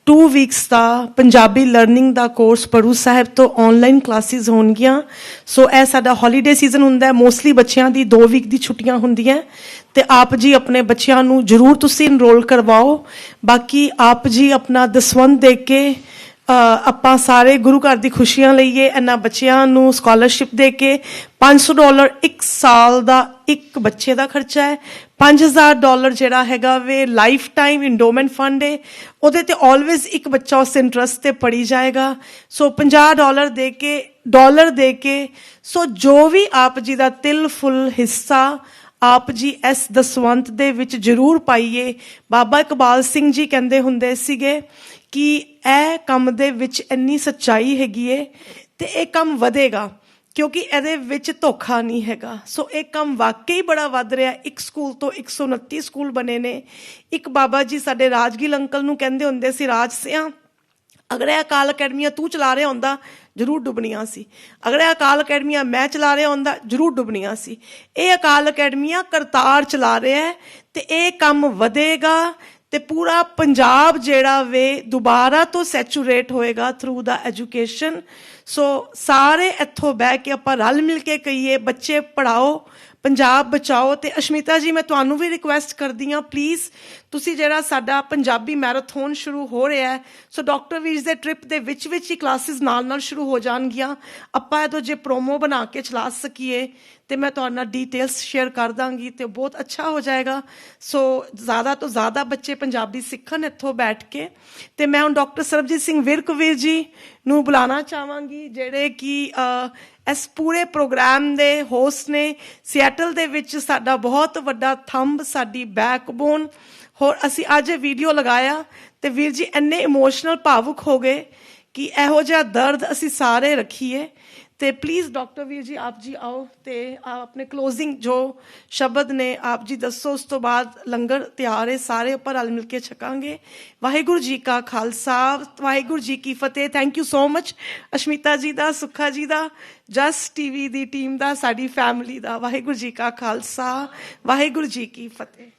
2 ਵੀਕਸ ਦਾ ਪੰਜਾਬੀ ਲਰਨਿੰਗ ਦਾ ਕੋਰਸ ਬੜੂ ਸਾਹਿਬ ਤੋਂ ਆਨਲਾਈਨ ਕਲਾਸਿਸ ਹੋਣਗੀਆਂ। ਸੋ ਇਹ ਸਾਡਾ ਹੌਲੀਡੇ ਸੀਜ਼ਨ ਹੁੰਦਾ ਹੈ, ਮੋਸਟਲੀ ਬੱਚਿਆਂ ਦੀ 2 ਵੀਕ ਦੀ ਛੁੱਟੀਆਂ ਹੁੰਦੀਆਂ ਤੇ ਆਪ ਜੀ ਆਪਣੇ ਬੱਚਿਆਂ ਨੂੰ ਜ਼ਰੂਰ ਤੁਸੀਂ ਇਨਰੋਲ ਕਰਵਾਓ। ਬਾਕੀ ਆਪ ਜੀ ਆਪਣਾ ਦਸਵੰਧ ਦੇ ਕੇ ਆਪਾਂ ਸਾਰੇ ਗੁਰੂ ਘਰ ਦੀ ਖੁਸ਼ੀਆਂ ਲਈਏ। ਇਹਨਾਂ ਬੱਚਿਆਂ ਨੂੰ ਸਕਾਲਰਸ਼ਿਪ ਦੇ ਕੇ $500 1 ਸਾਲ ਦਾ ਇੱਕ ਬੱਚੇ ਦਾ ਖਰਚਾ ਹੈ। $5000 ਜਿਹੜਾ ਹੈਗਾ ਵੇ ਲਾਈਫ ਟਾਈਮ ਇੰਡੋਮੈਂਟ ਫੰਡ ਹੈ, ਉਹਦੇ ਤੇ ਆਲਵੇਜ਼ ਇੱਕ ਬੱਚਾ ਉਸ ਇੰਟਰਸਟ ਤੇ ਪੜੀ ਜਾਏਗਾ। ਸੋ $50 ਦੇ ਕੇ ਸੋ ਜੋ ਵੀ ਆਪ ਜੀ ਦਾ ਤਿਲ ਫੁੱਲ ਹਿੱਸਾ ਆਪ ਜੀ ਇਸ ਦਸਵੰਤ ਦੇ ਵਿੱਚ ਜ਼ਰੂਰ ਪਾਈਏ। ਬਾਬਾ ਇਕਬਾਲ ਸਿੰਘ ਜੀ ਕਹਿੰਦੇ ਹੁੰਦੇ ਸੀਗੇ ਕਿ ਇਹ ਕੰਮ ਦੇ ਵਿੱਚ ਇੰਨੀ ਸੱਚਾਈ ਹੈਗੀ ਏ ਤੇ ਇਹ ਕੰਮ ਵਧੇਗਾ, ਕਿਉਂਕਿ ਇਹਦੇ ਵਿੱਚ ਧੋਖਾ ਨਹੀਂ ਹੈਗਾ। ਸੋ ਇਹ ਕੰਮ ਵਾਕਈ ਬੜਾ ਵੱਧ ਰਿਹਾ। ਇੱਕ ਸਕੂਲ ਤੋਂ 129 ਸਕੂਲ ਬਣੇ ਨੇ। ਇੱਕ ਬਾਬਾ ਜੀ ਸਾਡੇ ਰਾਜਗੀਲ ਅੰਕਲ ਨੂੰ ਕਹਿੰਦੇ ਹੁੰਦੇ ਸੀ, ਰਾਜ ਸਿਆਂ, ਅਗਰ ਇਹ ਅਕਾਲ ਅਕੈਡਮੀਆਂ ਤੂੰ ਚਲਾ ਰਿਹਾ ਹੁੰਦਾ ਜ਼ਰੂਰ ਡੁੱਬਣੀਆਂ ਸੀ, ਅਗਰ ਇਹ ਅਕਾਲ ਅਕੈਡਮੀਆਂ ਮੈਂ ਚਲਾ ਰਿਹਾ ਹੁੰਦਾ ਜ਼ਰੂਰ ਡੁੱਬਣੀਆਂ ਸੀ। ਇਹ ਅਕਾਲ ਅਕੈਡਮੀਆਂ ਕਰਤਾਰ ਚਲਾ ਰਿਹਾ ਹੈ ਤੇ ਇਹ ਕੰਮ ਵਧੇਗਾ ਤੇ ਪੂਰਾ ਪੰਜਾਬ ਜਿਹੜਾ ਵੇ ਦੁਬਾਰਾ ਤੋਂ ਸੈਚੂਰੇਟ ਹੋਏਗਾ ਥਰੂ ਦਾ ਐਜੂਕੇਸ਼ਨ। ਸੋ ਸਾਰੇ ਇੱਥੋਂ ਬਹਿ ਕੇ ਆਪਾਂ ਰਲ ਮਿਲ ਕੇ ਕਹੀਏ, ਬੱਚੇ ਪੜ੍ਹਾਓ, ਪੰਜਾਬ ਬਚਾਓ। ਤੇ ਅਸ਼ਮਿਤਾ ਜੀ, ਮੈਂ ਤੁਹਾਨੂੰ ਵੀ ਰਿਕੁਐਸਟ ਕਰਦੀ ਹਾਂ, ਪਲੀਜ਼ ਤੁਸੀਂ ਜਿਹੜਾ ਸਾਡਾ ਪੰਜਾਬੀ ਮੈਰਾਥਨ ਸ਼ੁਰੂ ਹੋ ਰਿਹਾ ਹੈ, ਸੋ ਡਾਕਟਰ ਵੀਰ ਦੇ ਟ੍ਰਿਪ ਦੇ ਵਿੱਚ ਹੀ ਕਲਾਸਿਸ ਨਾਲ ਸ਼ੁਰੂ ਹੋ ਜਾਣਗੀਆਂ। ਆਪਾਂ ਇਹਦੋਂ ਜੇ ਪ੍ਰੋਮੋ ਬਣਾ ਕੇ ਚਲਾ ਸਕੀਏ ਤੇ ਮੈਂ ਤੁਹਾਡੇ ਨਾਲ ਡਿਟੇਲਸ ਸ਼ੇਅਰ ਕਰ ਦਾਂਗੀ ਤੇ ਬਹੁਤ ਅੱਛਾ ਹੋ ਜਾਏਗਾ। ਸੋ ਜ਼ਿਆਦਾ ਤੋਂ ਜ਼ਿਆਦਾ ਬੱਚੇ ਪੰਜਾਬੀ ਸਿੱਖਣ ਇੱਥੋਂ ਬੈਠ ਕੇ। ਤੇ ਮੈਂ ਹੁਣ ਡਾਕਟਰ ਸਰਬਜੀਤ ਸਿੰਘ ਵਿਰਕ ਵੀਰ ਜੀ ਨੂੰ ਬੁਲਾਉਣਾ ਚਾਹਾਂਗੀ, ਜਿਹੜੇ ਕਿ ਇਸ ਪੂਰੇ ਪ੍ਰੋਗਰਾਮ ਦੇ ਹੋਸਟ ਨੇ। ਸਿਐਟਲ ਦੇ ਵਿੱਚ ਸਾਡਾ ਬਹੁਤ ਵੱਡਾ ਥੰਬ, ਸਾਡੀ ਬੈਕਬੋਨ। ਹੋਰ ਅਸੀਂ ਅੱਜ ਵੀਡੀਓ ਲਗਾਇਆ ਤੇ ਵੀਰ ਜੀ ਇੰਨੇ ਇਮੋਸ਼ਨਲ ਭਾਵੁਕ ਹੋ ਗਏ ਕਿ ਇਹੋ ਜਿਹਾ ਦਰਦ ਅਸੀਂ ਸਾਰੇ ਰੱਖੀਏ। ਤੇ ਪਲੀਜ਼ ਡਾਕਟਰ ਵੀਰ ਜੀ ਆਪ ਜੀ ਆਓ ਤੇ ਆਪਣੇ ਕਲੋਜ਼ਿੰਗ ਜੋ ਸ਼ਬਦ ਨੇ ਆਪ ਜੀ ਦੱਸੋ। ਉਸ ਤੋਂ ਬਾਅਦ ਲੰਗਰ ਤਿਆਰ ਹੈ, ਸਾਰੇ ਉੱਪਰ ਰਲ ਮਿਲ ਕੇ ਛਕਾਂਗੇ। ਵਾਹਿਗੁਰੂ ਜੀ ਕਾ ਖਾਲਸਾ, ਵਾਹਿਗੁਰੂ ਜੀ ਕੀ ਫਤਿਹ। Thank you so much Ashmita ਜੀ ਦਾ, ਸੁੱਖਾ ਜੀ ਦਾ, ਜਸਟ ਟੀਵੀ ਦੀ ਟੀਮ ਦਾ, ਸਾਡੀ ਫੈਮਿਲੀ ਦਾ। ਵਾਹਿਗੁਰੂ ਜੀ ਕਾ ਖਾਲਸਾ, ਵਾਹਿਗੁਰੂ ਜੀ ਕੀ ਫਤਿਹ।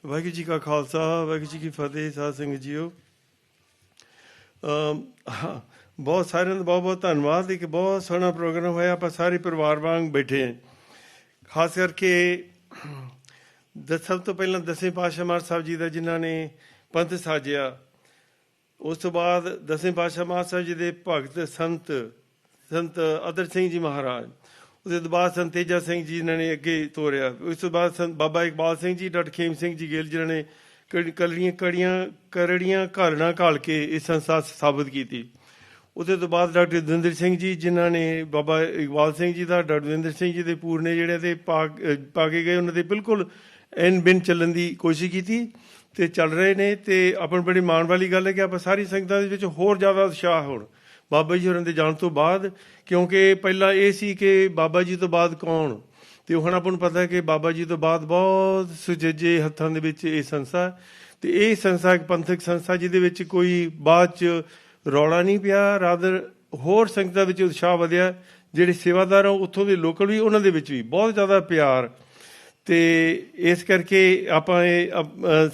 ਵਾਹਿਗੁਰੂ ਜੀ ਕਾ ਖਾਲਸਾ, ਵਾਹਿਗੁਰੂ ਜੀ ਕੀ ਫਤਿਹ। ਸਾਧ ਸੰਗਤ ਜੀਓ, ਬਹੁਤ ਸਾਰਿਆਂ ਦਾ ਬਹੁਤ ਬਹੁਤ ਧੰਨਵਾਦ। ਇੱਕ ਬਹੁਤ ਸੋਹਣਾ ਪ੍ਰੋਗਰਾਮ ਹੋਇਆ। ਆਪਾਂ ਸਾਰੇ ਪਰਿਵਾਰ ਵਾਂਗ ਬੈਠੇ ਹਾਂ। ਖਾਸ ਕਰਕੇ ਸਭ ਤੋਂ ਪਹਿਲਾਂ 10ਵੇਂ ਪਾਤਸ਼ਾਹ ਮਹਾਰਾਜ ਸਾਹਿਬ ਜੀ ਦਾ ਜਿਨ੍ਹਾਂ ਨੇ ਪੰਥ ਸਾਜਿਆ। ਉਸ ਤੋਂ ਬਾਅਦ 10ਵੇਂ ਪਾਤਸ਼ਾਹ ਮਹਾਰਾਜ ਸਾਹਿਬ ਜੀ ਦੇ ਭਗਤ ਸੰਤ ਅਦਰ ਸਿੰਘ ਜੀ ਮਹਾਰਾਜ। ਉਹਦੇ ਤੋਂ ਬਾਅਦ ਸੰਤ ਤੇਜਾ ਸਿੰਘ ਜੀ ਜਿਨ੍ਹਾਂ ਨੇ ਅੱਗੇ ਤੋਰਿਆ। ਉਸ ਤੋਂ ਬਾਅਦ ਬਾਬਾ ਇਕਬਾਲ ਸਿੰਘ ਜੀ, ਡਾਕਟਰ ਖੇਮ ਸਿੰਘ ਜੀ ਗਿੱਲ ਜਿਨ੍ਹਾਂ ਨੇ ਕਰੜੀਆਂ ਘਾਲਣਾ ਘਾਲ ਕੇ ਇਹ ਸੰਸਥਾ ਸਾਬਤ ਕੀਤੀ। ਉਹਦੇ ਤੋਂ ਬਾਅਦ ਡਾਕਟਰ ਦਵਿੰਦਰ ਸਿੰਘ ਜੀ ਜਿਨ੍ਹਾਂ ਨੇ ਬਾਬਾ ਇਕਬਾਲ ਸਿੰਘ ਜੀ ਦਾ, ਡਾਕਟਰ ਦਵਿੰਦਰ ਸਿੰਘ ਜੀ ਦੇ ਪੂਰਨੇ ਜਿਹੜੇ ਤੇ ਪਾ ਕੇ ਗਏ, ਉਹਨਾਂ ਦੇ ਬਿਲਕੁਲ ਐਨ ਬਿਨ ਚੱਲਣ ਦੀ ਕੋਸ਼ਿਸ਼ ਕੀਤੀ ਤੇ ਚੱਲ ਰਹੇ ਨੇ। ਤੇ ਆਪਣ ਬੜੀ ਮਾਣ ਵਾਲੀ ਗੱਲ ਹੈ ਕਿ ਆਪਾਂ ਸਾਰੀ ਸੰਗਤਾਂ ਦੇ ਵਿੱਚ ਹੋਰ ਜ਼ਿਆਦਾ ਉਤਸ਼ਾਹ ਹੋਣ ਬਾਬਾ ਜੀ ਹੋਰਾਂ ਦੇ ਜਾਣ ਤੋਂ ਬਾਅਦ, ਕਿਉਂਕਿ ਪਹਿਲਾਂ ਇਹ ਸੀ ਕਿ ਬਾਬਾ ਜੀ ਤੋਂ ਬਾਅਦ ਕੌਣ, ਤੇ ਹੁਣ ਆਪਾਂ ਨੂੰ ਪਤਾ ਹੈ ਕਿ ਬਾਬਾ ਜੀ ਤੋਂ ਬਾਅਦ ਬਹੁਤ ਸੁਚੱਜੇ ਹੱਥਾਂ ਦੇ ਵਿੱਚ ਇਹ ਸੰਸਥਾ, ਤੇ ਇਹ ਸੰਸਥਾ ਇੱਕ ਪੰਥਕ ਸੰਸਥਾ ਜਿਹਦੇ ਵਿੱਚ ਕੋਈ ਬਾਅਦ 'ਚ ਰੌਲਾ ਨਹੀਂ ਪਿਆ, ਰਾਦਰ ਹੋਰ ਸੰਗਤਾਂ ਵਿੱਚ ਉਤਸ਼ਾਹ ਵਧਿਆ। ਜਿਹੜੇ ਸੇਵਾਦਾਰ ਆ ਉੱਥੋਂ ਦੇ ਲੋਕਲ ਵੀ, ਉਹਨਾਂ ਦੇ ਵਿੱਚ ਵੀ ਬਹੁਤ ਜ਼ਿਆਦਾ ਪਿਆਰ, ਤੇ ਇਸ ਕਰਕੇ ਆਪਾਂ ਇਹ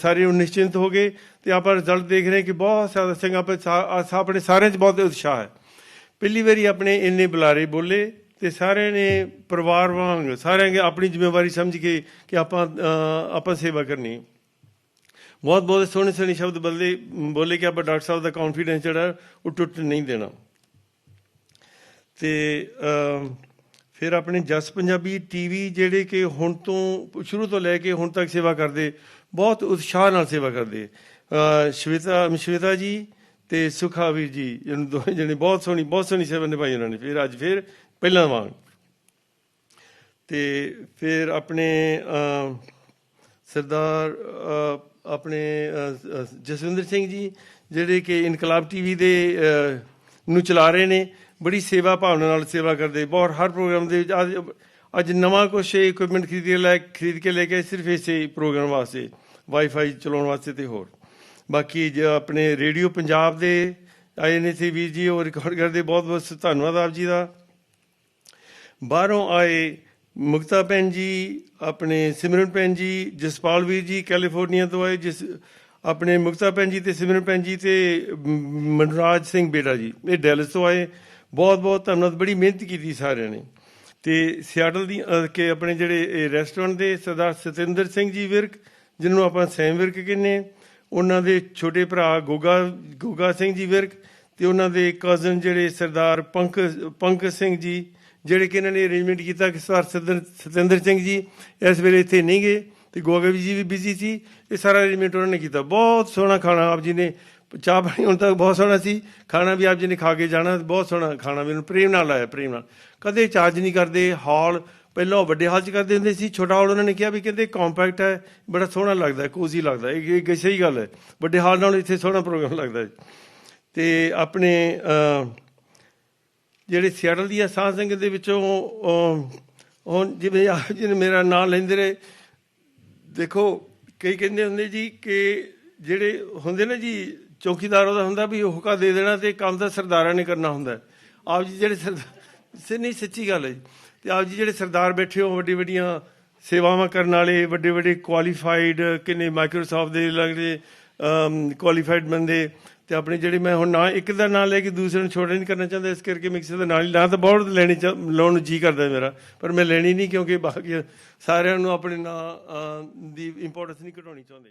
ਸਾਰੇ ਨਿਸ਼ਚਿੰਤ ਹੋ ਗਏ ਤੇ ਆਪਾਂ ਰਿਜ਼ਲਟ ਦੇਖ ਰਹੇ ਕਿ ਬਹੁਤ ਜ਼ਿਆਦਾ ਸੰਗਤ ਆਪਣੇ ਸਾਰਿਆਂ 'ਚ ਬਹੁਤ ਉਤਸ਼ਾਹ ਹੈ। ਪਹਿਲੀ ਵਾਰੀ ਆਪਣੇ ਇੰਨੇ ਬੁਲਾਰੇ ਬੋਲੇ ਤੇ ਸਾਰਿਆਂ ਨੇ ਪਰਿਵਾਰ ਵਾਂਗ ਸਾਰਿਆਂ ਨੇ ਆਪਣੀ ਜ਼ਿੰਮੇਵਾਰੀ ਸਮਝ ਕੇ ਕਿ ਆਪਾਂ ਸੇਵਾ ਕਰਨੀ। ਬਹੁਤ ਬਹੁਤ ਸੋਹਣੇ ਸੋਹਣੇ ਸ਼ਬਦ ਬੋਲੇ ਕਿ ਆਪਾਂ ਡਾਕਟਰ ਸਾਹਿਬ ਦਾ ਕੌਨਫੀਡੈਂਸ ਜਿਹੜਾ ਉਹ ਟੁੱਟ ਨਹੀਂ ਦੇਣਾ। ਤੇ ਫਿਰ ਆਪਣੇ ਜਸ ਪੰਜਾਬੀ ਟੀਵੀ ਜਿਹੜੇ ਕਿ ਹੁਣ ਤੋਂ ਸ਼ੁਰੂ ਤੋਂ ਲੈ ਕੇ ਹੁਣ ਤੱਕ ਸੇਵਾ ਕਰਦੇ, ਬਹੁਤ ਉਤਸ਼ਾਹ ਨਾਲ ਸੇਵਾ ਕਰਦੇ। ਸ਼ਵੇਤਾ ਜੀ ਤੇ ਸੁਖਾਵੀਰ ਜੀ ਦੋਵੇਂ ਜਣੇ ਬਹੁਤ ਸੋਹਣੀ ਸੇਵਾ ਨਿਭਾਈ ਉਹਨਾਂ ਨੇ। ਫਿਰ ਅੱਜ ਫਿਰ ਪਹਿਲਾਂ ਵਾਂਗ। ਤੇ ਫਿਰ ਆਪਣੇ ਸਰਦਾਰ ਆਪਣੇ ਜਸਵਿੰਦਰ ਸਿੰਘ ਜੀ ਜਿਹੜੇ ਕਿ ਇਨਕਲਾਬ ਟੀਵੀ ਦੇ ਨੂੰ ਚਲਾ ਰਹੇ ਨੇ, ਬੜੀ ਸੇਵਾ ਭਾਵਨਾ ਨਾਲ ਸੇਵਾ ਕਰਦੇ। ਬਹੁਤ ਹਰ ਪ੍ਰੋਗਰਾਮ ਦੇ ਵਿੱਚ ਅੱਜ ਨਵਾਂ ਕੁਛ ਇਕੁਇਪਮੈਂਟ ਖਰੀਦ ਕੇ ਲੈ ਕੇ ਸਿਰਫ ਇਸੇ ਪ੍ਰੋਗਰਾਮ ਵਾਸਤੇ, ਵਾਈਫਾਈ ਚਲਾਉਣ ਵਾਸਤੇ ਤੇ ਹੋਰ। ਬਾਕੀ ਆਪਣੇ ਰੇਡੀਓ ਪੰਜਾਬ ਦੇ ਆਏ ਨੇ ਸੀ ਵੀਰ ਜੀ, ਉਹ ਰਿਕਾਰਡ ਕਰਦੇ, ਬਹੁਤ ਬਹੁਤ ਧੰਨਵਾਦ ਆਪ ਜੀ ਦਾ। ਬਾਹਰੋਂ ਆਏ ਮੁਕਤਾ ਭੈਣ ਜੀ, ਆਪਣੇ ਸਿਮਰਨ ਭੈਣ ਜੀ, ਜਸਪਾਲ ਵੀਰ ਜੀ ਕੈਲੀਫੋਰਨੀਆ ਤੋਂ ਆਏ, ਆਪਣੇ ਮੁਕਤਾ ਭੈਣ ਜੀ ਤੇ ਸਿਮਰਨ ਭੈਣ ਜੀ ਤੇ ਮਨਰਾਜ ਸਿੰਘ ਬੇਟਾ ਜੀ ਇਹ ਡੈਲਸ ਤੋਂ ਆਏ। ਬਹੁਤ ਬਹੁਤ ਧੰਨਵਾਦ, ਬੜੀ ਮਿਹਨਤ ਕੀਤੀ ਸਾਰਿਆਂ ਨੇ। ਤੇ ਸਿਆਟਲ ਦੀ ਕੇ ਆਪਣੇ ਜਿਹੜੇ ਰੈਸਟੋਰੈਂਟ ਦੇ ਸਰਦਾਰ ਸਤਿੰਦਰ ਸਿੰਘ ਜੀ ਵਿਰਕ, ਜਿਹਨੂੰ ਆਪਾਂ ਸੈਮ ਵਿਰਕ ਕਹਿੰਦੇ, ਉਹਨਾਂ ਦੇ ਛੋਟੇ ਭਰਾ ਗੋਗਾ ਸਿੰਘ ਜੀ ਵਿਰਕ, ਤੇ ਉਹਨਾਂ ਦੇ ਕਜ਼ਨ ਜਿਹੜੇ ਸਰਦਾਰ ਪੰਕਜ ਸਿੰਘ ਜੀ, ਜਿਹੜੇ ਕਿ ਇਹਨਾਂ ਨੇ ਅਰੇਂਜਮੈਂਟ ਕੀਤਾ ਕਿ ਸਰਦਾਰ ਸਤਿੰਦਰ ਸਿੰਘ ਜੀ ਇਸ ਵੇਲੇ ਇੱਥੇ ਨਹੀਂ ਗਏ ਤੇ ਗੋਗਾ ਜੀ ਵੀ ਬਿਜ਼ੀ ਸੀ। ਇਹ ਸਾਰਾ ਅਰੇਂਜਮੈਂਟ ਉਹਨਾਂ ਨੇ ਕੀਤਾ। ਬਹੁਤ ਸੋਹਣਾ ਖਾਣਾ ਆਪ ਜੀ ਨੇ, ਚਾਹ ਪਾਣੀ ਹੁਣ ਤੱਕ ਬਹੁਤ ਸੋਹਣਾ ਸੀ, ਖਾਣਾ ਵੀ ਆਪ ਜੀ ਨੇ ਖਾ ਕੇ ਜਾਣਾ। ਬਹੁਤ ਸੋਹਣਾ ਖਾਣਾ ਵੀ ਉਹਨੂੰ ਪ੍ਰੇਮ ਨਾਲ ਲਾਇਆ, ਪ੍ਰੇਮ ਨਾਲ, ਕਦੇ ਚਾਰਜ ਨਹੀਂ ਕਰਦੇ। ਹਾਲ ਪਹਿਲਾਂ ਉਹ ਵੱਡੇ ਹਾਲ 'ਚ ਕਰਦੇ ਹੁੰਦੇ ਸੀ, ਛੋਟਾ ਹਾਲ ਉਹਨਾਂ ਨੇ ਕਿਹਾ ਵੀ ਕਹਿੰਦੇ ਕੰਪੈਕਟ ਹੈ, ਬੜਾ ਸੋਹਣਾ ਲੱਗਦਾ, ਕੋਜ਼ੀ ਲੱਗਦਾ। ਇਹ ਸਹੀ ਗੱਲ ਹੈ, ਵੱਡੇ ਹਾਲ ਨਾਲ ਇੱਥੇ ਸੋਹਣਾ ਪ੍ਰੋਗਰਾਮ ਲੱਗਦਾ। ਤੇ ਆਪਣੇ ਜਿਹੜੇ ਸਿਆਟਲ ਦੀ ਸਾਧ ਸੰਗਤ ਦੇ ਵਿੱਚੋਂ ਹੁਣ ਜਿਵੇਂ ਆਪ ਜੀ ਨੇ ਮੇਰਾ ਨਾਂ ਲੈਂਦੇ ਰਹੇ, ਦੇਖੋ ਕਈ ਕਹਿੰਦੇ ਹੁੰਦੇ ਜੀ ਕਿ ਜਿਹੜੇ ਹੁੰਦੇ ਨਾ ਜੀ ਚੌਕੀਦਾਰ, ਉਹਦਾ ਹੁੰਦਾ ਵੀ ਹੁਕਾ ਦੇ ਦੇਣਾ ਤੇ ਕੰਮ ਤਾਂ ਸਰਦਾਰਾਂ ਨੇ ਕਰਨਾ ਹੁੰਦਾ। ਆਪ ਜੀ ਜਿਹੜੇ ਨਹੀਂ, ਸੱਚੀ ਗੱਲ ਹੈ ਜੀ। ਤੇ ਆਪ ਜੀ ਜਿਹੜੇ ਸਰਦਾਰ ਬੈਠੇ ਹੋ, ਵੱਡੀ ਵੱਡੀਆਂ ਸੇਵਾਵਾਂ ਕਰਨ ਵਾਲੇ, ਵੱਡੇ ਵੱਡੇ ਕੁਆਲੀਫਾਈਡ, ਕਿੰਨੇ ਮਾਈਕਰੋਸਾਫਟ ਦੇ ਲੱਗਦੇ ਕੁਆਲੀਫਾਈਡ ਬੰਦੇ। ਤੇ ਆਪਣੇ ਜਿਹੜੇ ਮੈਂ ਹੁਣ ਨਾਂ ਇੱਕ ਦਾ ਨਾਂ ਲੈ ਕੇ ਦੂਸਰੇ ਨੂੰ ਛੋਟਾ ਨਹੀਂ ਕਰਨਾ ਚਾਹੁੰਦਾ, ਇਸ ਕਰਕੇ ਮੈਂ ਕਿਸੇ ਦਾ ਨਾਂ ਤਾਂ ਬਹੁਤ ਲਾਉਣ ਨੂੰ ਜੀ ਕਰਦਾ ਮੇਰਾ, ਪਰ ਮੈਂ ਲੈਣੀ ਨਹੀਂ, ਕਿਉਂਕਿ ਬਾਕੀ ਸਾਰਿਆਂ ਨੂੰ ਆਪਣੇ ਨਾਂ ਦੀ ਇੰਪੋਰਟੈਂਸ ਨਹੀਂ ਘਟਾਉਣੀ ਚਾਹੁੰਦੇ।